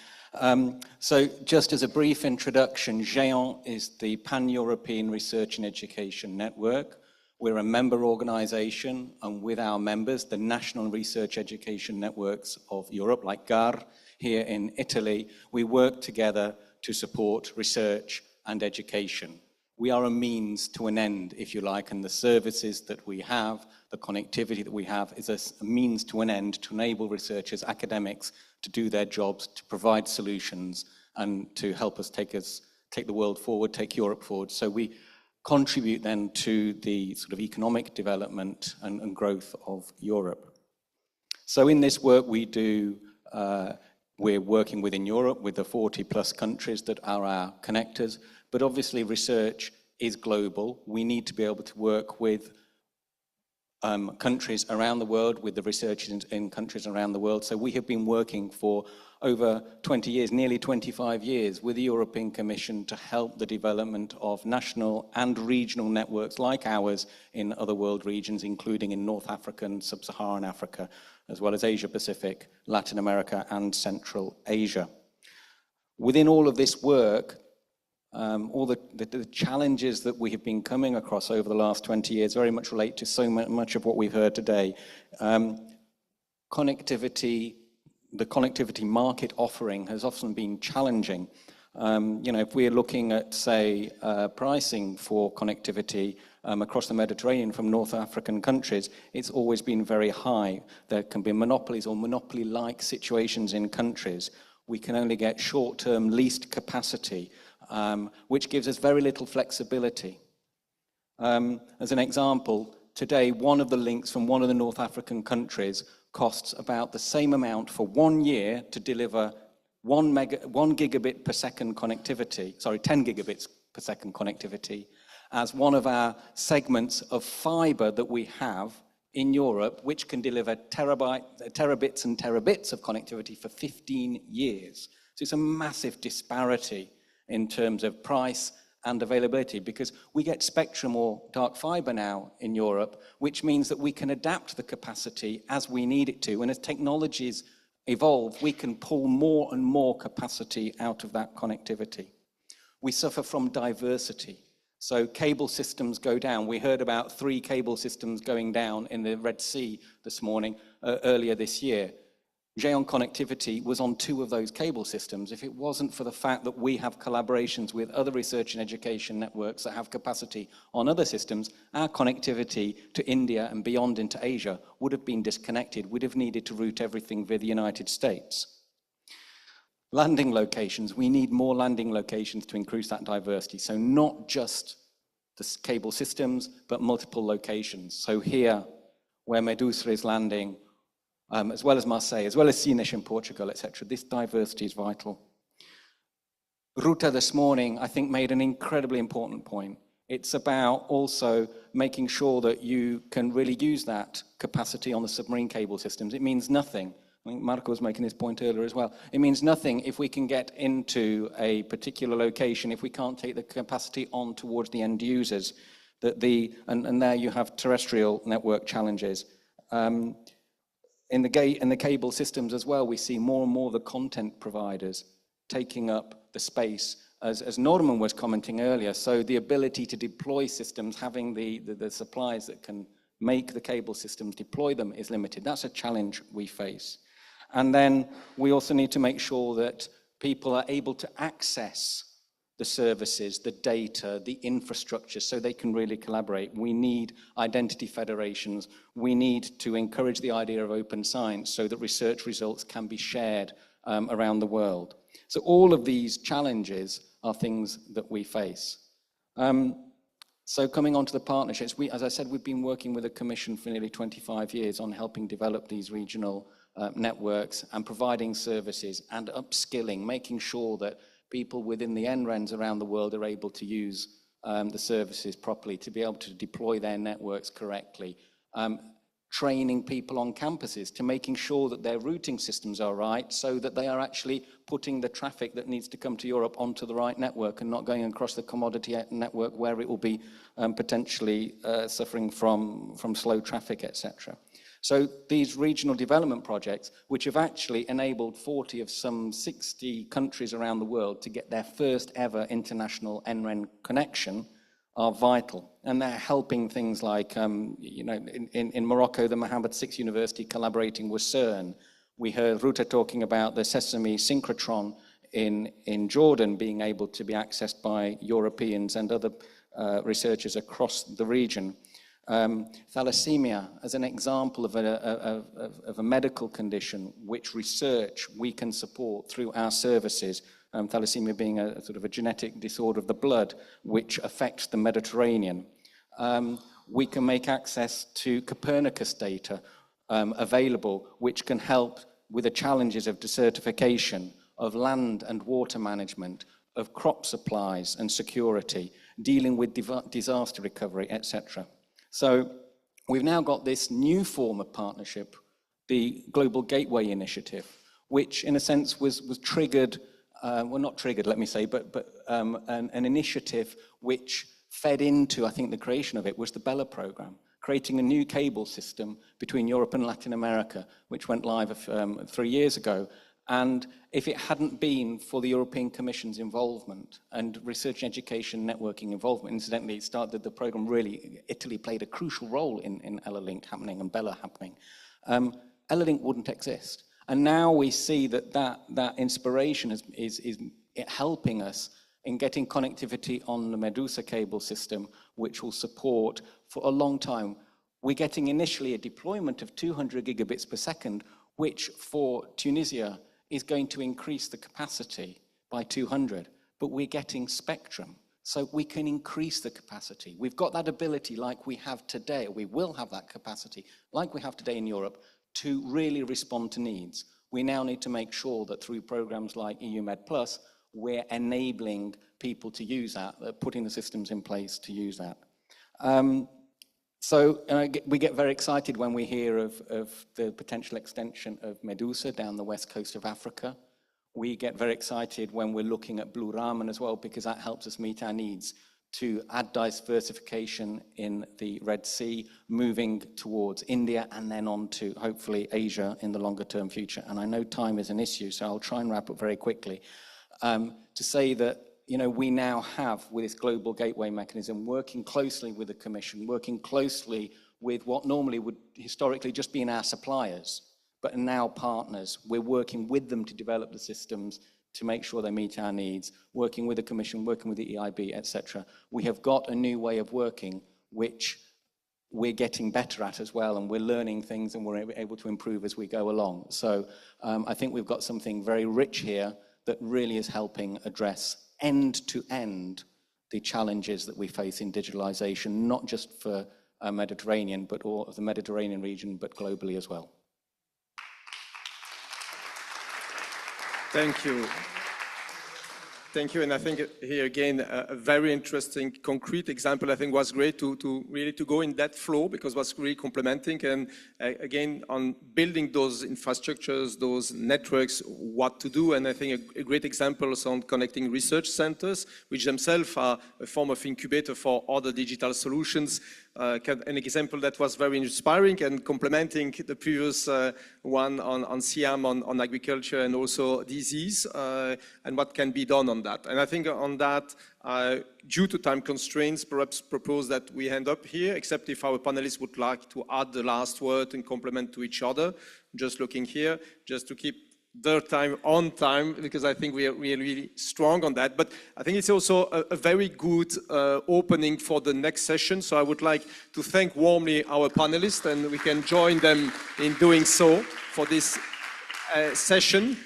So just as a brief introduction, GÉANT is the Pan-European Research and Education Network. We're a member organization, and with our members, the National Research Education Networks of Europe, like GAR here in Italy, we work together to support research and education. We are a means to an end, if you like, and the services that we have, the connectivity that we have, is a means to an end to enable researchers, academics, to do their jobs, to provide solutions, and to help us take the world forward, take Europe forward. So we contribute then to the sort of economic development and growth of Europe. So in this work we do, we're working within Europe with the 40 plus countries that are our connectors, but obviously research is global. We need to be able to work with countries around the world, with the researchers in countries around the world. So we have been working for over 20 years, nearly 25 years, with the European Commission to help the development of national and regional networks like ours in other world regions, including in North Africa and Sub-Saharan Africa, as well as Asia Pacific, Latin America, and Central Asia. Within all of this work, all the challenges that we have been coming across over the last 20 years very much relate to so much of what we've heard today. Connectivity, the connectivity market offering has often been challenging. If we're looking at, say, pricing for connectivity across the Mediterranean from North African countries, it's always been very high. There can be monopolies or monopoly-like situations in countries. We can only get short-term leased capacity, which gives us very little flexibility. As an example, today, one of the links from one of the North African countries costs about the same amount for 1 year to deliver 1 gigabit per second connectivity, 10 gigabits per second connectivity, as one of our segments of fiber that we have in Europe, which can deliver terabits and terabits of connectivity for 15 years. So it's a massive disparity in terms of price and availability, because we get spectrum or dark fiber now in Europe, which means that we can adapt the capacity as we need it to. And as technologies evolve, we can pull more and more capacity out of that connectivity. We suffer from diversity. So cable systems go down. We heard about 3 cable systems going down in the Red Sea this morning, earlier this year. GÉANT connectivity was on 2 of those cable systems. If it wasn't for the fact that we have collaborations with other research and education networks that have capacity on other systems, our connectivity to India and beyond into Asia would have been disconnected. We'd have needed to route everything via the United States. Landing locations, we need more landing locations to increase that diversity. So not just the cable systems, but multiple locations. So here, where Medusa is landing, as well as Marseille, as well as Sines in Portugal, etc. This diversity is vital. Ruta this morning, I think, made an incredibly important point. It's about also making sure that you can really use that capacity on the submarine cable systems. It means nothing. I think Marco was making this point earlier as well. It means nothing if we can get into a particular location, if we can't take the capacity on towards the end users. And there you have terrestrial network challenges. In the cable systems as well, we see more and more the content providers taking up the space, as Norman was commenting earlier. So the ability to deploy systems, having the suppliers that can make the cable systems deploy them is limited. That's a challenge we face. And then we also need to make sure that people are able to access the services, the data, the infrastructure, so they can really collaborate. We need identity federations. We need to encourage the idea of open science so that research results can be shared around the world. So all of these challenges are things that we face. So coming on to the partnerships, as I said, we've been working with the Commission for nearly 25 years on helping develop these regional networks and providing services and upskilling, making sure that people within the NRENs around the world are able to use the services properly, to be able to deploy their networks correctly. training people on campuses, to making sure that their routing systems are right so that they are actually putting the traffic that needs to come to Europe onto the right network and not going across the commodity network where it will be potentially suffering from slow traffic, etc. So these regional development projects, which have actually enabled 40 of some 60 countries around the world to get their first ever international NREN connection, are vital. And they're helping things like, you know, in Morocco, the Mohammed VI University collaborating with CERN. We heard Ruta talking about the Sesame synchrotron in Jordan being able to be accessed by Europeans and other researchers across the region. Thalassemia as an example of a medical condition which research we can support through our services. Thalassemia being a sort of a genetic disorder of the blood which affects the Mediterranean. We can make access to Copernicus data available, which can help with the challenges of desertification, of land and water management, of crop supplies and security, dealing with disaster recovery, etc. So we've now got this new form of partnership, the Global Gateway Initiative, which in a sense was triggered, well not triggered, let me say, but an initiative which fed into, I think the creation of it was the Bella program, creating a new cable system between Europe and Latin America, which went live 3 years ago. And if it hadn't been for the European Commission's involvement and research and education networking involvement, incidentally, it started the program really, Italy played a crucial role in EllaLink happening and Bella happening, EllaLink wouldn't exist. And now we see that inspiration is helping us in getting connectivity on the Medusa cable system, which will support for a long time. We're getting initially a deployment of 200 gigabits per second, which for Tunisia is going to increase the capacity by 200, but we're getting spectrum, so we can increase the capacity. We've got that ability like we have today, we will have that capacity like we have today in Europe to really respond to needs. We now need to make sure that through programs like EU Med Plus, we're enabling people to use that, putting the systems in place to use that. So we get very excited when we hear of the potential extension of Medusa down the west coast of Africa. We get very excited when we're looking at Blue Ramen as well, because that helps us meet our needs to add diversification in the Red Sea, moving towards India and then on to hopefully Asia in the longer term future. And I know time is an issue, so I'll try and wrap up very quickly. To say that, you know, we now have, with this global gateway mechanism, working closely with the Commission, working closely with what normally would historically just be in our suppliers, but are now partners. We're working with them to develop the systems to make sure they meet our needs, working with the Commission, working with the EIB, etc. We have got a new way of working, which we're getting better at as well, and we're learning things and we're able to improve as we go along. So I think we've got something very rich here that really is helping address end-to-end the challenges that we face in digitalization, not just for Mediterranean, but all of the Mediterranean region, but globally as well. Thank you. Thank you, and I think here again, a very interesting, concrete example, I think was great to really go in that flow, because it was really complementing, and again, on building those infrastructures, those networks, what to do, and I think a great example is on connecting research centers, which themselves are a form of incubator for other digital solutions. An example that was very inspiring and complementing the previous one on SIAM, on agriculture and also disease, and what can be done on that. And I think on that, due to time constraints, perhaps propose that we end up here, except if our panelists would like to add the last word and complement to each other. Just looking here, just to keep their time on time, because I think we are really strong on that. But I think it's also a very good opening for the next session. So I would like to thank warmly our panelists, and we can join them in doing so for this session,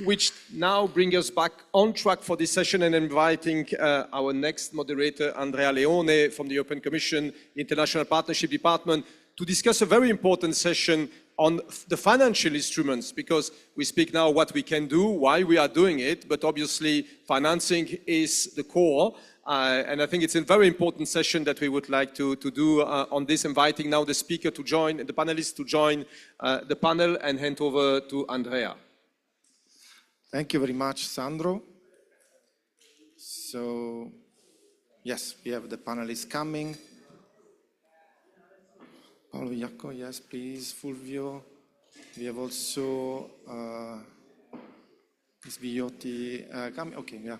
which now brings us back on track for this session, and inviting our next moderator, Andrea Leone from the European Commission International Partnership Department, to discuss a very important session on the financial instruments, because we speak now what we can do, why we are doing it, but obviously financing is the core. And I think it's a very important session that we would like to do on this, inviting now the speaker to join, the panelists to join the panel, and hand over to Andrea. Thank you very much, Sandro. So, yes, we have the panelists coming. Paolo Iacco, yes, please. Fulvio. We have also Ms. Viotti coming. Okay, yeah.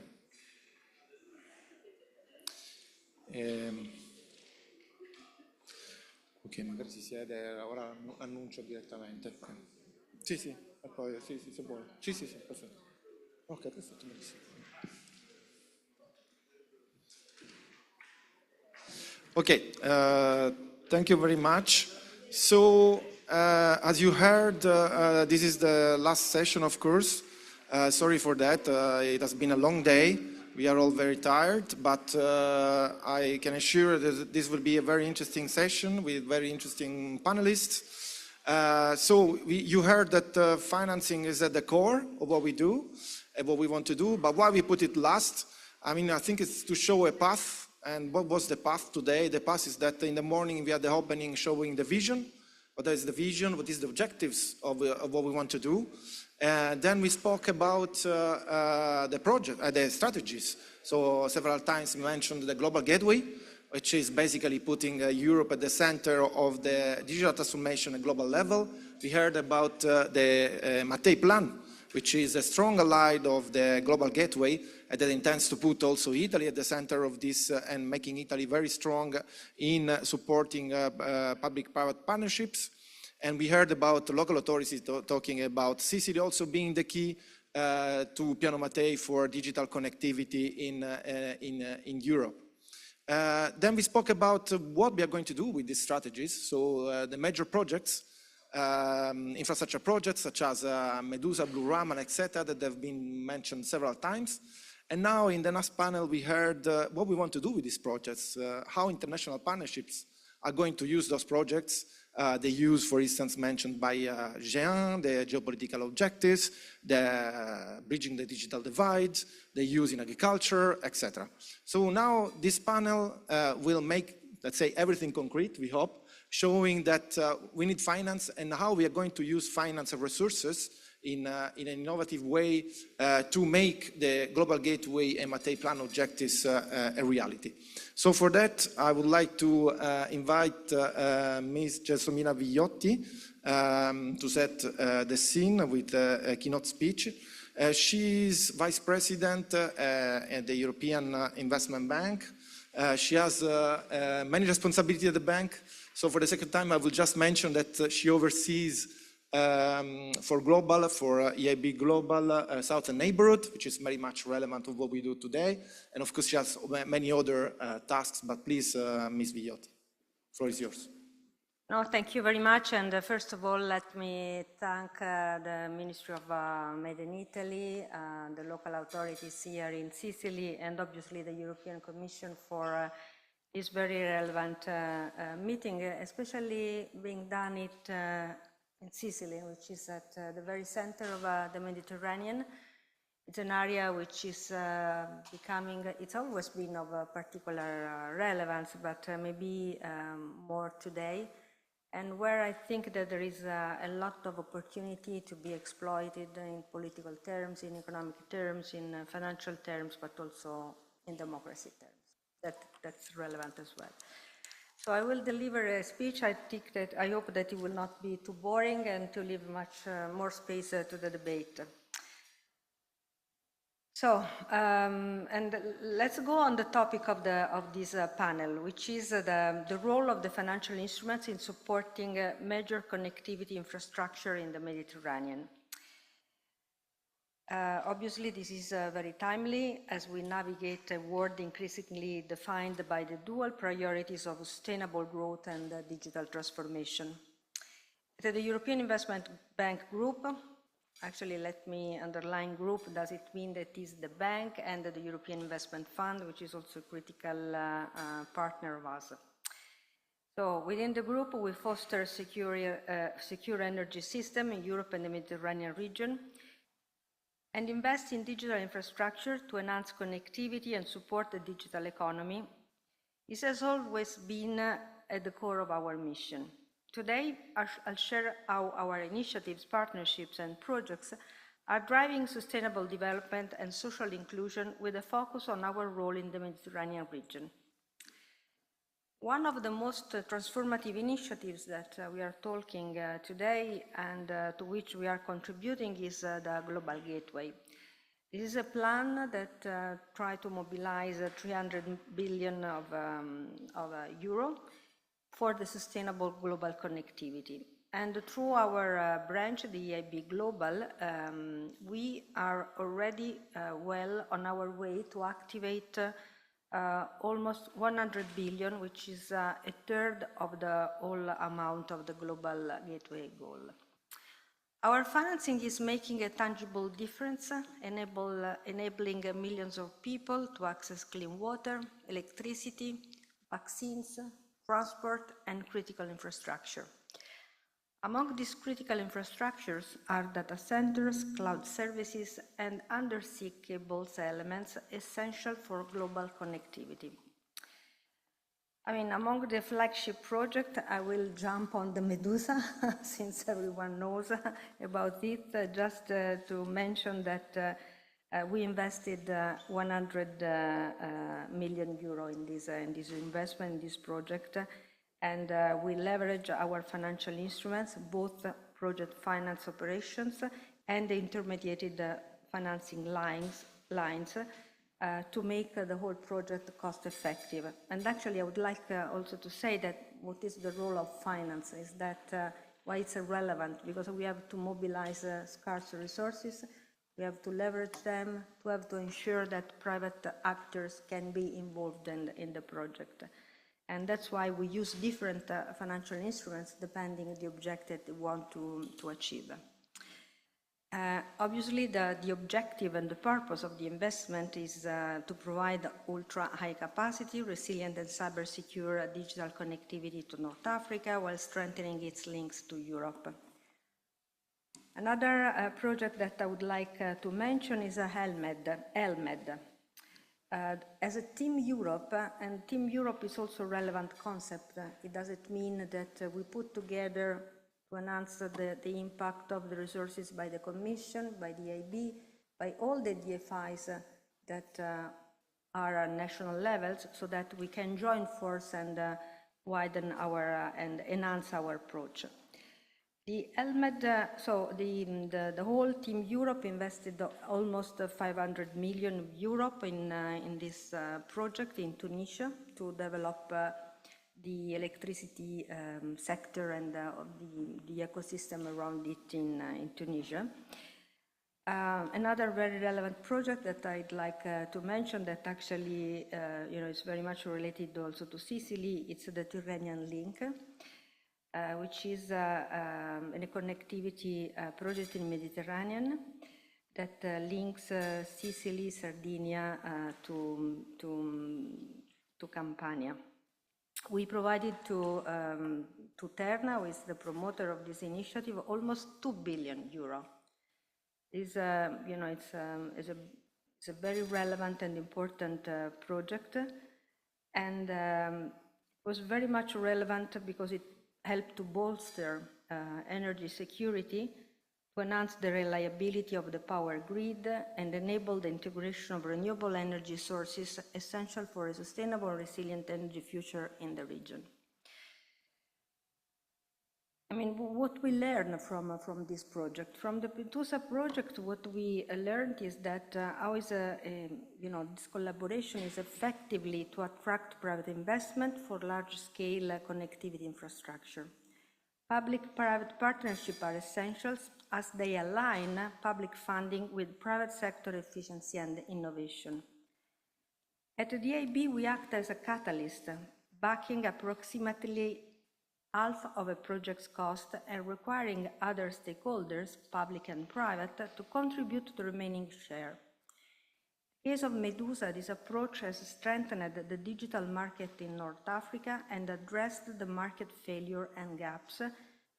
Ok, magari si siede, ora annuncio direttamente. Sì, sì, e poi sì, se vuoi. Sì, perfetto. Ok, perfetto, benissimo. Okay, thank you very much. So, as you heard, this is the last session, of course. Sorry for that. It has been a long day. We are all very tired, but I can assure that this will be a very interesting session with very interesting panelists. You heard that financing is at the core of what we do and what we want to do, but why we put it last? I mean, I think it's to show a path. And what was the path today? The path is that in the morning we had the opening showing the vision. What is the vision? What is the objectives of what we want to do? Then we spoke about the project, the strategies. So several times we mentioned the Global Gateway, which is basically putting Europe at the center of the digital transformation at global level. We heard about the Mattei Plan, which is a strong ally of the Global Gateway, and that intends to put also Italy at the center of this and making Italy very strong in supporting public-private partnerships. And we heard about local authorities talking about Sicily also being the key to Piano Mattei for digital connectivity in Europe. Then we spoke about what we are going to do with these strategies. So the major projects, infrastructure projects such as Medusa, Blue Raman, etc., that have been mentioned several times. And now in the last panel, we heard what we want to do with these projects, how international partnerships are going to use those projects. They use, for instance, mentioned by Jean, the geopolitical objectives, the bridging the digital divide, they use in agriculture, etc. So now this panel will make, let's say, everything concrete, we hope, showing that we need finance and how we are going to use finance and resources in an innovative way to make the Global Gateway and Mattei Plan objectives a reality. So for that, I would like to invite Ms. Gelsomina Viotti to set the scene with a keynote speech. She's Vice President at the European Investment Bank. She has many responsibilities at the bank. So for the second time, I will just mention that she oversees for EIB Global Southern Neighborhood, which is very much relevant to what we do today. And of course, she has many other tasks, but please, Ms. Viotti, the floor is yours. No, thank you very much. And first of all, let me thank the Ministry of Made in Italy, the local authorities here in Sicily, and obviously the European Commission for this very relevant meeting, especially being done in Sicily, which is at the very center of the Mediterranean. It's an area which is becoming, it's always been of particular relevance, but maybe more today, and where I think that there is a lot of opportunity to be exploited in political terms, in economic terms, in financial terms, but also in democracy terms. That's relevant as well. So I will deliver a speech. I hope that it will not be too boring and to leave much more space to the debate. So, and let's go on the topic of this panel, which is the role of the financial instruments in supporting major connectivity infrastructure in the Mediterranean. Obviously, this is very timely as we navigate a world increasingly defined by the dual priorities of sustainable growth and digital transformation. At the European Investment Bank Group, actually let me underline group, does it mean that it is the bank and the European Investment Fund, which is also a critical partner of us. So within the group, we foster secure energy system in Europe and the Mediterranean region, and invest in digital infrastructure to enhance connectivity and support the digital economy. This has always been at the core of our mission. Today, I'll share how our initiatives, partnerships, and projects are driving sustainable development and social inclusion with a focus on our role in the Mediterranean region. One of the most transformative initiatives that we are talking today and to which we are contributing is the Global Gateway. This is a plan that tries to mobilize 300 billion of euro for the sustainable global connectivity. And through our branch, the EIB Global, we are already well on our way to activate almost 100 billion, which is a third of the whole amount of the Global Gateway goal. Our financing is making a tangible difference, enabling millions of people to access clean water, electricity, vaccines, transport, and critical infrastructure. Among these critical infrastructures are data centers, cloud services, and undersea cables elements essential for global connectivity. I mean, among the flagship project, I will jump on the Medusa, since everyone knows about it, just to mention that we invested 100 million euro in this investment, in this project, and we leverage our financial instruments, both project finance operations and the intermediated financing lines to make the whole project cost effective. And actually, I would like also to say that what is the role of finance is that why it's relevant, because we have to mobilize scarce resources, we have to leverage them, to have to ensure that private actors can be involved in the project. And that's why we use different financial instruments depending on the objective we want to achieve. Obviously, the objective and the purpose of the investment is to provide ultra-high capacity, resilient and cyber-secure digital connectivity to North Africa while strengthening its links to Europe. Another project that I would like to mention is ELMED. As a Team Europe, and Team Europe is also a relevant concept, it doesn't mean that we put together to enhance the impact of the resources by the Commission, by the EIB, by all the DFIs that are at national levels, so that we can join force and widen our and enhance our approach. The ELMED, so the whole Team Europe invested almost 500 million euro in this project in Tunisia to develop the electricity sector and the ecosystem around it in Tunisia. Another very relevant project that I'd like to mention that actually is very much related also to Sicily, it's the Tyrrhenian Link, which is a connectivity project in the Mediterranean that links Sicily, Sardinia to Campania. We provided to Terna, who is the promoter of this initiative, almost 2 billion euro. It's a very relevant and important project, and was very much relevant because it helped to bolster energy security, to enhance the reliability of the power grid, and enable the integration of renewable energy sources essential for a sustainable and resilient energy future in the region. I mean, what we learned from this project, from the Medusa project, what we learned is that how is this collaboration is effectively to attract private investment for large-scale connectivity infrastructure. Public-private partnerships are essential as they align public funding with private sector efficiency and innovation. At the EIB, we act as a catalyst, backing approximately half of a project's cost and requiring other stakeholders, public and private, to contribute to the remaining share. case of Medusa, this approach has strengthened the digital market in North Africa and addressed the market failure and gaps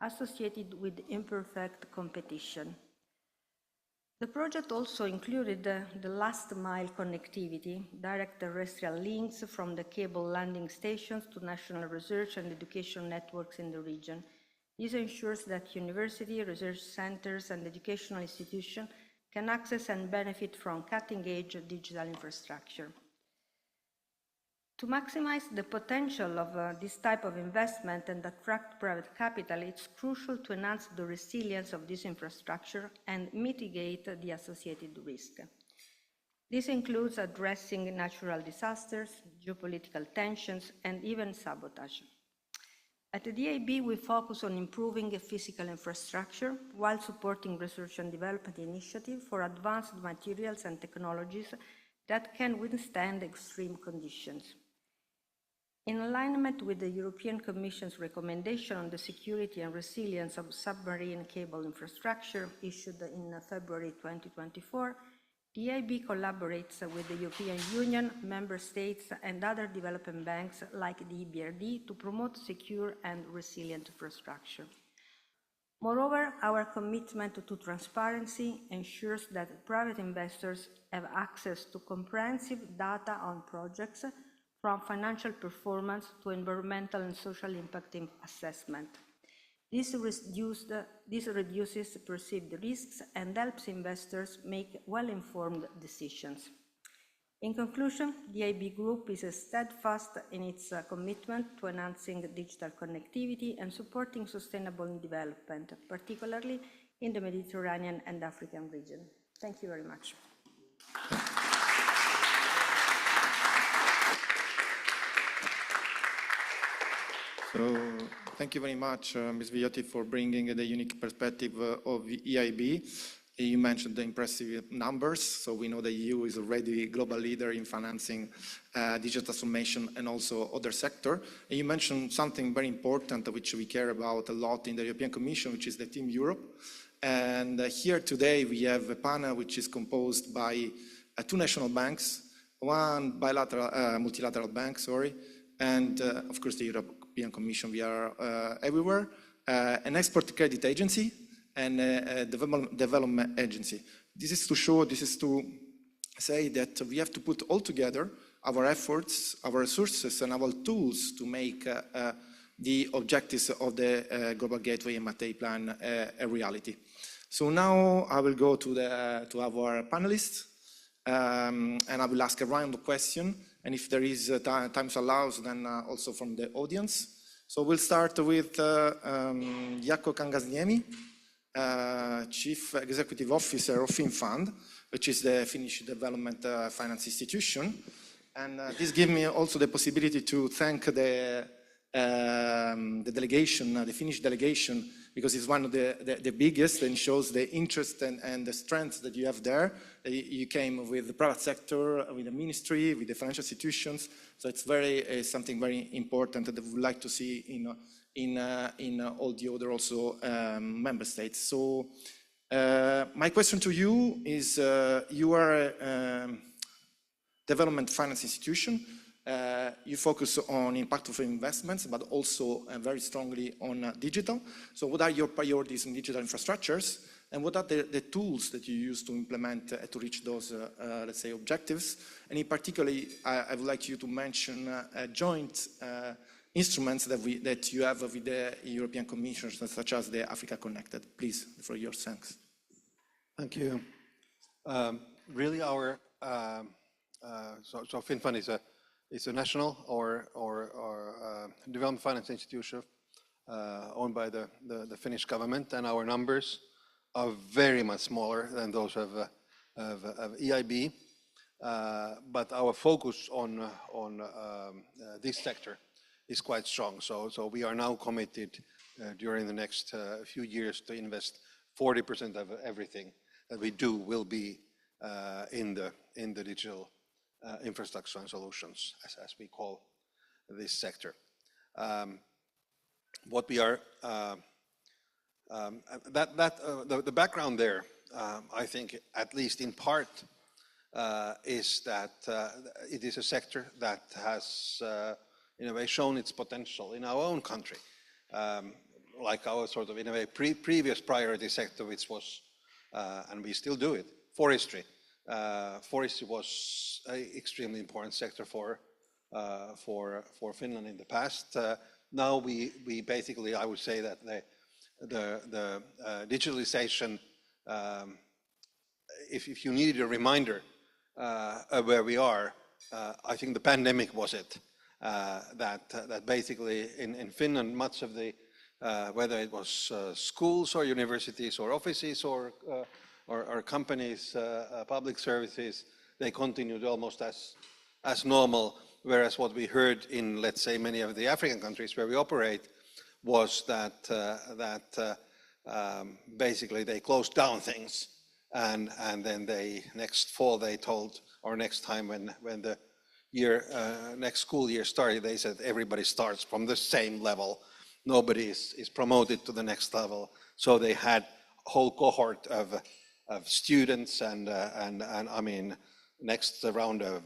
associated with imperfect competition. The project also included the last mile connectivity, direct terrestrial links from the cable landing stations to national research and education networks in the region. This ensures that university, research centers, and educational institutions can access and benefit from cutting-edge digital infrastructure. To maximize the potential of this type of investment and attract private capital, it's crucial to enhance the resilience of this infrastructure and mitigate the associated risk. This includes addressing natural disasters, geopolitical tensions, and even sabotage. At the DIB, we focus on improving physical infrastructure while supporting research and development initiatives for advanced materials and technologies that can withstand extreme conditions. In alignment with the European Commission's recommendation on the security and resilience of submarine cable infrastructure issued in February 2024, the EIB collaborates with the European Union, member states, and other development banks like the EBRD to promote secure and resilient infrastructure. Moreover, our commitment to transparency ensures that private investors have access to comprehensive data on projects, from financial performance to environmental and social impact assessment. This reduces perceived risks and helps investors make well-informed decisions. In conclusion, the IB Group is steadfast in its commitment to enhancing digital connectivity and supporting sustainable development, particularly in the Mediterranean and African region. Thank you very much. So, thank you very much, Ms. Viotti, for bringing the unique perspective of the EIB. You mentioned the impressive numbers, so we know the EU is already a global leader in financing digital transformation and also other sectors. And you mentioned something very important, which we care about a lot in the European Commission, which is the Team Europe. And here today we have a panel which is composed by two national banks, one multilateral bank, and of course the European Commission. We are everywhere, an export credit agency, and a development agency. This is to say that we have to put all together our efforts, our resources, and our tools to make the objectives of the Global Gateway and Mattei Plan a reality. So now I will go to our panelists, and I will ask a round of questions, and if there is time allows, then also from the audience. So we'll start with Jaakko Kangasniemi, Chief Executive Officer of FinFund, which is the Finnish Development Finance Institution. And this gives me also the possibility to thank the delegation, the Finnish delegation, because it's one of the biggest and shows the interest and the strength that you have there. You came with the private sector, with the ministry, with the financial institutions. So it's something very important that we would like to see in all the other also member states. So my question to you is, you are a development finance institution. You focus on impact of investments, but also very strongly on digital. So what are your priorities in digital infrastructures? And what are the tools that you use to implement to reach those, let's say, objectives? And in particular, I would like you to mention joint instruments that you have with the European Commission, such as the Africa Connected. Please, for your thanks. Thank you. Really, our so FinFund is a national or development finance institution owned by the Finnish government, and our numbers are very much smaller than those of EIB. But our focus on this sector is quite strong. So we are now committed during the next few years to invest 40% of everything that we do will be in the digital infrastructure and solutions, as we call this sector. What we are the background there, I think, at least in part, is that it is a sector that has, in a way, shown its potential in our own country. Like our sort of, in a way, previous priority sector, which was, and we still do it, forestry. Forestry was an extremely important sector for Finland in the past. Now we basically, I would say that the digitalization, if you needed a reminder of where we are, I think the pandemic was it. That basically in Finland, much of the, whether it was schools or universities or offices or companies, public services, they continued almost as normal. Whereas what we heard in, let's say, many of the African countries where we operate was that basically they closed down things, and then next fall they told, or next time when the next school year started, they said everybody starts from the same level. Nobody is promoted to the next level. So they had a whole cohort of students and I mean, next round of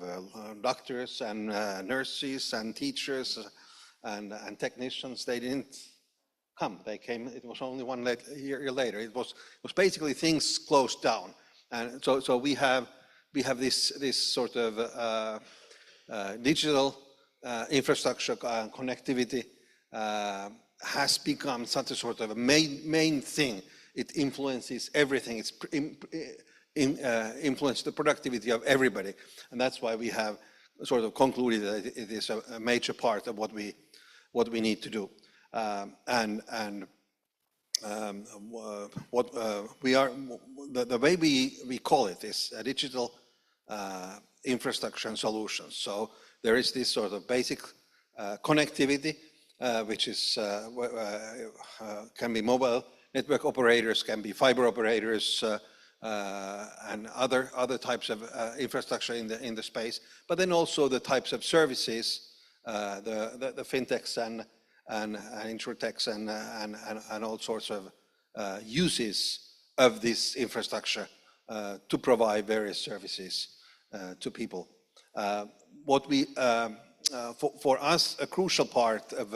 doctors and nurses and teachers and technicians. They didn't come. They came. It was only one year later. It was basically things closed down, and so we have this sort of digital infrastructure connectivity has become such a sort of a main thing. It influences everything. It's influences the productivity of everybody, and that's why we have sort of concluded that it is a major part of what we need to do. What we are, the way we call it is digital infrastructure and solutions. So there is this sort of basic connectivity, which is can be mobile network operators, can be fiber operators, and other types of infrastructure in the space. But then also the types of services, the fintechs and insurtechs and all sorts of uses of this infrastructure to provide various services to people. What we, for us, a crucial part of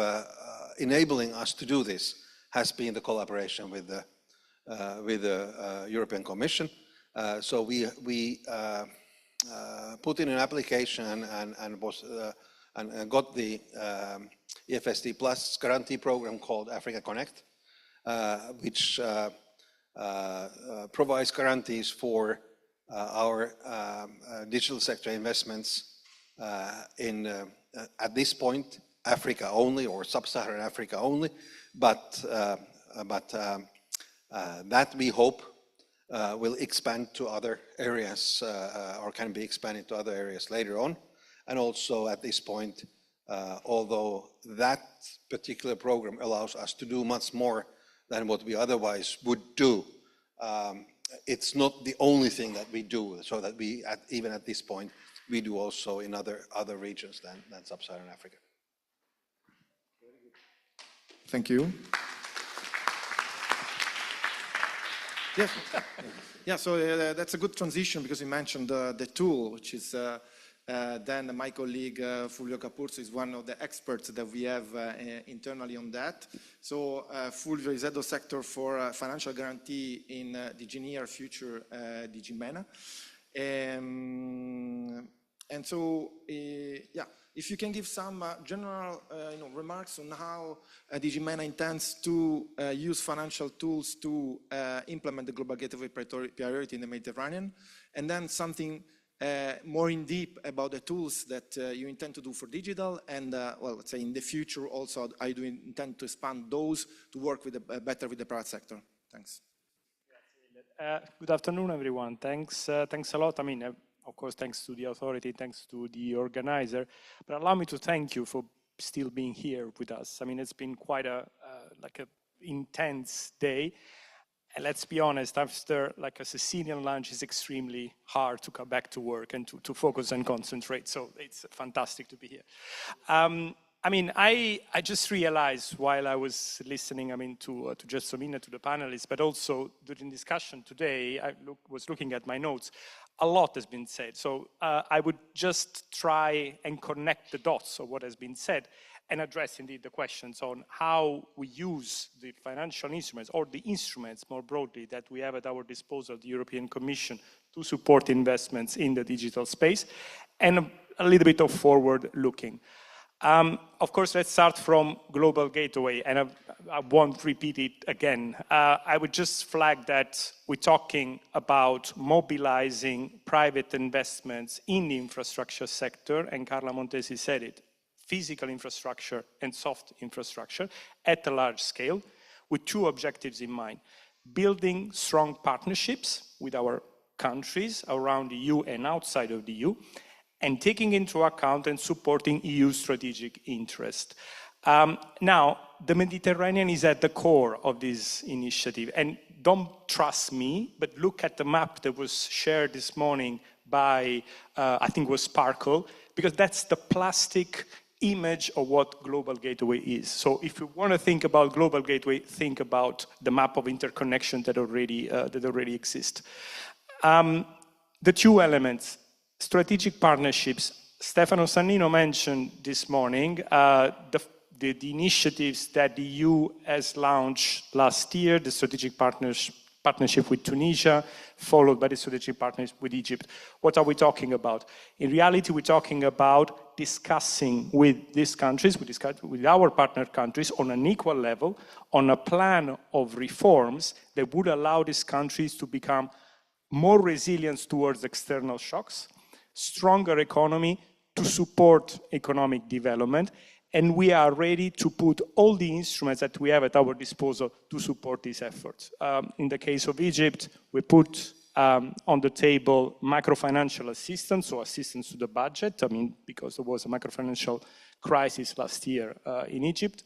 enabling us to do this has been the collaboration with the European Commission. So we put in an application and got the EFSD Plus guarantee program called Africa Connect, which provides guarantees for our digital sector investments in, at this point, Africa only or sub-Saharan Africa only, but that we hope will expand to other areas or can be expanded to other areas later on. And also at this point, although that particular program allows us to do much more than what we otherwise would do, it's not the only thing that we do, so that we, even at this point, we do also in other regions than sub-Saharan Africa. Thank you. Yes. Yeah, so that's a good transition because you mentioned the tool, which is then my colleague Fulvio Capurzo is one of the experts that we have internally on that. So Fulvio is head of sector for financial guarantee in DG Near Future DG MENA. And so, yeah, if you can give some general remarks on how DG MENA intends to use financial tools to implement the Global Gateway priority in the Mediterranean, and then something more in deep about the tools that you intend to do for digital, and well, let's say in the future also, how do you intend to expand those to work with better with the private sector? Thanks. Good afternoon, everyone. Thanks a lot. I mean, of course, thanks to the authority, thanks to the organizer, but allow me to thank you for still being here with us. I mean, it's been quite a intense day. And let's be honest, after like a Sicilian lunch, it's extremely hard to come back to work and to focus and concentrate. So it's fantastic to be here. I mean, I just realized while I was listening, I mean, to Gelsomina, to the panelists, but also during discussion today, was looking at my notes, a lot has been said. So I would just try and connect the dots of what has been said and address indeed the questions on how we use the financial instruments or the instruments more broadly that we have at our disposal, the European Commission, to support investments in the digital space, and a little bit of forward looking. Of course, let's start from Global Gateway, and I won't repeat it again. I would just flag that we're talking about mobilizing private investments in the infrastructure sector, and Carla Montesi said it, physical infrastructure and soft infrastructure at a large scale, with two objectives in mind: building strong partnerships with our countries around the EU and outside of the EU, and taking into account and supporting EU strategic interest. Now, the Mediterranean is at the core of this initiative, and don't trust me, but look at the map that was shared this morning by, I think it was Sparkle, because that's the plastic image of what Global Gateway is. So if you want to think about Global Gateway, think about the map of interconnection that already exists. The two elements, strategic partnerships. Stefano Sannino mentioned this morning the initiatives that the EU has launched last year, the strategic partnership with Tunisia, followed by the strategic partnership with Egypt. What are we talking about? In reality, we're talking about discussing with these countries, with our partner countries on an equal level, on a plan of reforms that would allow these countries to become more resilient towards external shocks, stronger economy to support economic development, and we are ready to put all the instruments that we have at our disposal to support these efforts. In the case of Egypt, we put on the table macro-financial assistance, so assistance to the budget, I mean, because there was a macro-financial crisis last year in Egypt.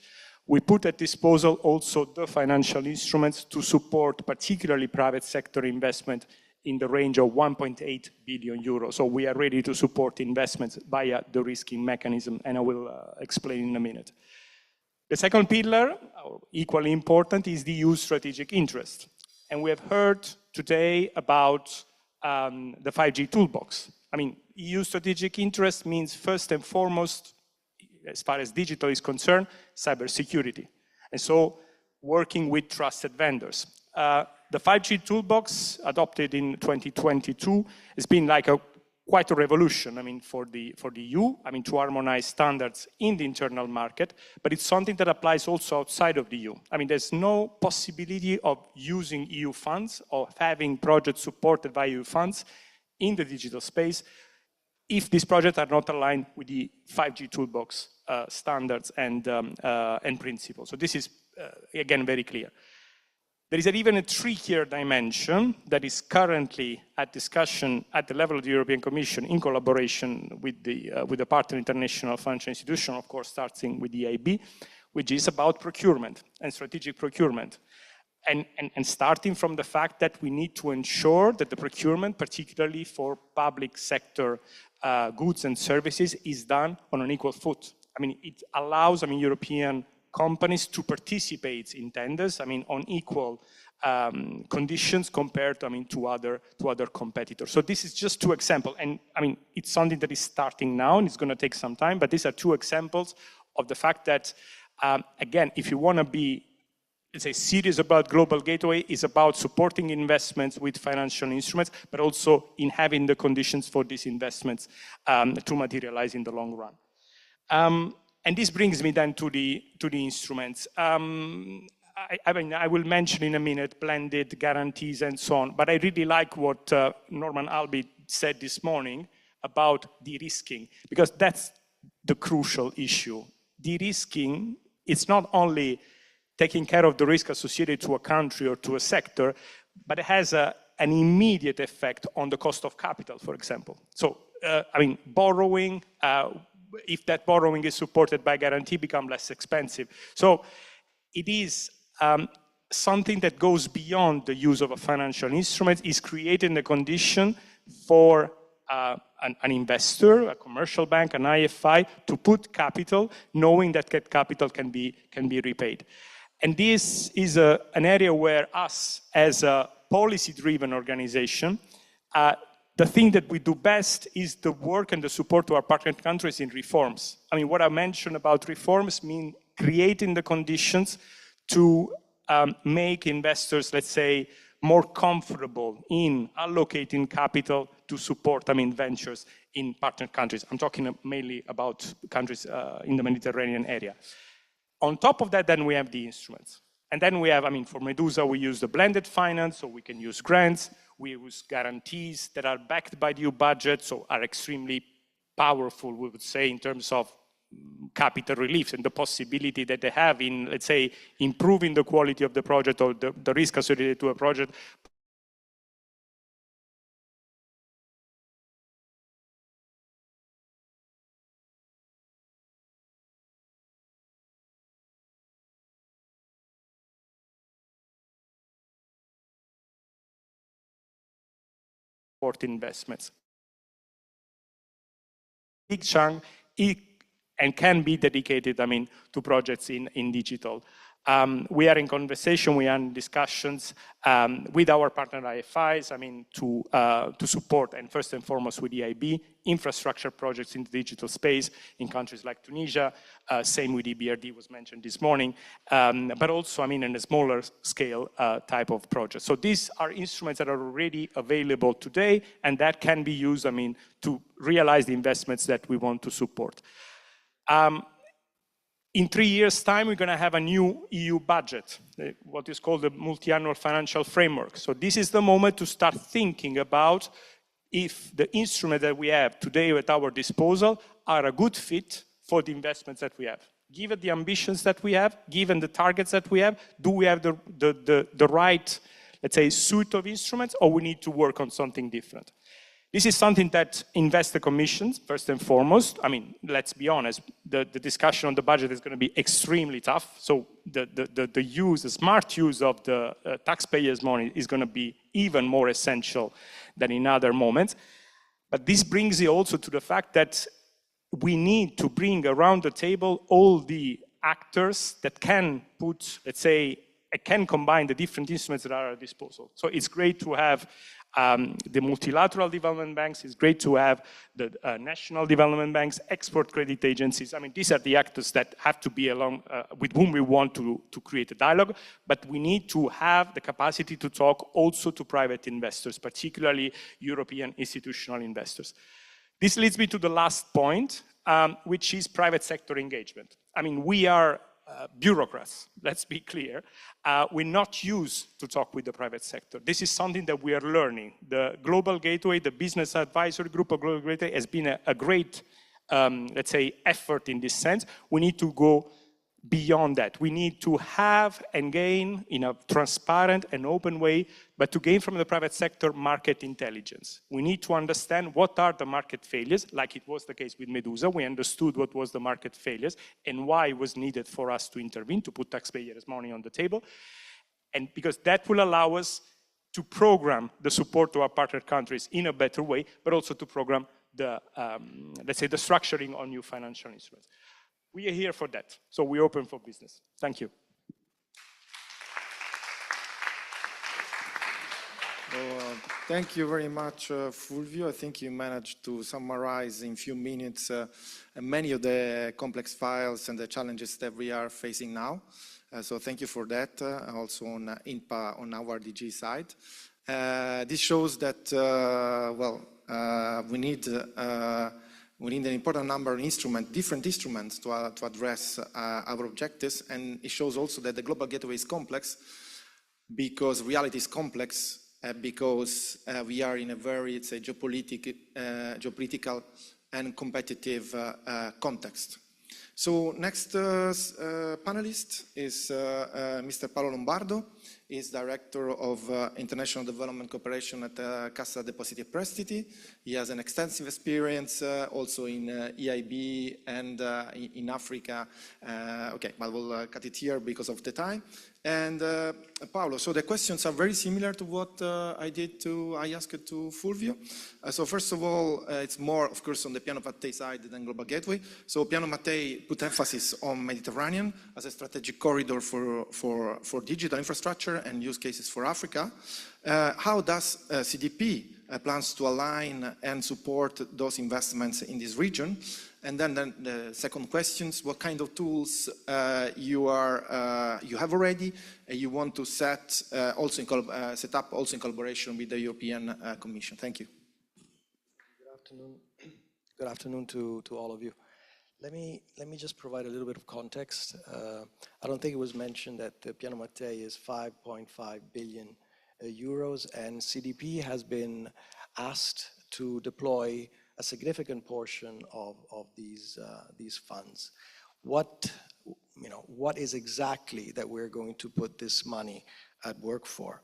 We put at disposal also the financial instruments to support particularly private sector investment in the range of 1.8 billion euros. So we are ready to support investments via the risking mechanism, and I will explain in a minute. The second pillar, equally important, is the EU strategic interest. And we have heard today about the 5G toolbox. I mean, EU strategic interest means first and foremost, as far as digital is concerned, cybersecurity. And so working with trusted vendors. The 5G toolbox adopted in 2022 has been like quite a revolution, I mean, for the EU, I mean, to harmonize standards in the internal market, but it's something that applies also outside of the EU. I mean, there's no possibility of using EU funds or having projects supported by EU funds in the digital space if these projects are not aligned with the 5G toolbox standards and principles. So this is, again, very clear. There is even a trickier dimension that is currently at discussion at the level of the European Commission in collaboration with the partner international financial institution, of course, starting with the EIB, which is about procurement and strategic procurement. And starting from the fact that we need to ensure that the procurement, particularly for public sector goods and services, is done on an equal foot. I mean, it allows, European companies to participate in tenders, on equal conditions compared to other competitors. So this is just two examples, and it's something that is starting now, and it's going to take some time. But these are two examples of the fact that, again, if you want to be, let's say, serious about Global Gateway, is about supporting investments with financial instruments, but also in having the conditions for these investments to materialize in the long run. And this brings me then to the instruments. I will mention in a minute blended guarantees and so on, but I really like what Norman Alby said this morning about de-risking, because that's the crucial issue. De-risking, it's not only taking care of the risk associated to a country or to a sector, but it has an immediate effect on the cost of capital, for example. So, borrowing, if that borrowing is supported by guarantee, become less expensive. So it is something that goes beyond the use of a financial instrument, is creating the condition for an investor, a commercial bank, an IFI, to put capital, knowing that capital can be repaid. And this is an area where us, as a policy-driven organization, the thing that we do best is the work and the support to our partner countries in reforms. I mean, what I mentioned about reforms mean creating the conditions to make investors, let's say, more comfortable in allocating capital to support, ventures in partner countries. I'm talking mainly about countries in the Mediterranean area. On top of that, then we have the instruments. And then we have, for Medusa, we use the blended finance, so we can use grants. We use guarantees that are backed by the EU budget, so are extremely powerful, we would say, in terms of capital relief and the possibility that they have in, let's say, improving the quality of the project or the risk associated to a project. Investments. Big chunk and can be dedicated, to projects in digital. We are in conversation, we are in discussions with our partner IFIs, to support, and first and foremost with EIB, infrastructure projects in the digital space in countries like Tunisia, same with EBRD was mentioned this morning, but also, in a smaller scale type of project. So these are instruments that are already available today, and that can be used, to realize the investments that we want to support. In 3 years' time, we're going to have a new EU budget, what is called the multi-annual financial framework. So this is the moment to start thinking about if the instruments that we have today at our disposal are a good fit for the investments that we have. Given the ambitions that we have, given the targets that we have, do we have the right, let's say, suite of instruments, or we need to work on something different? This is something that investor commissions, first and foremost. Let's be honest, the discussion on the budget is going to be extremely tough. So the smart use of the taxpayers' money is going to be even more essential than in other moments. But this brings you also to the fact that we need to bring around the table all the actors that can put, let's say, can combine the different instruments that are at our disposal. So it's great to have the multilateral development banks, it's great to have the national development banks, export credit agencies. These are the actors that have to be along with whom we want to create a dialogue, but we need to have the capacity to talk also to private investors, particularly European institutional investors. This leads me to the last point, which is private sector engagement. We are bureaucrats, let's be clear. We're not used to talk with the private sector. This is something that we are learning. The Global Gateway, the Business Advisory Group of Global Gateway has been a great, let's say, effort in this sense. We need to go beyond that. We need to have and gain in a transparent and open way, but to gain from the private sector market intelligence. We need to understand what are the market failures, like it was the case with Medusa. We understood what was the market failures and why it was needed for us to intervene, to put taxpayers' money on the table. And because that will allow us to program the support to our partner countries in a better way, but also to program the, let's say, the structuring on new financial instruments. We are here for that, so we're open for business. Thank you. Thank you very much, Fulvio. I think you managed to summarize in a few minutes many of the complex files and the challenges that we are facing now. So thank you for that, also on INPA on our DG side. This shows that, we need an important number of instruments, different instruments to address our objectives. And it shows also that the Global Gateway is complex because reality is complex, because we are in a very, let's say, geopolitical and competitive context. So next panelist is Mr. Paolo Lombardo. He's Director of International Development Cooperation at Cassa Depositi e Prestiti. He has an extensive experience also in EIB and in Africa. Okay, but we'll cut it here because of the time. And Paolo, so the questions are very similar to what I asked to Fulvio. So first of all, it's more, of course, on the Piano Mattei side than Global Gateway. So Piano Mattei put emphasis on Mediterranean as a strategic corridor for digital infrastructure and use cases for Africa. How does CDP plans to align and support those investments in this region? And then the second question is what kind of tools you have already you want to set up also in collaboration with the European Commission. Thank you. Good afternoon to all of you. Let me just provide a little bit of context. I don't think it was mentioned that the Piano Mattei is 5.5 billion euros, and CDP has been asked to deploy a significant portion of these funds. What is exactly that we're going to put this money at work for?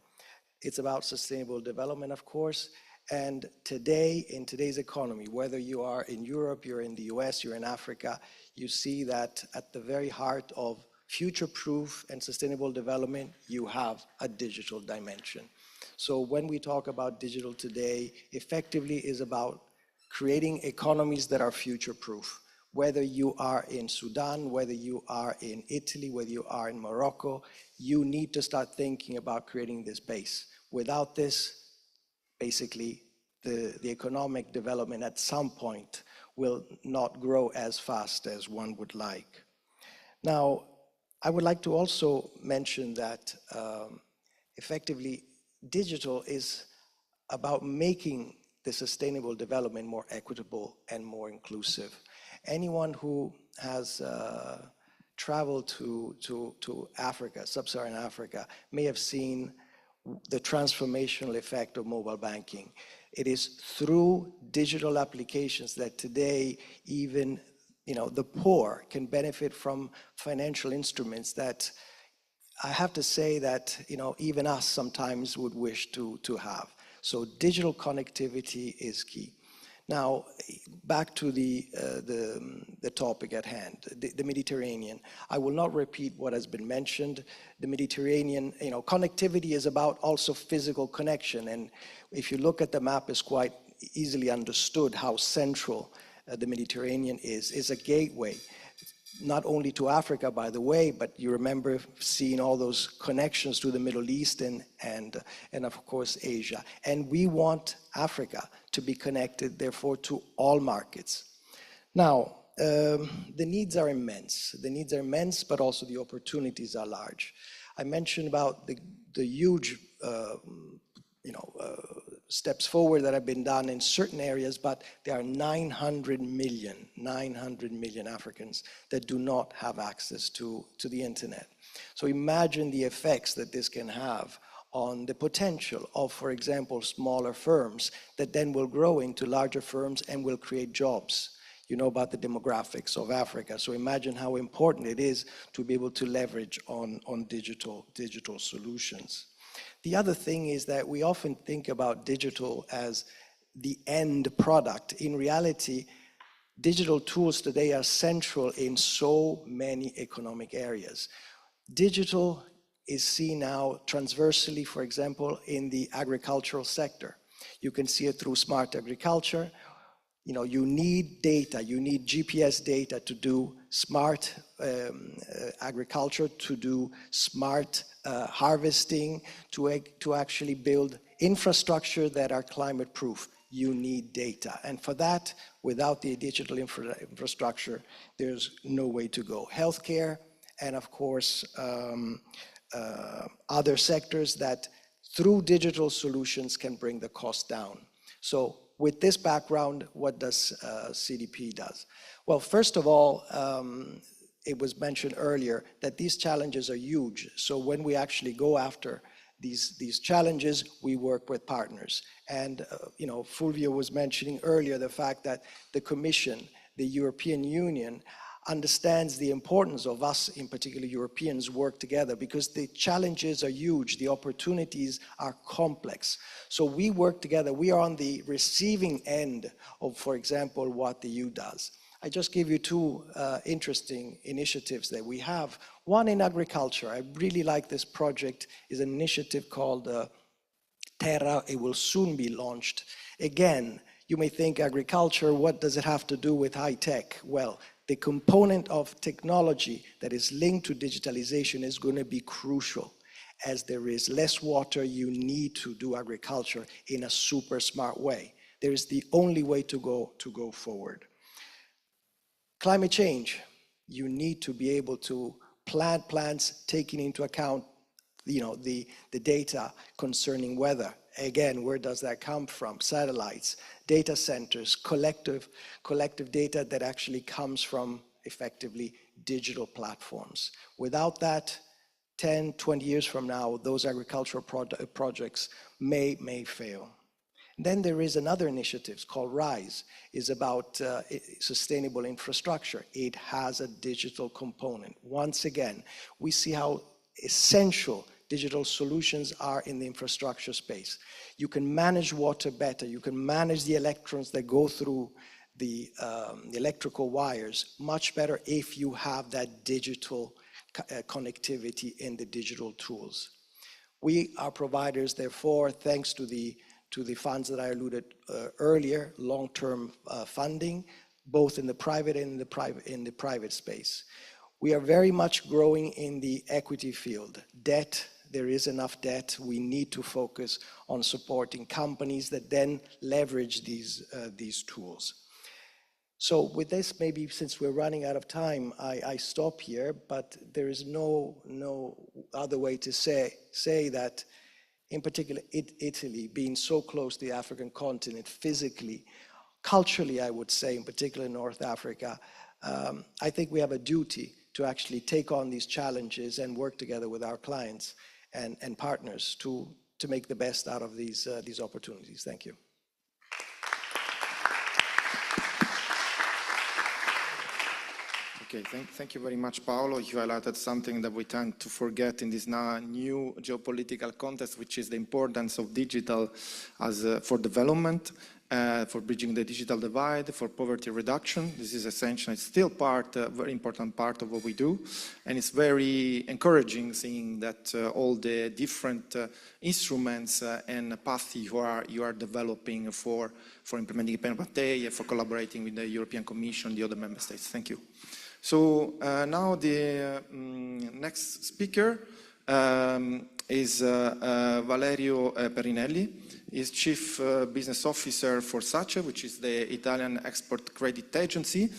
It's about sustainable development, of course. And today, in today's economy, whether you are in Europe, you're in the US, you're in Africa, you see that at the very heart of future-proof and sustainable development, you have a digital dimension. So when we talk about digital today, effectively is about creating economies that are future-proof. Whether you are in Sudan, whether you are in Italy, whether you are in Morocco, you need to start thinking about creating this base. Without this, basically, the economic development at some point will not grow as fast as one would like. Now, I would like to also mention that effectively, digital is about making the sustainable development more equitable and more inclusive. Anyone who has traveled to Africa, sub-Saharan Africa, may have seen the transformational effect of mobile banking. It is through digital applications that today even the poor can benefit from financial instruments that I have to say that even us sometimes would wish to have. So digital connectivity is key. Now, back to the topic at hand, the Mediterranean. I will not repeat what has been mentioned. The Mediterranean, connectivity is about also physical connection. And if you look at the map, it's quite easily understood how central the Mediterranean is. It's a gateway, not only to Africa, by the way, but you remember seeing all those connections to the Middle East and of course Asia. And we want Africa to be connected, therefore, to all markets. Now, the needs are immense. The needs are immense, but also the opportunities are large. I mentioned about the huge steps forward that have been done in certain areas, but there are 900 million Africans that do not have access to the internet. So imagine the effects that this can have on the potential of, for example, smaller firms that then will grow into larger firms and will create jobs. You know about the demographics of Africa, so imagine how important it is to be able to leverage on digital solutions. The other thing is that we often think about digital as the end product. In reality, digital tools today are central in so many economic areas. Digital is seen now transversely, for example, in the agricultural sector. You can see it through smart agriculture. You need data, you need GPS data to do smart agriculture, to do smart harvesting, to actually build infrastructure that are climate proof. You need data. And for that, without the digital infrastructure, there's no way to go. Healthcare, and of course, other sectors that through digital solutions can bring the cost down. So with this background, what does CDP does? Well, first of all, it was mentioned earlier that these challenges are huge. So when we actually go after these challenges, we work with partners. And Fulvio was mentioning earlier the fact that the Commission, the European Union, understands the importance of us, in particular Europeans, work together, because the challenges are huge, the opportunities are complex. So we work together. We are on the receiving end of, for example, what the EU does. I just give you two interesting initiatives that we have. One in agriculture. I really like this project. Is an initiative called Terra. It will soon be launched. Again, you may think agriculture, what does it have to do with high tech? Well, the component of technology that is linked to digitalization is going to be crucial. As there is less water, you need to do agriculture in a super smart way. There is the only way to go forward. Climate change, you need to be able to plant plants taking into account the data concerning weather. Again, where does that come from? Satellites, data centers, collective data that actually comes from effectively digital platforms. Without that, 10, 20 years from now, those agricultural projects may fail. Then there is another initiative called RISE. It's about sustainable infrastructure. It has a digital component. Once again, we see how essential digital solutions are in the infrastructure space. You can manage water better. You can manage the electrons that go through the electrical wires much better if you have that digital connectivity in the digital tools. We are providers, therefore, thanks to the funds that I alluded earlier, long-term funding, both in the private and in the private space. We are very much growing in the equity field. Debt, there is enough debt. We need to focus on supporting companies that then leverage these tools. So with this, maybe since we're running out of time, I stop here, but there is no other way to say that, in particular, Italy, being so close to the African continent physically, culturally, I would say, in particular North Africa, I think we have a duty to actually take on these challenges and work together with our clients and partners to make the best out of these opportunities. Thank you. Okay, thank you very much, Paolo. You highlighted something that we tend to forget in this now new geopolitical context, which is the importance of digital as for development, for bridging the digital divide, for poverty reduction. This is essential. It's still a very important part of what we do. And it's very encouraging seeing that all the different instruments and paths you are developing for implementing PNPT, for collaborating with the European Commission, the other member states. Thank you. So now the next speaker is Valerio Perinelli. He's Chief Business Officer for SACE, which is the Italian Export Credit Agency.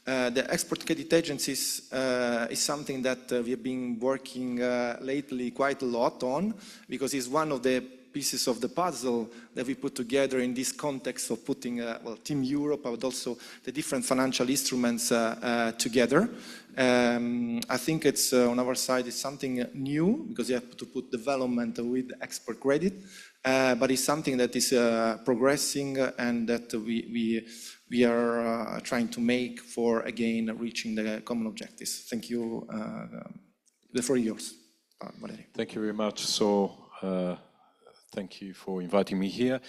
The Export Credit Agency is something that we have been working lately quite a lot on, because it's one of the pieces of the puzzle that we put together in this context of putting Team Europe, but also the different financial instruments together. I think it's on our side it's something new, because you have to put development with export credit, but it's something that is progressing and that we are trying to make for, again, reaching the common objectives. Thank you. The floor is yours, Valerio. Thank you very much. So, thank you for inviting me here.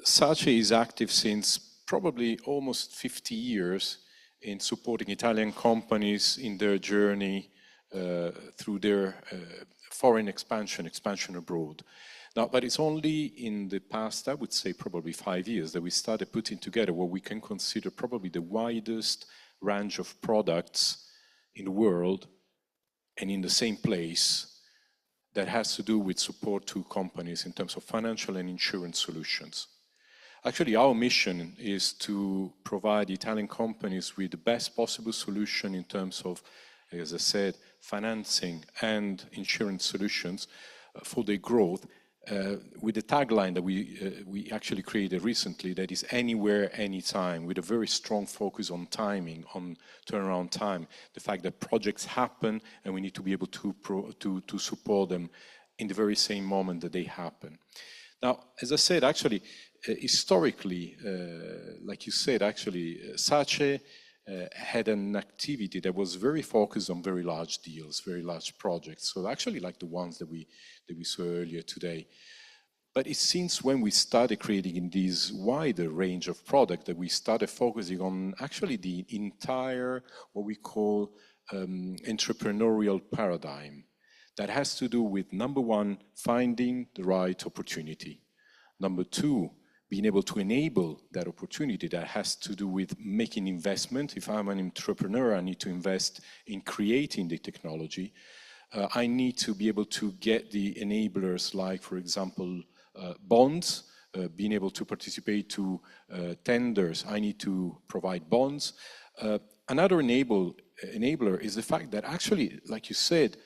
SACE is active since probably almost 50 years in supporting Italian companies in their journey through their foreign expansion abroad. Now, but it's only in the past, I would say probably 5 years, that we started putting together what we can consider probably the widest range of products in the world and in the same place that has to do with support to companies in terms of financial and insurance solutions. Actually, our mission is to provide Italian companies with the best possible solution in terms of, as I said, financing and insurance solutions for their growth, with the tagline that we actually created recently, that is anywhere, anytime, with a very strong focus on timing, on turnaround time, the fact that projects happen and we need to be able to support them in the very same moment that they happen. Now, as I said, actually, historically, like you said, actually, SACE had an activity that was very focused on very large deals, very large projects. So actually like the ones that we saw earlier today. But it's since when we started creating in this wider range of product that we started focusing on actually the entire, what we call entrepreneurial paradigm. That has to do with, number one, finding the right opportunity. Number two, being able to enable that opportunity. That has to do with making investment. If I'm an entrepreneur, I need to invest in creating the technology. I need to be able to get the enablers like, for example, bonds, being able to participate to tenders. I need to provide bonds. Another enabler is the fact that actually, like you said,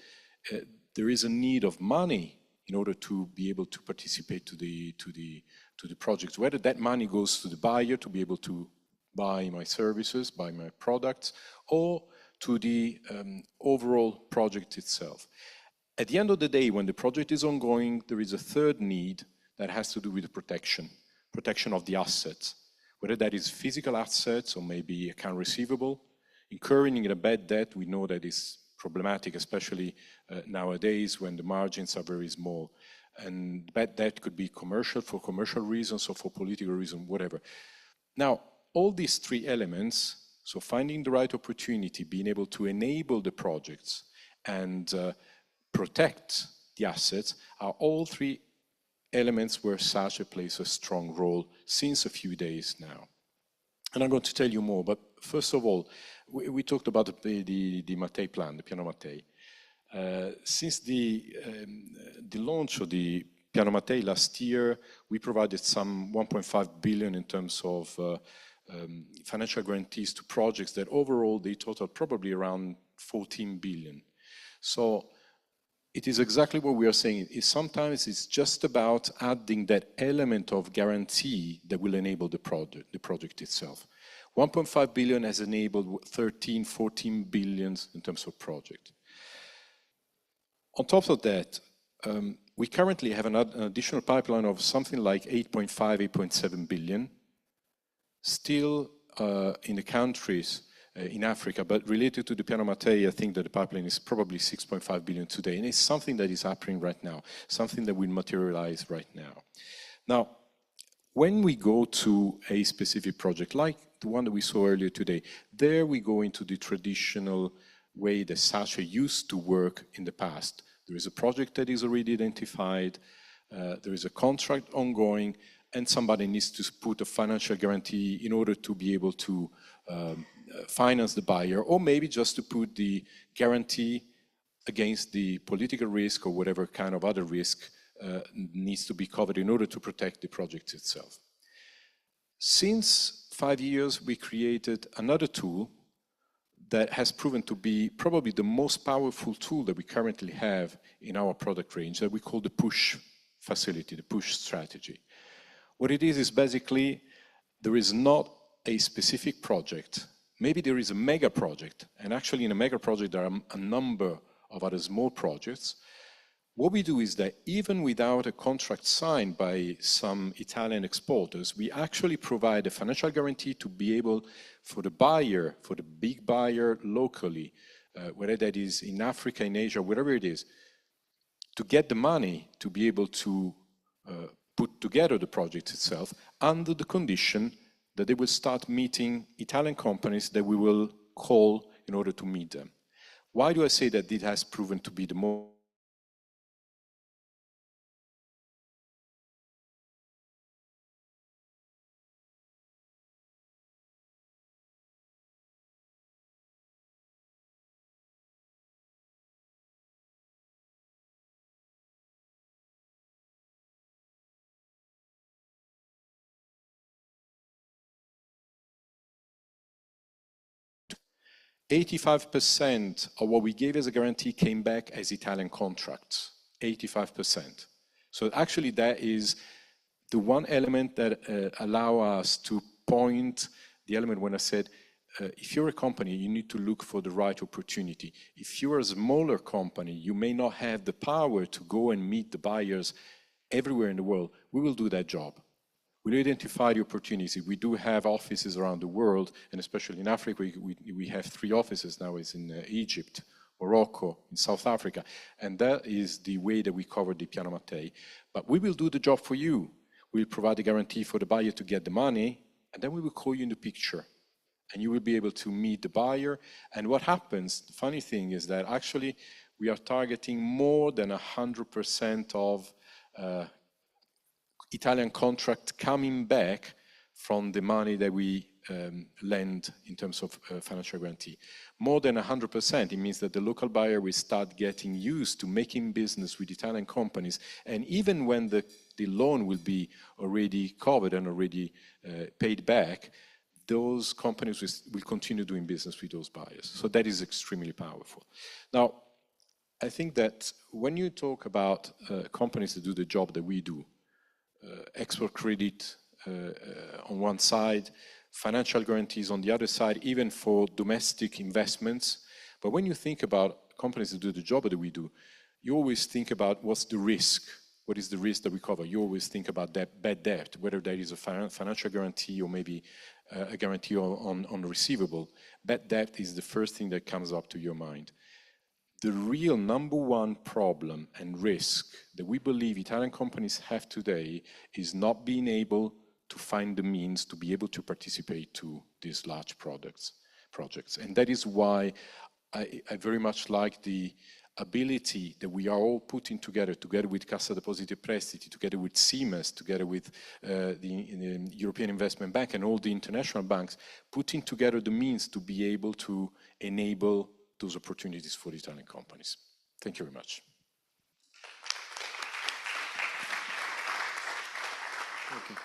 there is a need of money in order to be able to participate to the projects, whether that money goes to the buyer to be able to buy my services, buy my products, or to the overall project itself. At the end of the day, when the project is ongoing, there is a third need that has to do with the protection of the assets, whether that is physical assets or maybe account receivable. Incurring in a bad debt, we know that is problematic, especially nowadays when the margins are very small. And bad debt could be commercial, for commercial reasons or for political reasons, whatever. Now, all these three elements, so finding the right opportunity, being able to enable the projects and protect the assets, are all three elements where SACE plays a strong role since a few days now. And I'm going to tell you more, but first of all, we talked about the Mattei plan, the Piano Mattei. Since the launch of the Piano Mattei last year, we provided some 1.5 billion in terms of financial guarantees to projects that overall they total probably around 14 billion. So it is exactly what we are saying. Sometimes it's just about adding that element of guarantee that will enable the project itself. 1.5 billion has enabled 13, 14 billions in terms of project. On top of that, we currently have an additional pipeline of something like 8.5, 8.7 billion, still in the countries in Africa, but related to the Piano Mattei, I think that the pipeline is probably 6.5 billion today, and it's something that is happening right now, something that will materialize right now. Now, when we go to a specific project, like the one that we saw earlier today, there we go into the traditional way that SACE used to work in the past. There is a project that is already identified, there is a contract ongoing, and somebody needs to put a financial guarantee in order to be able to finance the buyer, or maybe just to put the guarantee against the political risk or whatever kind of other risk needs to be covered in order to protect the project itself. Since 5 years, we created another tool that has proven to be probably the most powerful tool that we currently have in our product range that we call the push facility, the push strategy. What it is basically, there is not a specific project. Maybe there is a mega project, and actually in a mega project there are a number of other small projects. What we do is that even without a contract signed by some Italian exporters, we actually provide a financial guarantee to be able, for the buyer, for the big buyer locally, whether that is in Africa, in Asia, wherever it is, to get the money to be able to put together the project itself under the condition that they will start meeting Italian companies that we will call in order to meet them. Why do I say that it has proven to be the most $85% of what we gave as a guarantee came back as Italian contracts, 85%. So actually that is the one element that allow us to point the element when I said, if you're a company, you need to look for the right opportunity. If you're a smaller company, you may not have the power to go and meet the buyers everywhere in the world. We will do that job. We'll identify the opportunities. We do have offices around the world, and especially in Africa, we have 3 offices now. It's in Egypt, Morocco, in South Africa, and that is the way that we cover the Piano Mattei. But we will do the job for you. We'll provide a guarantee for the buyer to get the money, and then we will call you in the picture. And you will be able to meet the buyer. And what happens, the funny thing is that actually we are targeting more than 100% of Italian contract coming back from the money that we lend in terms of financial guarantee. More than 100%, it means that the local buyer will start getting used to making business with Italian companies, and even when the loan will be already covered and already paid back, those companies will continue doing business with those buyers. So that is extremely powerful. Now, I think that when you talk about companies that do the job that we do, export credit on one side, financial guarantees on the other side, even for domestic investments. But when you think about companies that do the job that we do, you always think about what's the risk, what is the risk that we cover. You always think about that bad debt, whether there is a financial guarantee or maybe a guarantee on the receivable. Bad debt is the first thing that comes up to your mind. The real #1 problem and risk that we believe Italian companies have today is not being able to find the means to be able to participate to these large projects. And that is why I very much like the ability that we are all putting together with Cassa Depositi e Prestiti, together with CIMES, together with the European Investment Bank and all the international banks, putting together the means to be able to enable those opportunities for Italian companies. Thank you very much. Okay.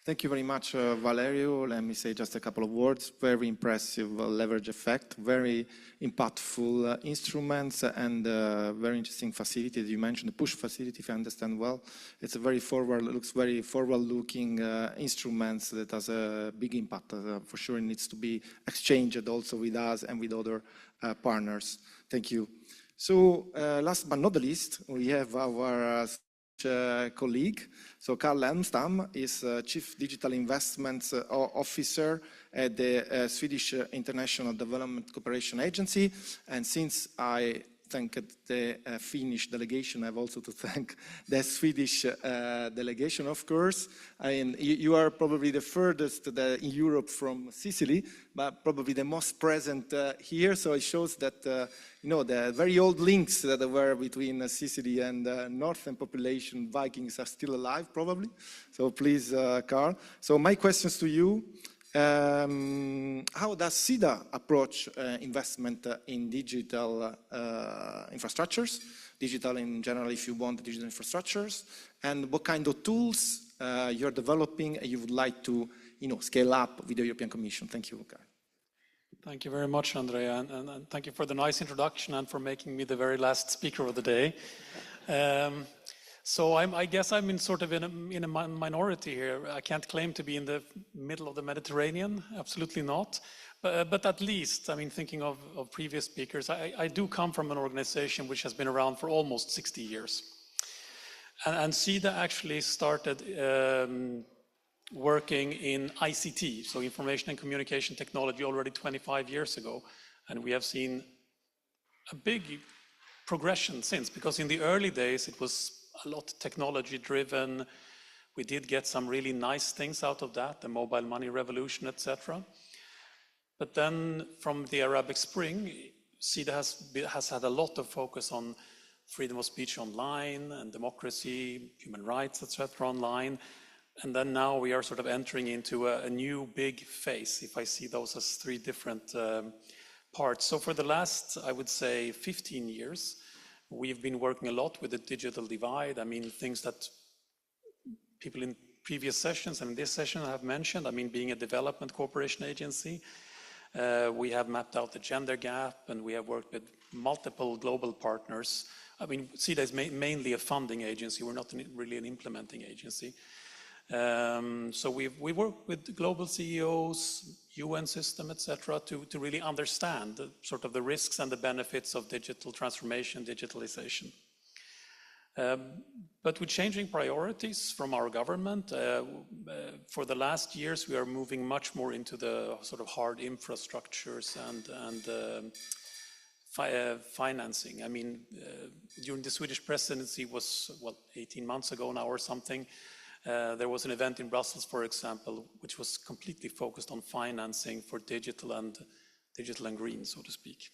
Thank you very much, Valerio. Let me say just a couple of words. Very impressive leverage effect, very impactful instruments, and very interesting facility. You mentioned the push facility, if I understand well. It's a very looks very forward-looking instruments that has a big impact. For sure, it needs to be exchanged also with us and with other partners. Thank you. So, last but not the least, we have our colleague. So Carl Lemstam is Chief Digital Investments Officer at the Swedish International Development Cooperation Agency. And since I thank the Finnish delegation, I have also to thank the Swedish delegation, of course. You are probably the furthest in Europe from Sicily, but probably the most present here. So it shows that the very old links that were between Sicily and northern population, Vikings, are still alive, probably. So please, Carl. So my questions to you. How does SIDA approach investment in digital infrastructures, digital in general, if you want, digital infrastructures, and what kind of tools you're developing and you would like to scale up with the European Commission? Thank you, Carl. Thank you very much, Andrea, and thank you for the nice introduction and for making me the very last speaker of the day. So I guess I'm in a minority here. I can't claim to be in the middle of the Mediterranean, absolutely not. But at least, I mean, thinking of previous speakers, I do come from an organization which has been around for almost 60 years. And SIDA actually started working in ICT, so information and communication technology, already 25 years ago. And we have seen a big progression since, because in the early days, it was a lot technology driven. We did get some really nice things out of that, the mobile money revolution, etc. But then from the Arabic Spring, SIDA has had a lot of focus on freedom of speech online and democracy, human rights, etc. online. And then now we are sort of entering into a new big phase, if I see those as 3 different parts. So for the last, I would say, 15 years, we've been working a lot with the digital divide. I mean, things that people in previous sessions and in this session have mentioned. I mean, being a development cooperation agency, we have mapped out the gender gap, and we have worked with multiple global partners. I mean, SIDA is mainly a funding agency. We're not really an implementing agency. So we work with global CEOs, UN system, etc., to really understand the risks and the benefits of digital transformation, digitalization. But with changing priorities from our government, for the last years we are moving much more into the sort of hard infrastructures and financing. I mean, during the Swedish presidency was, 18 months ago now or something, there was an event in Brussels, for example, which was completely focused on financing for digital and green, so to speak.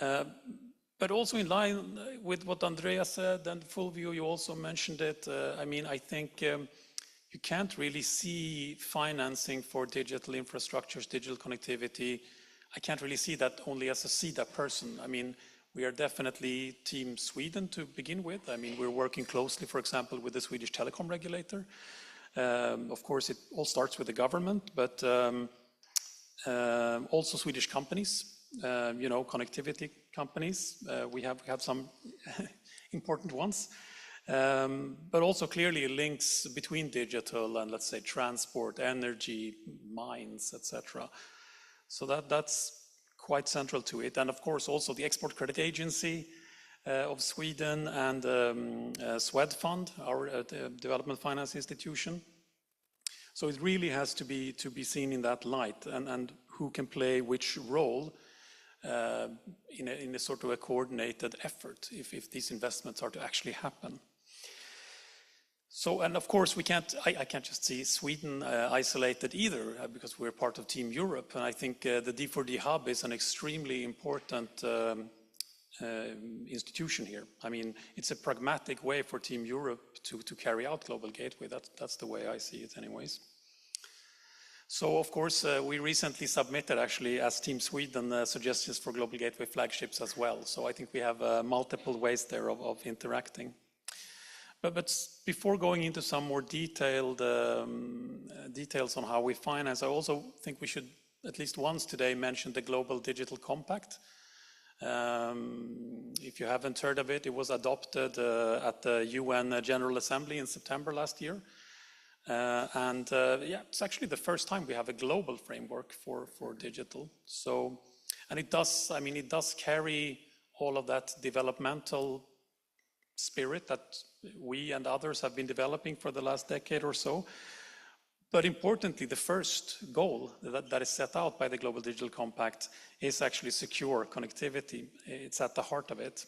But also in line with what Andrea said, and Fulvio, you also mentioned it, I mean, I think you can't really see financing for digital infrastructures, digital connectivity. I can't really see that only as a CEDA person. I mean, we are definitely Team Sweden to begin with. I mean, we're working closely, for example, with the Swedish telecom regulator. Of course, it all starts with the government, but also Swedish companies, you know, connectivity companies. We have some important ones, but also clearly links between digital and, let's say, transport, energy, mines, etc. So that's quite central to it. And of course, also the Export Credit Agency of Sweden and Swedfund, our development finance institution. So it really has to be seen in that light, and who can play which role in a sort of a coordinated effort if these investments are to actually happen. So, and of course I can't just see Sweden isolated either, because we're part of Team Europe, and I think the D4D Hub is an extremely important institution here. I mean, it's a pragmatic way for Team Europe to carry out Global Gateway. That's the way I see it anyways. So, of course, we recently submitted, actually, as Team Sweden, suggestions for Global Gateway flagships as well. So I think we have multiple ways there of interacting. But before going into some more detailed details on how we finance, I also think we should at least once today mention the Global Digital Compact. If you haven't heard of it, it was adopted at the UN General Assembly in September last year. Yeah, it's actually the first time we have a global framework for digital. So, and it does, I mean, it does carry all of that developmental spirit that we and others have been developing for the last decade or so. But importantly, the first goal that is set out by the Global Digital Compact is actually secure connectivity. It's at the heart of it.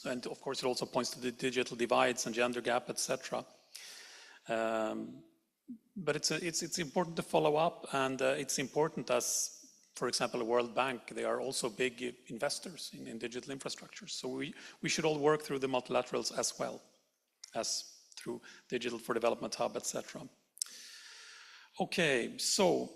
And of course, it also points to the digital divides and gender gap, etc. But it's important to follow up, and it's important as, for example, the World Bank, they are also big investors in digital infrastructure. So we should all work through the multilaterals as well as through Digital for Development Hub, etc. Okay, so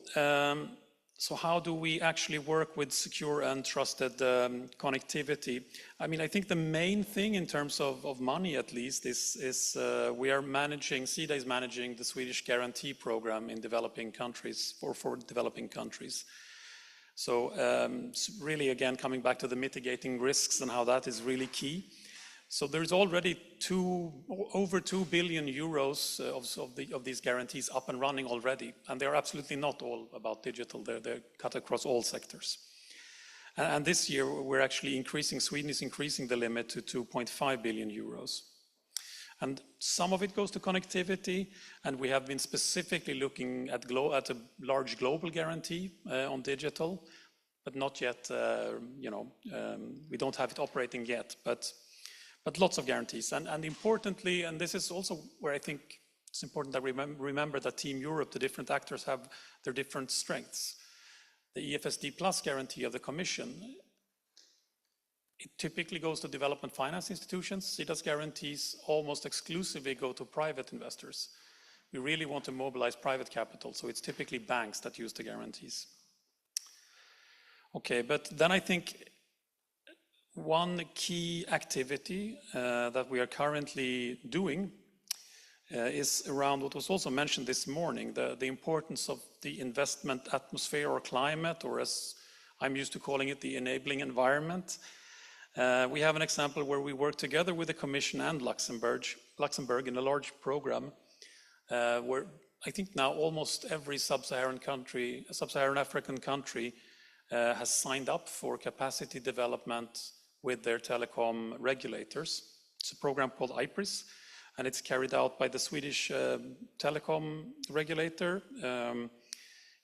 how do we actually work with secure and trusted connectivity? I mean, I think the main thing in terms of money, at least, is we are managing, SIDA is managing the Swedish guarantee program in developing countries, for developing countries. So really, again, coming back to the mitigating risks and how that is really key. So there's already over 2 billion euros of these guarantees up and running already, and they're absolutely not all about digital. They're cut across all sectors. And this year we're actually increasing. Sweden is increasing the limit to 2.5 billion euros. And some of it goes to connectivity, and we have been specifically looking at a large global guarantee on digital, but not yet. We don't have it operating yet, but lots of guarantees. And importantly, and this is also where I think it's important that we remember that Team Europe, the different actors have their different strengths. The EFSD Plus guarantee of the Commission, it typically goes to development finance institutions. SIDA's guarantees almost exclusively go to private investors. We really want to mobilize private capital, so it's typically banks that use the guarantees. Okay, but then I think one key activity that we are currently doing is around what was also mentioned this morning, the importance of the investment atmosphere or climate, or as I'm used to calling it, the enabling environment. We have an example where we work together with the Commission and Luxembourg in a large program where I think now almost every sub-Saharan African country has signed up for capacity development with their telecom regulators. It's a program called IPRIS, and it's carried out by the Swedish telecom regulator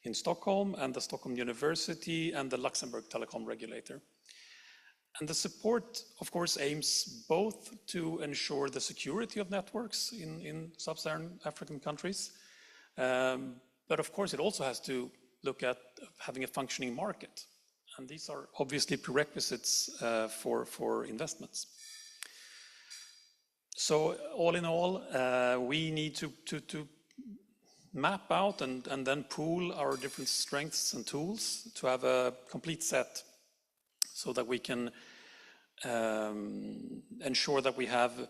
in Stockholm, and the Stockholm University, and the Luxembourg telecom regulator. And the support, of course, aims both to ensure the security of networks in sub-Saharan African countries, but of course it also has to look at having a functioning market. And these are obviously prerequisites for investments. So all in all, we need to map out and then pool our different strengths and tools to have a complete set, so that we can ensure that we have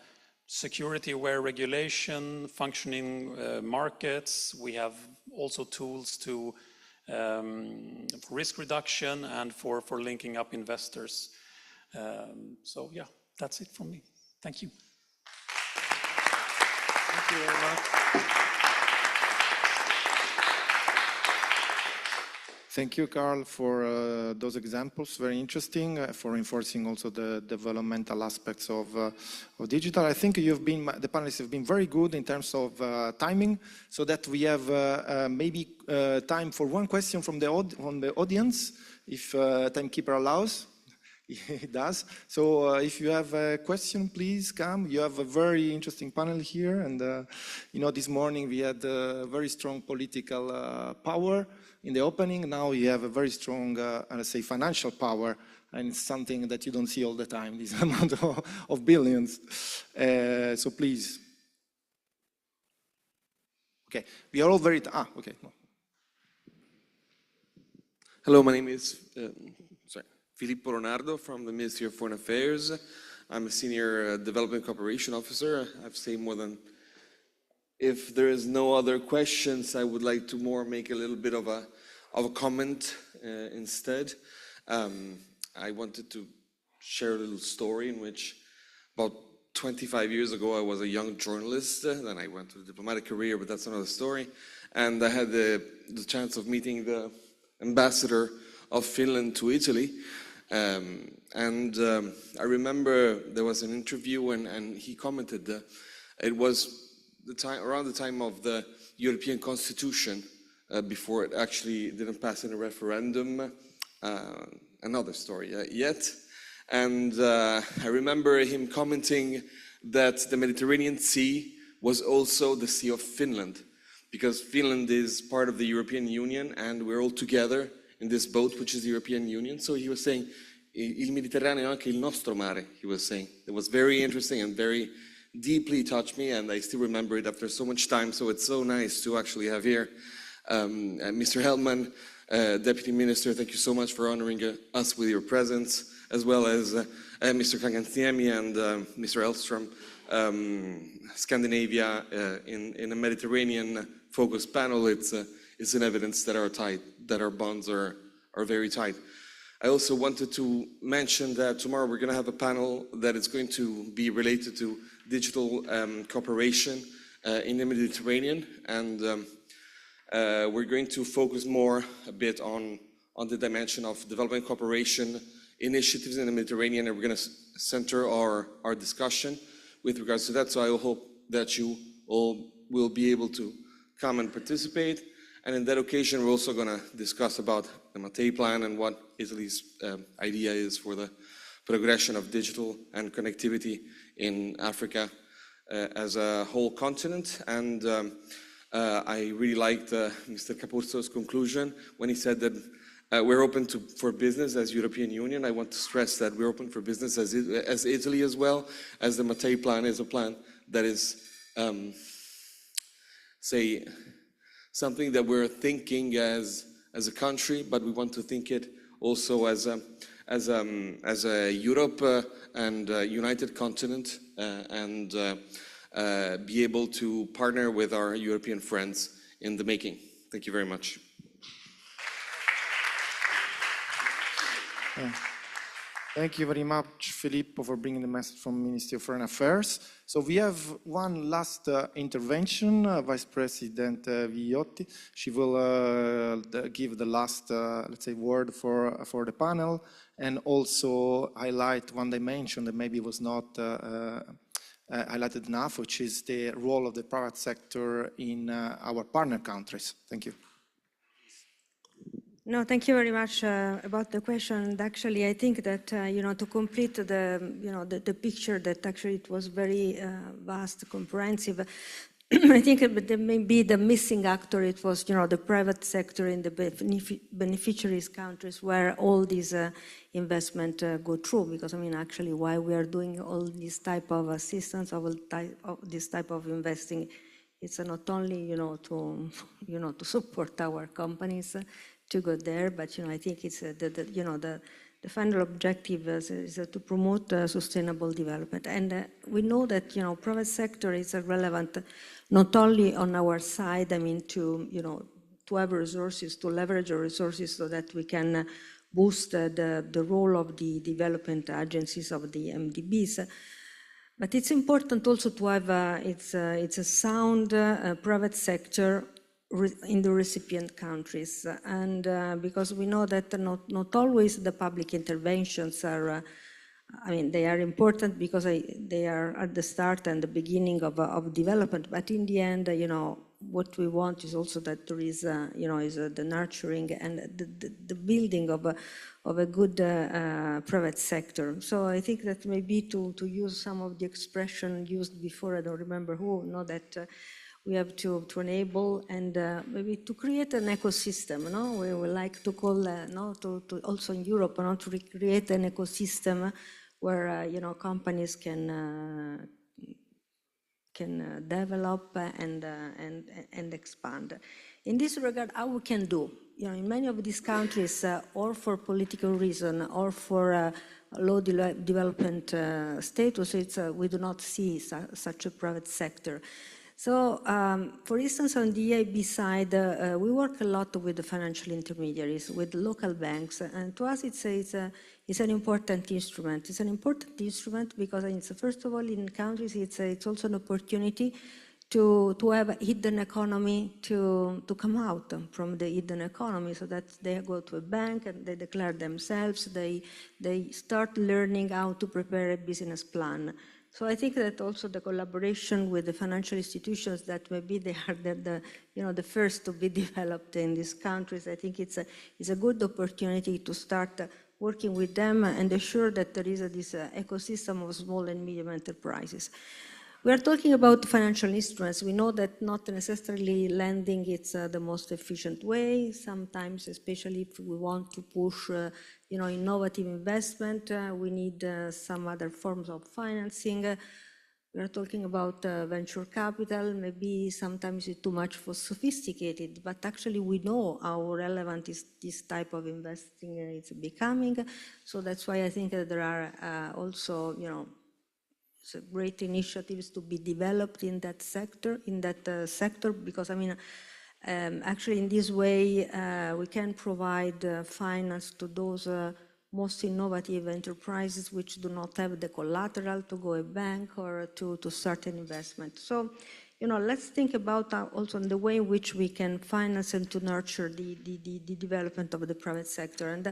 security-aware regulation, functioning markets. We have also tools to for risk reduction and for linking up investors. So yeah, that's it from me. Thank you. Thank you very much. Thank you, Carl, for those examples. Very interesting for reinforcing also the developmental aspects of digital. I think the panelists have been very good in terms of timing, so that we have maybe time for one question from the audience, if timekeeper allows. It does. So if you have a question, please come. You have a very interesting panel here, and you know, this morning we had very strong political power in the opening. Now you have a very strong, let's say, financial power, and it's something that you don't see all the time, this amount of billions. So please. Okay, we are all very, okay. Hello, my name is Filippo Ronardo from the Ministry of Foreign Affairs. I'm a Senior Development Cooperation Officer. I've said more than, if there is no other questions, I would like to make a little bit of a comment instead. I wanted to share a little story in which about 25 years ago I was a young journalist, then I went to a diplomatic career, but that's another story. And I had the chance of meeting the ambassador of Finland to Italy. I remember there was an interview and he commented that it was around the time of the European Constitution, before it actually didn't pass in a referendum. Another story yet. And I remember him commenting that the Mediterranean Sea was also the Sea of Finland, because Finland is part of the European Union and we're all together in this boat, which is the European Union. So he was saying, il Mediterraneo è anche il nostro mare, he was saying. It was very interesting and very deeply touched me, and I still remember it after so much time. So it's so nice to actually have here Mr. Hellman, Deputy Minister, thank you so much for honoring us with your presence, as well as Mr. Kangantiemi and Mr. Elstrom, Scandinavia in a Mediterranean-focused panel. It's an evidence that our bonds are very tight. I also wanted to mention that tomorrow we're going to have a panel that is going to be related to digital cooperation in the Mediterranean, and we're going to focus more a bit on the dimension of development cooperation initiatives in the Mediterranean, and we're going to center our discussion with regards to that. So I hope that you all will be able to come and participate. And in that occasion, we're also going to discuss about the Mattei Plan and what Italy's idea is for the progression of digital and connectivity in Africa as a whole continent. And I really liked Mr. Capuzzo's conclusion when he said that we're open for business as European Union. I want to stress that we're open for business as Italy as well, as the Mattei Plan is a plan that is, something that we're thinking as a country, but we want to think it also as a Europe and united continent, and be able to partner with our European friends in the making. Thank you very much. Thank you very much, Filippo, for bringing the message from Ministry of Foreign Affairs. So we have one last intervention, Vice President Viotti. She will give the last, let's say, word for the panel, and also highlight one dimension that maybe was not highlighted enough, which is the role of the private sector in our partner countries. Thank you. No, thank you very much about the question. And actually, I think that to complete the picture, that actually it was very vast, comprehensive. I think that maybe the missing actor, it was the private sector in the beneficiaries countries where all these investment go through. Because actually, why we are doing all this type of assistance, this type of investing, it's not only to support our companies to go there, but I think it's the final objective is to promote sustainable development. And we know that private sector is relevant not only on our side, to have resources, to leverage our resources so that we can boost the role of the development agencies of the MDBs. But it's important also to have it's a sound private sector in the recipient countries, and because we know that not always the public interventions are, they are important because they are at the start and the beginning of development, but in the end, what we want is also that there is, the nurturing and the building of a good private sector. So I think that maybe to use some of the expression used before, I don't remember who, that we have to enable and maybe to create an ecosystem. We would like to call, to also in Europe, to create an ecosystem where companies can develop and expand. In this regard, how we can do? In many of these countries, or for political reason, or for low development status, we do not see such a private sector. So, for instance, on the EIB side, we work a lot with the financial intermediaries, with local banks, and to us it's an important instrument. It's an important instrument because, first of all, in countries it's also an opportunity to have a hidden economy to come out from the hidden economy, so that they go to a bank and they declare themselves, they start learning how to prepare a business plan. So I think that also the collaboration with the financial institutions, that maybe they are the first to be developed in these countries, I think it's a good opportunity to start working with them and ensure that there is this ecosystem of small and medium enterprises. We are talking about financial instruments. We know that not necessarily lending is the most efficient way. Sometimes, especially if we want to push innovative investment, we need some other forms of financing. We are talking about venture capital. Maybe sometimes it's too much for sophisticated, but actually we know how relevant is this type of investing is becoming. So that's why I think that there are also, great initiatives to be developed in that sector, because actually in this way we can provide finance to those most innovative enterprises which do not have the collateral to go a bank or to start an investment. So, let's think about also the way in which we can finance and to nurture the development of the private sector. And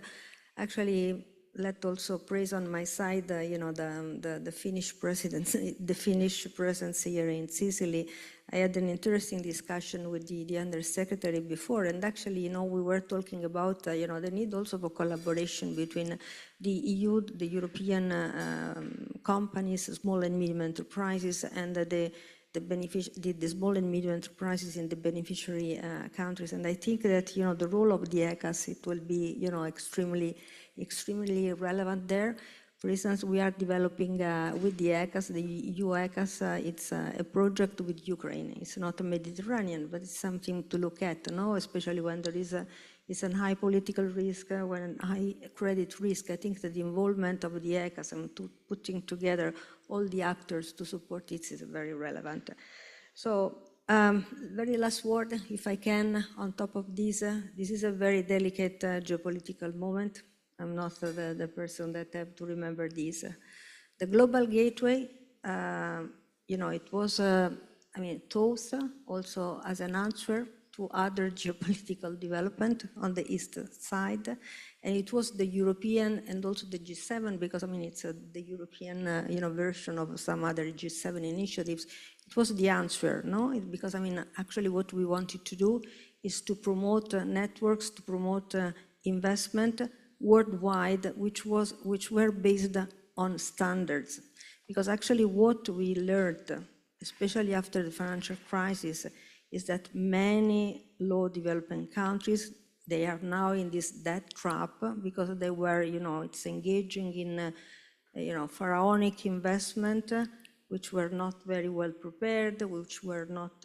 actually, let also praise on my side, the Finnish presidency, the Finnish presence here in Sicily. I had an interesting discussion with the undersecretary before, and actually, we were talking about, the need also for collaboration between the EU, the European companies, small and medium enterprises, and the small and medium enterprises in the beneficiary countries. And I think that, the role of the ECAS, it will be, extremely relevant there. For instance, we are developing with the ECAS, the EU ECAS, it's a project with Ukraine. It's not a Mediterranean, but it's something to look at, especially when there is it's a high political risk, when high credit risk. I think that the involvement of the ECAS and putting together all the actors to support it is very relevant. So, very last word, if I can, on top of this is a very delicate geopolitical moment. I'm not the person that have to remember this. The global gateway, it was, thought also as an answer to other geopolitical development on the east side. And it was the European and also the G7, because I mean, it's the European version of some other G7 initiatives. It was the answer, no? Because I mean, actually what we wanted to do is to promote networks, to promote investment worldwide, which were based on standards. Because actually what we learned, especially after the financial crisis, is that many low developing countries, they are now in this debt trap because they were, it's engaging in, pharaonic investment, which were not very well prepared, which were not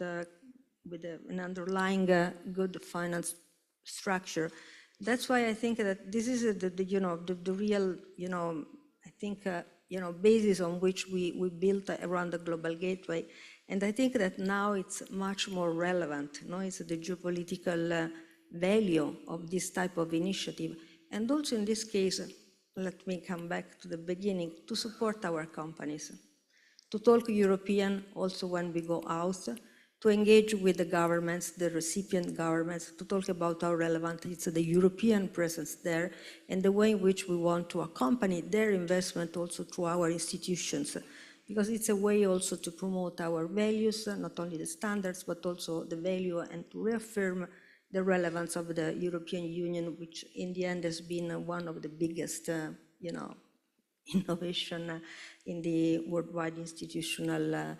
with an underlying good finance structure. That's why I think that this is the real, I think, basis on which we built around the Global Gateway. And I think that now it's much more relevant. It's the geopolitical value of this type of initiative. And also in this case, let me come back to the beginning, to support our companies, to talk European also when we go out, to engage with the governments, the recipient governments, to talk about how relevant is the European presence there and the way in which we want to accompany their investment also through our institutions. Because it's a way also to promote our values, not only the standards, but also the value, and to reaffirm the relevance of the European Union, which in the end has been one of the biggest, innovation in the worldwide institutional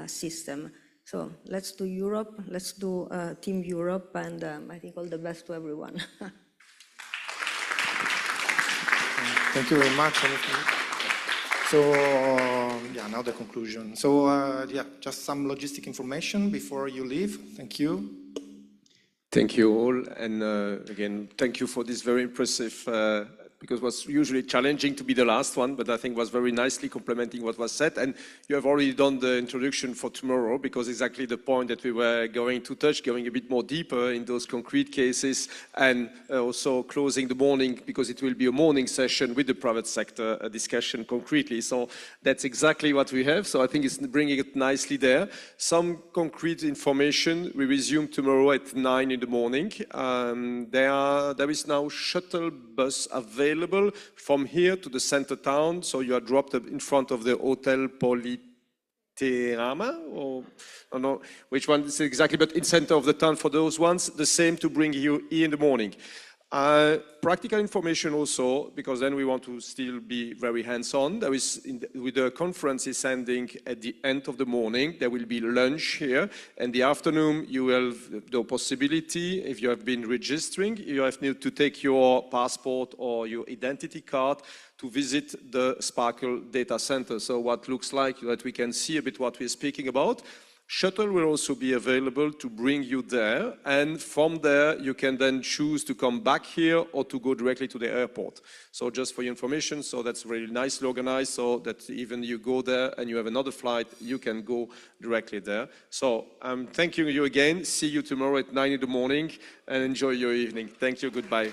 system. So let's do Europe, let's do Team Europe, and I think all the best to everyone. Thank you very much. So, now the conclusion. So, just some logistic information before you leave. Thank you. Thank you all, and again, thank you for this very impressive, because it was usually challenging to be the last one, but I think was very nicely complementing what was said. And you have already done the introduction for tomorrow, because exactly the point that we were going to touch, going a bit more deeper in those concrete cases, and also closing the morning, because it will be a morning session with the private sector, a discussion concretely. So that's exactly what we have. So I think it's bringing it nicely there. Some concrete information, we resume tomorrow at 9 in the morning. There is now shuttle bus available from here to the center town, so you are dropped in front of the Hotel Politeama, or I don't know which one is exactly, but in center of the town for those ones, the same to bring you here in the morning. Practical information also, because then we want to still be very hands-on. There is, with the conferences ending at the end of the morning, there will be lunch here. In the afternoon, you will have the possibility, if you have been registering, you have to take your passport or your identity card to visit the Sparkle data center. So what looks like that we can see a bit what we're speaking about. Shuttle will also be available to bring you there, and from there you can then choose to come back here or to go directly to the airport. So just for your information, so that's really nicely organized, so that even you go there and you have another flight, you can go directly there. So I'm thanking you again. See you tomorrow at 9 in the morning, and enjoy your evening. Thank you. Goodbye.